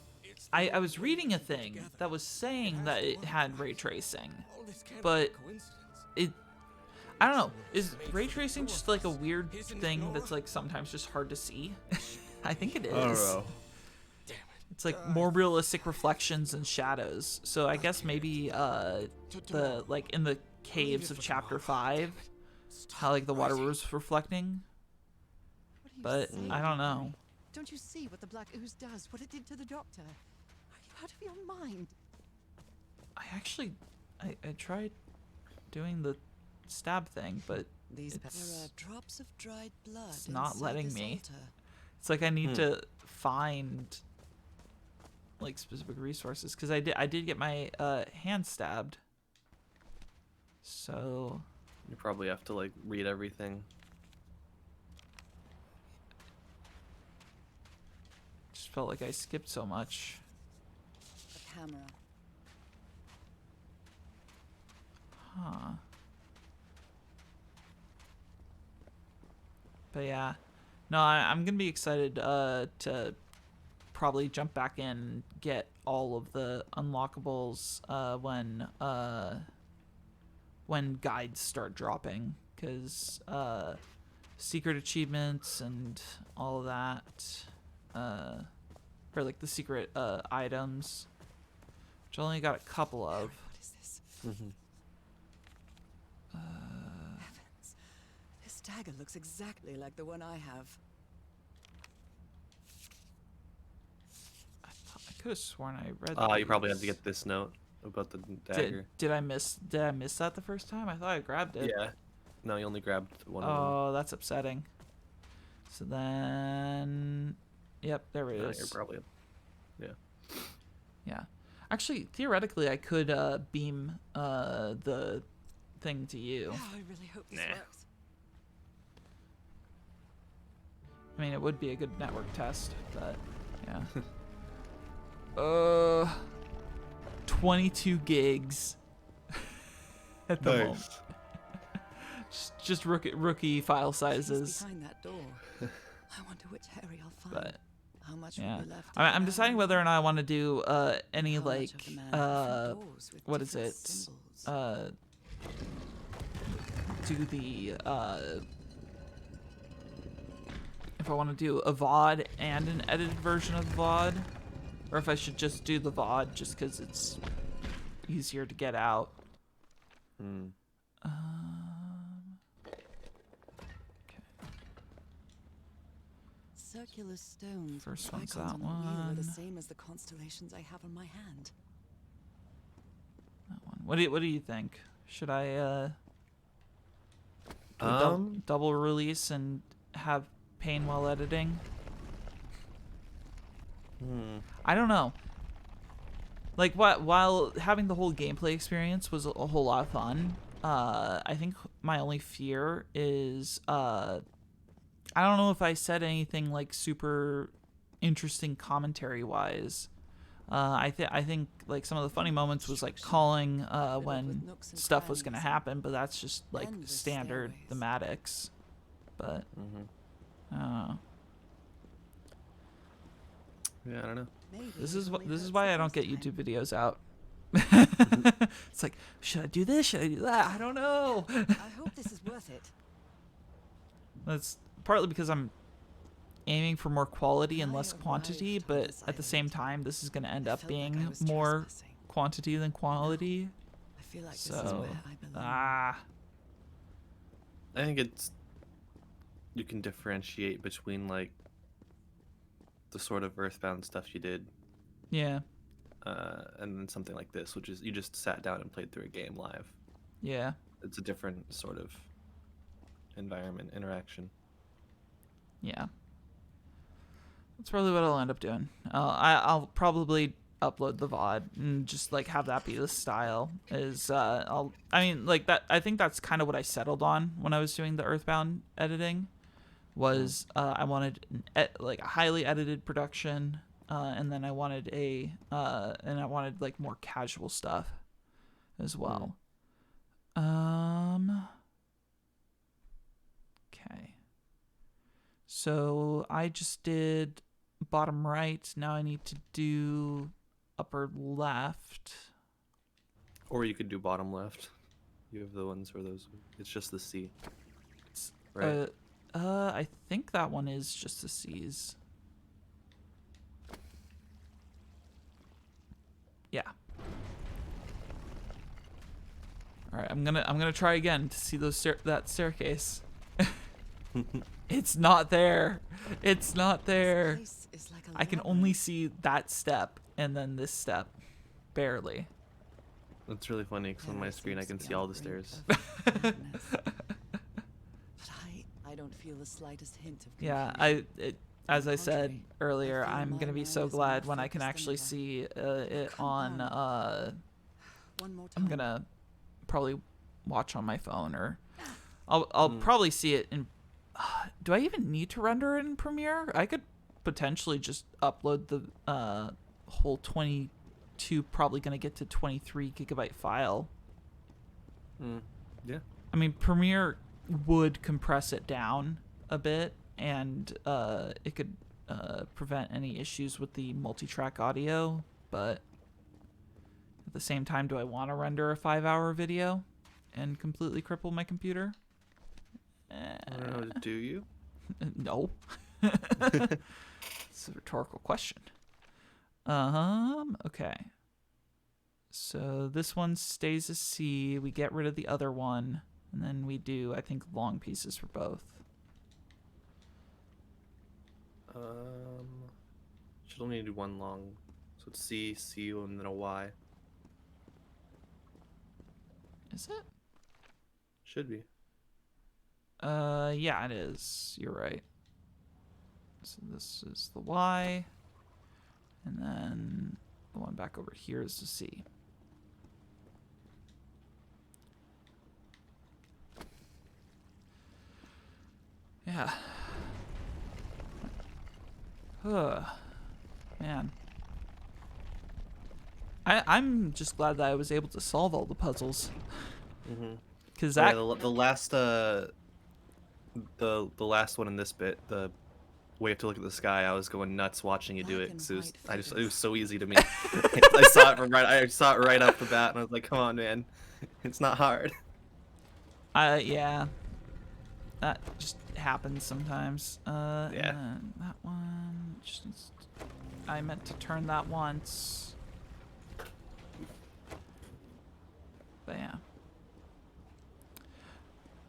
I was reading a thing that was saying that it had ray tracing, All this can't be but coincidence. it I don't know. Is ray tracing just like a weird thing that's like sometimes just hard to see? I think it is. I don't know. Damn it. It's like more realistic reflections and shadows. So I guess maybe the like in the caves of chapter 5, how like the water was reflecting. What are you But saying, I don't Harry? know. Don't you see what the black ooze does? What it did to the doctor? Are you out of your mind? I actually I tried doing the stab thing, but There are it's drops of dried blood. it's not inside letting this me. altar. It's like I need to find like specific resources because I did get my hand stabbed. So You probably have to like read everything. just felt like I skipped so much. The camera. Huh. But yeah, no, I'm gonna be excited to probably jump back in and get all of the unlockables when guides start dropping, because secret achievements and all of that, or like the secret items, which I only got a couple of. What is this? Mm-hmm. Heavens. This dagger looks exactly like the one I have. I could have sworn I read. You probably had to get this note about the dagger. Did I miss that the first time? I thought I grabbed it. Yeah. No, you only grabbed one of them. Oh, that's upsetting. So then, yep, there it is. You're probably, yeah. Yeah, actually, theoretically, I could beam the thing to you. Oh, I really hope this works. I mean, it would be a good network test, but yeah. 22 gigs at the moment. Just rookie file sizes. Behind that door. I wonder which Harry I'll find. But how much yeah, will be left? I'm deciding whether or not I want to do any How much like of the man have different doors with what is different it? symbols? Do the if I want to do a VOD and an edited version of the VOD, or if I should just do the VOD just because it's easier to get out. Hmm. Okay. Circular stones. First with one's icons that on the wheel are the one. same as the constellations I have on my hand. That one. What do you think? Should I do a double release and have pain while editing? I don't know. Like, while having the whole gameplay experience was a whole lot of fun, I think my only fear is I don't know if I said anything like super interesting commentary wise. I think like some of the funny moments was like calling when stuff was gonna happen, but that's just like standard thematics. But yeah, I don't know. This is why I don't get YouTube videos out. It's like, should I do this? Should I do that? I don't know. I hope this is worth it. That's partly because I'm aiming for more quality and less quantity, but at the same time, this is going to end up being more quantity than quality. I feel like So, this is where I belong. I think you can differentiate between like the sort of Earthbound stuff you did, yeah, and then something like this, which is you just sat down and played through a game live. yeah. It's a different sort of environment, interaction. Yeah. That's probably what I'll end up doing. I'll probably upload the VOD and just like have that be the style. I think that's kind of what I settled on when I was doing the Earthbound editing. Was I wanted a highly edited production, and then I wanted like more casual stuff as well. Okay. So I just did bottom right. Now I need to do upper left. Or you could do bottom left. You have the ones where those. It's just the C. Right. I think that one is just the C's. Yeah. All right, I'm gonna try again to see that staircase. It's not there. It's not there. I can only see that step and then this step, barely. That's really funny because on my screen I can see all the stairs. But I don't feel the slightest hint of confusion. Yeah, as I said earlier, I'm gonna be so glad when I can actually see it on. I'm gonna probably watch on my phone, or I'll probably see it in. Do I even need to render it in Premiere? I could potentially just upload the whole 22, probably gonna get to 23 gigabyte file. Yeah. I mean, Premiere would compress it down a bit, and it could prevent any issues with the multi-track audio but at the same time, do I want to render a 5-hour video and completely cripple my computer? I don't know. Do you? No. It's a rhetorical question. Okay. So this one stays a C. We get rid of the other one. And then we do, I think, long pieces for both. Should only do one long. So it's C, C, and then a Y. Is it? Should be. Yeah, it is. You're right. So this is the Y. And then the one back over here is the C. Yeah. Man. I'm just glad that I was able to solve all the puzzles. Because that... the last the last one in this bit, the way you have to look at the sky, I was going nuts watching you do it. Cause it was so easy to me. I saw it right off the bat, and I was like, "Come on, man, it's not hard." Yeah. That just happens sometimes. Yeah. And then that one. I meant to turn that once. But yeah.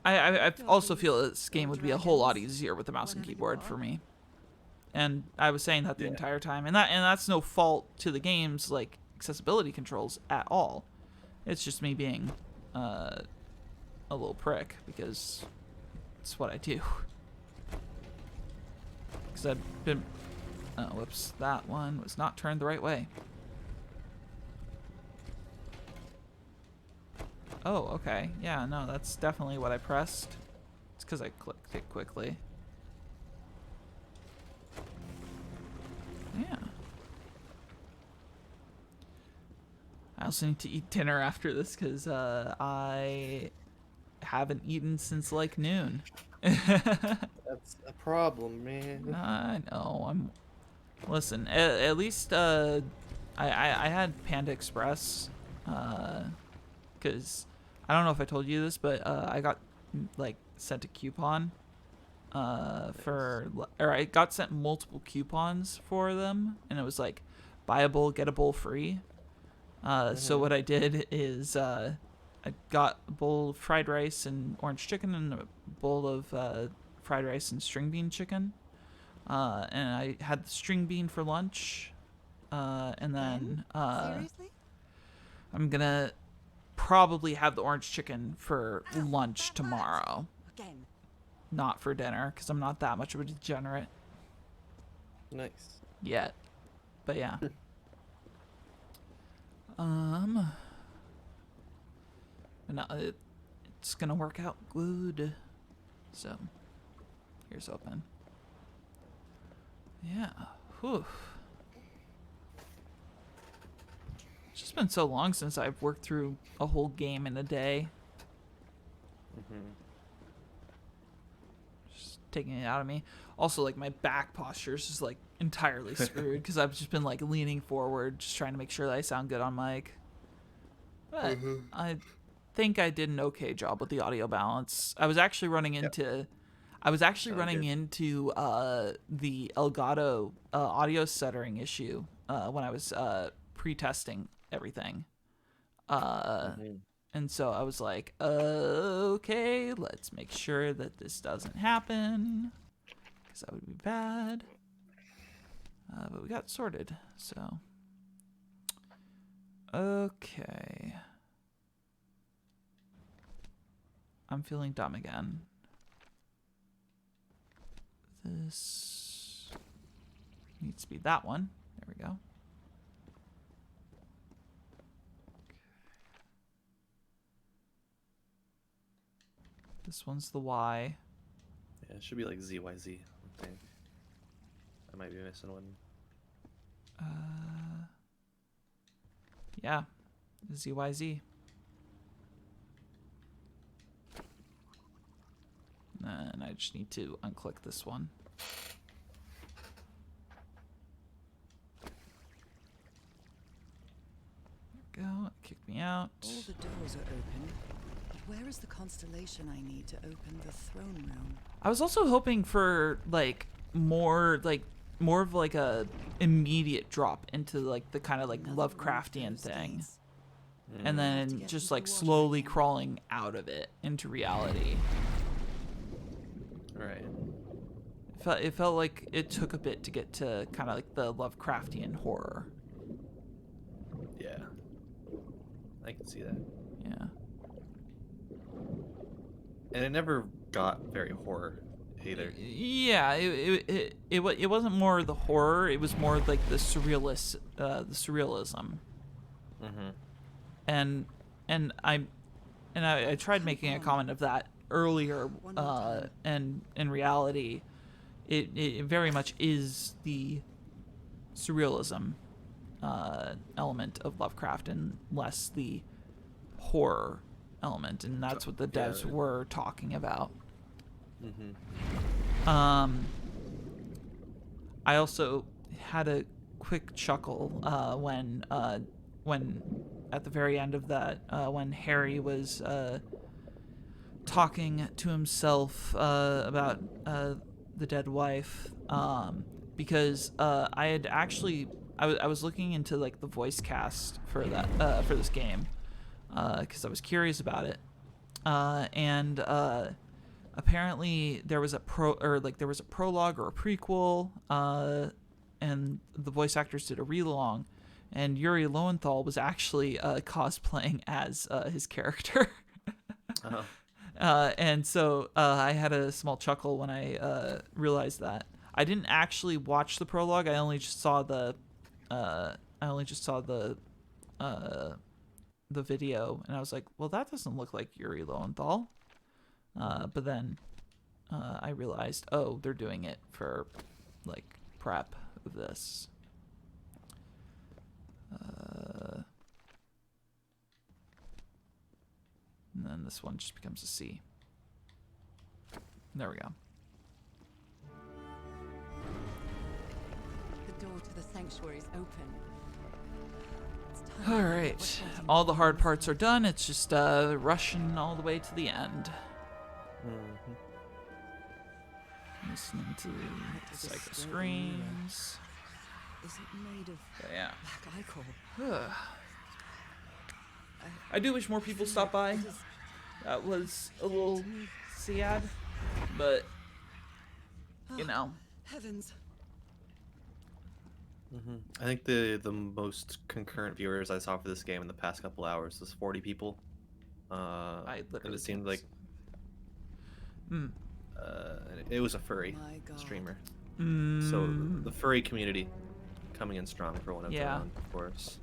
I also feel this game would be a whole lot easier with the mouse and keyboard for me. And I was saying that the entire time. And that's no fault to the game's like accessibility controls at all. It's just me being a little prick because it's what I do. Because I've been... Oh, whoops. That one was not turned the right way. Oh, okay. Yeah, no, that's definitely what I pressed. It's because I clicked it quickly. Yeah. I also need to eat dinner after this because I haven't eaten since like noon. That's a problem, man. I know. Listen, at least I had Panda Express because I don't know if I told you this, but I got like sent a coupon or I got sent multiple coupons for them, and it was like buy a bowl, get a bowl free. So what I did is I got a bowl of fried rice and orange chicken and a bowl of fried rice and string bean chicken. And I had the string bean for lunch. And then Seriously? I'm going to probably have the orange chicken for lunch tomorrow. Again. Not for dinner, because I'm not that much of a degenerate Nice. yet. But yeah. No, it's gonna work out good. So, here's open. Yeah. Whew. It's just been so long since I've worked through a whole game in a day. Just taking it out of me. Also, like, my back posture is just, like, entirely screwed because I've just been, like, leaning forward, just trying to make sure that I sound good on mic. But I think I did an okay job with the audio balance. I was actually running into... the Elgato audio stuttering issue when I was pre-testing everything. And so I was like, okay, let's make sure that this doesn't happen, because that would be bad. But we got it sorted, so. Okay. I'm feeling dumb again. This needs to be that one. There we go. This one's the Y. Yeah, it should be like ZYZ, I think. I might be missing one. Yeah, ZYZ. And I just need to unclick this one. kicked me out. All the doors are open. But where is the constellation I need to open the throne room? I was also hoping for more of like a immediate drop into like the kind of like Another one of Lovecraftian those thing, days. and Have to then get just into like the water slowly again. crawling out of it into reality. Right. It felt like it took a bit to get to kind of like the Lovecraftian horror. Yeah. I can see that. Yeah. And it never got very horror either. Yeah, it wasn't more the horror. It was more like the surrealism. Mm-hmm. And I tried making a comment of that earlier. And in reality, it very much is the surrealism element of Lovecraft and less the horror element, and that's what the devs were talking about. Mm-hmm. I also had a quick chuckle when at the very end of that, when Harry was talking to himself about the dead wife, because I had actually I was looking into like the voice cast for that for this game, because I was curious about it, and apparently there was a prologue or a prequel, and the voice actors did a read-along, and Yore Lowenthal was actually cosplaying as his character. Uh-huh. And so I had a small chuckle when I realized that. I didn't actually watch the prologue. I only just saw the video, and I was like, well, that doesn't look like Yore Lowenthal. But then I realized, oh, they're doing it for like prep of this. And then this one just becomes a C. There we go. The door to the sanctuary is open. It's time All to right, what's waiting all the for hard us. parts are done. It's just rushing all the way to the end. Mm-hmm. Listening to What the does this psycho scroll mean? screams. Is it made of But yeah. black ichor? I do wish more people stopped by. That was a little sad, but you know. Heavens. Mm-hmm. I think the most concurrent viewers I saw for this game in the past couple hours was 40 people. I And literally it seemed like it was a furry My God. streamer. So the furry community coming in strong for one of Yeah. them, of course.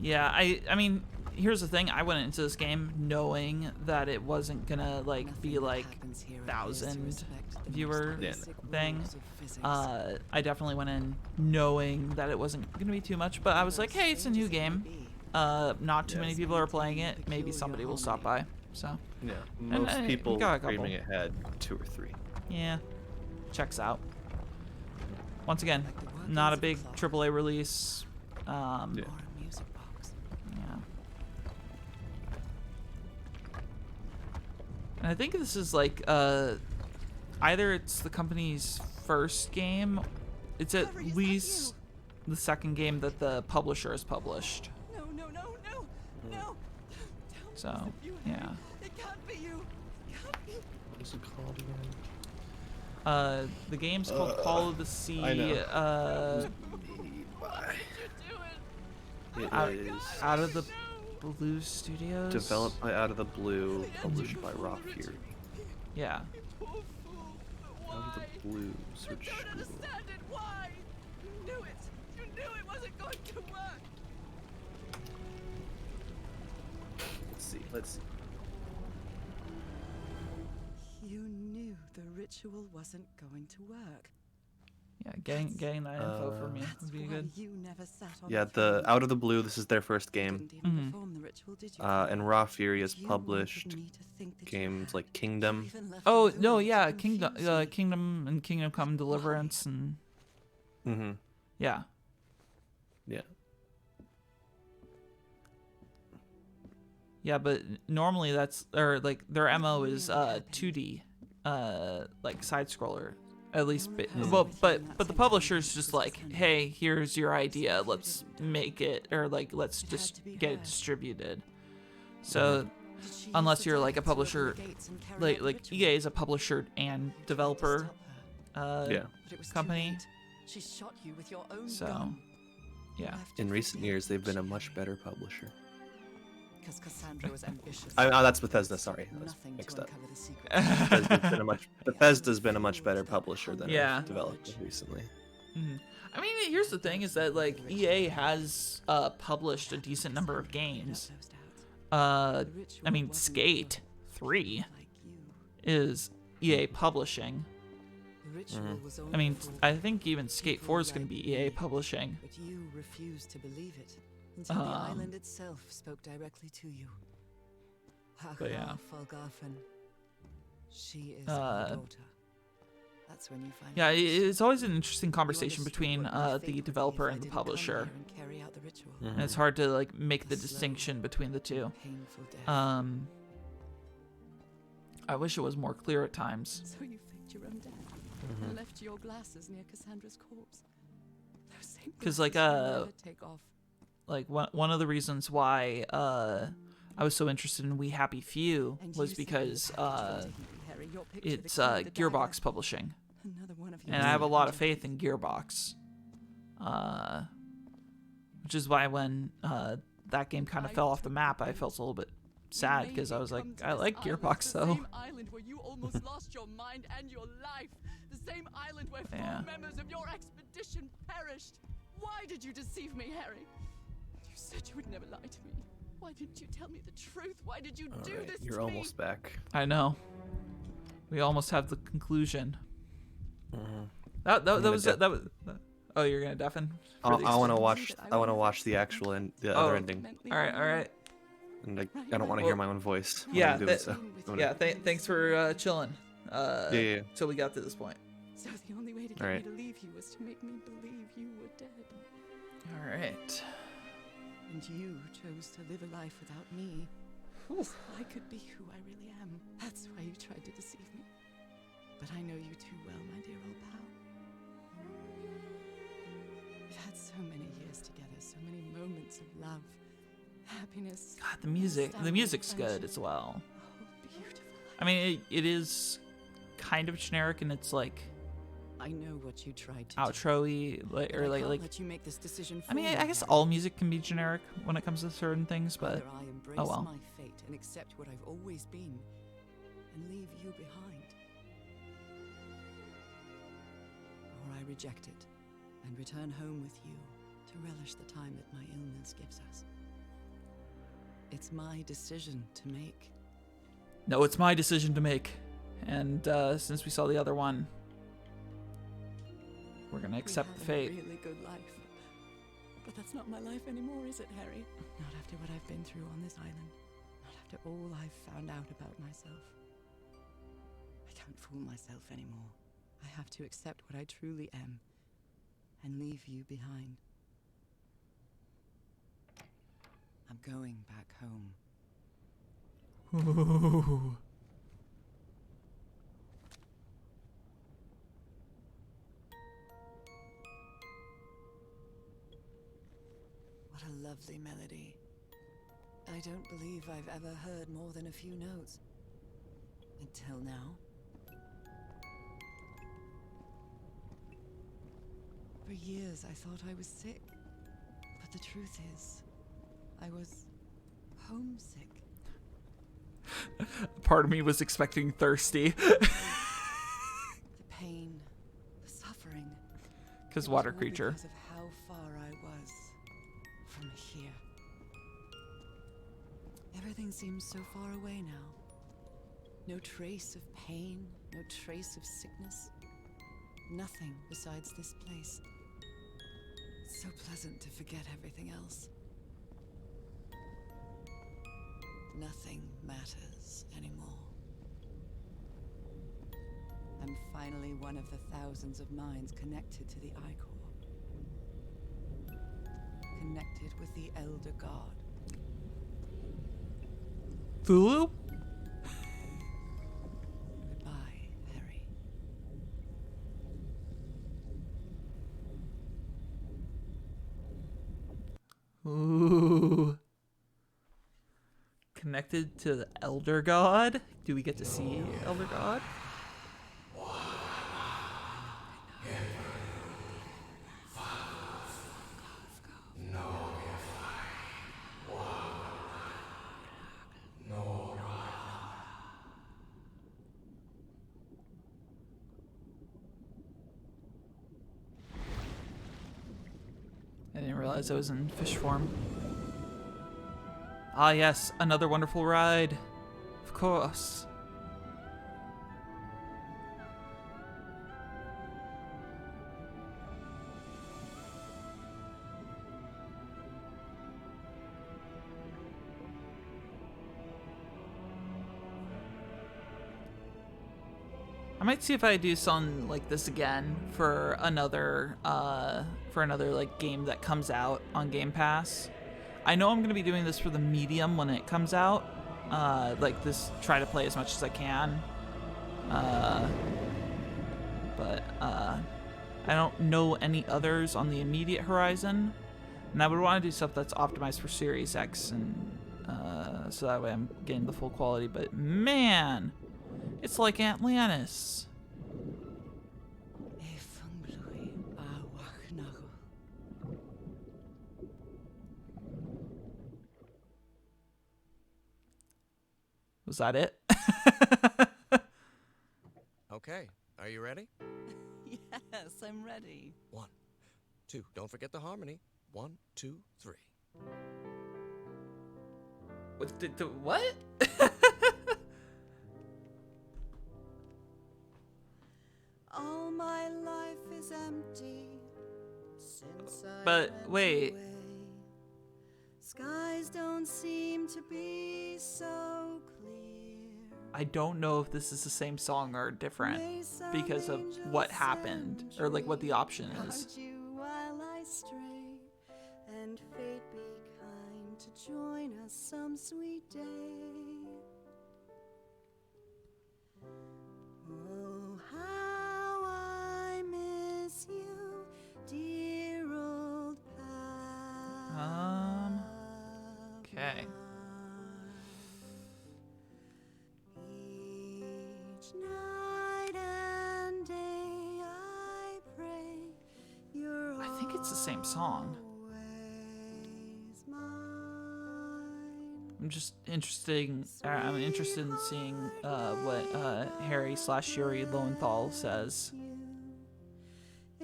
Yeah, I mean, here's the thing. I went into this game knowing that it wasn't gonna like be Nothing that like happens here appears to 1,000 respect the most viewer basic thing. rules of physics. I definitely went in knowing that it wasn't gonna be too much, but I was like, hey, it's a new game. Not too many people are playing it. Maybe somebody will stop by. So Yeah, And, most we people got a couple. streaming it had 2 or 3. yeah, checks out. Once again, Like the workings not a of big clock. AAA release. Yeah. Or a music box. Yeah. And I think this is like either it's the company's first game, it's at Harry, is that least the second game that the publisher has published. No, no, no, no, no. Tell me So, it's you, yeah. Harry. It can't be you. It can't be. What is it called again? The game's called Call of the Sea. I know. Why did you do it? It Out, is out of the Blue Studios. developed by Out of the Blue, published by Raw Fury. Yeah. Poor fool. But Out of why? the Blue, I search don't Google. understand it. Why? You knew it. You knew it wasn't going to work. Let's see. You knew the ritual wasn't going to work. Yeah, getting that info from you That's would be why good. you never sat on Yeah, throne. the Out of the Blue, this is their first game. Didn't even Mhm. perform the ritual, did you? And Raw Fury has You wanted published me to think that you games had. like Kingdom. You even left Oh a will no, to yeah, confuse me. Kingdom and Kingdom Come Deliverance and Mm-hmm. yeah. Yeah. Yeah, but normally that's, or like their MO is 2D, like side scroller. At least, well, but the publisher's just like, hey, here's your idea, let's make it, or like let's just get it distributed. So unless you're like a publisher, like EA is a publisher and developer company. She shot you with your own So gun. yeah. In recent years, they've been a much better publisher. Because Cassandra was ambitious. That's Bethesda. Sorry, I was Nothing mixed to up. uncover the secret. Bethesda's been a much better publisher than Yeah. a developer recently. I mean, here's the thing: is that like EA has published a decent number of games. I mean, Skate 3 is EA publishing. I mean, I think even Skate 4 is going to be EA publishing. But you refused to believe it until the island itself spoke directly to you. But yeah. Thalgof'n. She is our daughter. That's when you find Yeah, it's always an interesting conversation between the developer and the publisher. And it's hard to like make the distinction between the two. I wish it was more clear at times. So you faked your own death and left your glasses near Cassandra's corpse. Because like one of the reasons why I was so interested in We Happy Few was because it's Gearbox publishing, and I have a lot of faith in Gearbox, which is why when that game kind of fell off the map, I felt a little bit sad because I was like, I like Gearbox though. The same island where you almost lost your mind and your life. The same island where 4 members of your expedition perished. Why did you deceive me, Harry? You said you would never lie to me. Why didn't you tell me the truth? Why did you do this to me? You're almost back. I know. We almost have the conclusion. That was. Oh, you're gonna deafen? I want to watch. I want to watch the actual and the other ending. All right. And I don't want to hear my own voice. Yeah. Thanks for chilling. Yeah. Till we got to this point. So the only way to get me to leave you was to make me believe you were dead. All right. And you chose to live a life without me. So I could be who I really am. That's why you tried to deceive me. But I know you too well, my dear old pal. We've had so many years together, so many moments of love, happiness. God, the music's good as well. Oh, beautiful. I mean, it is kind of generic, and it's like I know what you tried to outro-y, like let you make this decision for I mean, me, I guess Harry. all music can be generic when it comes to certain things, but Either I embrace oh well. my fate and accept what I've always been and leave you behind, or I reject it and return home with you to relish the time that my illness gives us. It's my decision to make. No, it's my decision to make. And since we saw the other one, we're gonna accept the fate. We had a really good life. But that's not my life anymore, is it, Harry? Not after what I've been through on this island. Not after all I've found out about myself. I can't fool myself anymore. I have to accept what I truly am and leave you behind. I'm going back home. Ooh. What a lovely melody. I don't believe I've ever heard more than a few notes. Until now. For years I thought I was sick. But the truth is, I was homesick. Part of me was expecting thirsty. The pain, the suffering. Because It was water all creature. Because of how far I was from here. Everything seems so far away now. No trace of pain, no trace of sickness. Nothing besides this place. It's so pleasant to forget everything else. Nothing matters anymore. I'm finally one of the thousands of minds connected to the I-Core. Connected with the Elder God. Thulu? Goodbye, Harry. Ooh. Connected to the Elder God? Do we get to see Elder God? I didn't realize I was in fish form. Ah, yes, another wonderful ride. Of course. I might see if I do something like this again for another like game that comes out on Game Pass. I know I'm gonna be doing this for the medium when it comes out. Like this, try to play as much as I can. But I don't know any others on the immediate horizon, and I would want to do stuff that's optimized for Series X, and so that way I'm getting the full quality. But man, it's like Atlantis. Was that it? Okay, are you ready? Yes, I'm ready. 1, 2. Don't forget the harmony. 1, 2, 3. What? All my life is empty since I But went wait. away. Skies don't seem to be so clear. I don't know if this is the same song or different because of what happened or like what the option is. Guard you while I stray, and fate be kind to join us some sweet day. Oh, how I miss you, dear old pal. Okay. Each night and day I pray you're I think it's the same song. always mine. I'm just interested. I'm interested in seeing what Harry/Yore Lowenthal says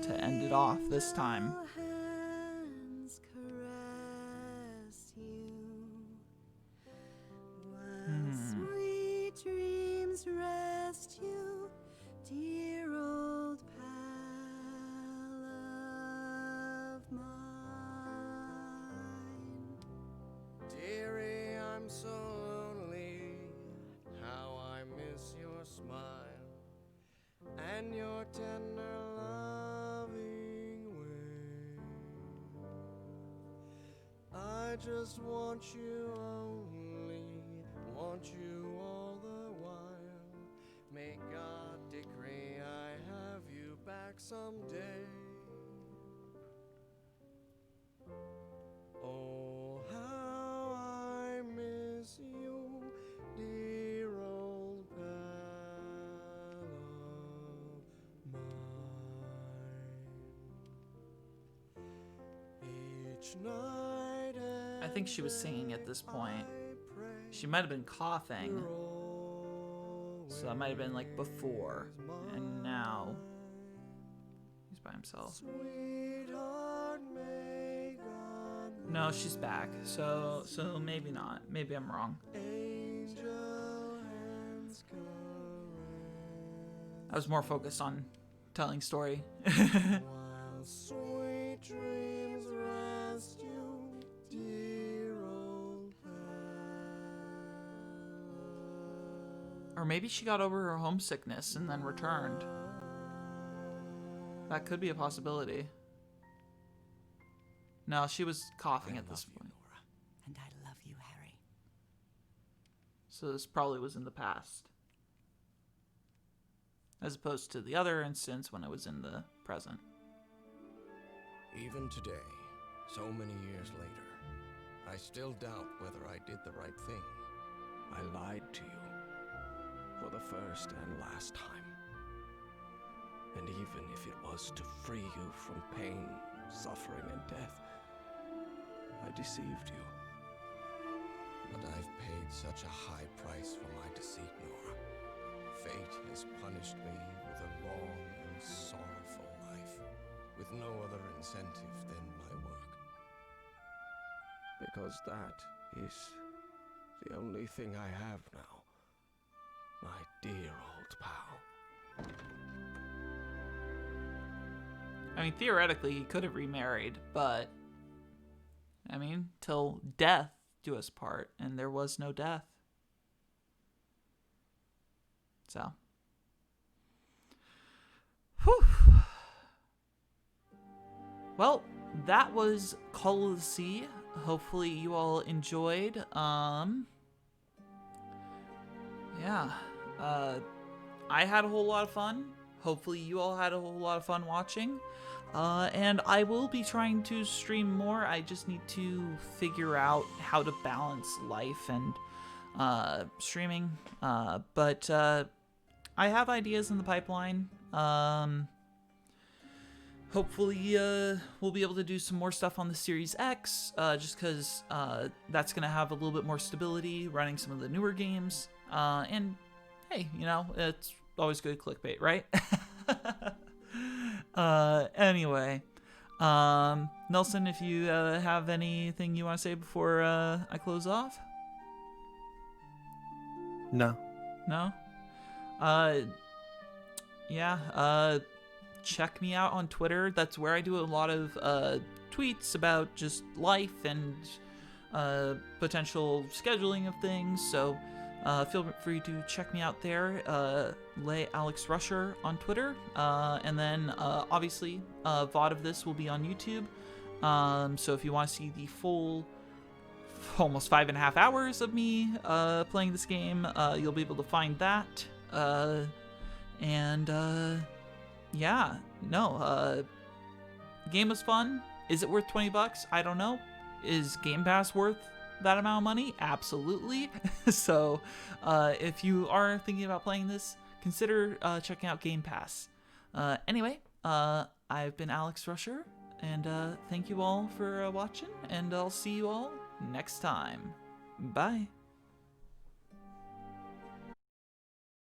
to end it off this time. Hands caress you, while sweet dreams rest you, dear old pal of mine. Dearie, I'm so lonely. How I miss your smile and your tender loving way. I just want you only, want you all the while. May God decree I have you back someday. Oh, how I miss you, dear old pal of mine. Each night I think she was singing at this point. She might have been coughing, so that might have been like before, and now he's by himself. Sweetheart, may God No, she's back. So maybe not. Maybe I'm wrong. angel hands caress. I was more focused on telling story. While sweet dreams rest you, dear old pal. Or maybe she got over her homesickness and then returned. That could be a possibility. No, she was coughing at this point. And I love you, Harry. So this probably was in the past. As opposed to the other instance when it was in the present. Even today, so many years later, I still doubt whether I did the right thing. I lied to you for the first and last time. And even if it was to free you from pain, suffering, and death, I deceived you. But I've paid such a high price for my deceit, Norah. Fate has punished me with a long and sorrowful life, with no other incentive than my work. Because that is the only thing I have now, my dear old pal. I mean, theoretically, he could have remarried, but, I mean, till death do us part, and there was no death. So. Whew. Well, that was Call of the Sea. Hopefully you all enjoyed. Yeah. I had a whole lot of fun. Hopefully you all had a whole lot of fun watching. And I will be trying to stream more. I just need to figure out how to balance life and streaming. But I have ideas in the pipeline. Hopefully we'll be able to do some more stuff on the Series X, just because that's going to have a little bit more stability running some of the newer games. And hey, you know, it's always good clickbait, right? Anyway, Nelson, if you have anything you want to say before I close off? No. No? Yeah, check me out on Twitter. That's where I do a lot of tweets about just life and potential scheduling of things, so feel free to check me out there. Lay Alex Rusher on Twitter, and then obviously VOD of this will be on YouTube, so if you want to see the full almost 5.5 hours of me playing this game, you'll be able to find that. Yeah, no, game was fun. Is it worth $20? I don't know. Is Game Pass worth that amount of money? Absolutely. So if you are thinking about playing this, consider checking out Game Pass. Anyway, I've been Alex Rusher, and thank you all for watching, and I'll see you all next time. Bye.